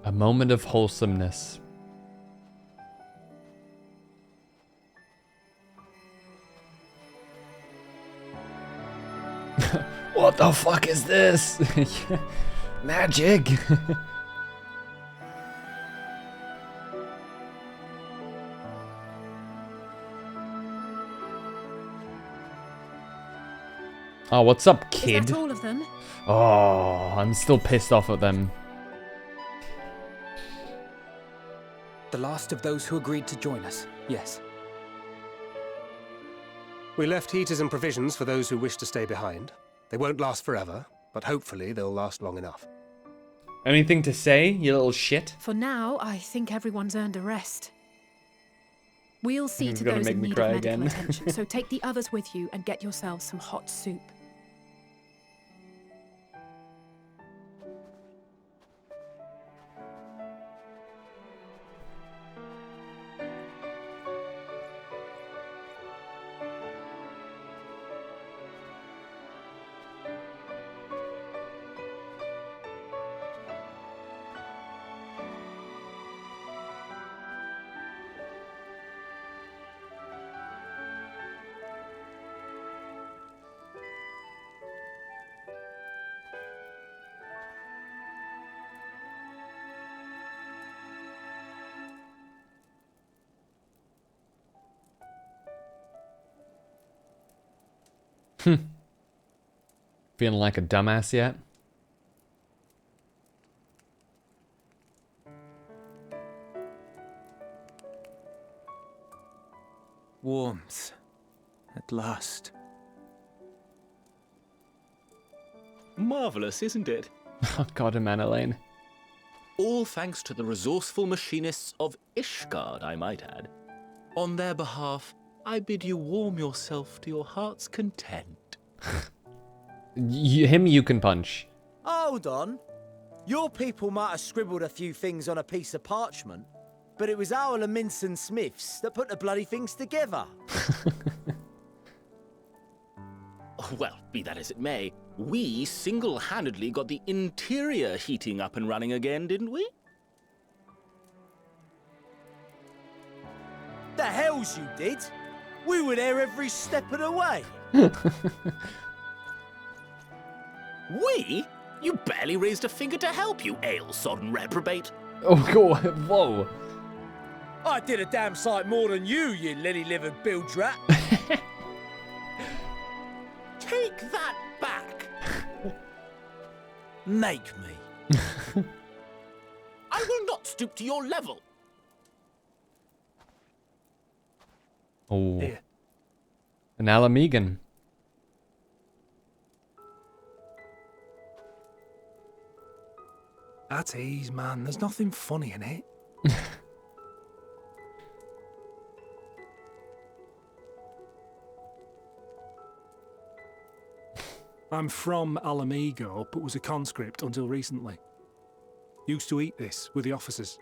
A moment of wholesomeness. What the fuck is this? Magic! Oh, what's up, kid? Is that all of them? Oh, I'm still pissed off at them. The last of those who agreed to join us, yes. We left heaters and provisions for those who wish to stay behind. They won't last forever, but hopefully they'll last long enough. Anything to say, you little shit? For now, I think everyone's earned a rest. We'll see He's to gonna those make in me need cry of medical again. attention, so take the others with you and get yourselves some hot soup. Feeling like a dumbass yet? Warmth. At last. Marvelous, isn't it? Oh god, Elaine. All thanks to the resourceful machinists of Ishgard, I might add. On their behalf, I bid you warm yourself to your heart's content. Him you can punch. Hold on. Your people might have scribbled a few things on a piece of parchment, but it was our Minson Smiths that put the bloody things together. Well, be that as it may, we single-handedly got the interior heating up and running again, didn't we? The hells you did! We were there every step of the way. We? You barely raised a finger to help, you ale-sodden reprobate. Oh god, whoa. I did a damn sight more than you lily-livered bilge rat. Take that back. Make me. I will not stoop to your level. Oh. Here. An Alamegan. At ease, man. There's nothing funny in it. I'm from Alamigo, but was a conscript until recently. Used to eat this with the officers.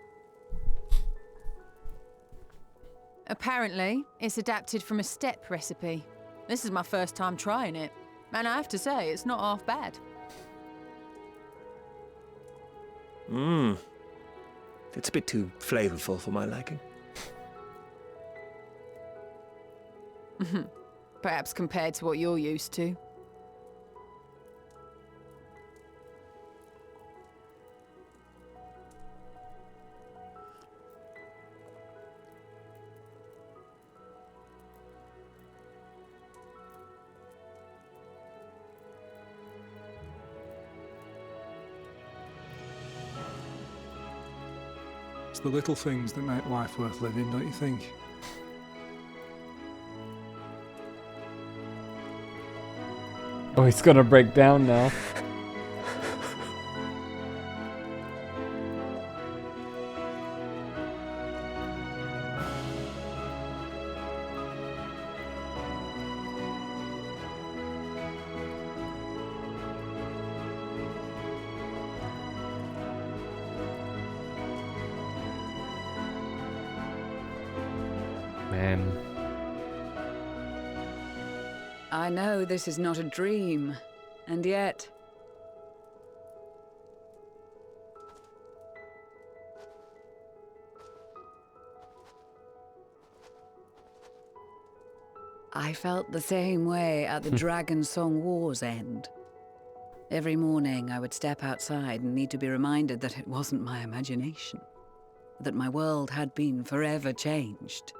Apparently, it's adapted from a steppe recipe. This is my first time trying it, and I have to say, it's not half bad. Mmm. It's a bit too flavorful for my liking. Perhaps compared to what you're used to. It's the little things that make life worth living, don't you think? Oh, he's gonna break down now. Man. I know this is not a dream, and yet... I felt the same way at the Dragon Song War's end. Every morning I would step outside and need to be reminded that it wasn't my imagination, that my world had been forever changed.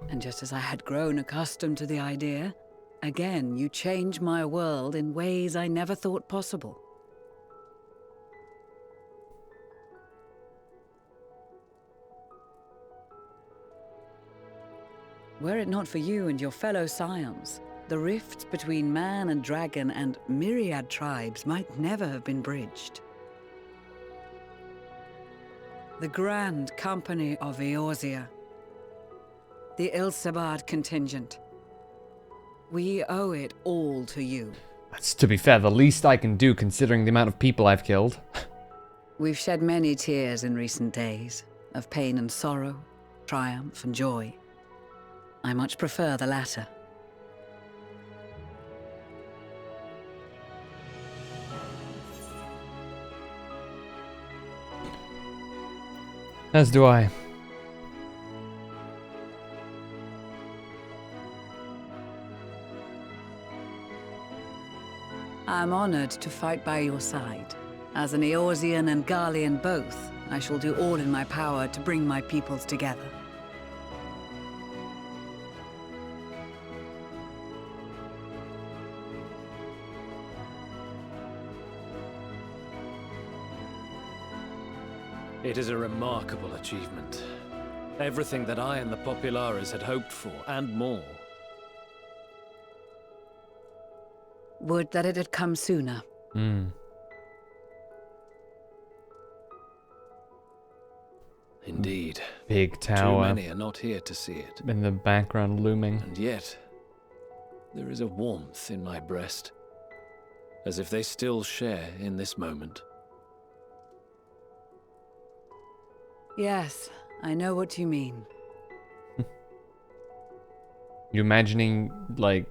And just as I had grown accustomed to the idea, again you change my world in ways I never thought possible. Were it not for you and your fellow scions, the rifts between man and dragon and myriad tribes might never have been bridged. The Grand Company of Eorzea, the Ilsabard contingent. We owe it all to you. That's, to be fair, the least I can do considering the amount of people I've killed. We've shed many tears in recent days, of pain and sorrow, triumph and joy. I much prefer the latter. As do I. I'm honored to fight by your side. As an Eorzean and Garlean both, I shall do all in my power to bring my peoples together. It is a remarkable achievement. Everything that I and the Populares had hoped for, and more. Would that it had come sooner. Indeed. Big tower. Too many are not here to see it. In the background looming. And yet, there is a warmth in my breast, as if they still share in this moment. Yes, I know what you mean. You imagining, like,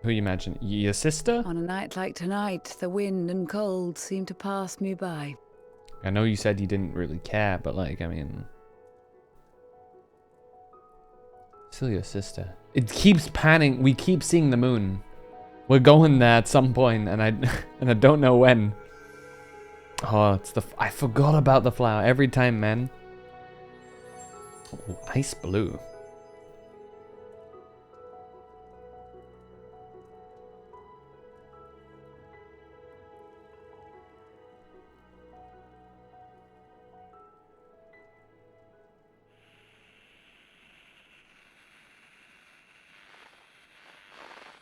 who you imagine? Your sister? On a night like tonight, the wind and cold seem to pass me by. I know you said you didn't really care, but like, I mean... Still your sister. It keeps panning, we keep seeing the moon. We're going there at some point, and I don't know when. Oh, it's the... I forgot about the flower every time, man. Oh, ice blue.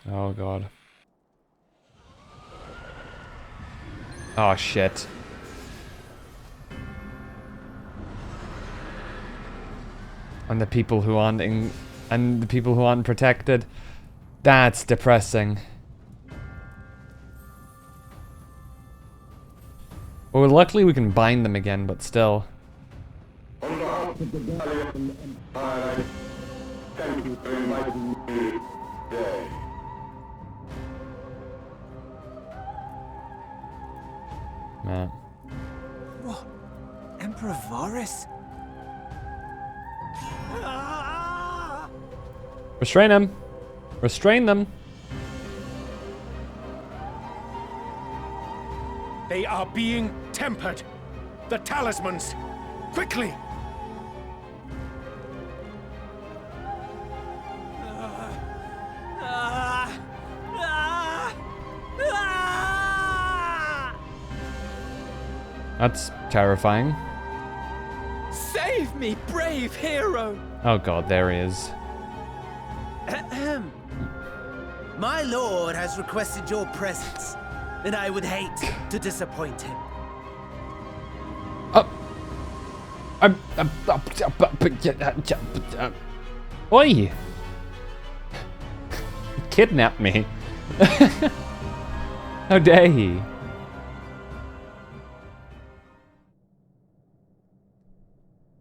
Oh god. Oh shit. And the people who aren't and the people who aren't protected. That's depressing. Well, luckily we can bind them again, but still. On behalf of the Gallian Empire, thank you for inviting me today. Man. What? Emperor Varus? Restrain them. Restrain them. They are being tempered. The talismans. Quickly. That's terrifying. Save me, brave hero! Oh god, there he is. Ahem. My lord has requested your presence, and I would hate to disappoint him. Oi! Kidnap me. How dare he?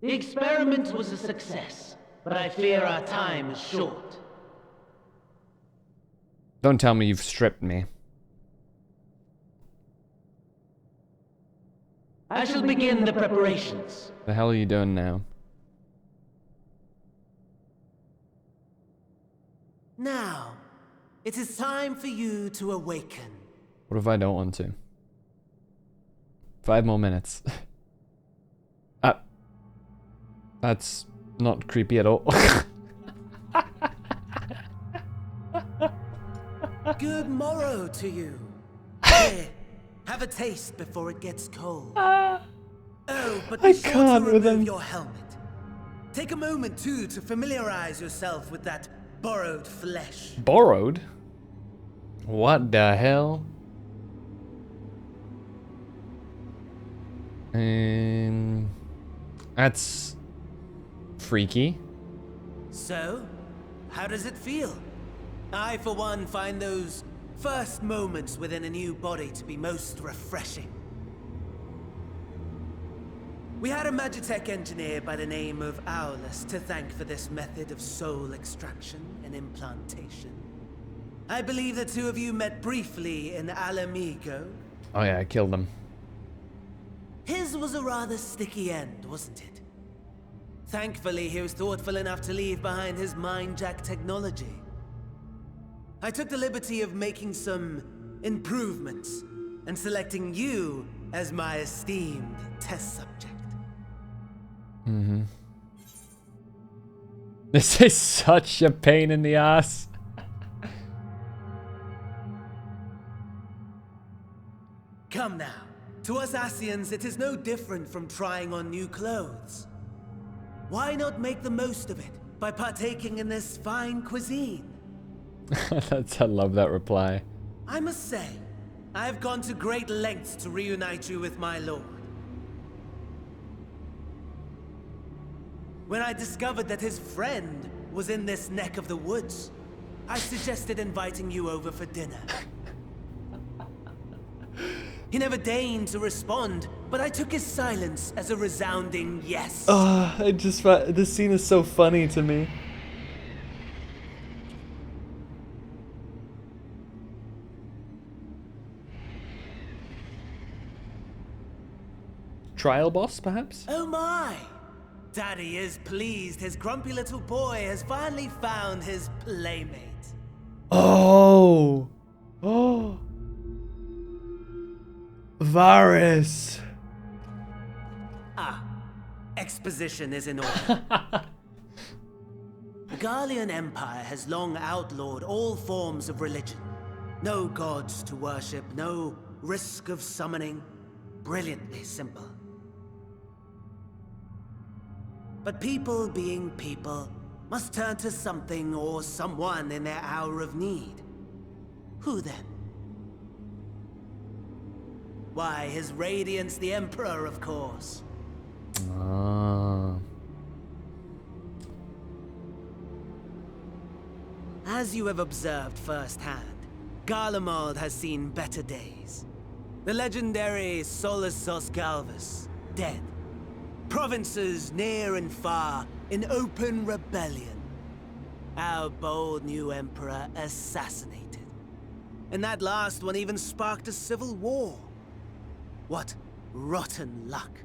The experiment was a success, but I fear our time is short. Don't tell me you've stripped me. I shall begin the preparations. The hell are you doing now? Now, it is time for you to awaken. What if I don't want to? 5 more minutes. That's not creepy at all. Good morrow to you. Here, have a taste before it gets cold. Oh, but be sure to remove your helmet. Take a moment too to familiarize yourself with that borrowed flesh. Borrowed? What the hell? That's freaky. So, how does it feel? I, for one, find those first moments within a new body to be most refreshing. We had a Magitech engineer by the name of Aulus to thank for this method of soul extraction and implantation. I believe the two of you met briefly in Alamigo. Oh yeah, I killed him. His was a rather sticky end, wasn't it? Thankfully, he was thoughtful enough to leave behind his mind-jack technology. I took the liberty of making some improvements and selecting you as my esteemed test subject. Mm-hmm. This is such a pain in the ass. Come now, To us Asians, it is no different from trying on new clothes. Why not make the most of it by partaking in this fine cuisine? I love that reply. I must say, I have gone to great lengths to reunite you with my lord. When I discovered that his friend was in this neck of the woods, I suggested inviting you over for dinner. He never deigned to respond, but I took his silence as a resounding yes. Oh, this scene is so funny to me. Trial boss, perhaps? Oh my! Daddy is pleased his grumpy little boy has finally found his playmate. Oh! Oh! Varys! Ah, exposition is in order. The Garlean Empire has long outlawed all forms of religion. No gods to worship, no risk of summoning. Brilliantly simple. But people being people must turn to something or someone in their hour of need. Who then? Why, His Radiance the Emperor, of course. As you have observed firsthand, Garlemald has seen better days. The legendary Solosos Galvus, dead. Provinces near and far in open rebellion. Our bold new emperor assassinated. And that last one even sparked a civil war. What rotten luck.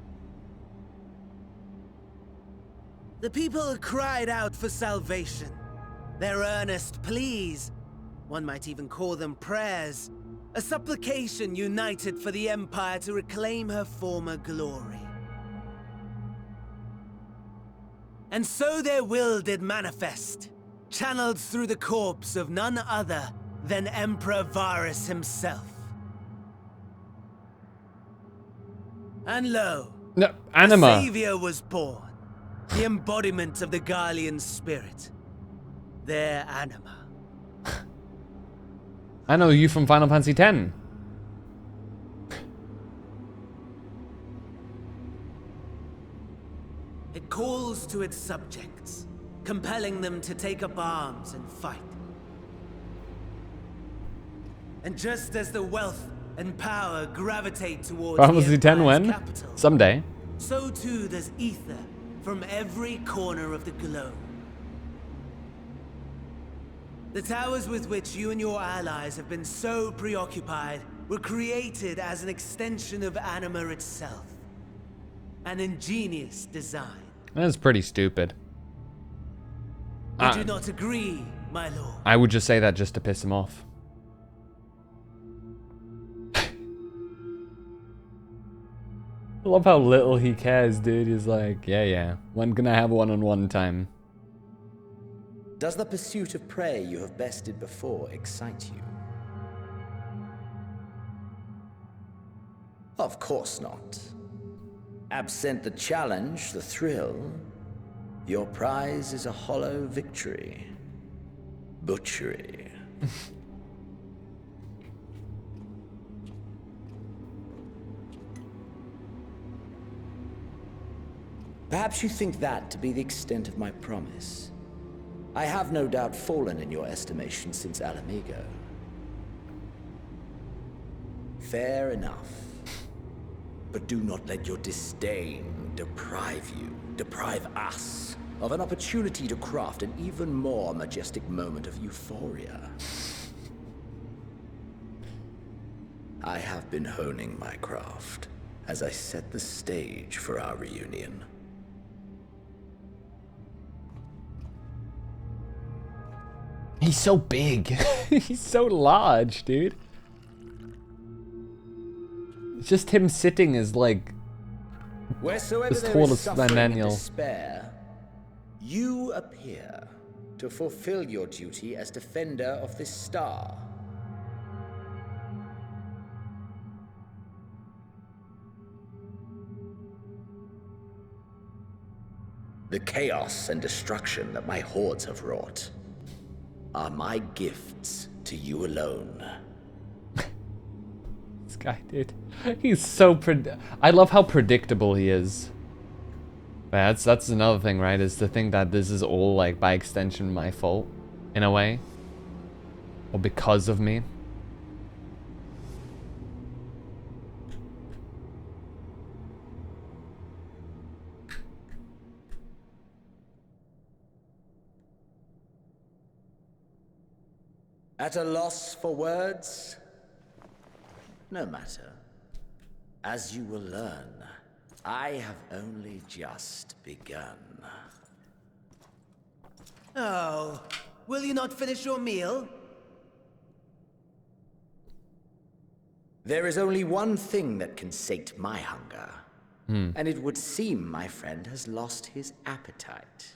The people cried out for salvation. Their earnest pleas, one might even call them prayers, a supplication united for the Empire to reclaim her former glory. And so their will did manifest, channeled through the corpse of none other than Emperor Varys himself. And lo, no, Anima. the Savior was born, the embodiment of the Garlean spirit, their Anima. I know you from Final Fantasy X. It calls to its subjects, compelling them to take up arms and fight. And just as the wealth and power gravitate towards Final Fantasy X when? Capital, Someday. so too does ether from every corner of the globe. The towers with which you and your allies have been so preoccupied were created as an extension of Anima itself. An ingenious design. That's pretty stupid. Would you not agree, my lord? I would just say that just to piss him off. I love how little he cares, dude. He's like, yeah. When can I have one-on-one time? Does the pursuit of prey you have bested before excite you? Of course not. Absent the challenge, the thrill, your prize is a hollow victory. Butchery. Perhaps you think that to be the extent of my promise. I have no doubt fallen in your estimation since Alamigo. Fair enough. But do not let your disdain deprive us, of an opportunity to craft an even more majestic moment of euphoria. I have been honing my craft as I set the stage for our reunion. He's so big. He's so large, dude. Just him sitting is like Wheresoever as there tall is as suffering and Daniel. despair, you appear to fulfill your duty as defender of this star. The chaos and destruction that my hordes have wrought are my gifts to you alone. This guy, dude. He's so I love how predictable he is. But that's another thing, right? Is to think that this is all, like, by extension, my fault, in a way. Or because of me. At a loss for words? No matter. As you will learn, I have only just begun. Oh, will you not finish your meal? There is only one thing that can sate my hunger. And it would seem my friend has lost his appetite.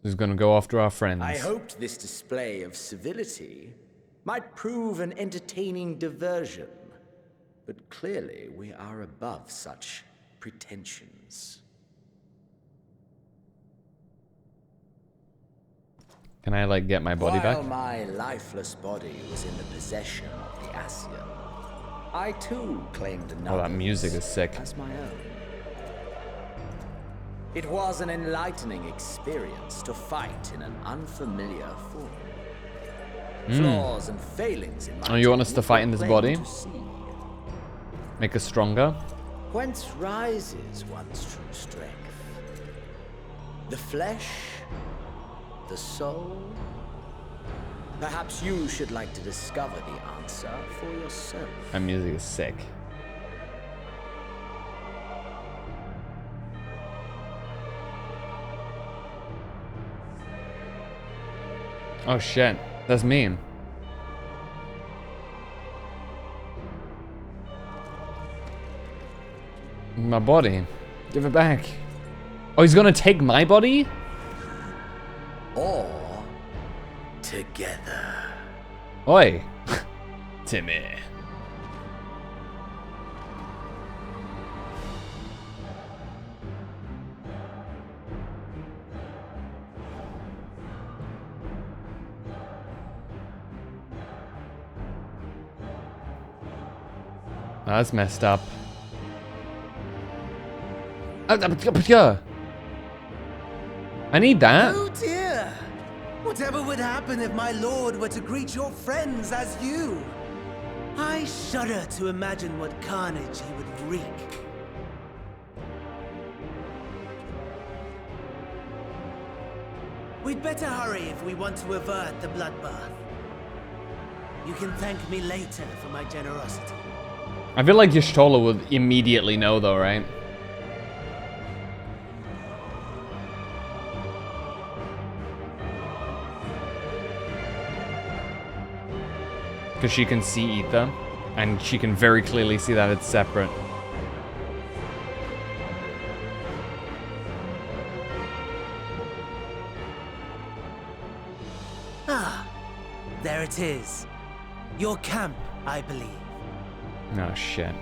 He's gonna go after our friends. I hoped this display of civility might prove an entertaining diversion. But clearly we are above such pretensions. Can I, like, get my body back? While my lifeless body was in the possession of the Ascian, I too claimed another. Oh, that music is sick. As my own. It was an enlightening experience to fight in an unfamiliar form. Flaws and failings in my Oh, you want us to fight in this body? to see. Make us stronger? Whence rises one's true strength? The flesh? The soul? Perhaps you should like to discover the answer for yourself. That music is sick. Oh shit, that's me. My body. Give it back. Oh, he's gonna take my body? Or together. Oi. Timmy. Oh, that's messed up. I need that. Oh dear! Whatever would happen if my lord were to greet your friends as you? I shudder to imagine what carnage he would wreak. We'd better hurry if we want to avert the bloodbath. You can thank me later for my generosity. I feel like Y'shtola would immediately know though, right? Because she can see Ether, and she can very clearly see that it's separate. Ah, there it is. Your camp, I believe. Oh shit.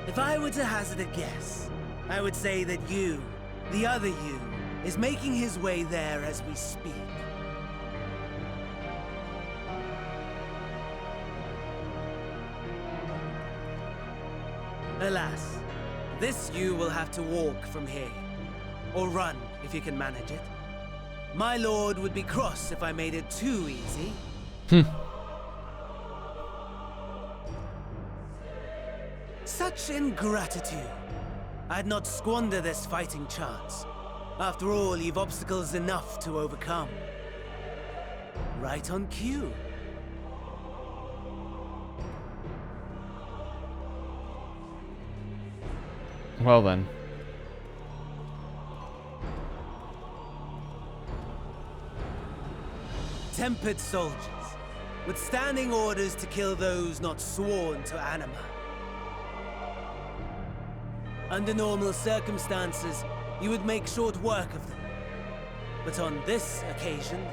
If I were to hazard a guess, I would say that you, the other you, is making his way there as we speak. Alas, this you will have to walk from here. Or run, if you can manage it. My lord would be cross if I made it too easy. Such ingratitude. I'd not squander this fighting chance. After all, you've obstacles enough to overcome. Right on cue. Well then. Tempered soldiers, with standing orders to kill those not sworn to anima. Under normal circumstances, you would make short work of them. But on this occasion,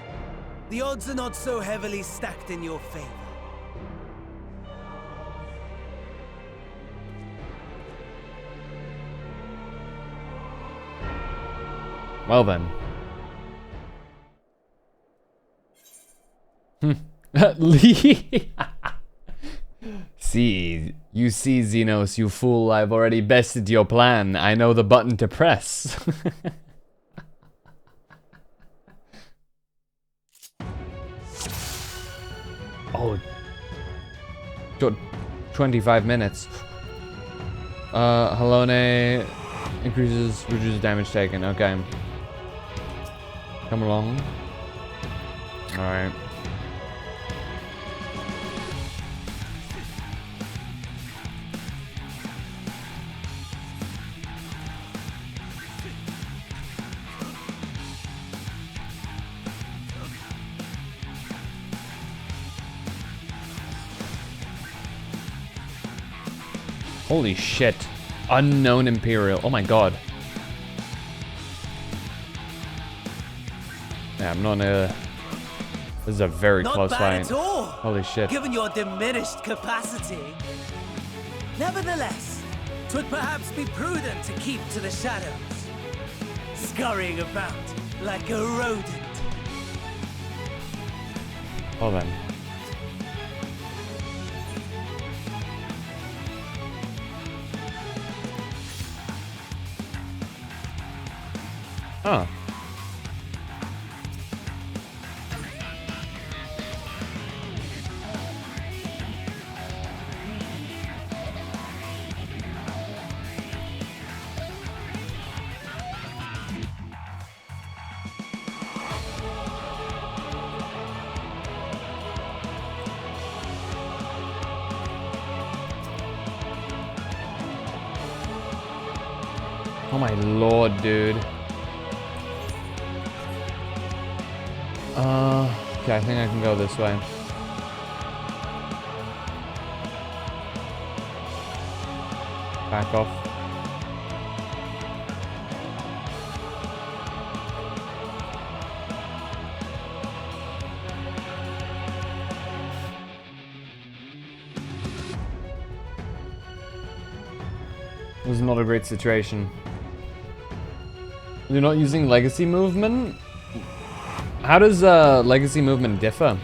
the odds are not so heavily stacked in your favor. Well then. See, you see, Xenos, you fool, I've already bested your plan. I know the button to press. Oh. 25 minutes. Halone reduces damage taken. Okay. Come along. Alright. Holy shit. Unknown Imperial. Oh my god. Yeah, I'm not This is a very close fight. Not bad at all. Holy shit. Given your diminished capacity. Nevertheless, 'twould perhaps be prudent to keep to the shadows. Scurrying about like a rodent. Well then. Oh. Oh my lord, dude. Okay, I think I can go this way. Back off. This is not a great situation. You're not using legacy movement? How does legacy movement differ?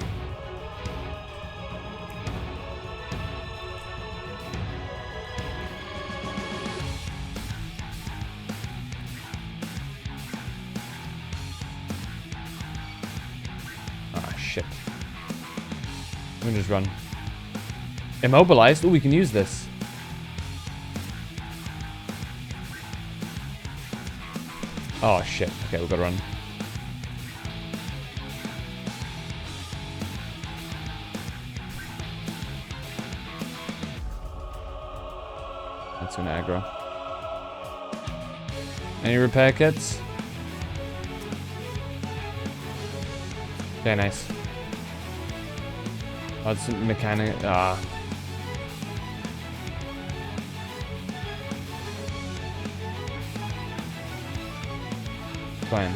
Ah, shit. Let me just run. Immobilized? Oh, we can use this. Oh, shit. Okay, we've got to run. That's an aggro. Any repair kits? Okay, nice. Oh, it's mechanic. Ah. Fine.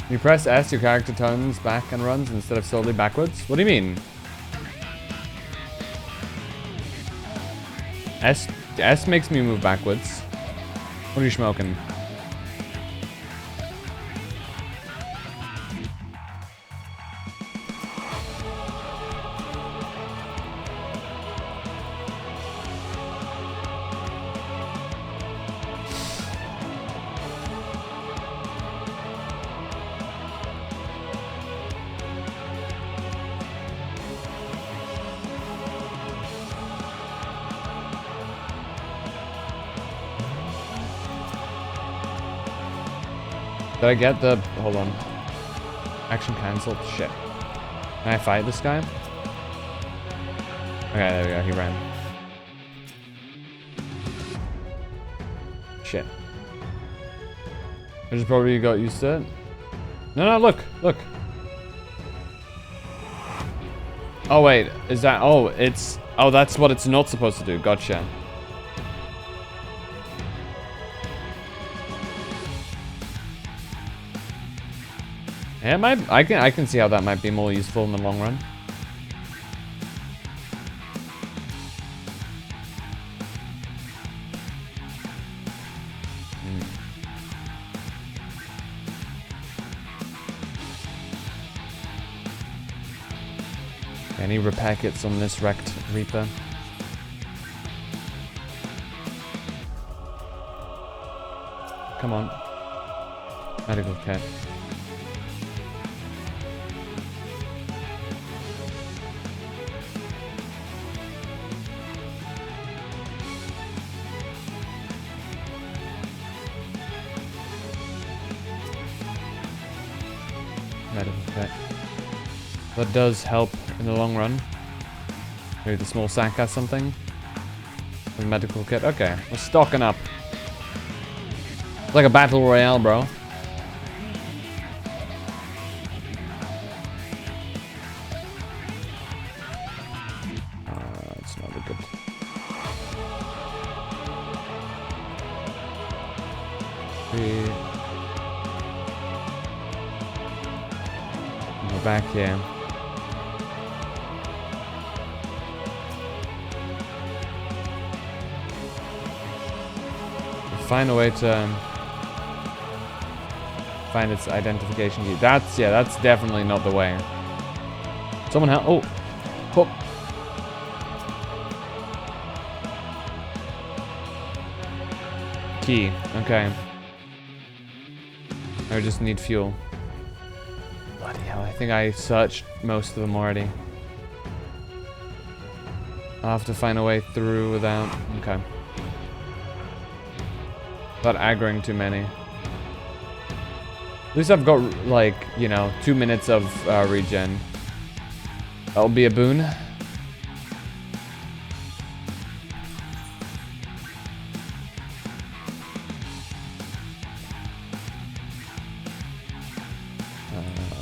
You press S, your character turns back and runs instead of slowly backwards? What do you mean? S makes me move backwards. What are you smoking? Did I get the... Hold on. Action cancelled? Shit. Can I fight this guy? Okay, there we go. He ran. Shit. I just probably got used to it. No, look. Look. Oh, wait. Is that... Oh, it's... Oh, that's what it's not supposed to do. Gotcha. Yeah, it might, I can see how that might be more useful in the long run. Any repair kits on this wrecked Reaper? Come on. Medical kit. Medical kit. That does help in the long run. Maybe the small sack has something. The medical kit. Okay, we're stocking up. It's like a battle royale, bro. It's not a good. We're back here. Find a way to find its identification key. That's definitely not the way. Someone help! Oh, oh. Key. Okay. I just need fuel. Bloody hell! I think I searched most of them already. I'll have to find a way through without. Okay. Without aggroing too many. At least I've got, like, you know, 2 minutes of regen. That'll be a boon.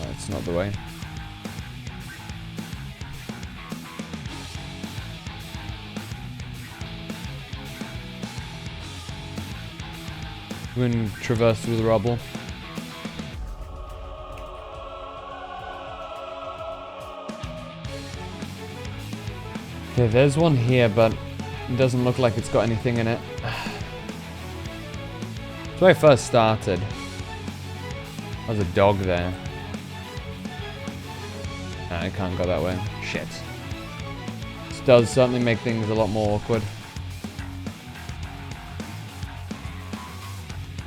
That's not the way. We're gonna traverse through the rubble. Okay, there's one here, but it doesn't look like it's got anything in it. That's where I first started. There's a dog there. Nah, I can't go that way. Shit. This does certainly make things a lot more awkward.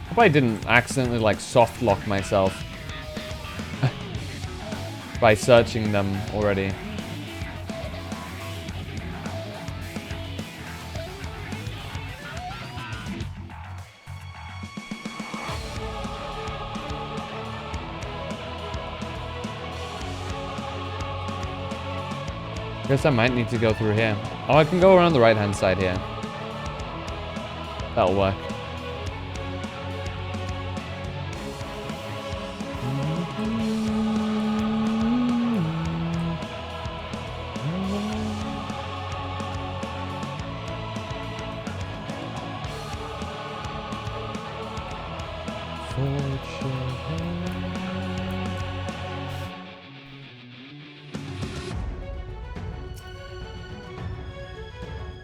Hope I didn't accidentally, like, soft lock myself by searching them already. Guess I might need to go through here. Oh, I can go around the right-hand side here. That'll work.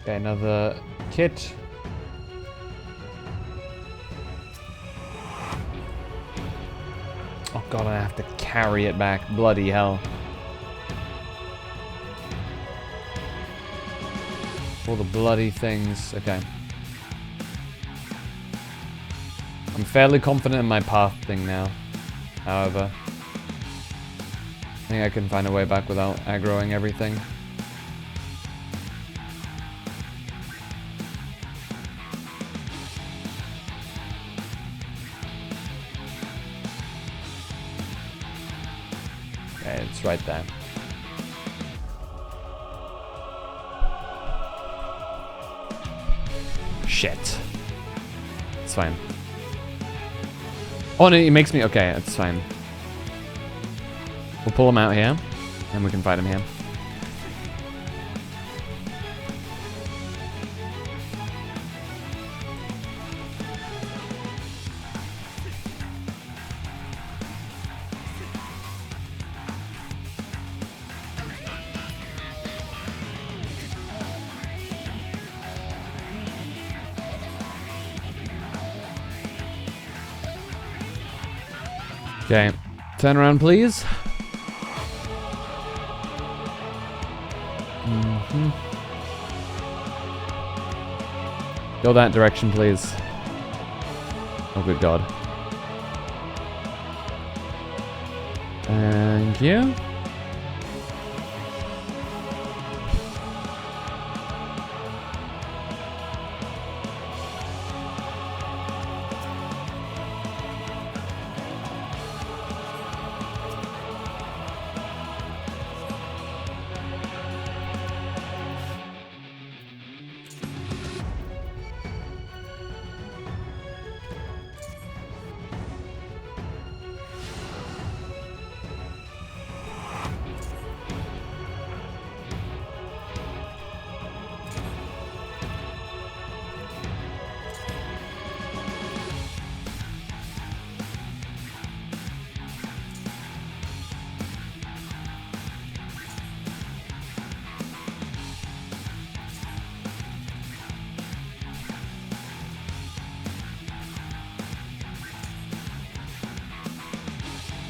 Okay, another kit. Oh god, I have to carry it back. Bloody hell. All the bloody things. Okay. I'm fairly confident in my path thing now. However, I think I can find a way back without aggroing everything. Okay, it's right there. Shit. It's fine. Oh no, it makes me... Okay, it's fine. We'll pull him out here, and we can fight him here. Okay, turn around, please. Go that direction, please. Oh, good God. Thank you.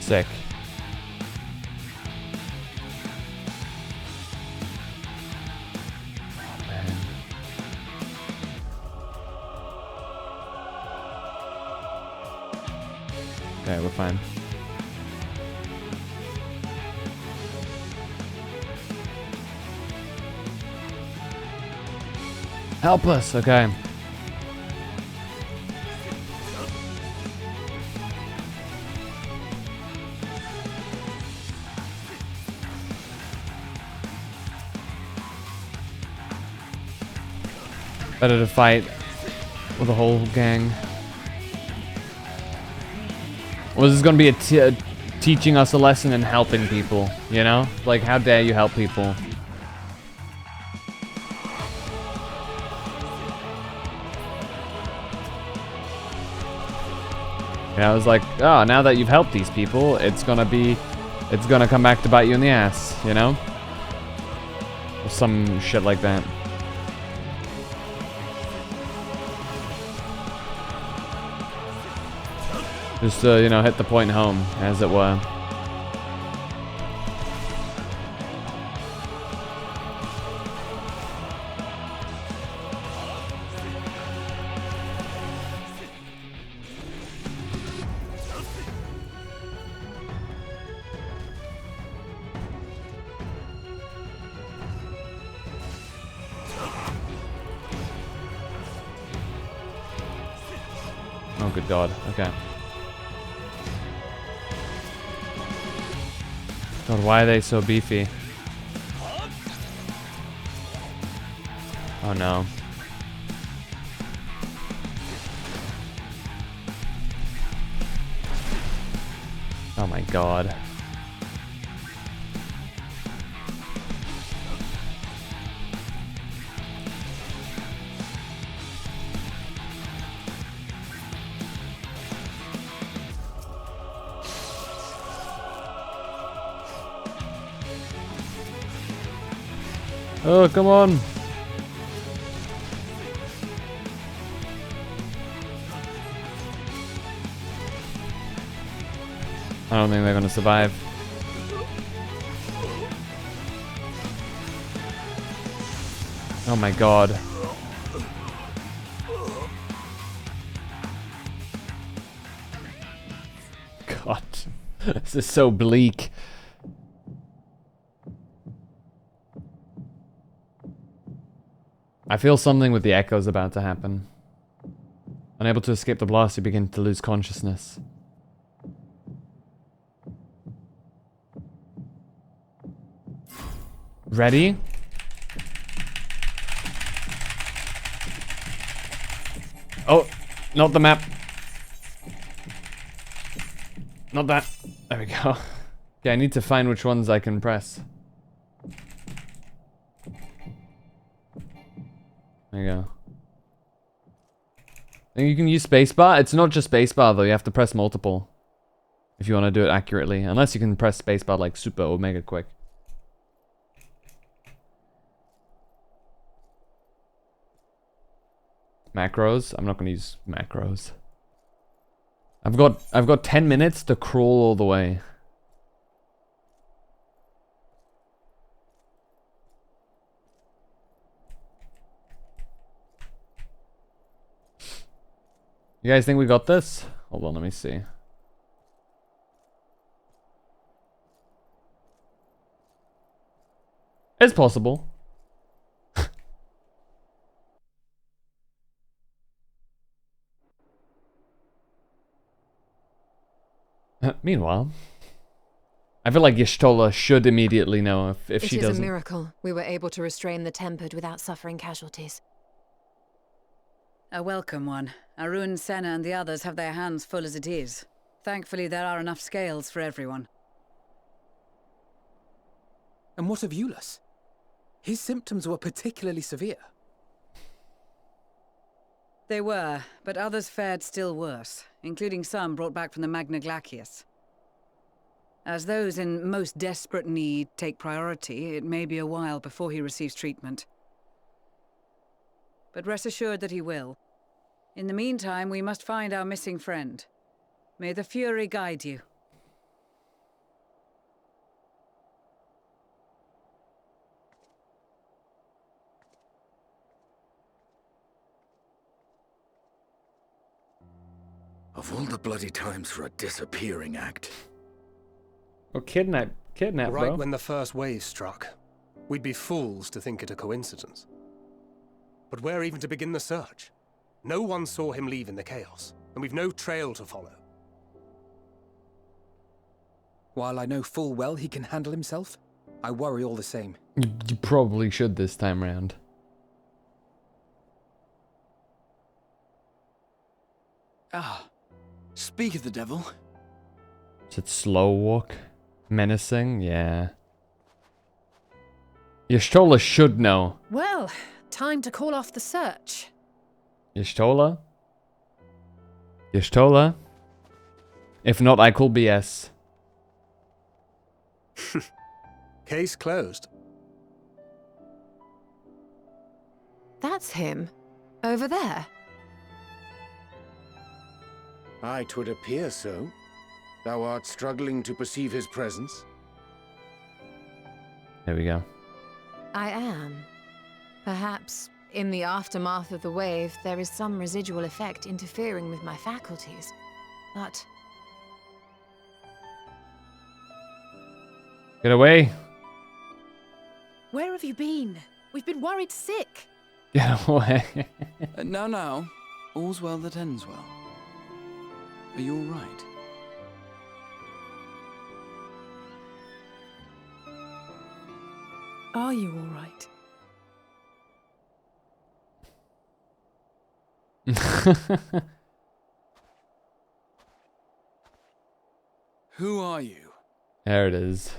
Sick. Oh, man. Okay, we're fine. Help us, okay. Better to fight with a whole gang. Well, this is gonna be a teaching us a lesson in helping people, you know? Like, how dare you help people? Yeah, I was like, oh, now that you've helped these people, it's gonna come back to bite you in the ass, you know? Or some shit like that. Just to, you know, hit the point home, as it were. Oh, good God. Okay. God, why are they so beefy? Oh no. Oh my God. Oh, come on. I don't think they're gonna survive. Oh my God. God. This is so bleak. I feel something with the echoes about to happen. Unable to escape the blast, you begin to lose consciousness. Ready? Oh, not the map. Not that. There we go. Okay, I need to find which ones I can press. There you go. I think you can use spacebar. It's not just spacebar though, you have to press multiple. If you want to do it accurately. Unless you can press spacebar like super or mega quick. Macros? I'm not gonna use macros. I've got 10 minutes to crawl all the way. You guys think we got this? Hold on, let me see. It's possible. Meanwhile, I feel like Y'shtola should immediately know if she doesn't. It is a miracle we were able to restrain the Tempered without suffering casualties. A welcome one. Arun, Senna and the others have their hands full as it is. Thankfully, there are enough scales for everyone. And what of Eulas? His symptoms were particularly severe. They were, but others fared still worse, including some brought back from the Magna Glacius. As those in most desperate need take priority, it may be a while before he receives treatment. But rest assured that he will. In the meantime, we must find our missing friend. May the Fury guide you. Of all the bloody times for a disappearing act. Or kidnap, Right bro. when the first wave struck, we'd be fools to think it a coincidence. But where even to begin the search? No one saw him leave in the chaos, and we've no trail to follow. While I know full well he can handle himself, I worry all the same. You probably should this time round. Ah, speak of the devil. Is it slow walk? Menacing? Yeah. Y'shtola should know. Well, time to call off the search. Y'shtola? Y'shtola? If not, I call BS. Case closed. That's him. Over there. Aye, 'twould appear so. Thou art struggling to perceive his presence. There we go. I am. Perhaps, in the aftermath of the wave, there is some residual effect interfering with my faculties. But... Get away. Where have you been? We've been worried sick. Get away. No. All's well that ends well. Are you all right? Are you all right? Who are you? There it is.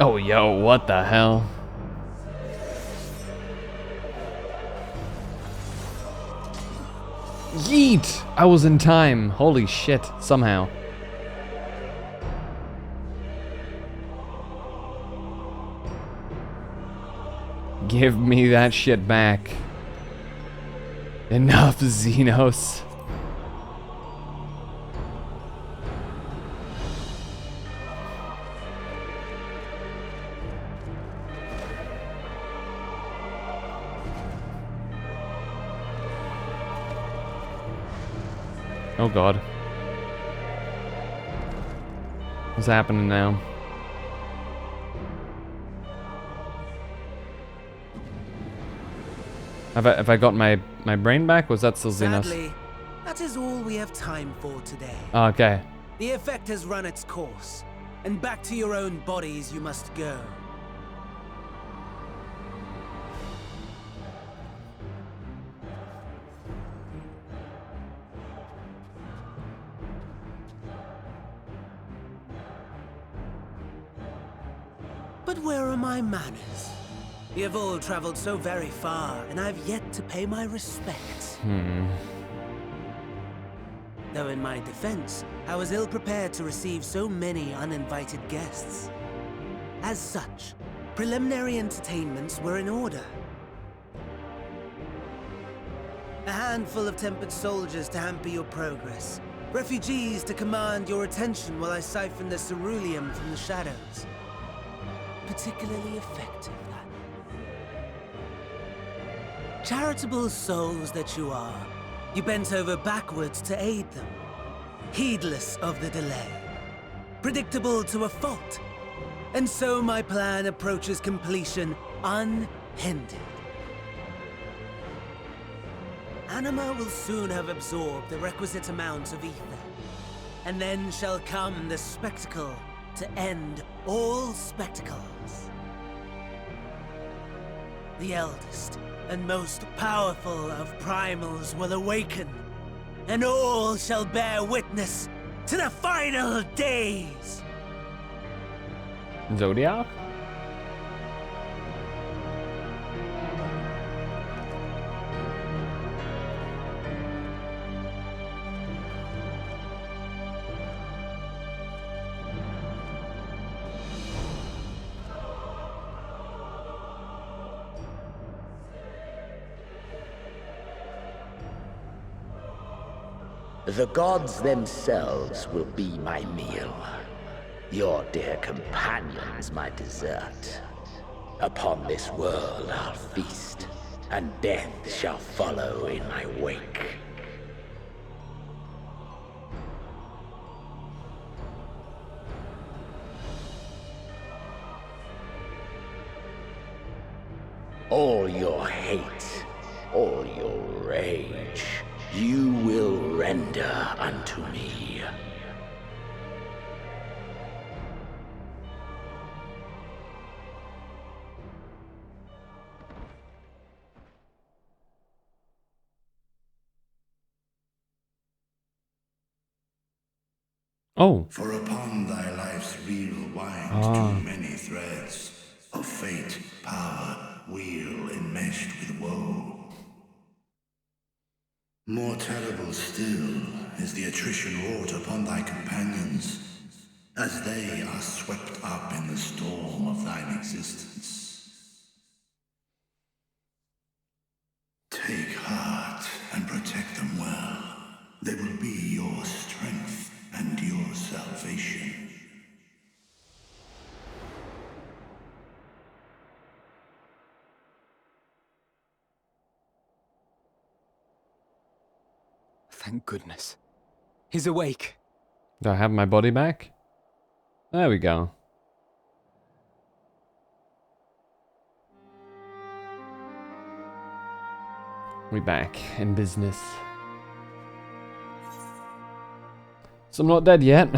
Oh, yo, what the hell? Yeet! I was in time. Holy shit, somehow. Give me that shit back. Enough, Xenos. Oh god. What's happening now? Have I got my brain back? Was that still Xenos? Sadly, that is all we have time for today. Okay. The effect has run its course, and back to your own bodies you must go. But where are my manners? You have all traveled so very far, and I've yet to pay my respects. Though in my defense, I was ill-prepared to receive so many uninvited guests. As such, preliminary entertainments were in order. A handful of tempered soldiers to hamper your progress. Refugees to command your attention while I siphon the ceruleum from the shadows. Particularly effective, that. Charitable souls that you are, you bent over backwards to aid them, heedless of the delay, predictable to a fault. And so my plan approaches completion unhindered. Anima will soon have absorbed the requisite amount of ether, and then shall come the spectacle to end all spectacles. The eldest and most powerful of primals will awaken, and all shall bear witness to the final days. Zodiac? The gods themselves will be my meal. Your dear companions my dessert. Upon this world I'll feast, and death shall follow in my wake. All your hate, all your rage, you will render unto me. Oh. For upon thy life's reel wind too many threads of fate, power, weal enmeshed with woe. More terrible still is the attrition wrought upon thy companions, as they are swept up in the storm of thine existence. Take heart and protect them well. They will be your strength and your salvation. Thank goodness. He's awake. Do I have my body back? There we go. We back in business. So I'm not dead yet.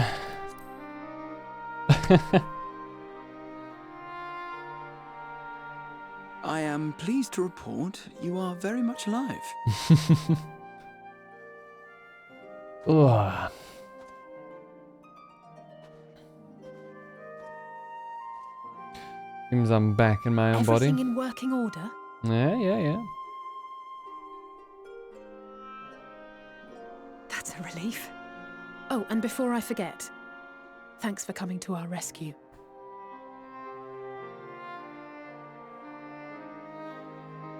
I am pleased to report you are very much alive. Ugh. Seems I'm back in my own body. Everything in working order? Yeah. That's a relief. Oh, and before I forget, thanks for coming to our rescue.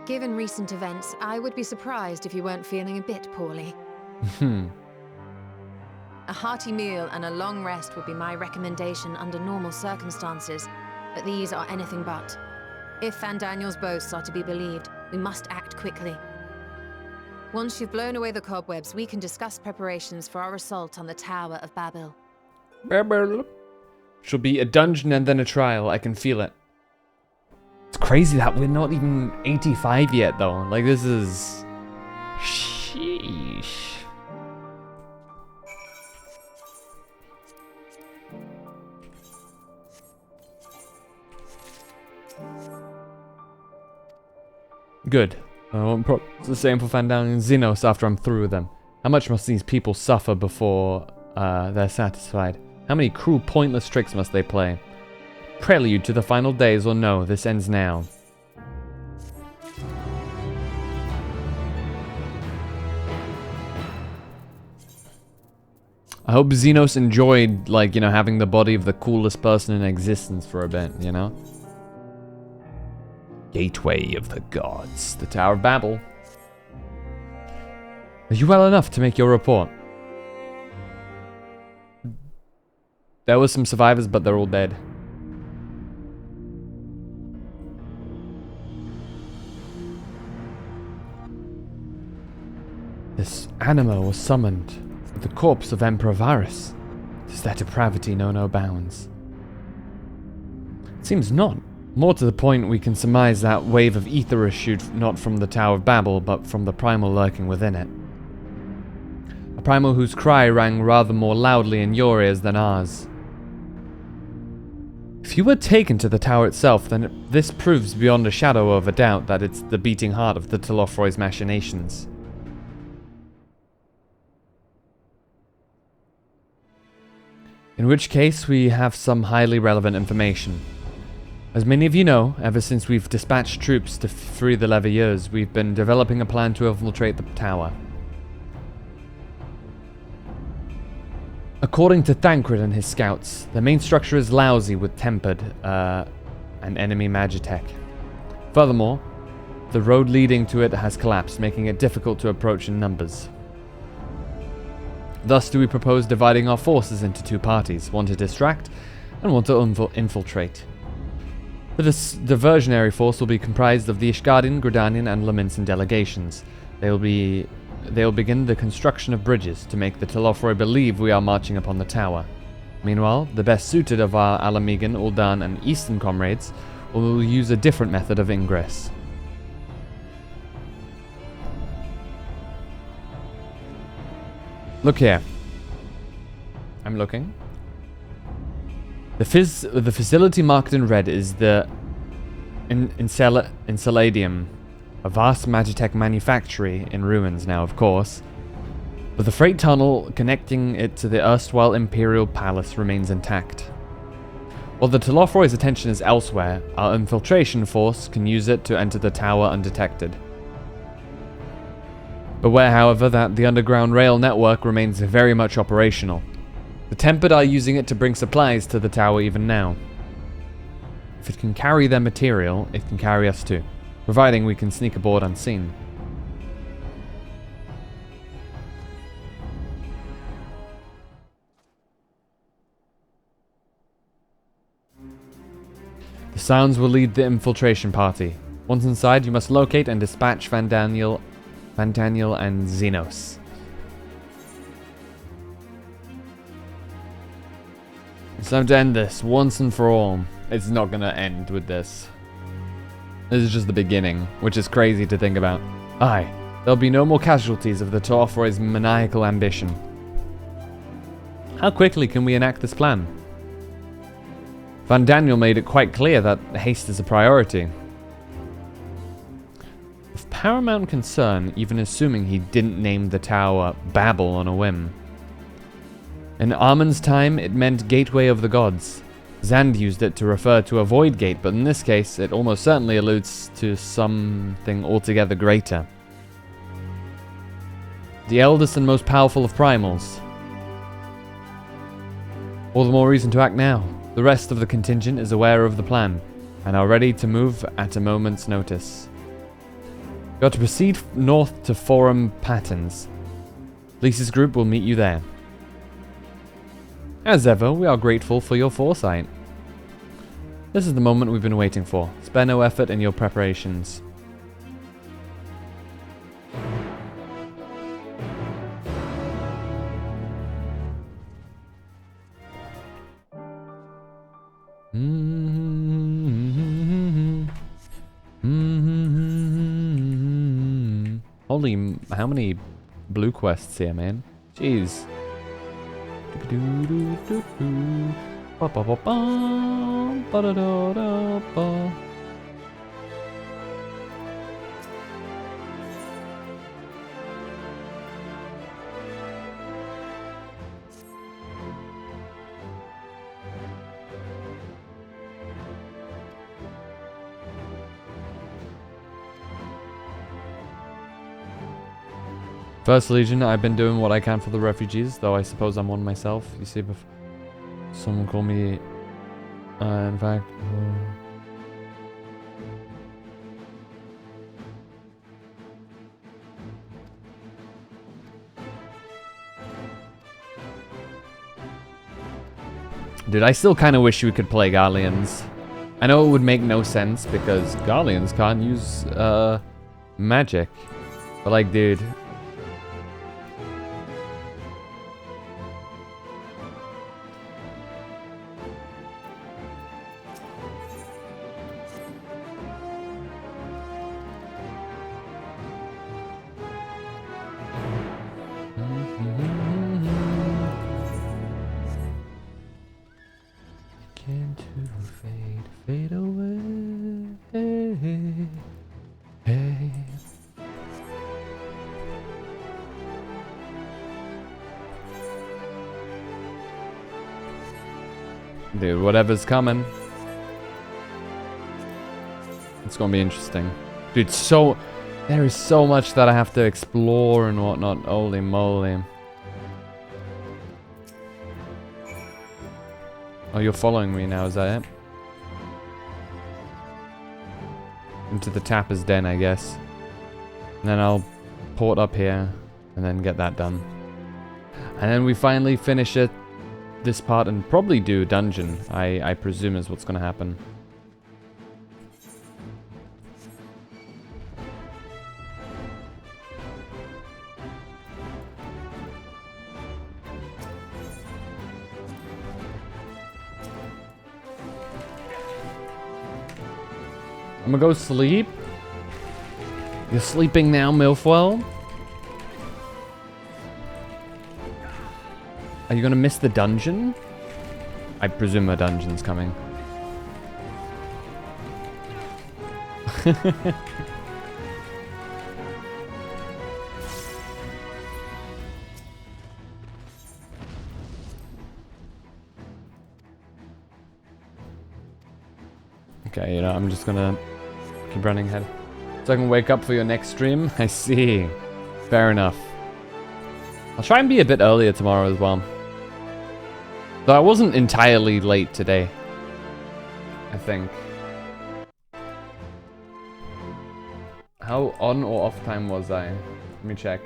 Given recent events, I would be surprised if you weren't feeling a bit poorly. A hearty meal and a long rest would be my recommendation under normal circumstances, but these are anything but. If Van Daniel's boasts are to be believed, we must act quickly. Once you've blown away the cobwebs, we can discuss preparations for our assault on the Tower of Babel. Babel. She'll be a dungeon and then a trial. I can feel it. It's crazy that we're not even 85 yet, though. Like, this is... Sheesh. Good. I won't it's the same for Fandal and Xenos after I'm through with them. How much must these people suffer before they're satisfied? How many cruel, pointless tricks must they play? Prelude to the final days, or no, this ends now. I hope Xenos enjoyed, like, you know, having the body of the coolest person in existence for a bit, you know? Gateway of the Gods, the Tower of Babel. Are you well enough to make your report? There were some survivors, but they're all dead. This anima was summoned with the corpse of Emperor Varus. Does that depravity know no bounds? It seems not. More to the point, we can surmise that wave of ether issued not from the Tower of Babel, but from the primal lurking within it. A primal whose cry rang rather more loudly in your ears than ours. If you were taken to the tower itself, then this proves beyond a shadow of a doubt that it's the beating heart of the Telofroy's machinations. In which case, we have some highly relevant information. As many of you know, ever since we've dispatched troops to free the Leviers, we've been developing a plan to infiltrate the tower. According to Thancred and his scouts, the main structure is lousy with tempered and enemy magitech. Furthermore, the road leading to it has collapsed, making it difficult to approach in numbers. Thus do we propose dividing our forces into two parties, one to distract and one to infiltrate. The diversionary force will be comprised of the Ishgardian, Gridanian and Laminsan delegations. They will begin the construction of bridges to make the Telofroy believe we are marching upon the tower. Meanwhile, the best suited of our Alamigan, Ul'dan and Eastern comrades will use a different method of ingress. Look here. I'm looking. The facility marked in red is the Enceladium, a vast magitech manufactory in ruins now, of course, but the freight tunnel connecting it to the erstwhile Imperial Palace remains intact. While the Telofroy's attention is elsewhere, our infiltration force can use it to enter the tower undetected. Beware, however, that the underground rail network remains very much operational. The Tempered are using it to bring supplies to the tower even now. If it can carry their material, it can carry us too, providing we can sneak aboard unseen. The sounds will lead the infiltration party. Once inside, you must locate and dispatch Vandaniel and Xenos. It's time to end this, once and for all. It's not gonna end with this. This is just the beginning, which is crazy to think about. Aye, there'll be no more casualties of the Telofroy's maniacal ambition. How quickly can we enact this plan? Vandaniel made it quite clear that haste is a priority. Of paramount concern, even assuming he didn't name the tower Babel on a whim. In Armin's time, it meant Gateway of the Gods. Zand used it to refer to a void gate, but in this case, it almost certainly alludes to something altogether greater. The eldest and most powerful of primals. All the more reason to act now. The rest of the contingent is aware of the plan, and are ready to move at a moment's notice. You are to proceed north to Forum Patterns. Lisa's group will meet you there. As ever, we are grateful for your foresight. This is the moment we've been waiting for. Spare no effort in your preparations. Holy, how many blue quests here, man? Jeez. First Legion, I've been doing what I can for the refugees, though I suppose I'm one myself. You see, someone called me, in fact... Dude, I still kind of wish we could play Garleans. I know it would make no sense, because Garleans can't use, magic. But like, dude... Dude, whatever's coming. It's gonna be interesting. Dude, there is so much that I have to explore and whatnot. Holy moly. Oh, you're following me now, is that it? Into the tapper's den, I guess. And then I'll port up here and then get that done. And then we finally finish this part and probably do a dungeon, I presume is what's gonna happen. I'm gonna go sleep. You're sleeping now, Milfoil? Are you gonna miss the dungeon? I presume a dungeon's coming. Okay, you know, I'm just gonna keep running ahead. So I can wake up for your next stream? I see. Fair enough. I'll try and be a bit earlier tomorrow as well. Though I wasn't entirely late today, I think. How on or off time was I? Let me check.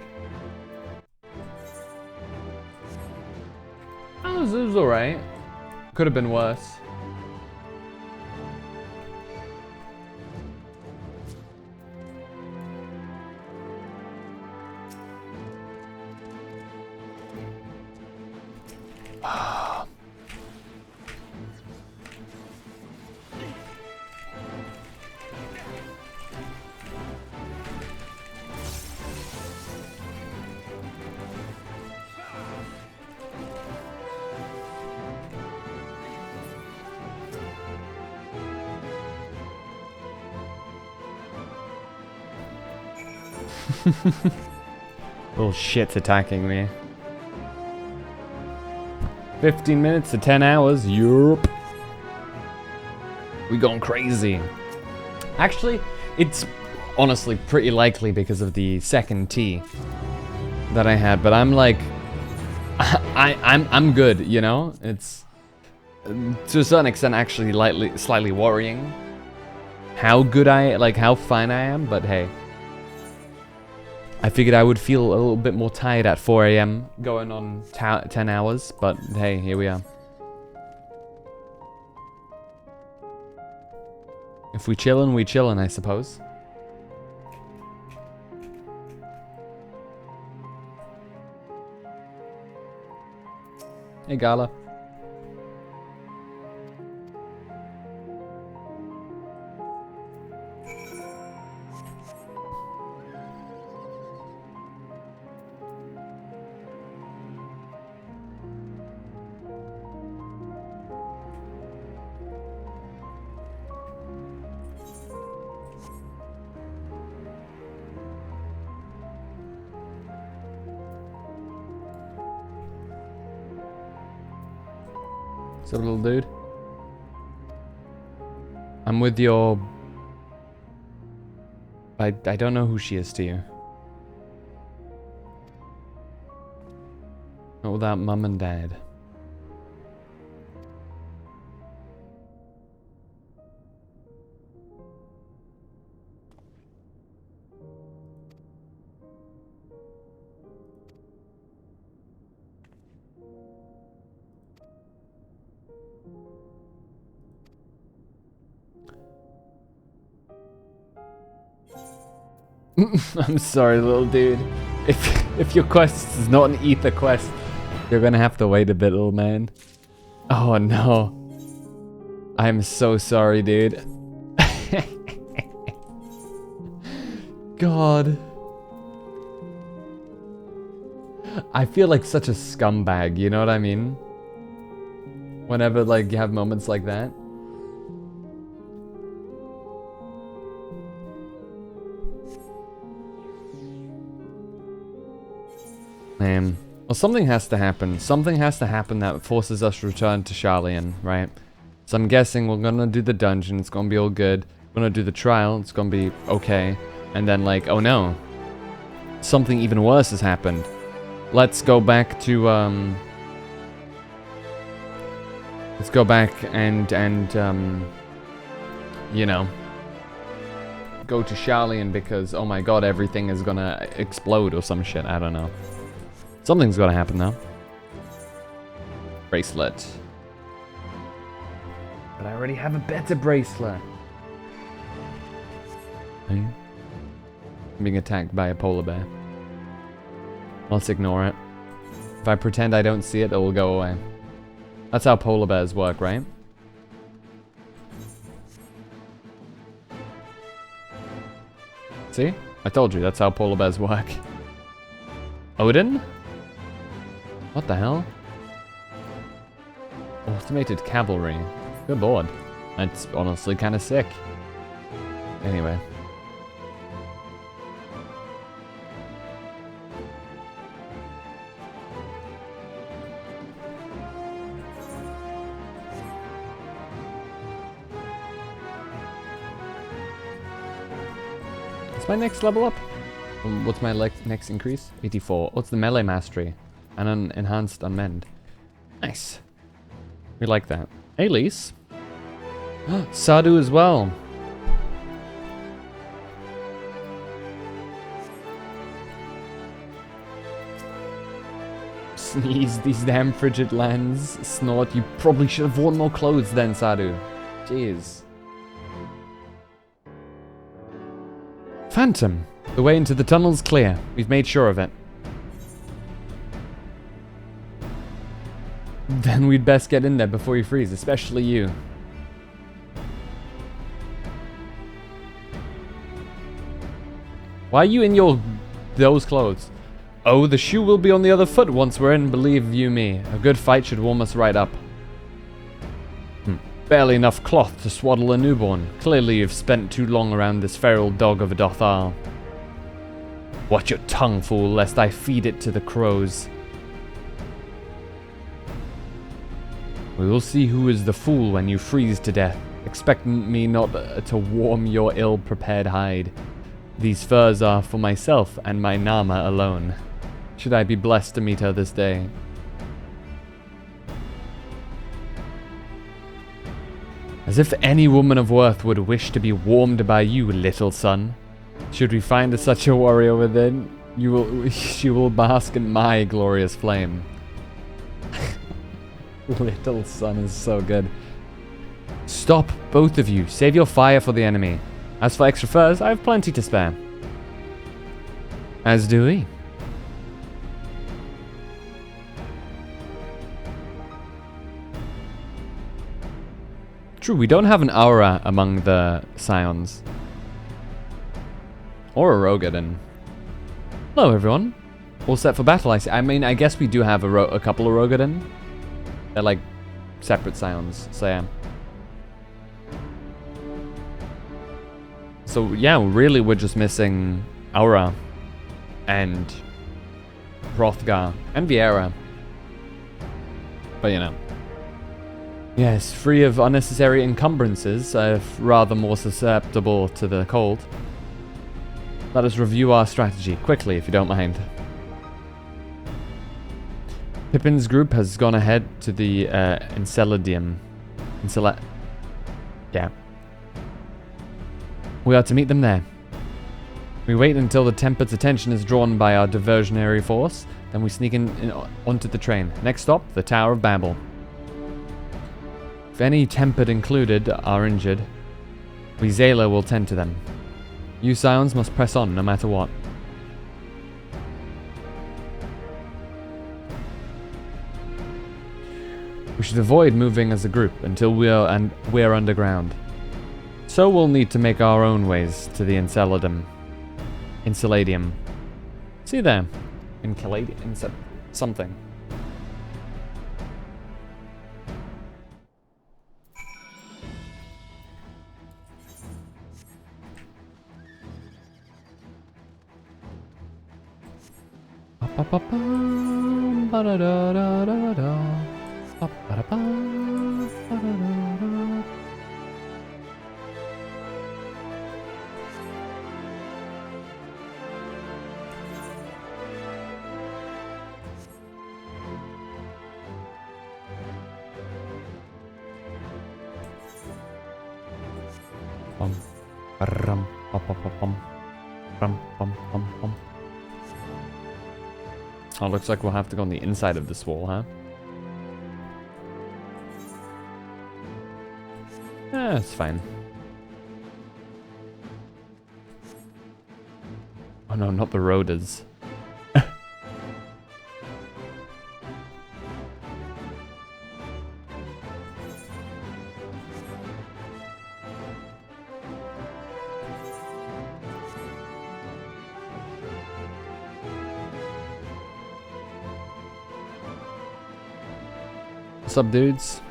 Oh, it was alright. Could have been worse. Little shit's attacking me. 15 minutes to 10 hours. Yup. We going crazy. Actually, it's honestly pretty likely because of the second tea that I had, but I'm like, I'm good, you know? It's to a certain extent actually slightly worrying how good how fine I am, but hey. I figured I would feel a little bit more tired at 4 AM going on 10 hours, but hey, here we are. If we chillin', we chillin', I suppose. Hey, Gala. What's up, little dude? I'm with your... I don't know who she is to you. Not without mum and dad. I'm sorry, little dude. If your quest is not an ether quest, you're gonna have to wait a bit, little man. Oh no. I'm so sorry, dude. God. I feel like such a scumbag, you know what I mean? Whenever like you have moments like that. Man, Well, something has to happen. Something has to happen that forces us to return to Charlian, right? So I'm guessing we're gonna do the dungeon. It's gonna be all good. We're gonna do the trial. It's gonna be okay. And then, like, oh no. Something even worse has happened. Let's go back to, let's go back and you know, go to Charlian because, oh my god, everything is gonna explode or some shit. I don't know. Something's gonna happen though. Bracelet. But I already have a better bracelet. Hey. I'm being attacked by a polar bear. Let's ignore it. If I pretend I don't see it, it will go away. That's how polar bears work, right? See? I told you, that's how polar bears work. Odin? What the hell? Automated cavalry. Good lord. That's honestly kind of sick. Anyway. What's my next level up? What's my next increase? 84. What's the melee mastery? And an enhanced unmend. Nice. We like that. Elise. Sadhu as well. Sneeze, these damn frigid lands. Snort, you probably should have worn more clothes then, Sadhu. Jeez. Phantom. The way into the tunnel's clear. We've made sure of it. Then we'd best get in there before you freeze, especially you. Why are you in those clothes? Oh, the shoe will be on the other foot once we're in, believe you me. A good fight should warm us right up. Barely enough cloth to swaddle a newborn. Clearly you've spent too long around this feral dog of a Dothal. Watch your tongue, fool, lest I feed it to the crows. We will see who is the fool when you freeze to death. Expect me not to warm your ill-prepared hide. These furs are for myself and my Nama alone. Should I be blessed to meet her this day. As if any woman of worth would wish to be warmed by you, little son. Should we find such a warrior within, she will bask in my glorious flame. Little son is so good. Stop, both of you. Save your fire for the enemy. As for extra furs, I have plenty to spare. As do we. True, we don't have an aura among the Scions. Or a Rogadin. Hello, everyone. All set for battle, I see. I mean, I guess we do have a couple of Rogadin. They're like separate Scions, so yeah. So yeah, really we're just missing Aura and Hrothgar and Viera. But you know. Yes, free of unnecessary encumbrances, rather more susceptible to the cold. Let us review our strategy, quickly if you don't mind. Pippin's group has gone ahead to the Enceladium. Yeah. We are to meet them there. We wait until the Tempered's attention is drawn by our diversionary force, then we sneak in onto the train. Next stop, the Tower of Babel. If any Tempered included are injured, we Zayla will tend to them. You Scions must press on no matter what. We should avoid moving as a group until we're underground. So we'll need to make our own ways to the Enceladium. See you there. Something. Up Ba-ba-bum, ba-da-da-da-da-da. Ba-ba-da-bum, ba-da-da-da. Bum, ba-rum, ba-ba-ba-bum. Bum, bum, bum, bum. Oh, looks like we'll have to go on the inside of this wall, huh? It's fine. Oh no, not the roaders. What's up, dudes?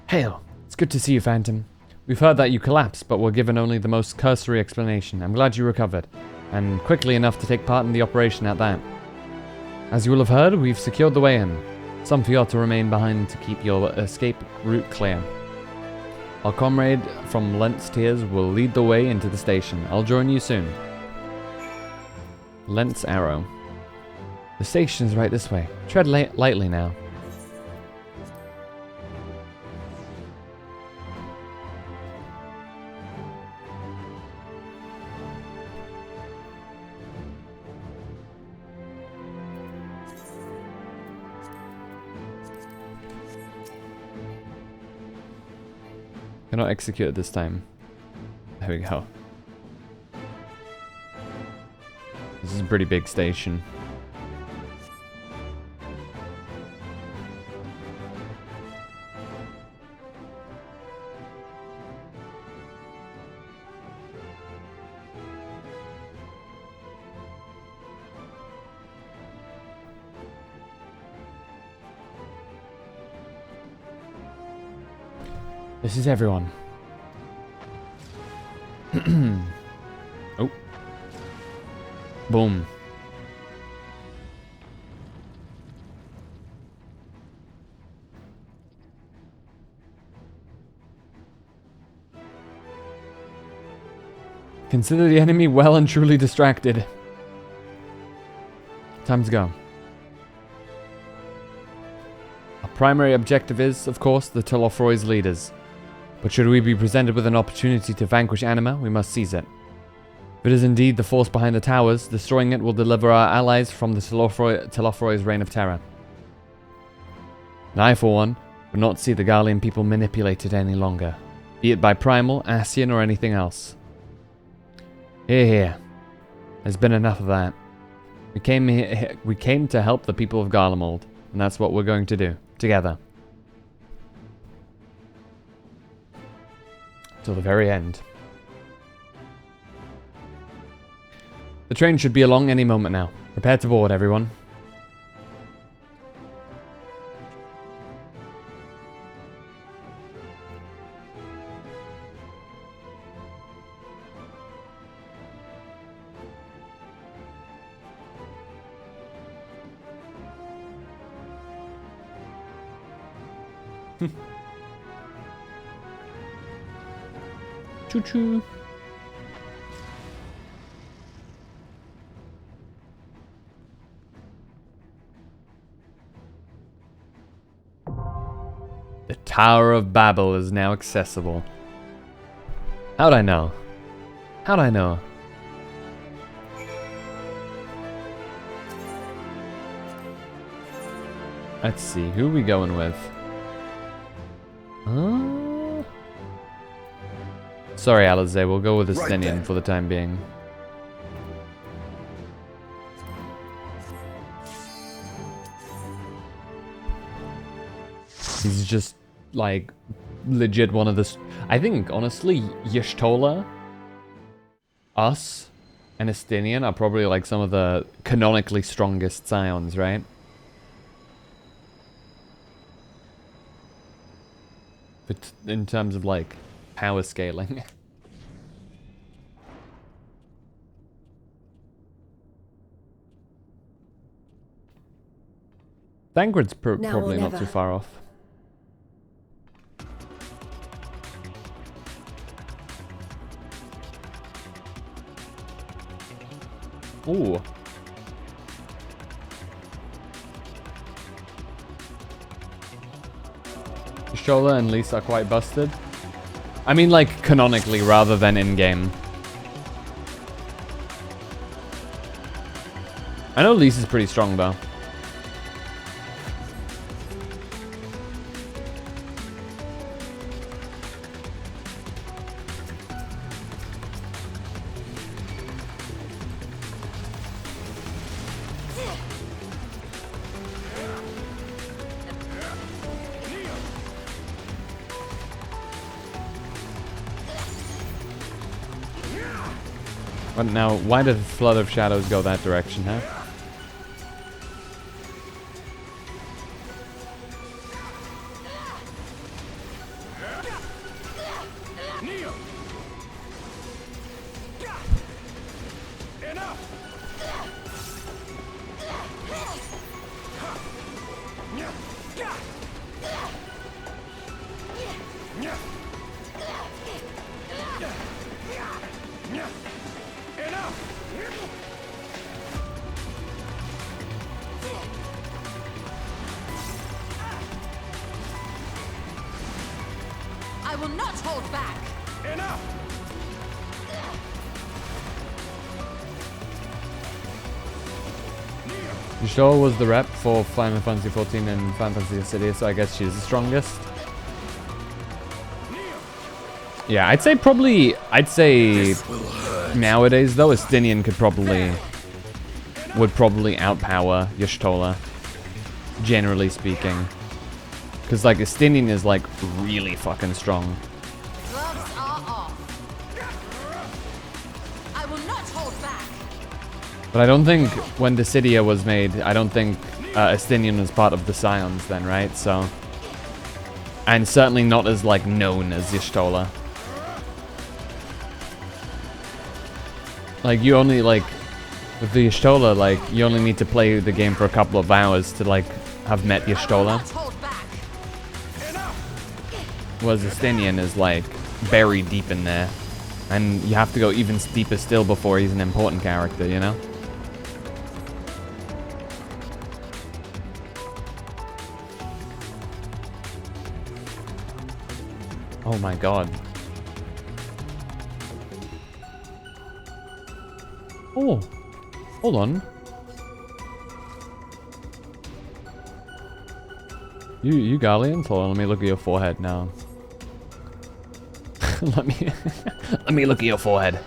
Hail! It's good to see you, Phantom. We've heard that you collapsed, but were given only the most cursory explanation. I'm glad you recovered, and quickly enough to take part in the operation at that. As you will have heard, we've secured the way in. Some for you to remain behind to keep your escape route clear. Our comrade from Lent's Tears will lead the way into the station. I'll join you soon. Lent's Arrow. The station's right this way. Tread lightly now. Cannot execute it this time. There we go. This is a pretty big station. This is everyone. Oh. Boom. Consider the enemy well and truly distracted. Time to go. Our primary objective is, of course, the Telofroy's leaders. But should we be presented with an opportunity to vanquish Anima, we must seize it. If it is indeed the force behind the towers, destroying it will deliver our allies from the Telofroy's reign of terror. And I, for one, would not see the Garlean people manipulated any longer, be it by Primal, Ascian, or anything else. Hear, hear. There's been enough of that. We came to help the people of Garlemald, and that's what we're going to do, together. Till the very end. The train should be along any moment now. Prepare to board, everyone. Choo-choo. The Tower of Babel is now accessible. How'd I know? How'd I know? Let's see, who are we going with? Sorry, Alizé, we'll go with the Stenian for the time being. He's just, like, legit one of the... I think, honestly, Y'shtola, us, and Estinian are probably, like, some of the canonically strongest scions, right? But in terms of like power scaling. Thancred's probably not too far off. Ooh. Shola and Lisa are quite busted. I mean, like, canonically rather than in-game. I know Lisa's pretty strong, though. But now, why did Flood of Shadows go that direction, huh? I will not hold back. Enough. Yashola was the rep for Final Fantasy 14 and Final Fantasy City, so I guess she's the strongest. Yeah, I'd say nowadays though, Estinian would probably outpower Yashola, generally speaking. Because like Estinian is like really fucking strong. Gloves are off. I will not hold back. But I don't think when Dissidia was made, I don't think Estinian was part of the Scions then, right? So, and certainly not as like known as Y'shtola. Like you only like with the Y'shtola, like you only need to play the game for a couple of hours to like have met Y'shtola. Whereas Estinian is like buried deep in there, and you have to go even deeper still before he's an important character, you know? Oh my god. Oh, hold on. You Garleans? Hold on, let me look at your forehead now. let me look at your forehead.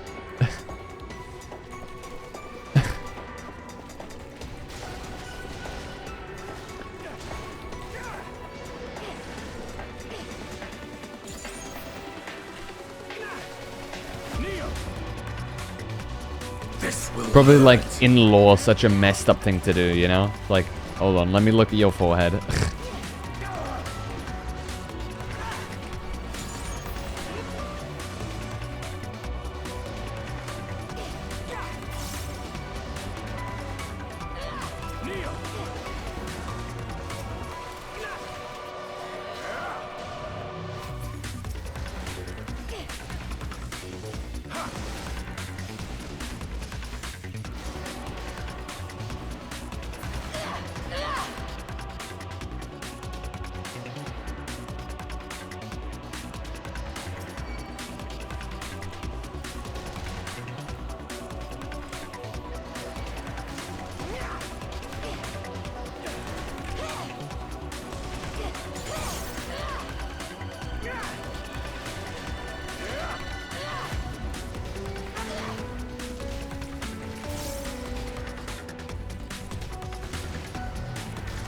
Probably like in lore such a messed up thing to do, you know? Like, hold on, let me look at your forehead.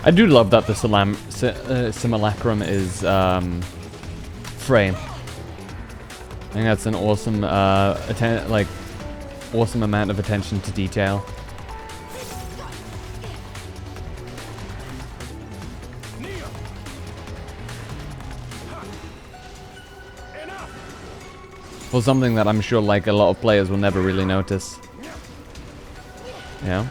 I do love that the simulacrum is Frey. I think that's an awesome, awesome amount of attention to detail. For something that I'm sure like a lot of players will never really notice. Yeah.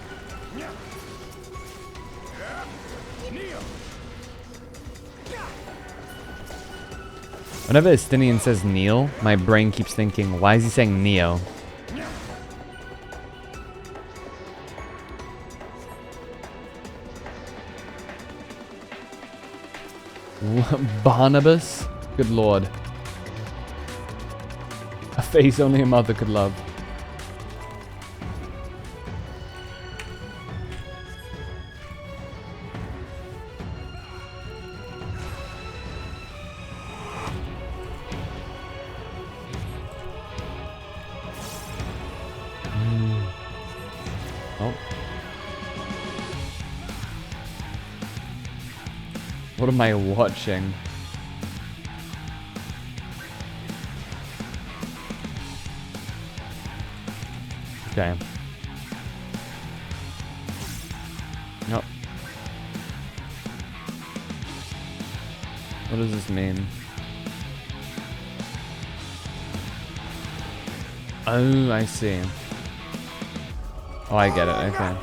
Whenever Estinian says Neil, my brain keeps thinking, why is he saying Neo? Barnabas? Good lord. A face only a mother could love. Oh. What am I watching? Okay. Nope. What does this mean? Oh, I see. Oh, I get it. Okay.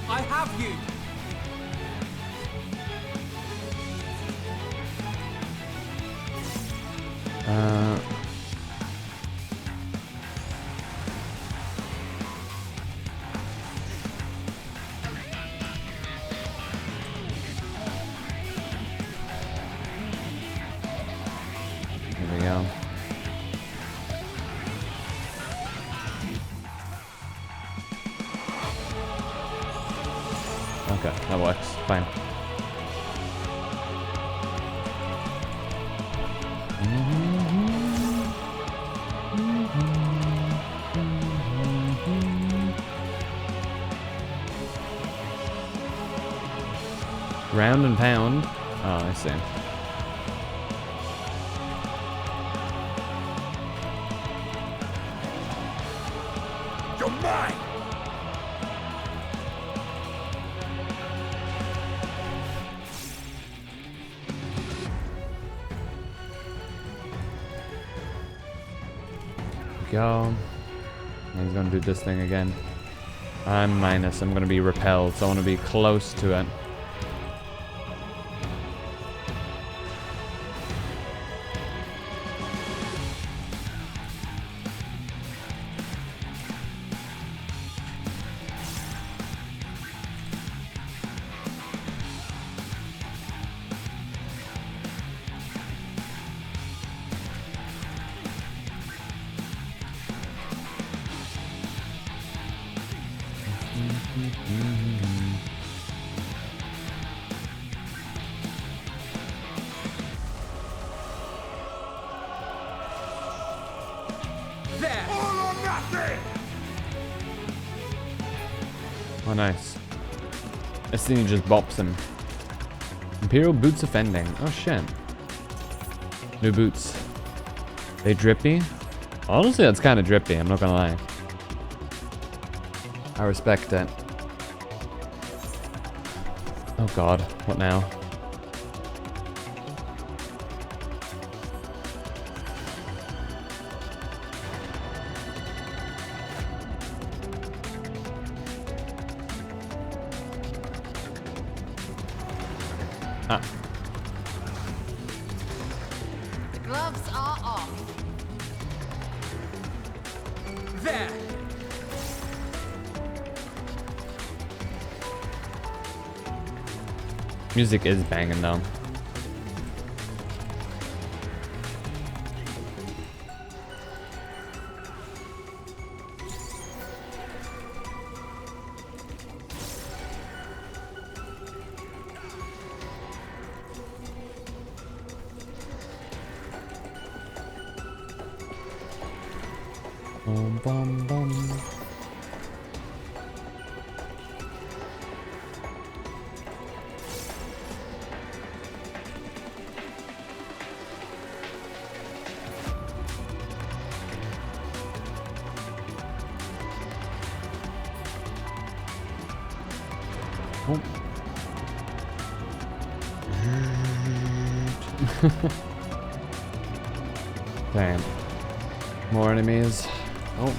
I have you. Here we go. Okay, that works. Fine. Round and pound. Oh, I see. You're mine! Go. And he's gonna do this thing again. I'm minus. I'm gonna be repelled, so I wanna be close to it. There. All or nothing! Oh, nice. Estini just bops him. Imperial boots offending. Oh, shit. New boots. They drippy? Honestly, that's kind of drippy. I'm not gonna lie. I respect it. Oh, God. What now? Ah. The gloves are off. There. Music is banging though. Bum, bum, bum. Damn. More enemies. Oh.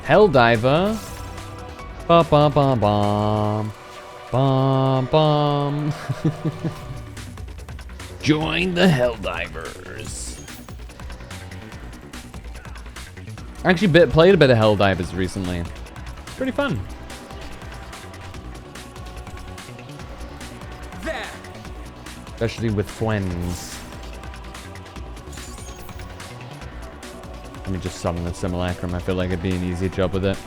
Helldiver. Ba ba ba bum. Bum bum. Join the Helldivers. I actually played a bit of Helldivers recently. Pretty fun. There. Especially with friends. Let me just summon the Simulacrum. I feel like it'd be an easy job with it.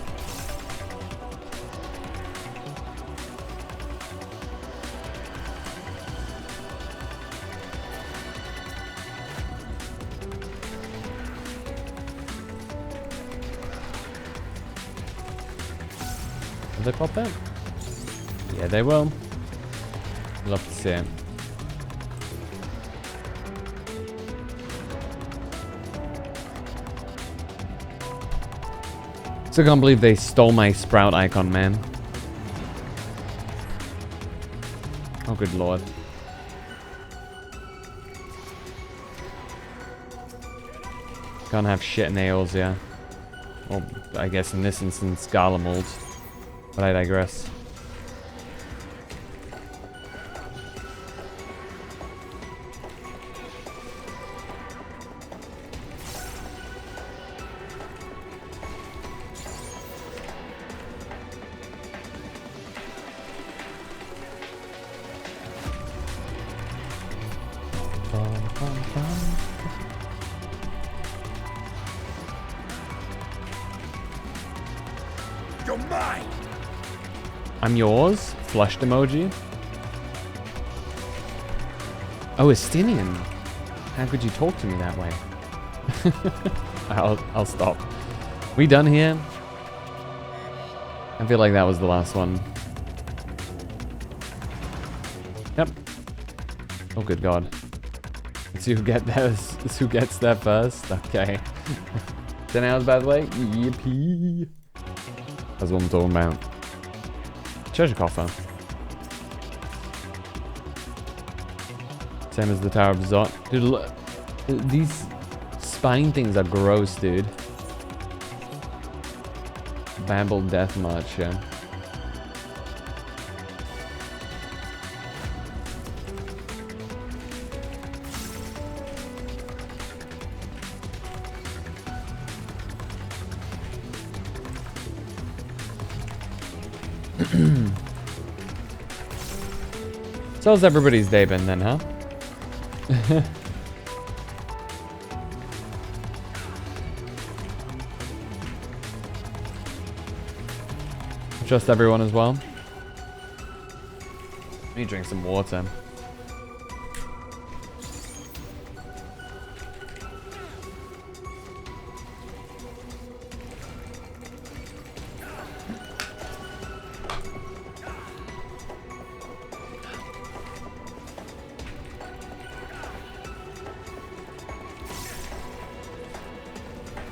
Will they pop out? Yeah, they will. Love to see it. Still can't believe they stole my Sprout icon, man. Oh, good lord. Can't have shit nails, yeah. Well, I guess in this instance, Garlemald. But I digress. You're mine. I'm yours. Flushed emoji. Oh, Estinian. How could you talk to me that way? I'll stop. We done here? I feel like that was the last one. Yep. Oh, good God. It's who get there. It's who gets there first. Okay. 10 hours, by the way. Yippee. That's what I'm talking about. Treasure coffer. Same as the Tower of Zot. Dude, look. These spine things are gross, dude. Babble Death March, yeah. So how's everybody's day been then, huh? Trust everyone as well. Let me drink some water.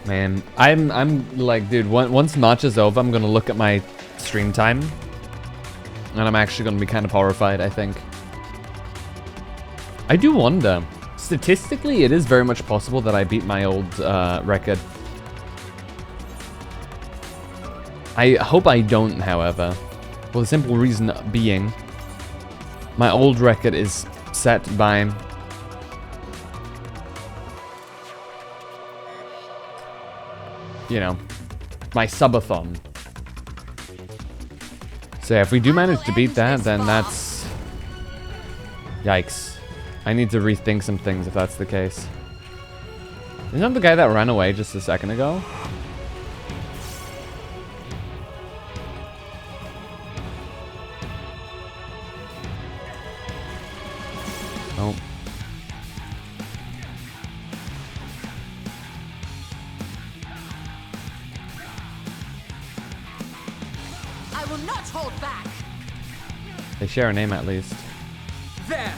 Man, I'm like, dude, once March is over, I'm gonna look at my stream time, and I'm actually gonna be kind of horrified, I think. I do wonder, statistically, it is very much possible that I beat my old record. I hope I don't, however. Well, the simple reason being, my old record is set by... you know, my subathon. So yeah, if we do manage to beat that, then that's... yikes. I need to rethink some things if that's the case. Isn't that the guy that ran away just a second ago? Oh. I will not hold back. They share a name at least. There.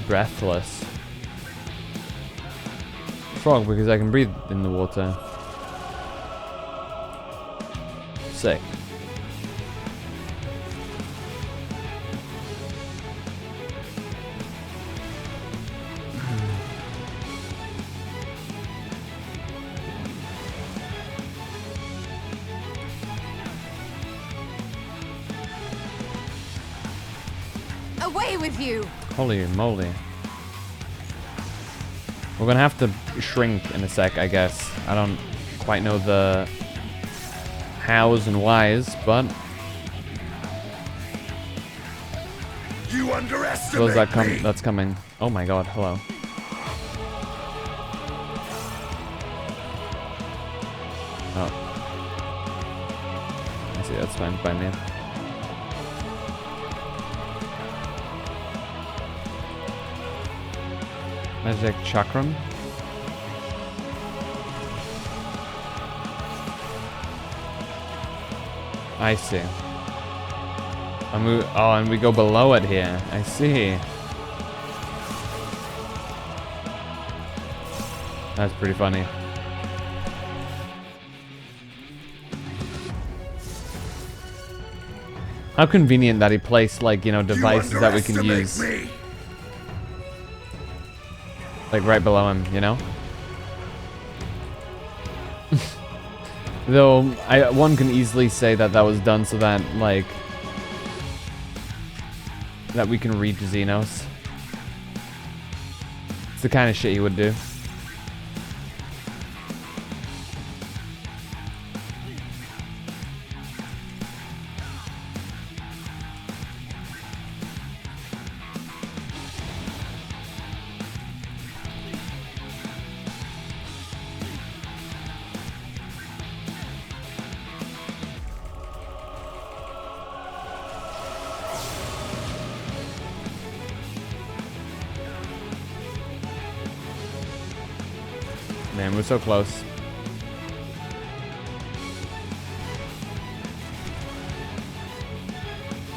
Breathless. Frog, because I can breathe in the water. Sick. Away with you! Holy moly. We're gonna have to shrink in a sec, I guess. I don't quite know the hows and whys, but You underestimate that's coming. Oh my god, hello. Oh. I see, that's fine by me. Magic Chakram. I see. And we go below it here. I see. That's pretty funny. How convenient that he placed, like, you know, devices that we can use. Like right below him, you know? Though, one can easily say that that was done so that, like, that we can reach Xenos. It's the kind of shit you would do. Man, we're so close.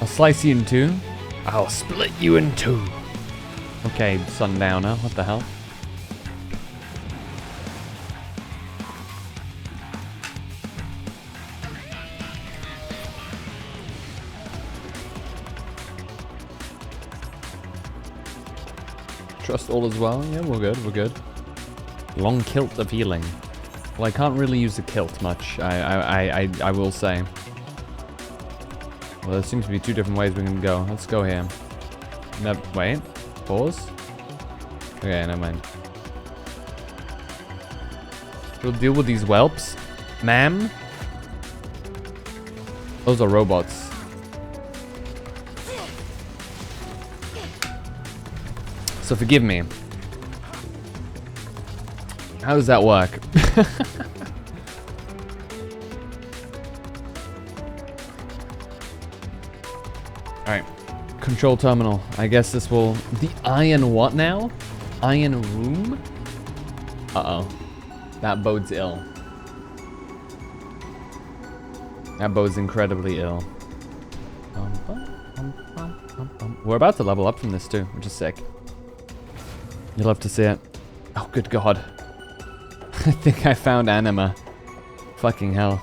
I'll slice you in two. I'll split you in two. Okay, Sundowner, what the hell? Trust all as well? Yeah, we're good, we're good. Long kilt of healing. Well, I can't really use the kilt much, I will say. Well, there seems to be two different ways we can go. Let's go here. No, wait. Pause? Okay, never mind. We'll deal with these whelps. Ma'am? Those are robots. So forgive me. How does that work? Alright. Control terminal. I guess this will... The iron what now? Iron room? Uh-oh. That bodes ill. That bodes incredibly ill. We're about to level up from this too, which is sick. You'll love to see it. Oh, good god. I think I found anima. Fucking hell.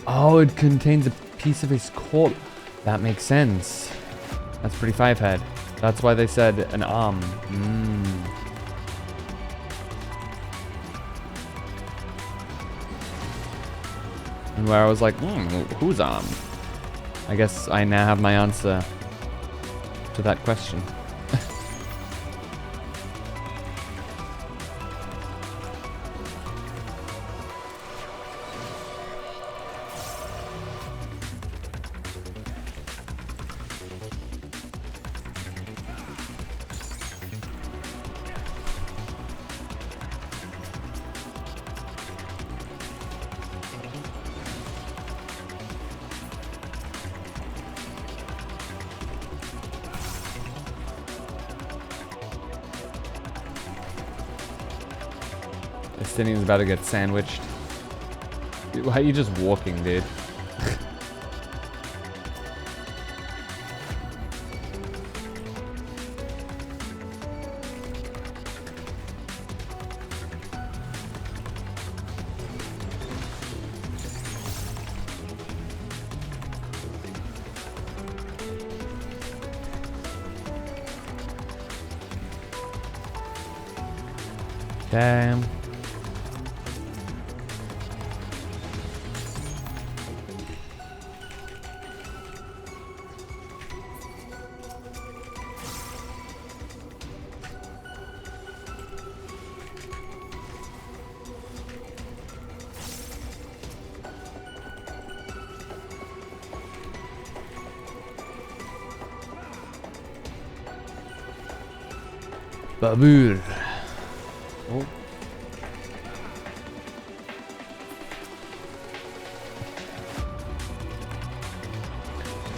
Oh, it contains a piece of his corpse. That makes sense. That's pretty five-head. That's why they said an arm. And where I was like, whose arm? I guess I now have my answer to that question. Justinian's about to get sandwiched. Dude, why are you just walking, dude? Damn. Babur. Oh.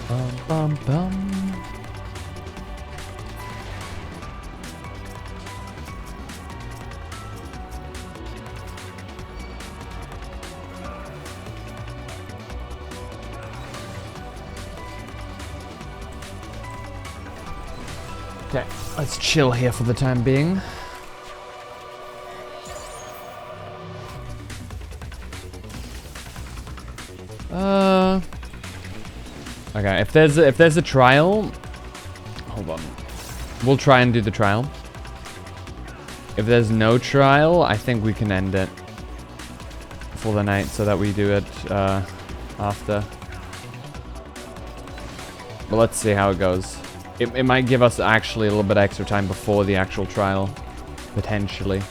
Bum bum bum. Okay, let's chill here for the time being. Okay, if there's a trial, hold on. We'll try and do the trial. If there's no trial, I think we can end it for the night so that we do it after. But let's see how it goes. It might give us actually a little bit extra time before the actual trial, potentially.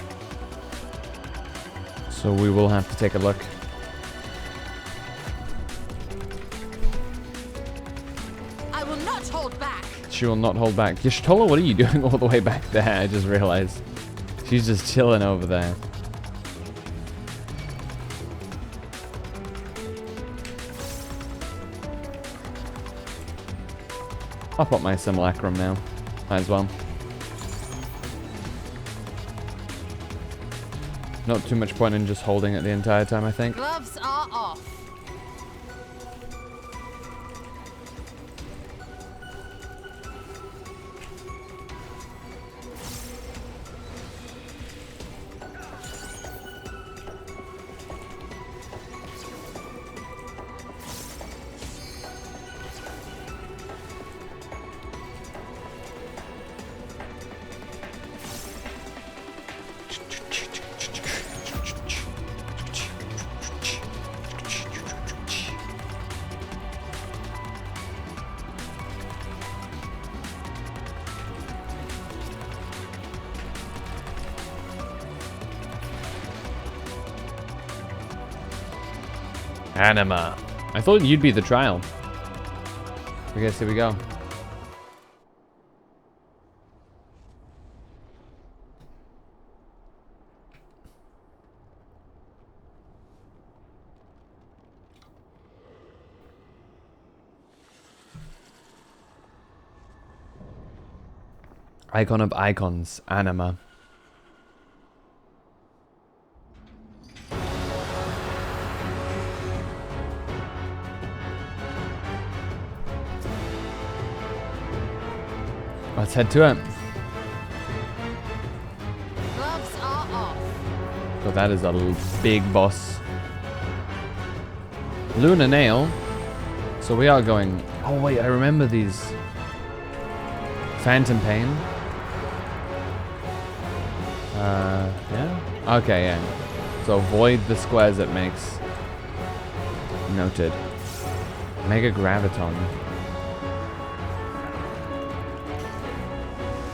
So we will have to take a look. I will not hold back. She will not hold back. Yashtola, what are you doing all the way back there? I just realized. She's just chilling over there. I'll put my simulacrum now. Might as well. Not too much point in just holding it the entire time, I think. Gloves are off. Anima. I thought you'd be the trial. I guess here we go. Icon of icons, Anima. Let's head to it. Gloves are off. So that is a big boss. Lunar Nail. So we are going... Oh wait, I remember these. Phantom Pain. Yeah? Okay, yeah. So avoid the squares it makes. Noted. Mega Graviton.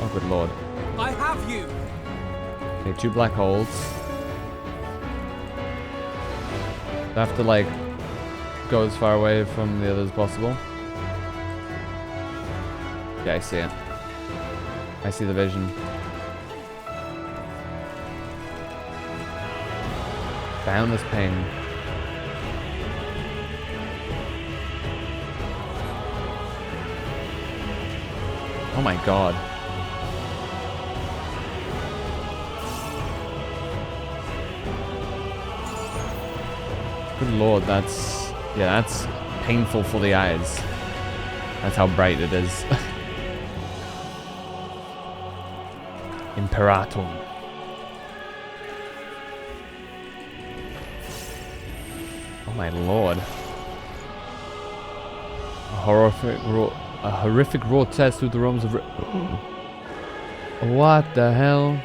Oh, good lord. I have you! Okay, 2 black holes. I have to, like, go as far away from the other as possible. Yeah, I see it. I see the vision. Boundless pain. Oh my god. Good lord, that's painful for the eyes. That's how bright it is. Imperatum. Oh my lord. A horrific raw test through the realms of... What the hell?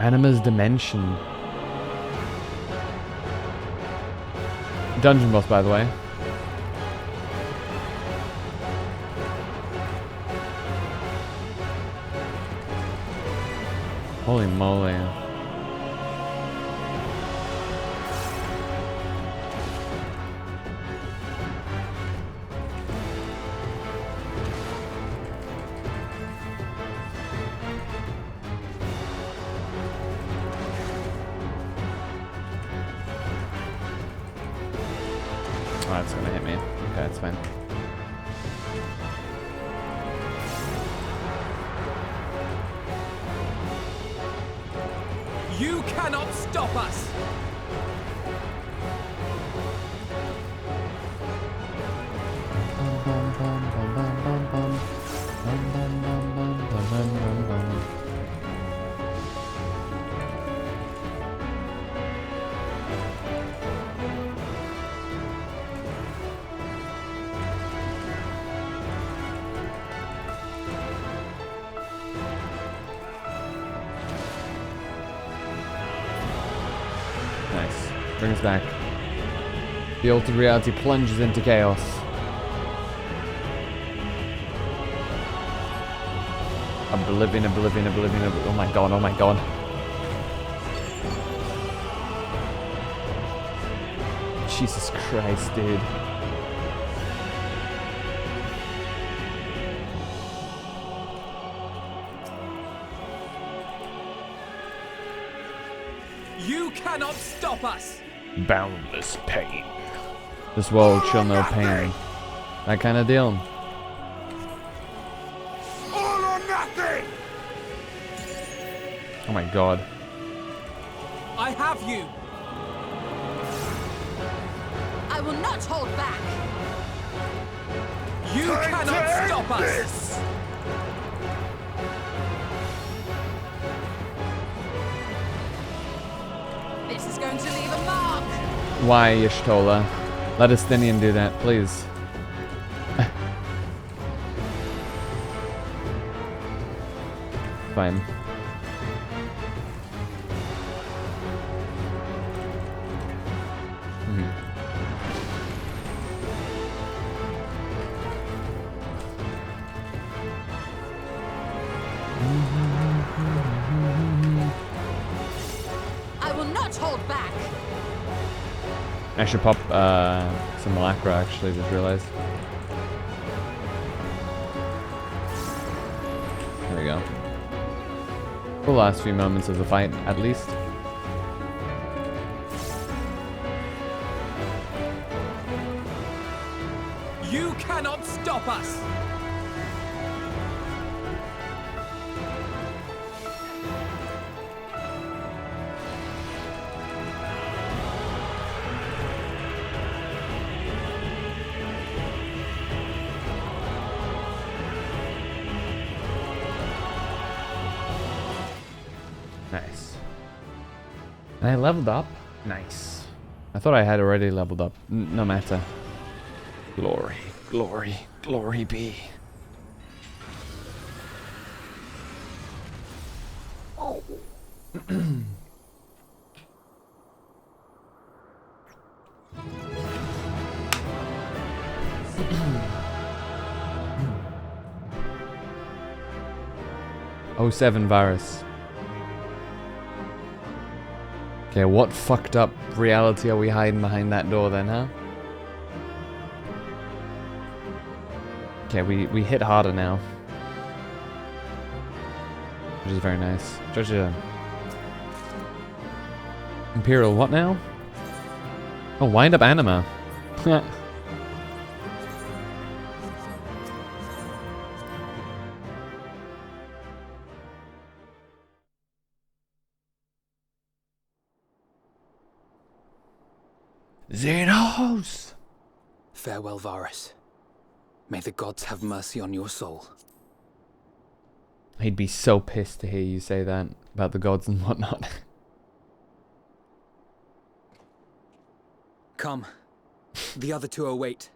Anima's Dimension. Dungeon boss, by the way. Holy moly. Oh, that's gonna hit me. Okay, that's fine. You cannot stop us! Nice. Bring us back. The altered reality plunges into chaos. Oblivion, oblivion, oblivion, oblivion. Oh my god, oh my god. Jesus Christ, dude. You cannot stop us! Boundless pain. This world shall know pain. That kind of deal. All or nothing! Oh my god. I have you! I will not hold back! You cannot stop us! This is going to leave a mark! Why, Y'shtola? Let Estinian do that, please. Fine. I will not hold back! I should pop some Malacra, actually, just realized. There we go. The last few moments of the fight, at least. You cannot stop us! Nice. And I leveled up. Nice. I thought I had already leveled up. No matter. Glory, glory, glory be. '07 virus. Okay, what fucked up reality are we hiding behind that door then, huh? Okay, we hit harder now. Which is very nice. Georgia. Imperial what now? Oh, wind up anima. Xenos! Farewell, Varus. May the gods have mercy on your soul. He'd be so pissed to hear you say that about the gods and whatnot. Come. The other two await.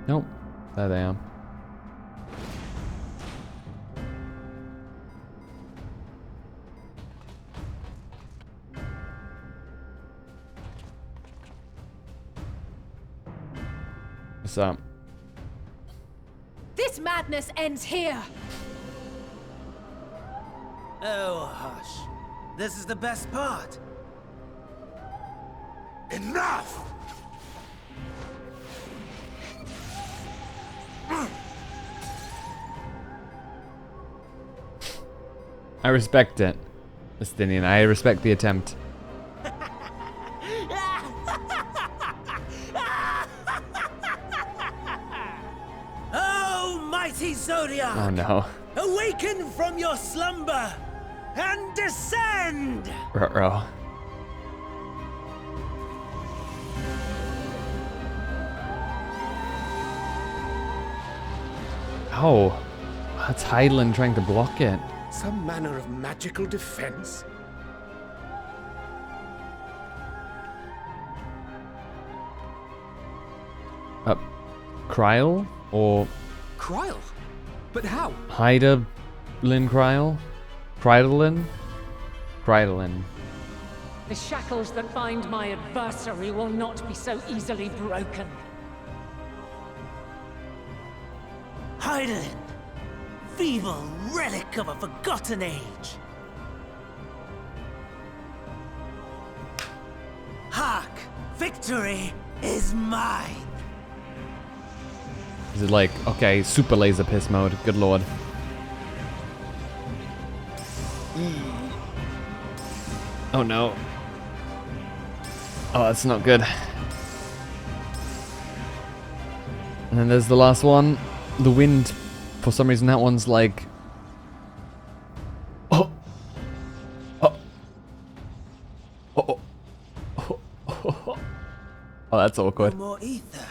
Nope. There they are. What's up? This madness ends here. Oh, hush. This is the best part. Enough! I respect it, Justinian. I respect the attempt. Oh, mighty Zodiac! Oh no. Awaken from your slumber and descend! Ruh-roh. Oh, that's Hydaelyn trying to block it. Some manner of magical defense? Kryl? Or Kryl? But how? Hydaelyn Kryl? Krydaelyn? Krydaelyn. The shackles that bind my adversary will not be so easily broken. Hydaelyn, feeble relic of a forgotten age. Hark! Victory is mine! Is it like, okay, super laser piss mode? Good lord. Oh no. Oh, that's not good. And then there's the last one. The wind. For some reason, that one's like... Oh! Oh! Oh! Oh! Oh, oh that's awkward. No more ether.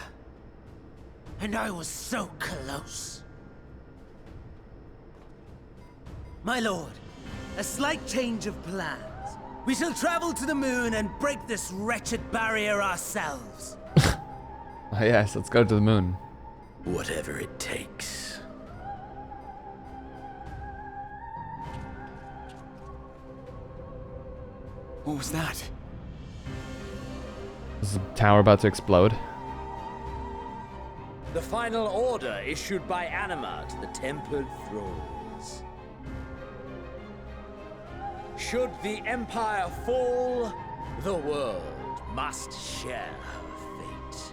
And I was so close. My lord, a slight change of plans. We shall travel to the moon and break this wretched barrier ourselves. Oh yes, let's go to the moon. Whatever it takes. What was that? Is the tower about to explode? The final order issued by Anima to the tempered thralls. Should the Empire fall, the world must share her fate.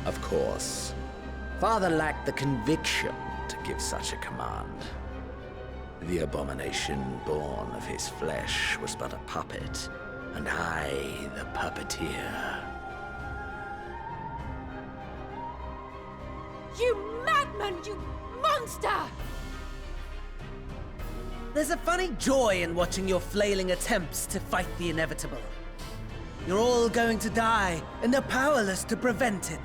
Of course. Father lacked the conviction to give such a command. The abomination born of his flesh was but a puppet, and I the puppeteer. You madman, you monster! There's a funny joy in watching your flailing attempts to fight the inevitable. You're all going to die, and they're powerless to prevent it.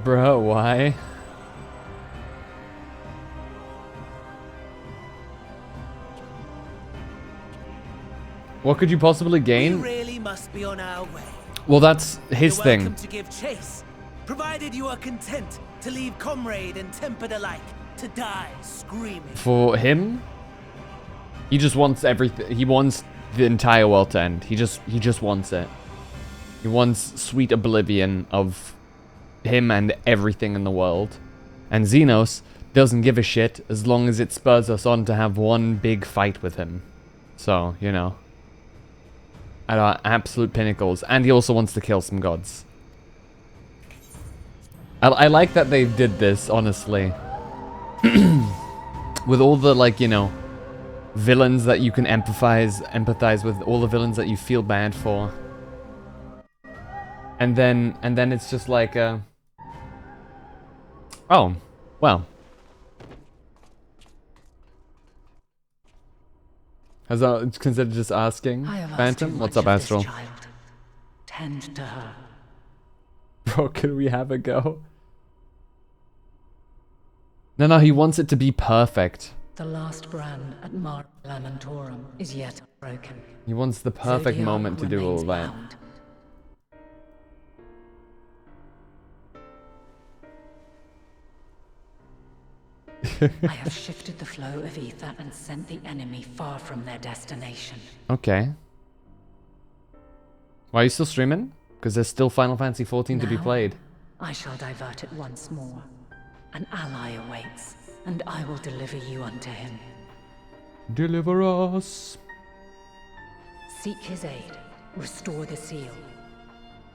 Bro, why? What could you possibly gain? We really must be on our way. Well, that's his You're thing. welcome to give chase, provided you are content to leave comrade and tempered alike to die screaming. For him, he just wants everything. He wants the entire world to end. He just wants it. He wants sweet oblivion of him and everything in the world. And Xenos doesn't give a shit as long as it spurs us on to have one big fight with him. So, you know. At our absolute pinnacles. And he also wants to kill some gods. I like that they did this, honestly. With all the, like, you know, villains that you can empathize with, all the villains that you feel bad for. And then it's just like, oh, well. Has that considered just asking? Phantom? What's up, Astral? Tend to her. Bro, can we have a go? No, he wants it to be perfect. The last brand at Mar Lamentorum is yet broken. He wants the perfect Zodiac moment to do all remains that. bound. I have shifted the flow of ether and sent the enemy far from their destination. Okay. Why are you still streaming? Because there's still Final Fantasy XIV to be Now, played. I shall divert it once more. An ally awaits, and I will deliver you unto him. Deliver us. Seek his aid. Restore the seal.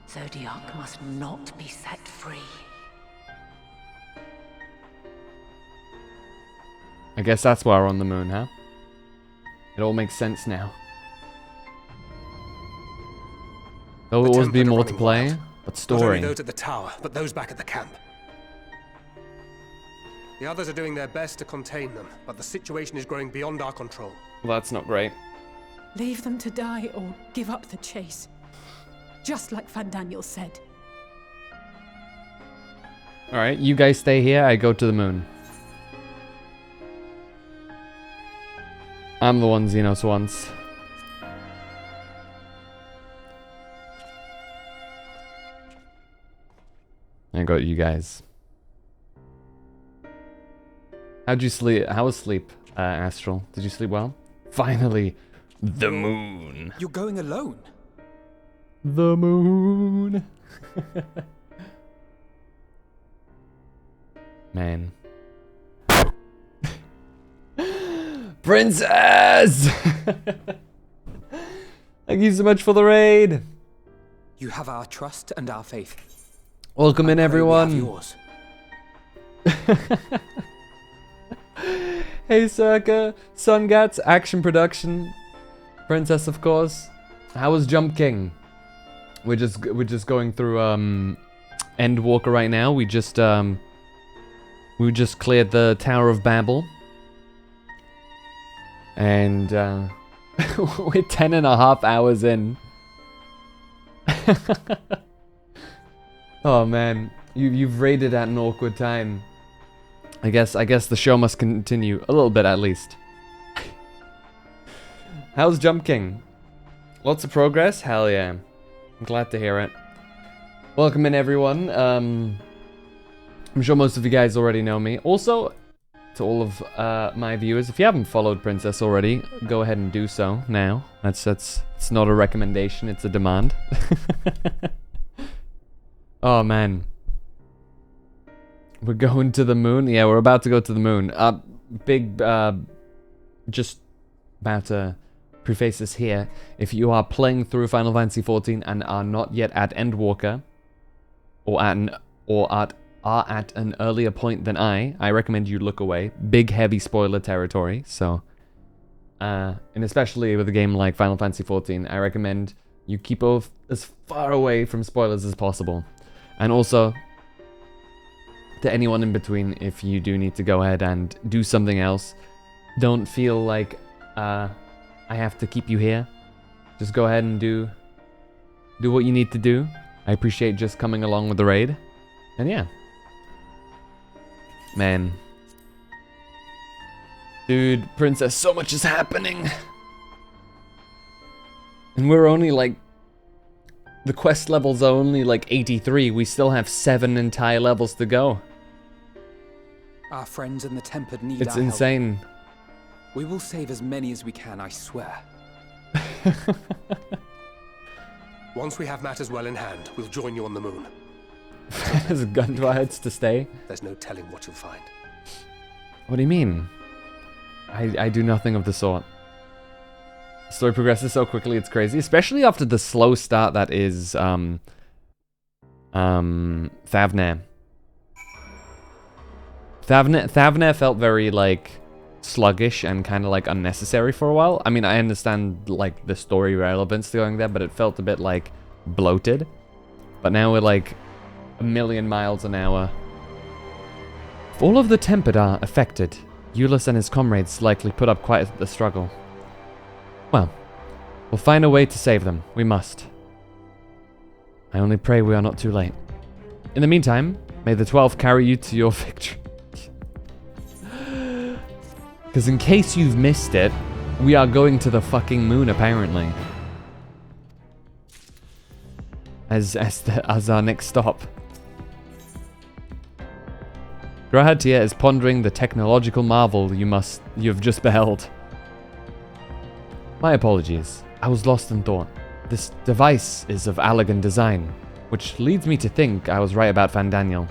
Zodiac must not be set free. I guess that's why we're on the moon, huh? It all makes sense now. There'll always be more to play, but Not only story. those at the tower, but those back at the camp. The others are doing their best to contain them, but the situation is growing beyond our control. Well, that's not great. Leave them to die or give up the chase. Just like Van Daniel said. Alright, you guys stay here, I go to the moon. I'm the one Xenos wants. I got you guys. How'd you sleep? How was sleep, Astral? Did you sleep well? Finally, the moon. You're going alone? The moon. Man. Princess! Thank you so much for the raid. You have our trust and our faith. Welcome in, everyone. Yours. Hey, Circa, Sungats, Action Production, Princess, of course. How was Jump King? We're just going through Endwalker right now. We just cleared the Tower of Babel. And we're 10.5 hours in. Oh man, you've raided at an awkward time. I guess the show must continue a little bit at least. How's Jump King? Lots of progress? Hell yeah. I'm glad to hear it. Welcome in, everyone. I'm sure most of you guys already know me. Also, to all of my viewers, if you haven't followed Princess already, go ahead and do so now. It's not a recommendation, it's a demand. Oh man. We're going to the moon? Yeah, we're about to go to the moon. Just about to preface this here. If you are playing through Final Fantasy XIV and are not yet at Endwalker, or are at an earlier point than I recommend you look away. Big, heavy spoiler territory, so... and especially with a game like Final Fantasy XIV, I recommend you keep as far away from spoilers as possible. And also, to anyone in between, if you do need to go ahead and do something else, don't feel like I have to keep you here. Just go ahead and do what you need to do. I appreciate just coming along with the raid. And yeah. Man. Dude, Princess, so much is happening. And we're only like... The quest levels are only like 83. We still have 7 entire levels to go. Our friends and the Tempered need It's our insane. help. We will save as many as we can, I swear. Once we have matters well in hand, we'll join you on the moon. There's gunfights to stay. There's no telling what you'll find. What do you mean? I do nothing of the sort. The story progresses so quickly, it's crazy. Especially after the slow start that is, Thavnair. Thavnair felt very, like, sluggish and kind of, like, unnecessary for a while. I mean, I understand, like, the story relevance to going there, but it felt a bit, like, bloated. But now we're, like, 1,000,000 miles an hour. If all of the Tempered are affected, Euless and his comrades likely put up quite the struggle. Well, we'll find a way to save them. We must. I only pray we are not too late. In the meantime, may the 12 carry you to your victory. Because in case you've missed it, we are going to the fucking moon, apparently. As our next stop. Grahatia is pondering the technological marvel you have just beheld. My apologies. I was lost in thought. This device is of Allagan design, which leads me to think I was right about Fandaniel.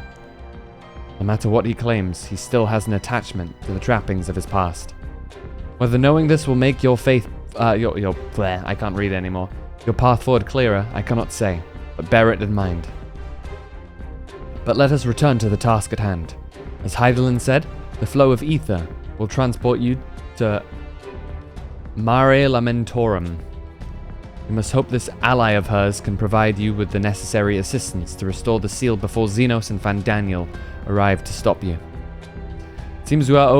No matter what he claims, he still has an attachment to the trappings of his past. Whether knowing this will make your faith, I can't read anymore. Your path forward clearer, I cannot say, but bear it in mind. But let us return to the task at hand. As Hydaelyn said, the flow of ether will transport you to Mare Lamentorum. We must hope this ally of hers can provide you with the necessary assistance to restore the seal before Xenos and Fandaniel arrive to stop you. It seems we are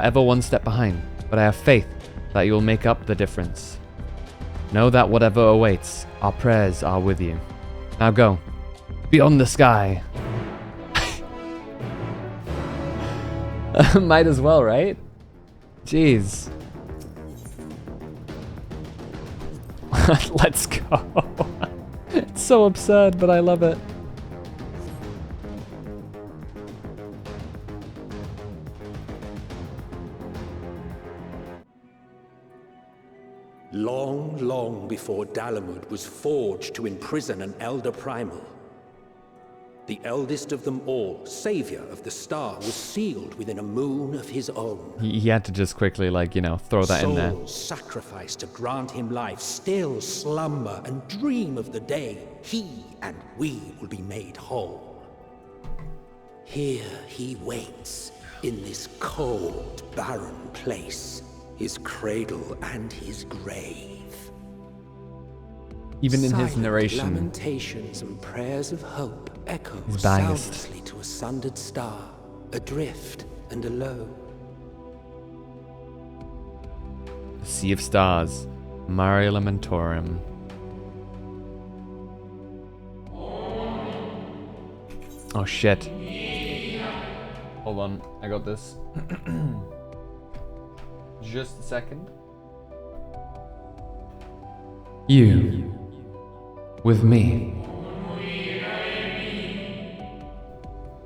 ever one step behind, but I have faith that you will make up the difference. Know that whatever awaits, our prayers are with you. Now go. Beyond the sky. Might as well, right? Jeez. Let's go. It's so absurd, but I love it. Long, long before Dalamud was forged to imprison an Elder Primal, the eldest of them all, savior of the star, was sealed within a moon of his own. He had to just quickly, like, you know, throw that in there. Souls sacrificed to grant him life still slumber and dream of the day he and we will be made whole. Here he waits, in this cold, barren place, his cradle and his grave. Even in his Silent narration, lamentations and prayers of hope echo he's biased. soundlessly to a sundered star, adrift and alone. The Sea of Stars, Mare Lamentorum. Oh shit. Hold on, I got this. Just a second. You, with me.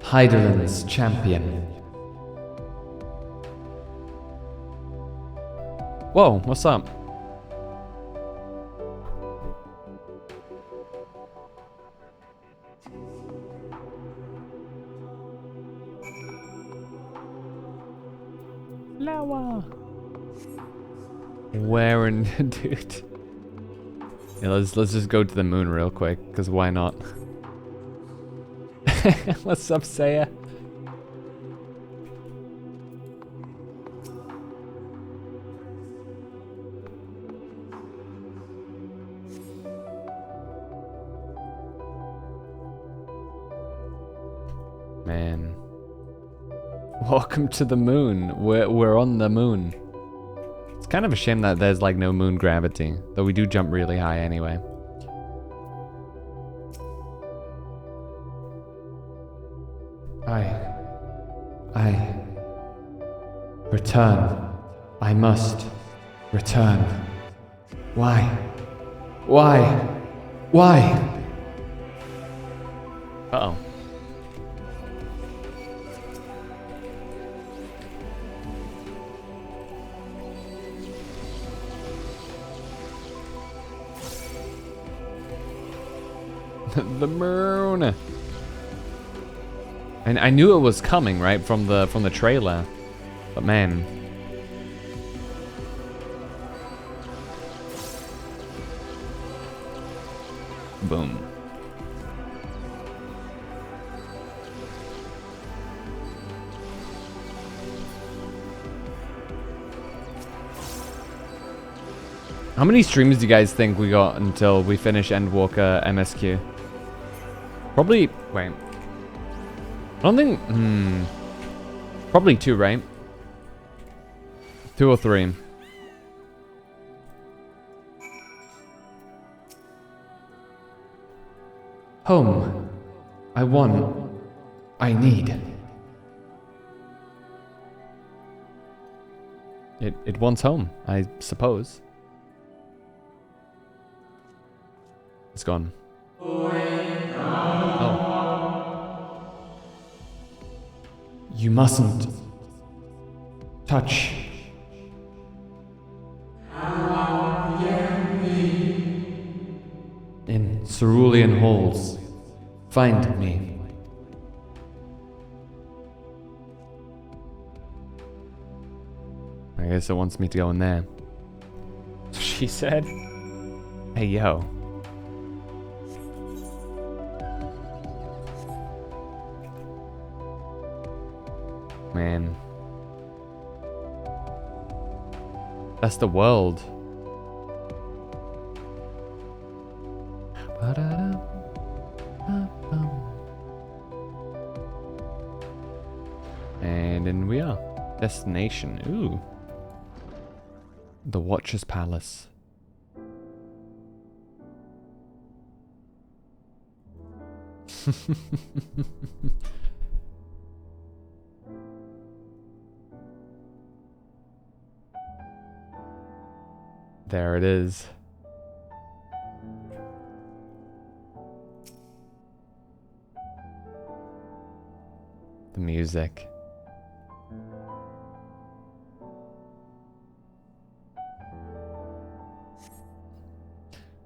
Hydaelyn's champion. Whoa, what's up? Flower. Where in dude? Yeah, let's just go to the moon real quick, cause why not? What's up, Saya? Man. Welcome to the moon. We're on the moon. It's kind of a shame that there's like no moon gravity, though we do jump really high anyway. I return. I must return. Why? Uh-oh. The moon. And I knew it was coming, right, from the trailer, but man. Boom. How many streams do you guys think we got until we finish Endwalker MSQ? Probably, wait. I don't think, probably 2, right? 2 or 3. Home. I want. I need. It wants home, I suppose. It's gone. Oh. You mustn't touch. In cerulean halls, find me. I guess it wants me to go in there. She said, hey yo. Man. That's the world. And in we are. Destination. Ooh. The Watcher's Palace. There it is. The music.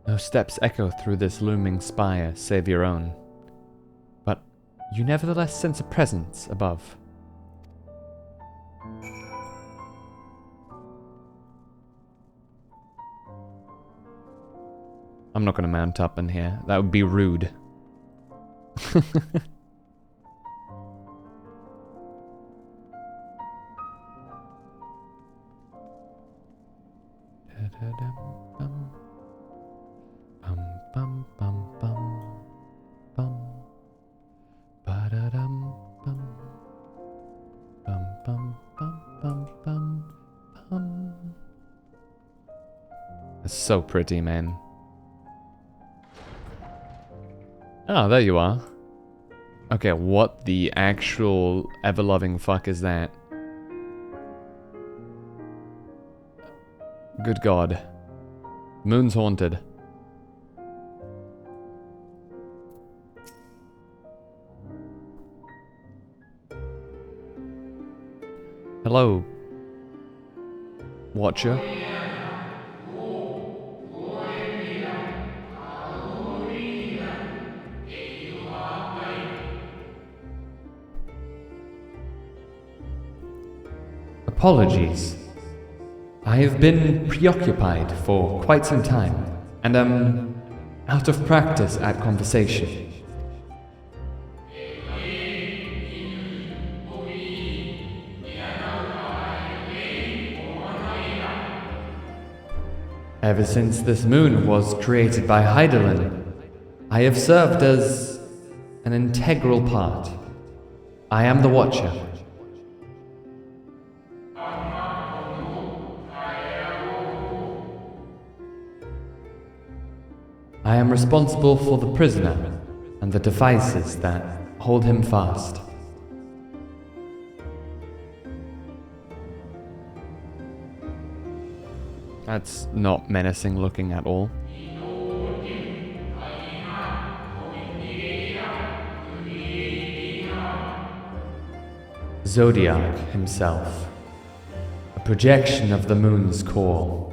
No steps echo through this looming spire, save your own. But you nevertheless sense a presence above. I'm not gonna mount up in here. That would be rude. It's so pretty, man. Oh, there you are. Okay, what the actual ever-loving fuck is that? Good God. Moon's haunted. Hello, Watcher. Apologies. I have been preoccupied for quite some time, and am out of practice at conversation. Ever since this moon was created by Hydaelyn, I have served as an integral part. I am the Watcher. I am responsible for the prisoner and the devices that hold him fast. That's not menacing looking at all. Zodiac himself, a projection of the moon's core.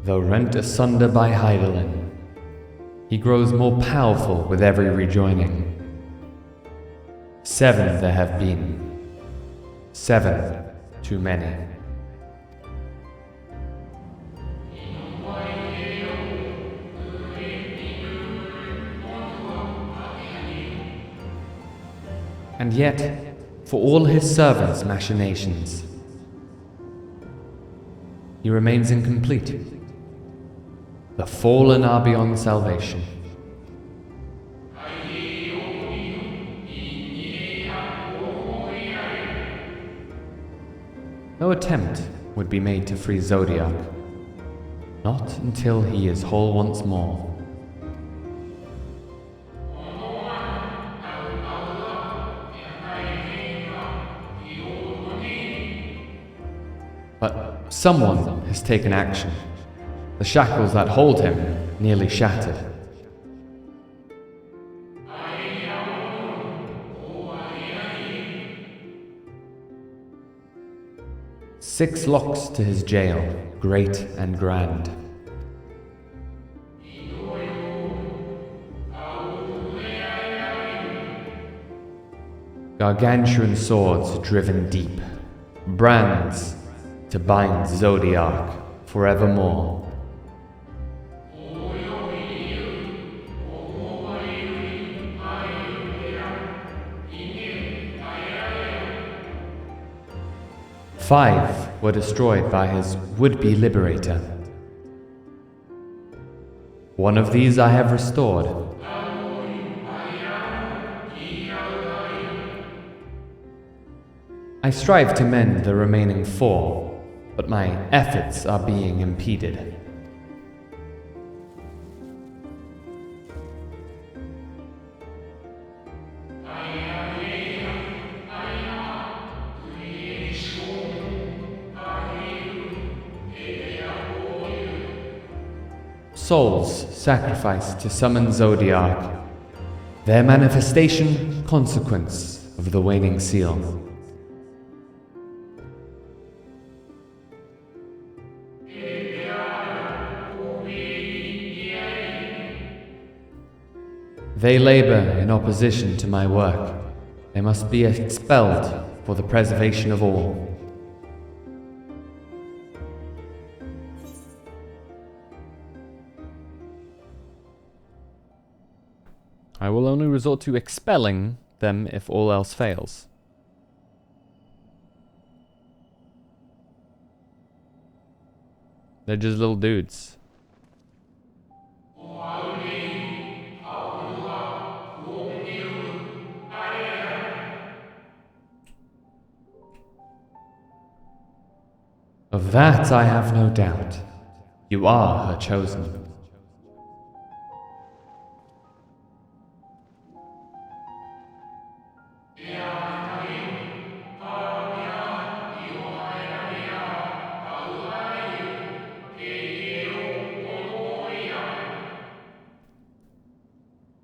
Though rent asunder by Hydaelyn, he grows more powerful with every rejoining. 7 there have been. 7 too many. And yet, for all his servants' machinations, he remains incomplete. The fallen are beyond salvation. No attempt would be made to free Zodiac. Not until he is whole once more. But someone has taken action. The shackles that hold him nearly shattered. Six locks to his jail, great and grand. Gargantuan swords driven deep, brands to bind Zodiac forevermore. Five were destroyed by his would-be liberator. One of these I have restored. I strive to mend the remaining four, but my efforts are being impeded. Souls sacrificed to summon Zodiac. Their manifestation, consequence of the waning seal. They labor in opposition to my work. They must be expelled for the preservation of all. I will only resort to expelling them if all else fails. They're just little dudes. Of that I have no doubt. You are her chosen.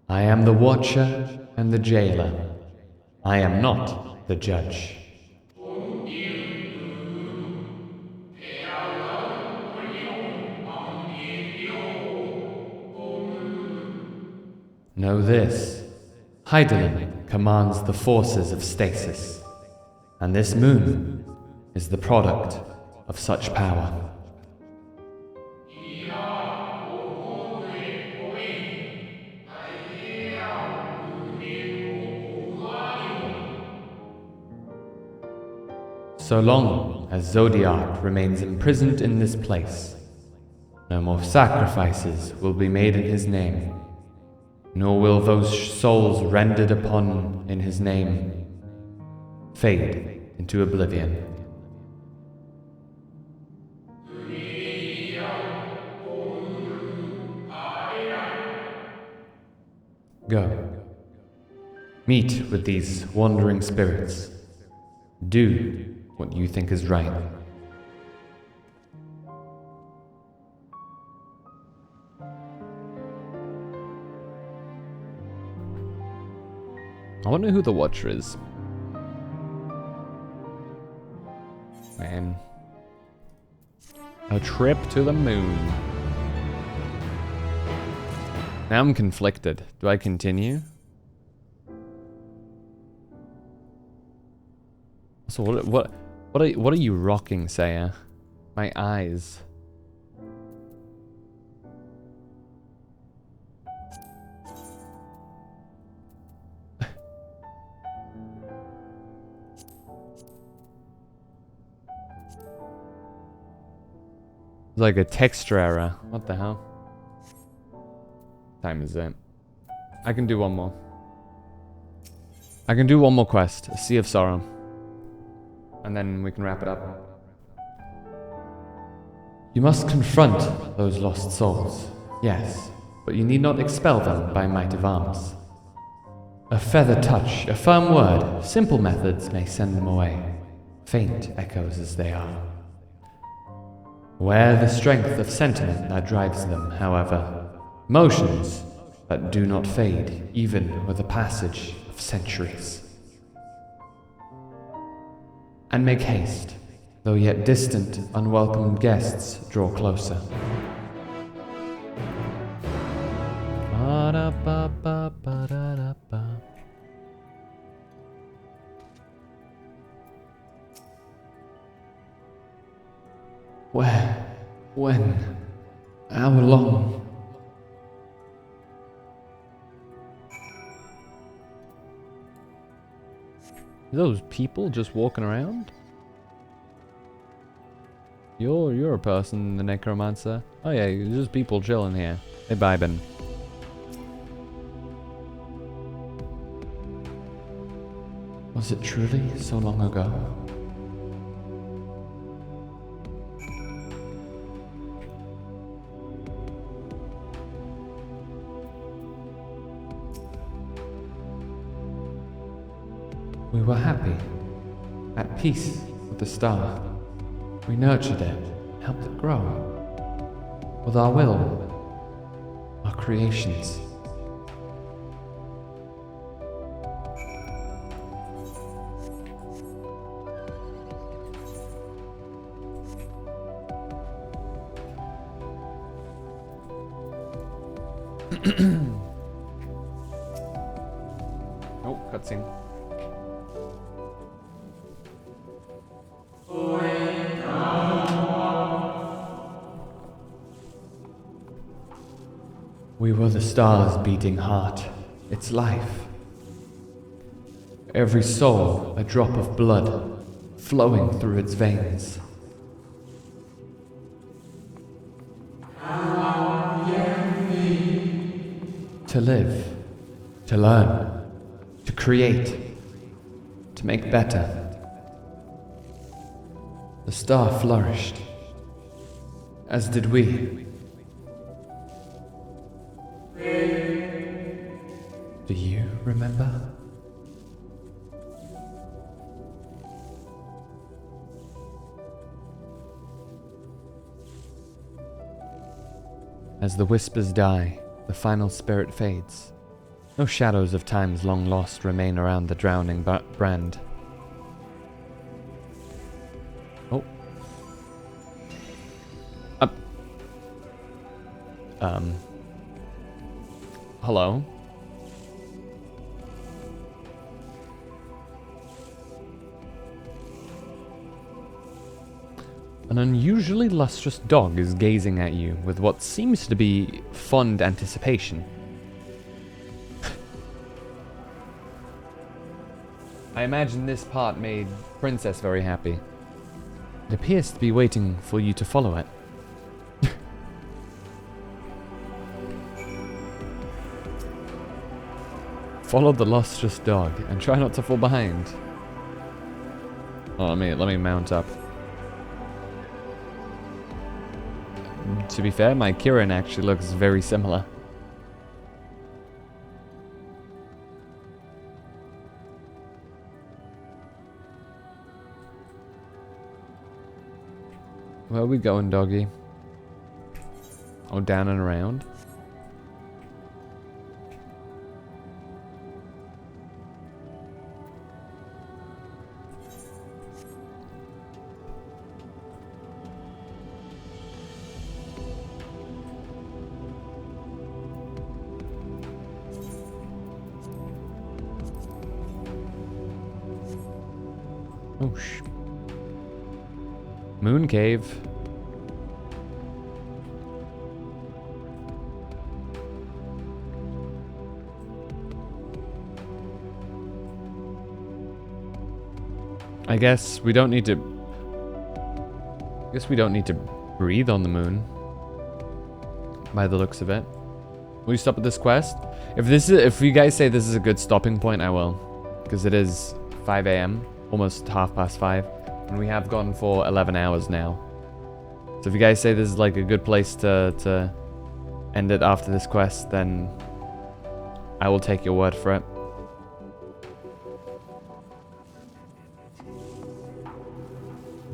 I am the watcher and the jailer. I am not the judge. Know this. Hydaelyn commands the forces of stasis, and this moon is the product of such power. So long as Zodiac remains imprisoned in this place, no more sacrifices will be made in his name, nor will those souls rendered upon in his name fade into oblivion. Go. Meet with these wandering spirits. Do what you think is right. I wonder who the Watcher is. Man. A trip to the moon. Now I'm conflicted. Do I continue? So what are you rocking, Saya? My eyes. It's like a texture error. What the hell? Time is it? I can do one more. I can do one more quest. A Sea of Sorrow. And then we can wrap it up. You must confront those lost souls, yes, but you need not expel them by might of arms. A feather touch, a firm word, simple methods may send them away, faint echoes as they are. Where the strength of sentiment that drives them, however, motions that do not fade, even with the passage of centuries. And make haste, though yet distant, unwelcome guests draw closer. Ba-da-ba-ba-ba-da-da-ba. Where? When? How long? Are those people just walking around? You're a person, the necromancer. Oh yeah, there's just people chilling here. They vibing. Was it truly so long ago? We were happy, at peace with the star. We nurtured it, helped it grow. With our will, our creations. Oh, cutscene. We were the star's beating heart, its life. Every soul a drop of blood flowing through its veins. To live, to learn, to create, to make better. The star flourished, as did we. Do you remember? As the whispers die, the final spirit fades. No shadows of times long lost remain around the drowning brand. Oh. Hello? An unusually lustrous dog is gazing at you with what seems to be fond anticipation. I imagine this part made Princess very happy. It appears to be waiting for you to follow it. Follow the lustrous dog and try not to fall behind. Oh, let me mount up. To be fair, my Kirin actually looks very similar. Where are we going, doggy? Oh, down and around. Oh, Moon Cave. I guess we don't need to breathe on the moon. By the looks of it. Will you stop at this quest? If you guys say this is a good stopping point, I will. Because it is 5 AM. Almost 5:30, and we have gone for 11 hours now. So if you guys say this is like a good place to end it after this quest, then I will take your word for it.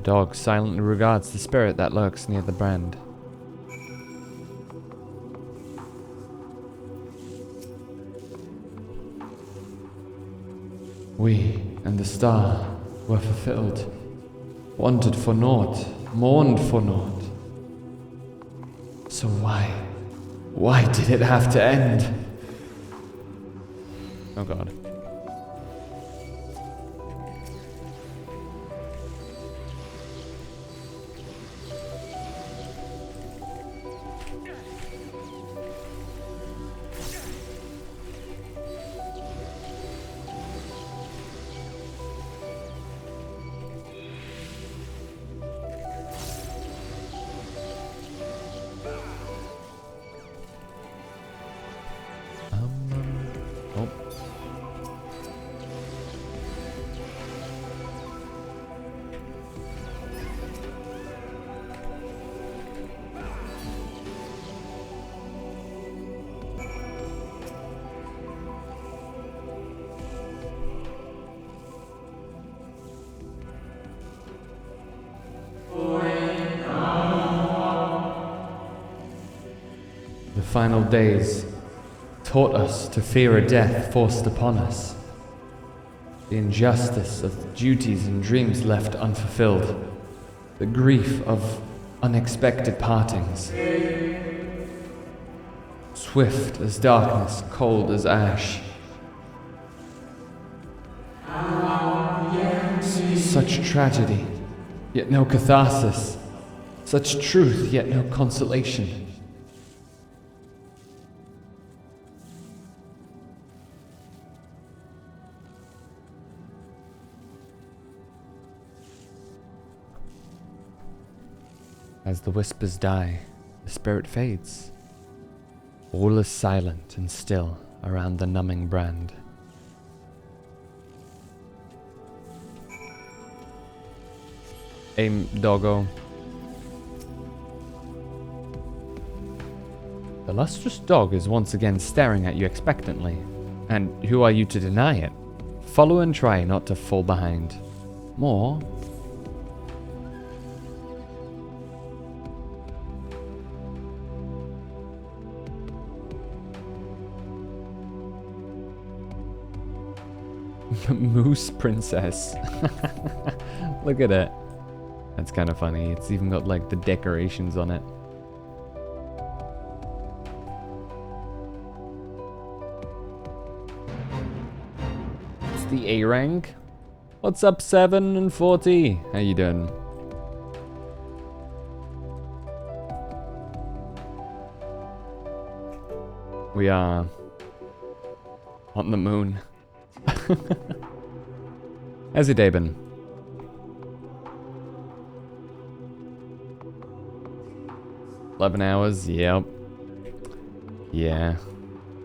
Dog silently regards the spirit that lurks near the brand. We and the star were fulfilled, wanted for naught, mourned for naught. So why did it have to end? Oh god. The final days taught us to fear a death forced upon us. The injustice of duties and dreams left unfulfilled. The grief of unexpected partings. Swift as darkness, cold as ash. Such tragedy, yet no catharsis. Such truth, yet no consolation. As the whispers die, the spirit fades. All is silent and still around the numbing brand. Aim, doggo. The lustrous dog is once again staring at you expectantly. And who are you to deny it? Follow and try not to fall behind. More. Moose Princess. Look at it. That's kind of funny. It's even got like the decorations on it. It's the A rank. What's up, 7 and 40? How you doing? We are on the moon. How's your day been? $11 hours, yep. Yeah.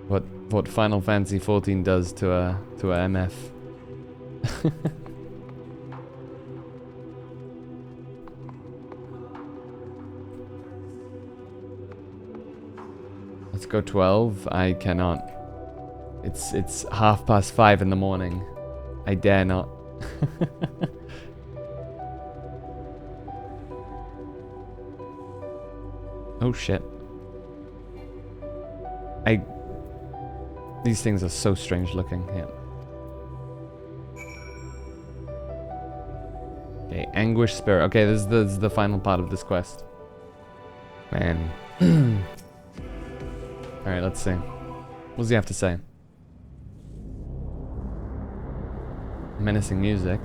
What Final Fantasy 14 does to a MF. Let's go 12. I cannot. It's 5:30 in the morning. I dare not. Oh shit. These things are so strange looking, yeah. Okay, Anguish Spirit. Okay, this is the final part of this quest. Man. Alright, let's see. What does he have to say? Menacing music.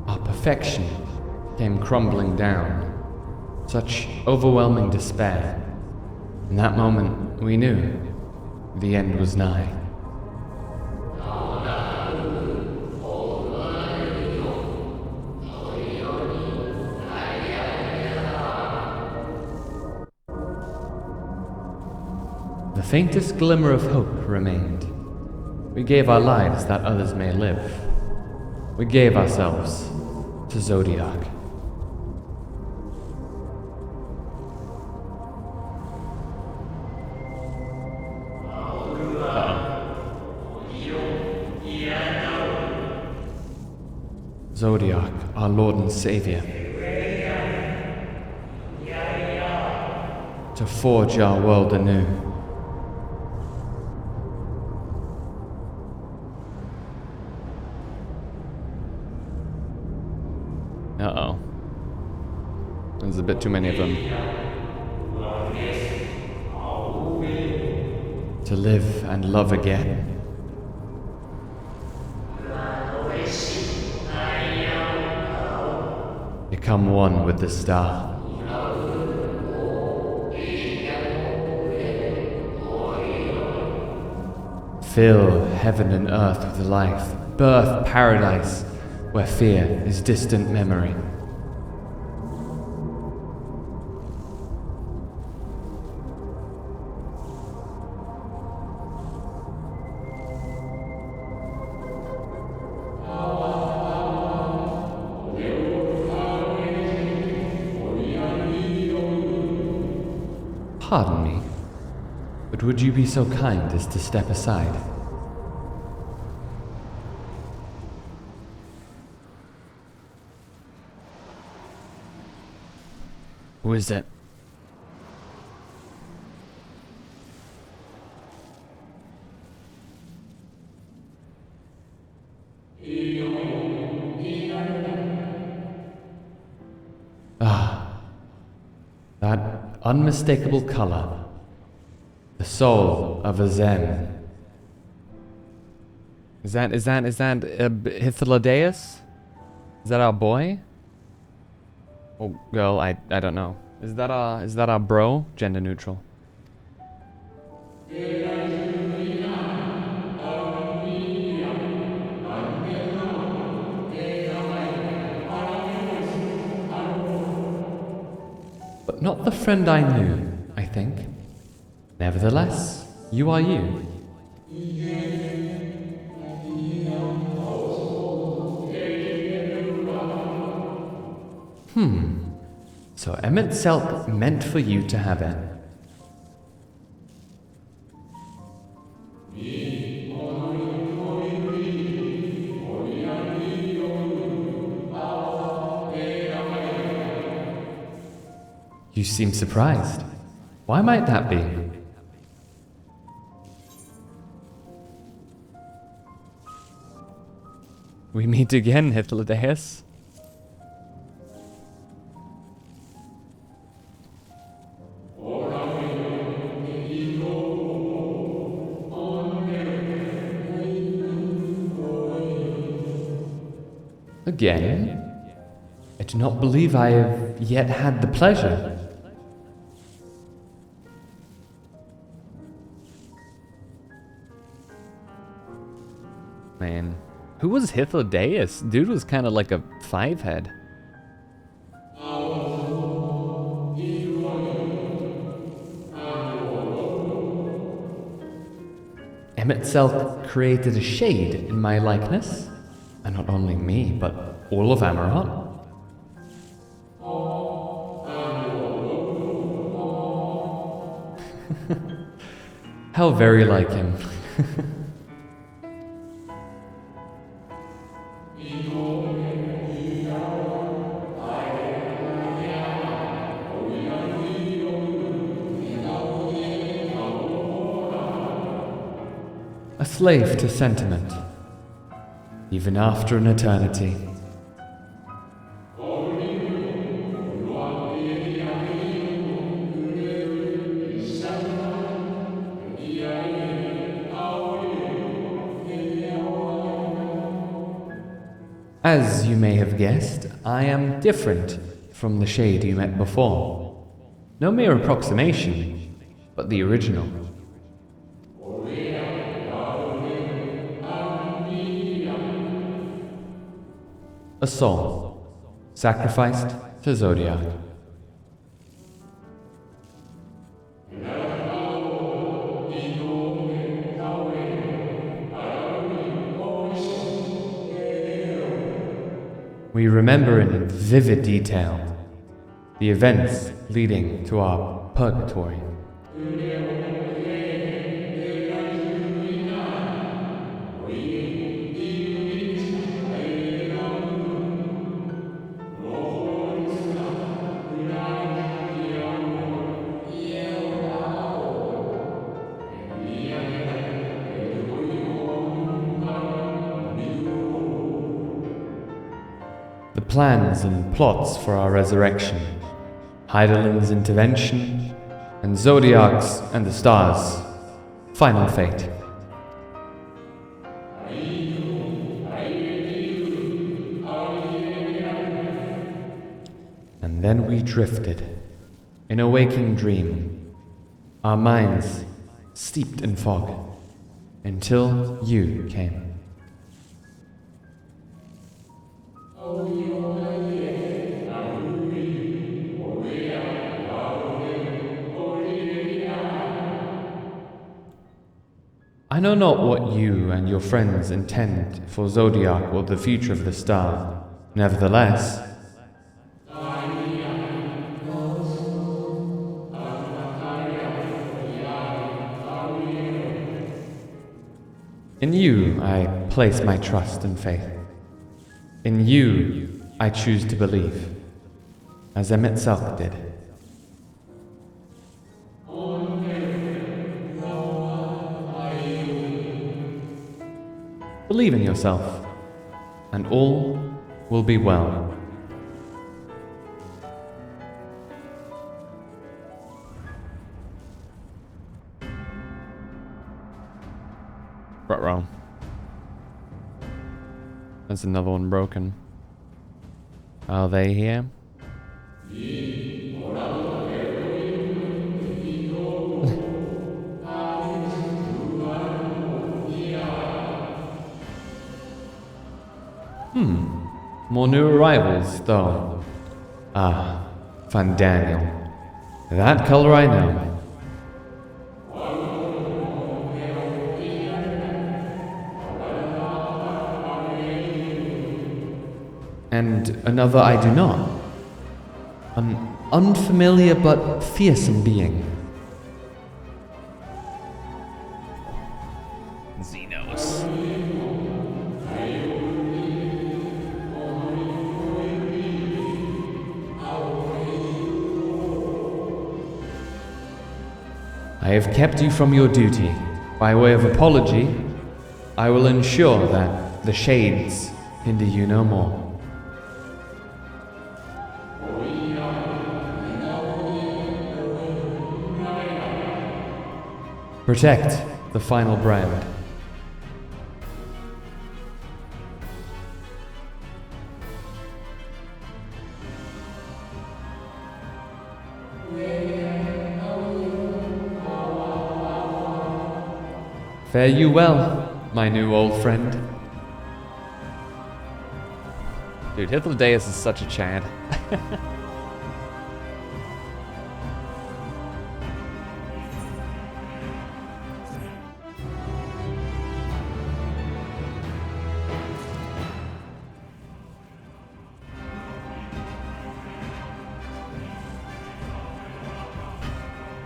Our perfection came crumbling down. Such overwhelming despair. In that moment, we knew the end was nigh. the faintest glimmer of hope remained. We gave our lives that others may live. We gave ourselves to Zodiac. Zodiac, our Lord and Savior, to forge our world anew. Uh-oh. There's a bit too many of them. To live and love again. Become one with the star. Fill heaven and earth with life. Birth paradise where fear is distant memory. Pardon me, but would you be so kind as to step aside? Who is it? Ah, that unmistakable color, the soul of a Zen. Is that Hythlodaeus? Is that our boy? Oh, girl, I don't know. Is that our bro? Gender neutral. But not the friend I knew, I think. Nevertheless, you are you. So Emmett Selk meant for you to have it. You seem surprised. Why might that be? We meet again, Hythlodaeus. Again? I do not believe I have yet had the pleasure. Man, who was Hythlodaeus? Dude was kind of like a five-head. Emmett Selk created a shade in my likeness. And not only me, but all of Amarant. How very like him. A slave to sentiment. Even after an eternity. As you may have guessed, I am different from the shade you met before. No mere approximation, but the original. A soul, sacrificed to Zodiac. We remember in vivid detail the events leading to our purgatory. The plans and plots for our resurrection, Heidelind's intervention, and Zodiac's and the stars' final fate. And then we drifted, in a waking dream, our minds steeped in fog, until you came. I know not what you and your friends intend for Zodiac or the future of the star. Nevertheless, in you I place my trust and faith. In you I choose to believe, as Emet-Selch did. Believe in yourself, and all will be well. Ruh-roh. There's another one broken. Are they here? More new arrivals, though. Ah, Van Daniel. That color I know. And another I do not. An unfamiliar but fearsome being. Xenos. I have kept you from your duty. By way of apology, I will ensure that the shades hinder you no more. Protect the final brand. Fare you well, my new old friend. Dude, Hythlodaeus is such a Chad.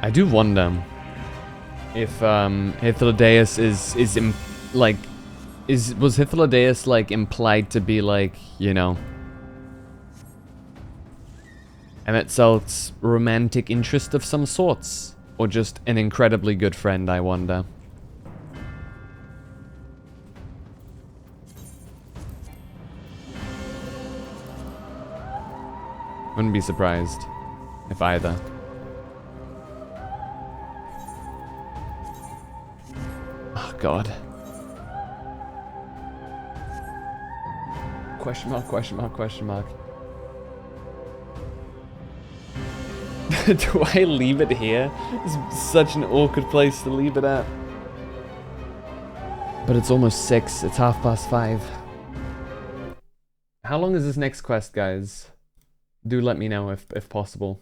I do wonder if Hythlodaeus was Hythlodaeus like implied to be like, you know, Emet-Selch's romantic interest of some sorts, or just an incredibly good friend, I wonder. Wouldn't be surprised if either. Oh god. Question mark, question mark, question mark. Do I leave it here? It's such an awkward place to leave it at. But it's almost 6. It's 5:30. How long is this next quest, guys? Do let me know if possible.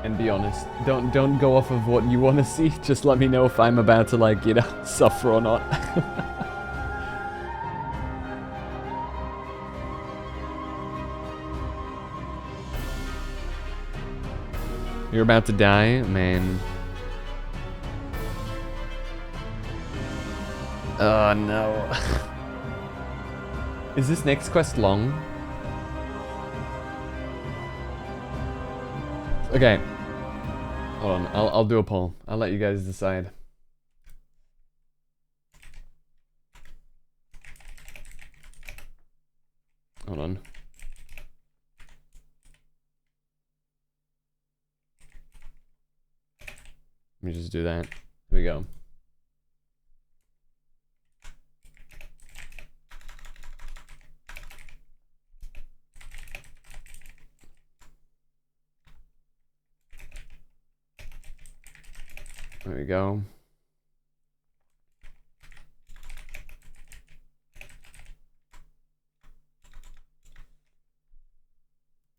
And be honest. Don't go off of what you want to see. Just let me know if I'm about to, like, you know, suffer or not. You're about to die, man. Oh no. Is this next quest long? Okay. Hold on, I'll do a poll. I'll let you guys decide. Hold on. Let me just do that. Here we go. There we go.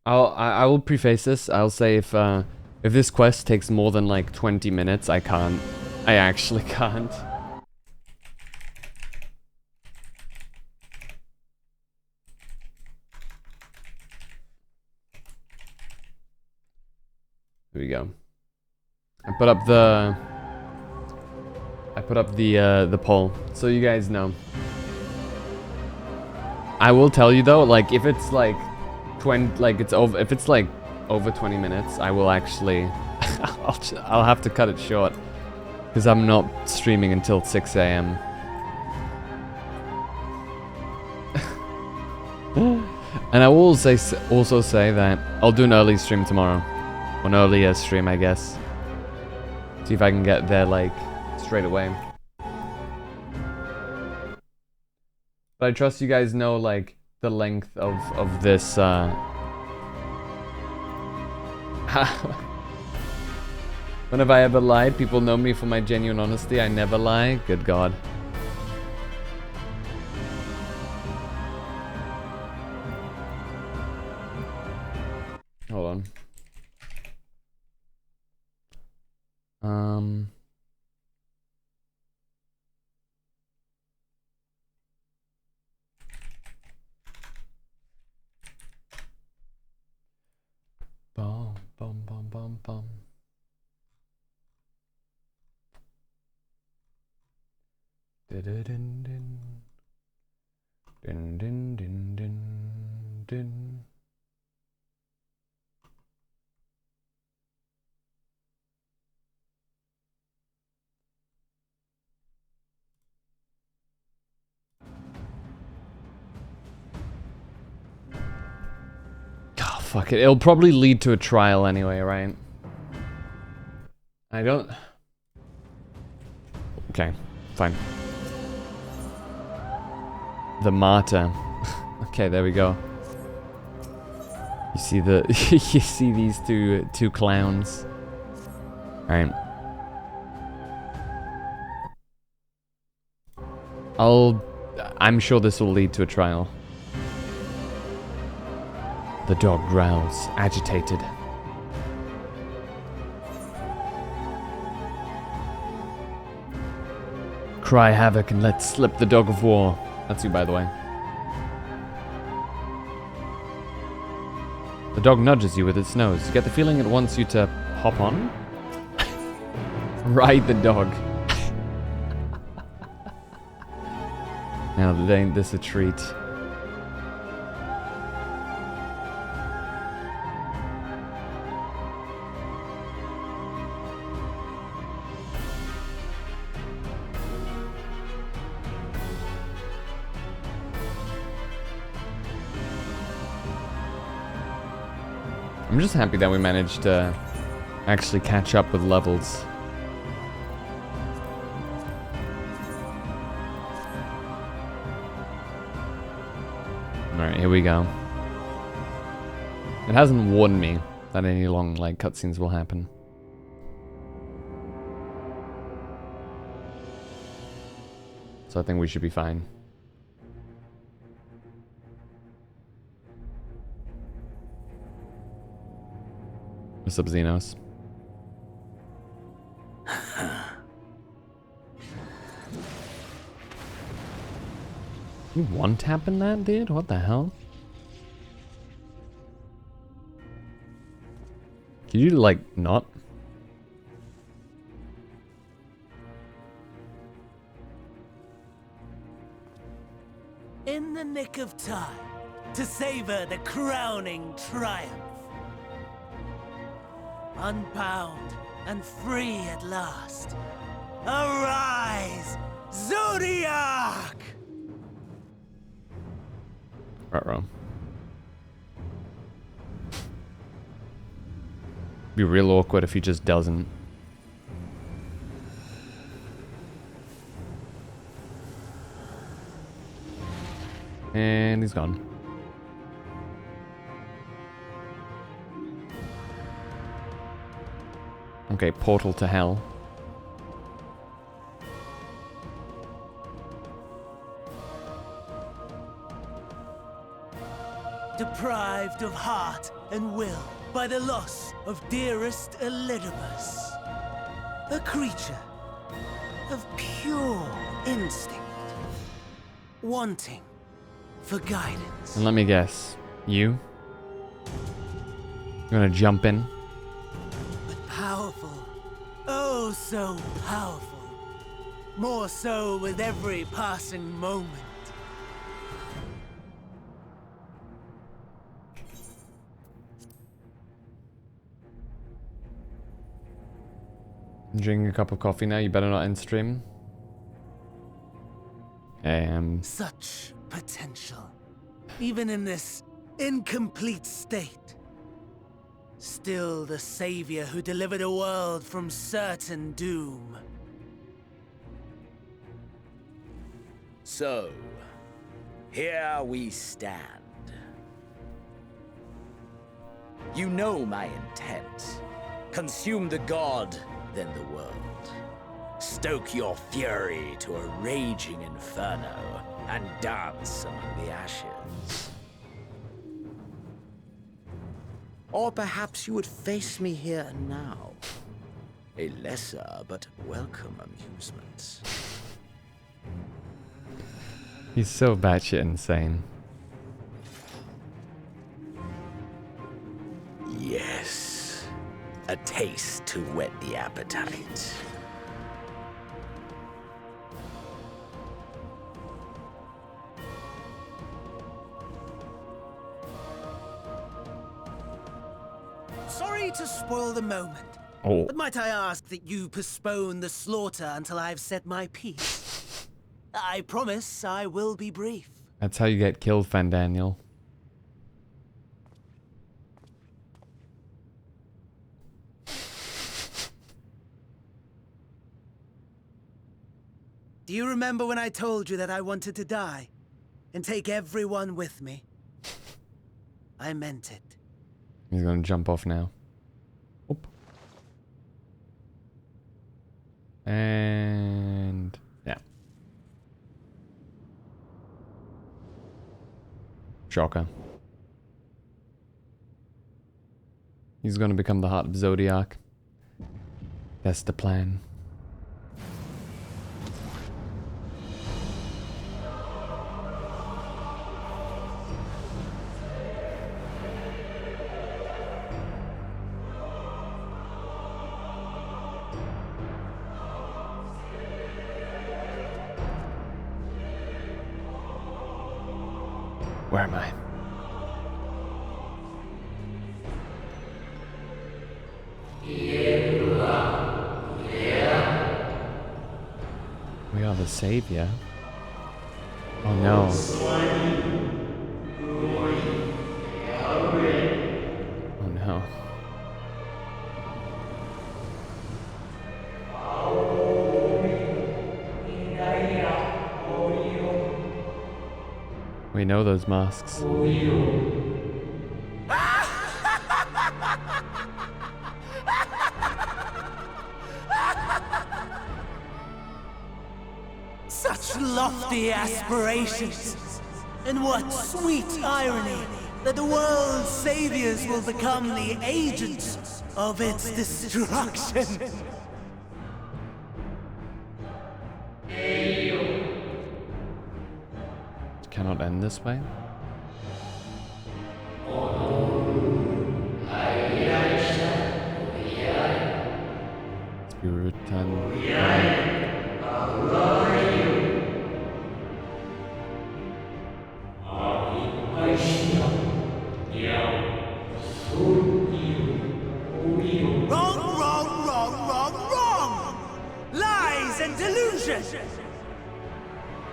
I will preface this. I'll say if this quest takes more than like 20 minutes, I can't. I actually can't. Here we go. I put up the poll, so you guys know. I will tell you though, like if it's like if it's like over 20 minutes, I will actually I'll have to cut it short because I'm not streaming until 6 AM. And I will also say that I'll do an early stream tomorrow, or an earlier stream, I guess. See if I can get there like straight away. But I trust you guys know like the length of this when have I ever lied? People know me for my genuine honesty. I never lie. Good God. Hold on. Bum, bum, bum, bum, bum. Din, din, din. Din, din, din, din, din. Oh, fuck it. It'll probably lead to a trial anyway, right? I don't... Okay, fine. The martyr. Okay, there we go. You see the... you see these two clowns. Alright. I'm sure this will lead to a trial. The dog growls, agitated. Cry havoc and let slip the dog of war. That's you, by the way. The dog nudges you with its nose. You get the feeling it wants you to hop on? Ride the dog. Now, ain't this a treat? I'm just happy that we managed to actually catch up with levels. Alright, here we go. It hasn't warned me that any long, like, cutscenes will happen. So I think we should be fine. What's up, Xenos? You one-tapping that, dude? What the hell? Can you, like, not? In the nick of time to savor the crowning triumph. Unbound and free at last. Arise, Zodiac! Right. Be real awkward if he just doesn't. And he's gone. Okay, portal to hell. Deprived of heart and will by the loss of dearest Elidibus. A creature of pure instinct, wanting for guidance. And let me guess, you? You're gonna jump in? But powerful, oh so powerful. More so with every passing moment. Drinking a cup of coffee now, you better not end stream. Such potential, even in this incomplete state. Still the savior who delivered a world from certain doom. So, here we stand. You know my intent. Consume the god, then the world. Stoke your fury to a raging inferno and dance among the ashes. Or perhaps you would face me here and now. A lesser but welcome amusement. He's so batshit insane. Yes. A taste to whet the appetite. Sorry to spoil the moment, but might I ask that you postpone the slaughter until I've said my piece? I promise I will be brief. That's how you get killed, Fandaniel. Do you remember when I told you that I wanted to die and take everyone with me? I meant it. He's gonna jump off now. Oop. And yeah. Shocker. He's gonna become the heart of Zodiac. That's the plan. Where am I? We are the savior. Oh no. Oh no. We know those masks. Such lofty aspirations. And what sweet irony that the world's saviors will become the agents of its destruction. end this way? Wrong! Lies and delusion!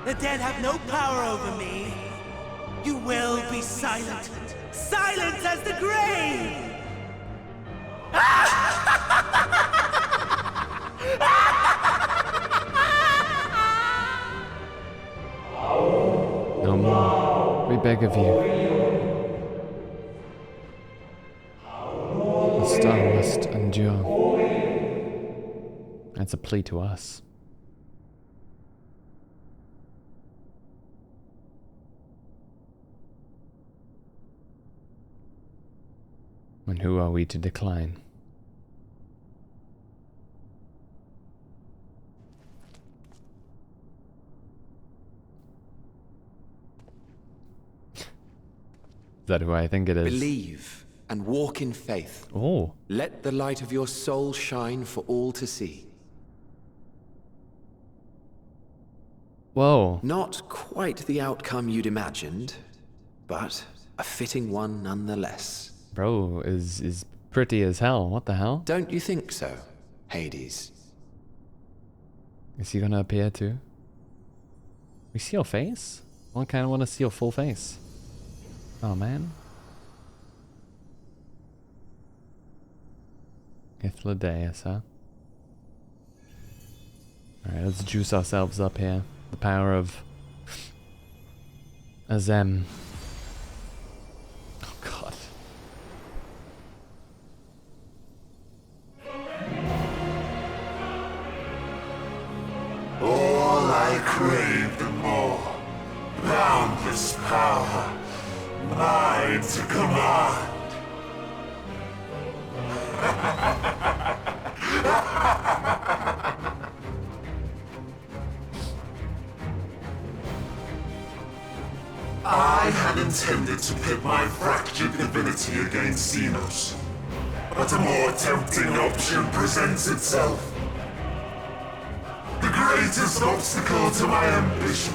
The dead have no power over me. You will be silent. Silent as the grave! No more. We beg of you. The star must endure. That's a plea to us. And who are we to decline? Is that who I think it is? Believe and walk in faith. Oh. Let the light of your soul shine for all to see. Whoa. Not quite the outcome you'd imagined, but a fitting one nonetheless. Bro is pretty as hell. What the hell? Don't you think so, Hades? Is he gonna appear too? We see your face? I kind of want to see your full face. Oh man. Ithlodeus, huh? Alright, let's juice ourselves up here. The power of Azem. Oh god. All I craved and more. Boundless power. Mine to command. I had intended to pit my fractured divinity against Xenos, but a more tempting option presents itself. The greatest obstacle to my ambition.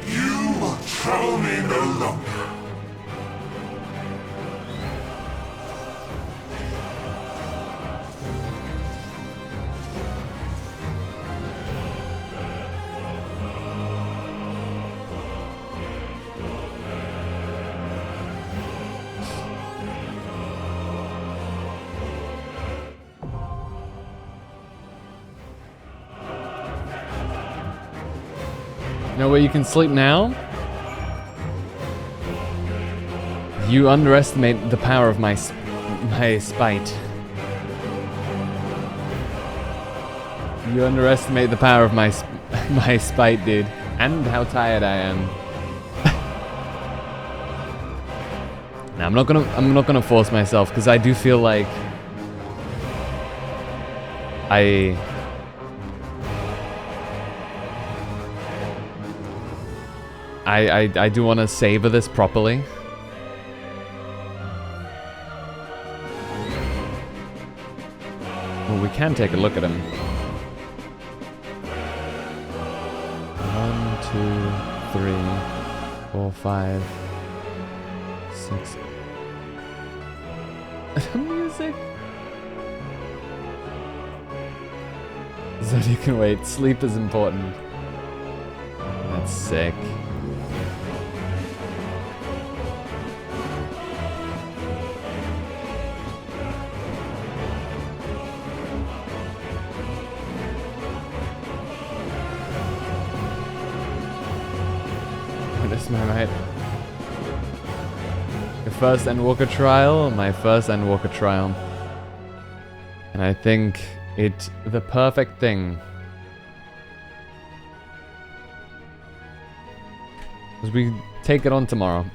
You will trouble me no longer. Know where you can sleep now? You underestimate the power of my spite. You underestimate the power of my spite, dude, and how tired I am. Now, I'm not gonna force myself because I do feel like I do want to savor this properly. Well, we can take a look at him. 1, 2, 3, 4, 5, 6. Music. So you can wait. Sleep is important. That's sick. Right. The first Endwalker trial, my first Endwalker trial. And I think it's the perfect thing. As we take it on tomorrow.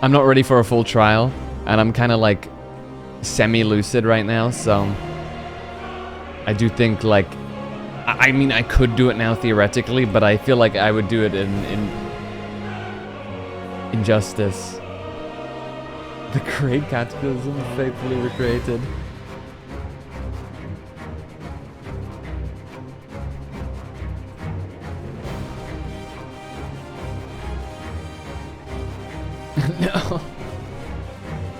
I'm not ready for a full trial, and I'm kind of like semi-lucid right now, so I do think like I mean, I could do it now theoretically, but I feel like I would do it in injustice. The great cataclysm faithfully recreated. No.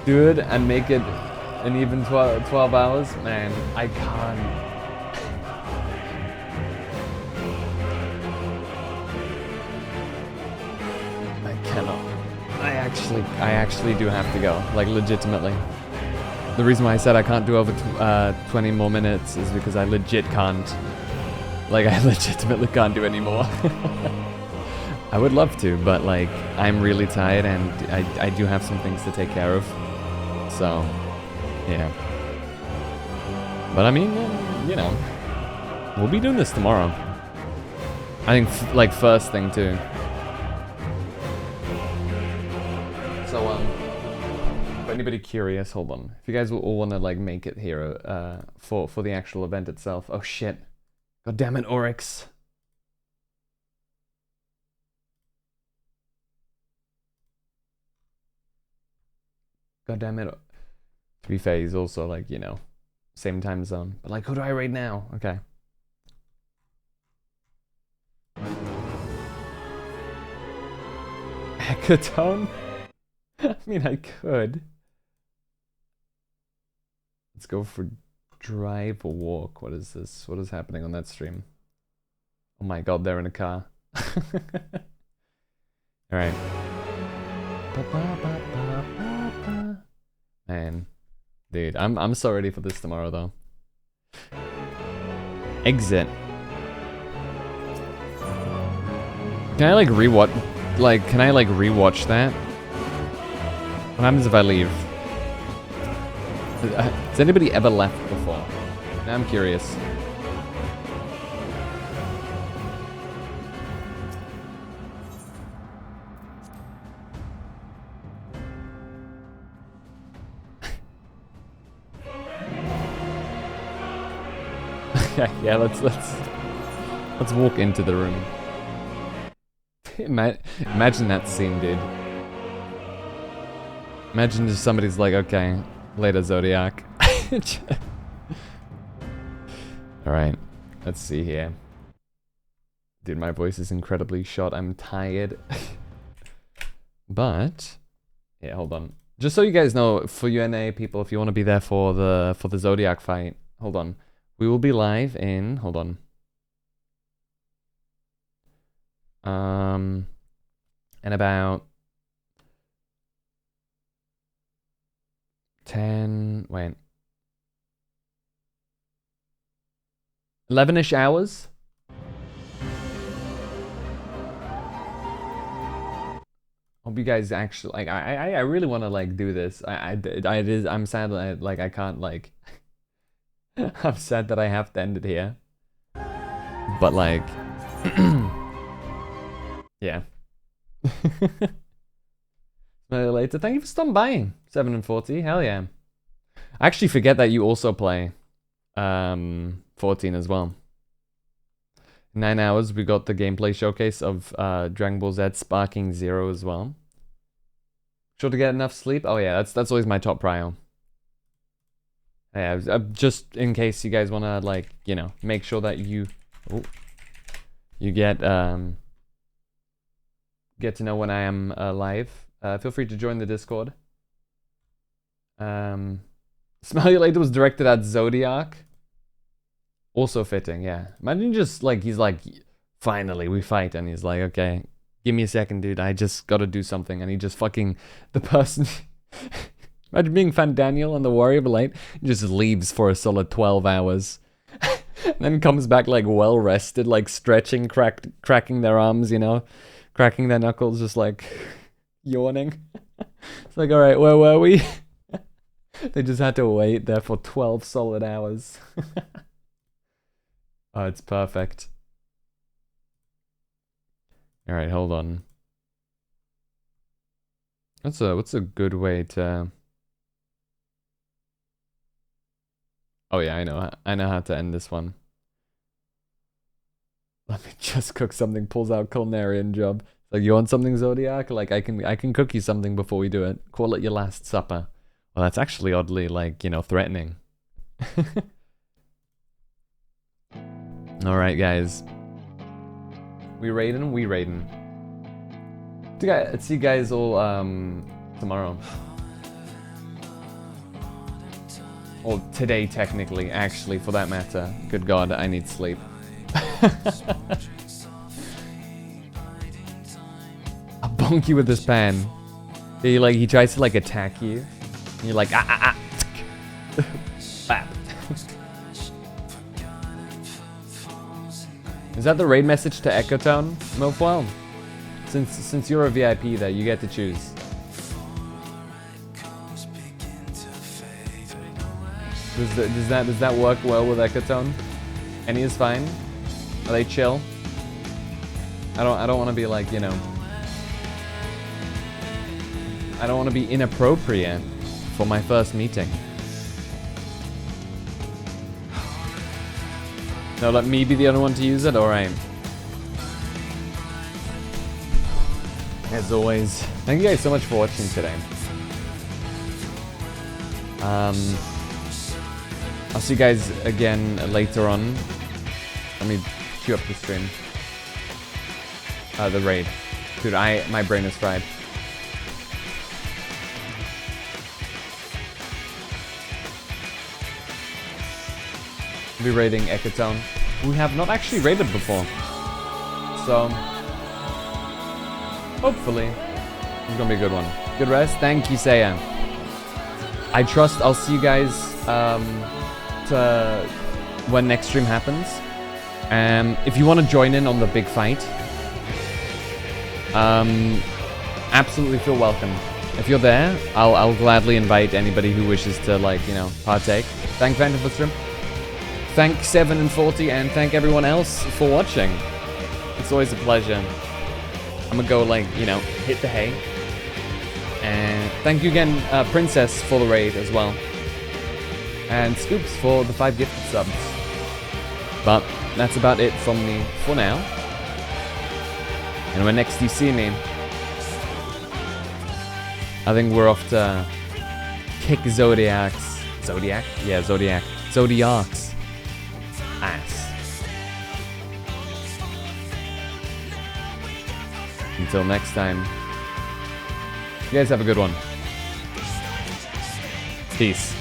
Do it and make it an even 12 hours? Man, I can't. I cannot. I actually do have to go, like legitimately. The reason why I said I can't do over 20 more minutes is because I legit can't. Like, I legitimately can't do any more. I would love to, but like, I'm really tired and I do have some things to take care of. So, yeah. But I mean, you know, we'll be doing this tomorrow. I think, like, first thing too. So, for anybody curious, hold on. If you guys will all want to, like, make it here for the actual event itself. Oh, shit. God damn it, Oryx. God damn it. To be fair, he's also, like, you know, same time zone. But, like, who do I raid now? Okay. Hecatone? I mean, I could. Let's go for drive or walk. What is this? What is happening on that stream? Oh my god, they're in a car. Alright. Man. Dude, I'm so ready for this tomorrow though. Exit. Can I like rewatch? Like, can I like rewatch that? What happens if I leave? Has anybody ever left before? Now I'm curious. Yeah, let's walk into the room. Imagine that scene, dude. Imagine just somebody's like, okay, later Zodiac. Alright, let's see here. Dude, my voice is incredibly shot. I'm tired. But, yeah, hold on. Just so you guys know, for UNA people, if you want to be there for the Zodiac fight, hold on. We will be live in, hold on. In about 11-ish hours. Hope you guys actually like. I really want to like do this. I'm sad that I can't like. I'm sad that I have to end it here. But like, yeah. Later. Thank you for stopping by. 7 and 40. Hell yeah. I actually forget that you also play 14 as well. 9 hours. We got the gameplay showcase of Dragon Ball Z Sparking Zero as well. Sure to get enough sleep. Oh yeah, that's always my top prio. Yeah, just in case you guys want to like, you know, make sure that you get to know when I am live. Feel free to join the Discord. Smell You Later was directed at Zodiac. Also fitting, yeah. Imagine just like, he's like, finally we fight, and he's like, okay, give me a second, dude, I just gotta do something, and he just fucking, the person, imagine being Fan Daniel on the Warrior of Light, just leaves for a solid 12 hours. And then comes back like well rested, like stretching, cracking their arms, you know, cracking their knuckles, just like yawning. It's like, alright, where were we? They just had to wait there for 12 solid hours. Oh, it's perfect. Alright, hold on. What's a good way to... Oh yeah, I know how to end this one. Let me just cook something, pulls out culinarian job. Like, you want something, Zodiac? Like, I can cook you something before we do it. Call it your last supper. Well, that's actually oddly, like, you know, threatening. Alright, guys. We raiding. See you guys all, tomorrow. Or today, technically, actually, for that matter. Good God, I need sleep. I'll bonk you with this pan. He tries to, like, attack you. And you're like, ah. Bap. Is that the raid message to Ecotone, Mofwell? Since you're a VIP there, you get to choose. Does that work well with Ecotone? Any is fine? Are they chill? I don't want to be like, you know, I don't want to be inappropriate for my first meeting. No, let me be the only one to use it? Alright. As always, thank you guys so much for watching today. I'll see you guys again later on. Let me queue up the stream. The raid. Dude, my brain is fried. Be raiding Ecotone. We have not actually raided before. So hopefully it's gonna be a good one. Good rest. Thank you, Saya. I trust I'll see you guys when next stream happens. If you want to join in on the big fight, absolutely feel welcome. If you're there, I'll gladly invite anybody who wishes to, like, you know, partake. Thank Phantom for stream. Thank 7 and 40, and thank everyone else for watching. It's always a pleasure. I'm gonna go, like, you know, hit the hay. And thank you again, Princess, for the raid as well. And Scoops for the 5 gifted subs. But that's about it from me for now. And when next you see me, I think we're off to kick Zodiac's ass. Until next time, you guys have a good one. Peace.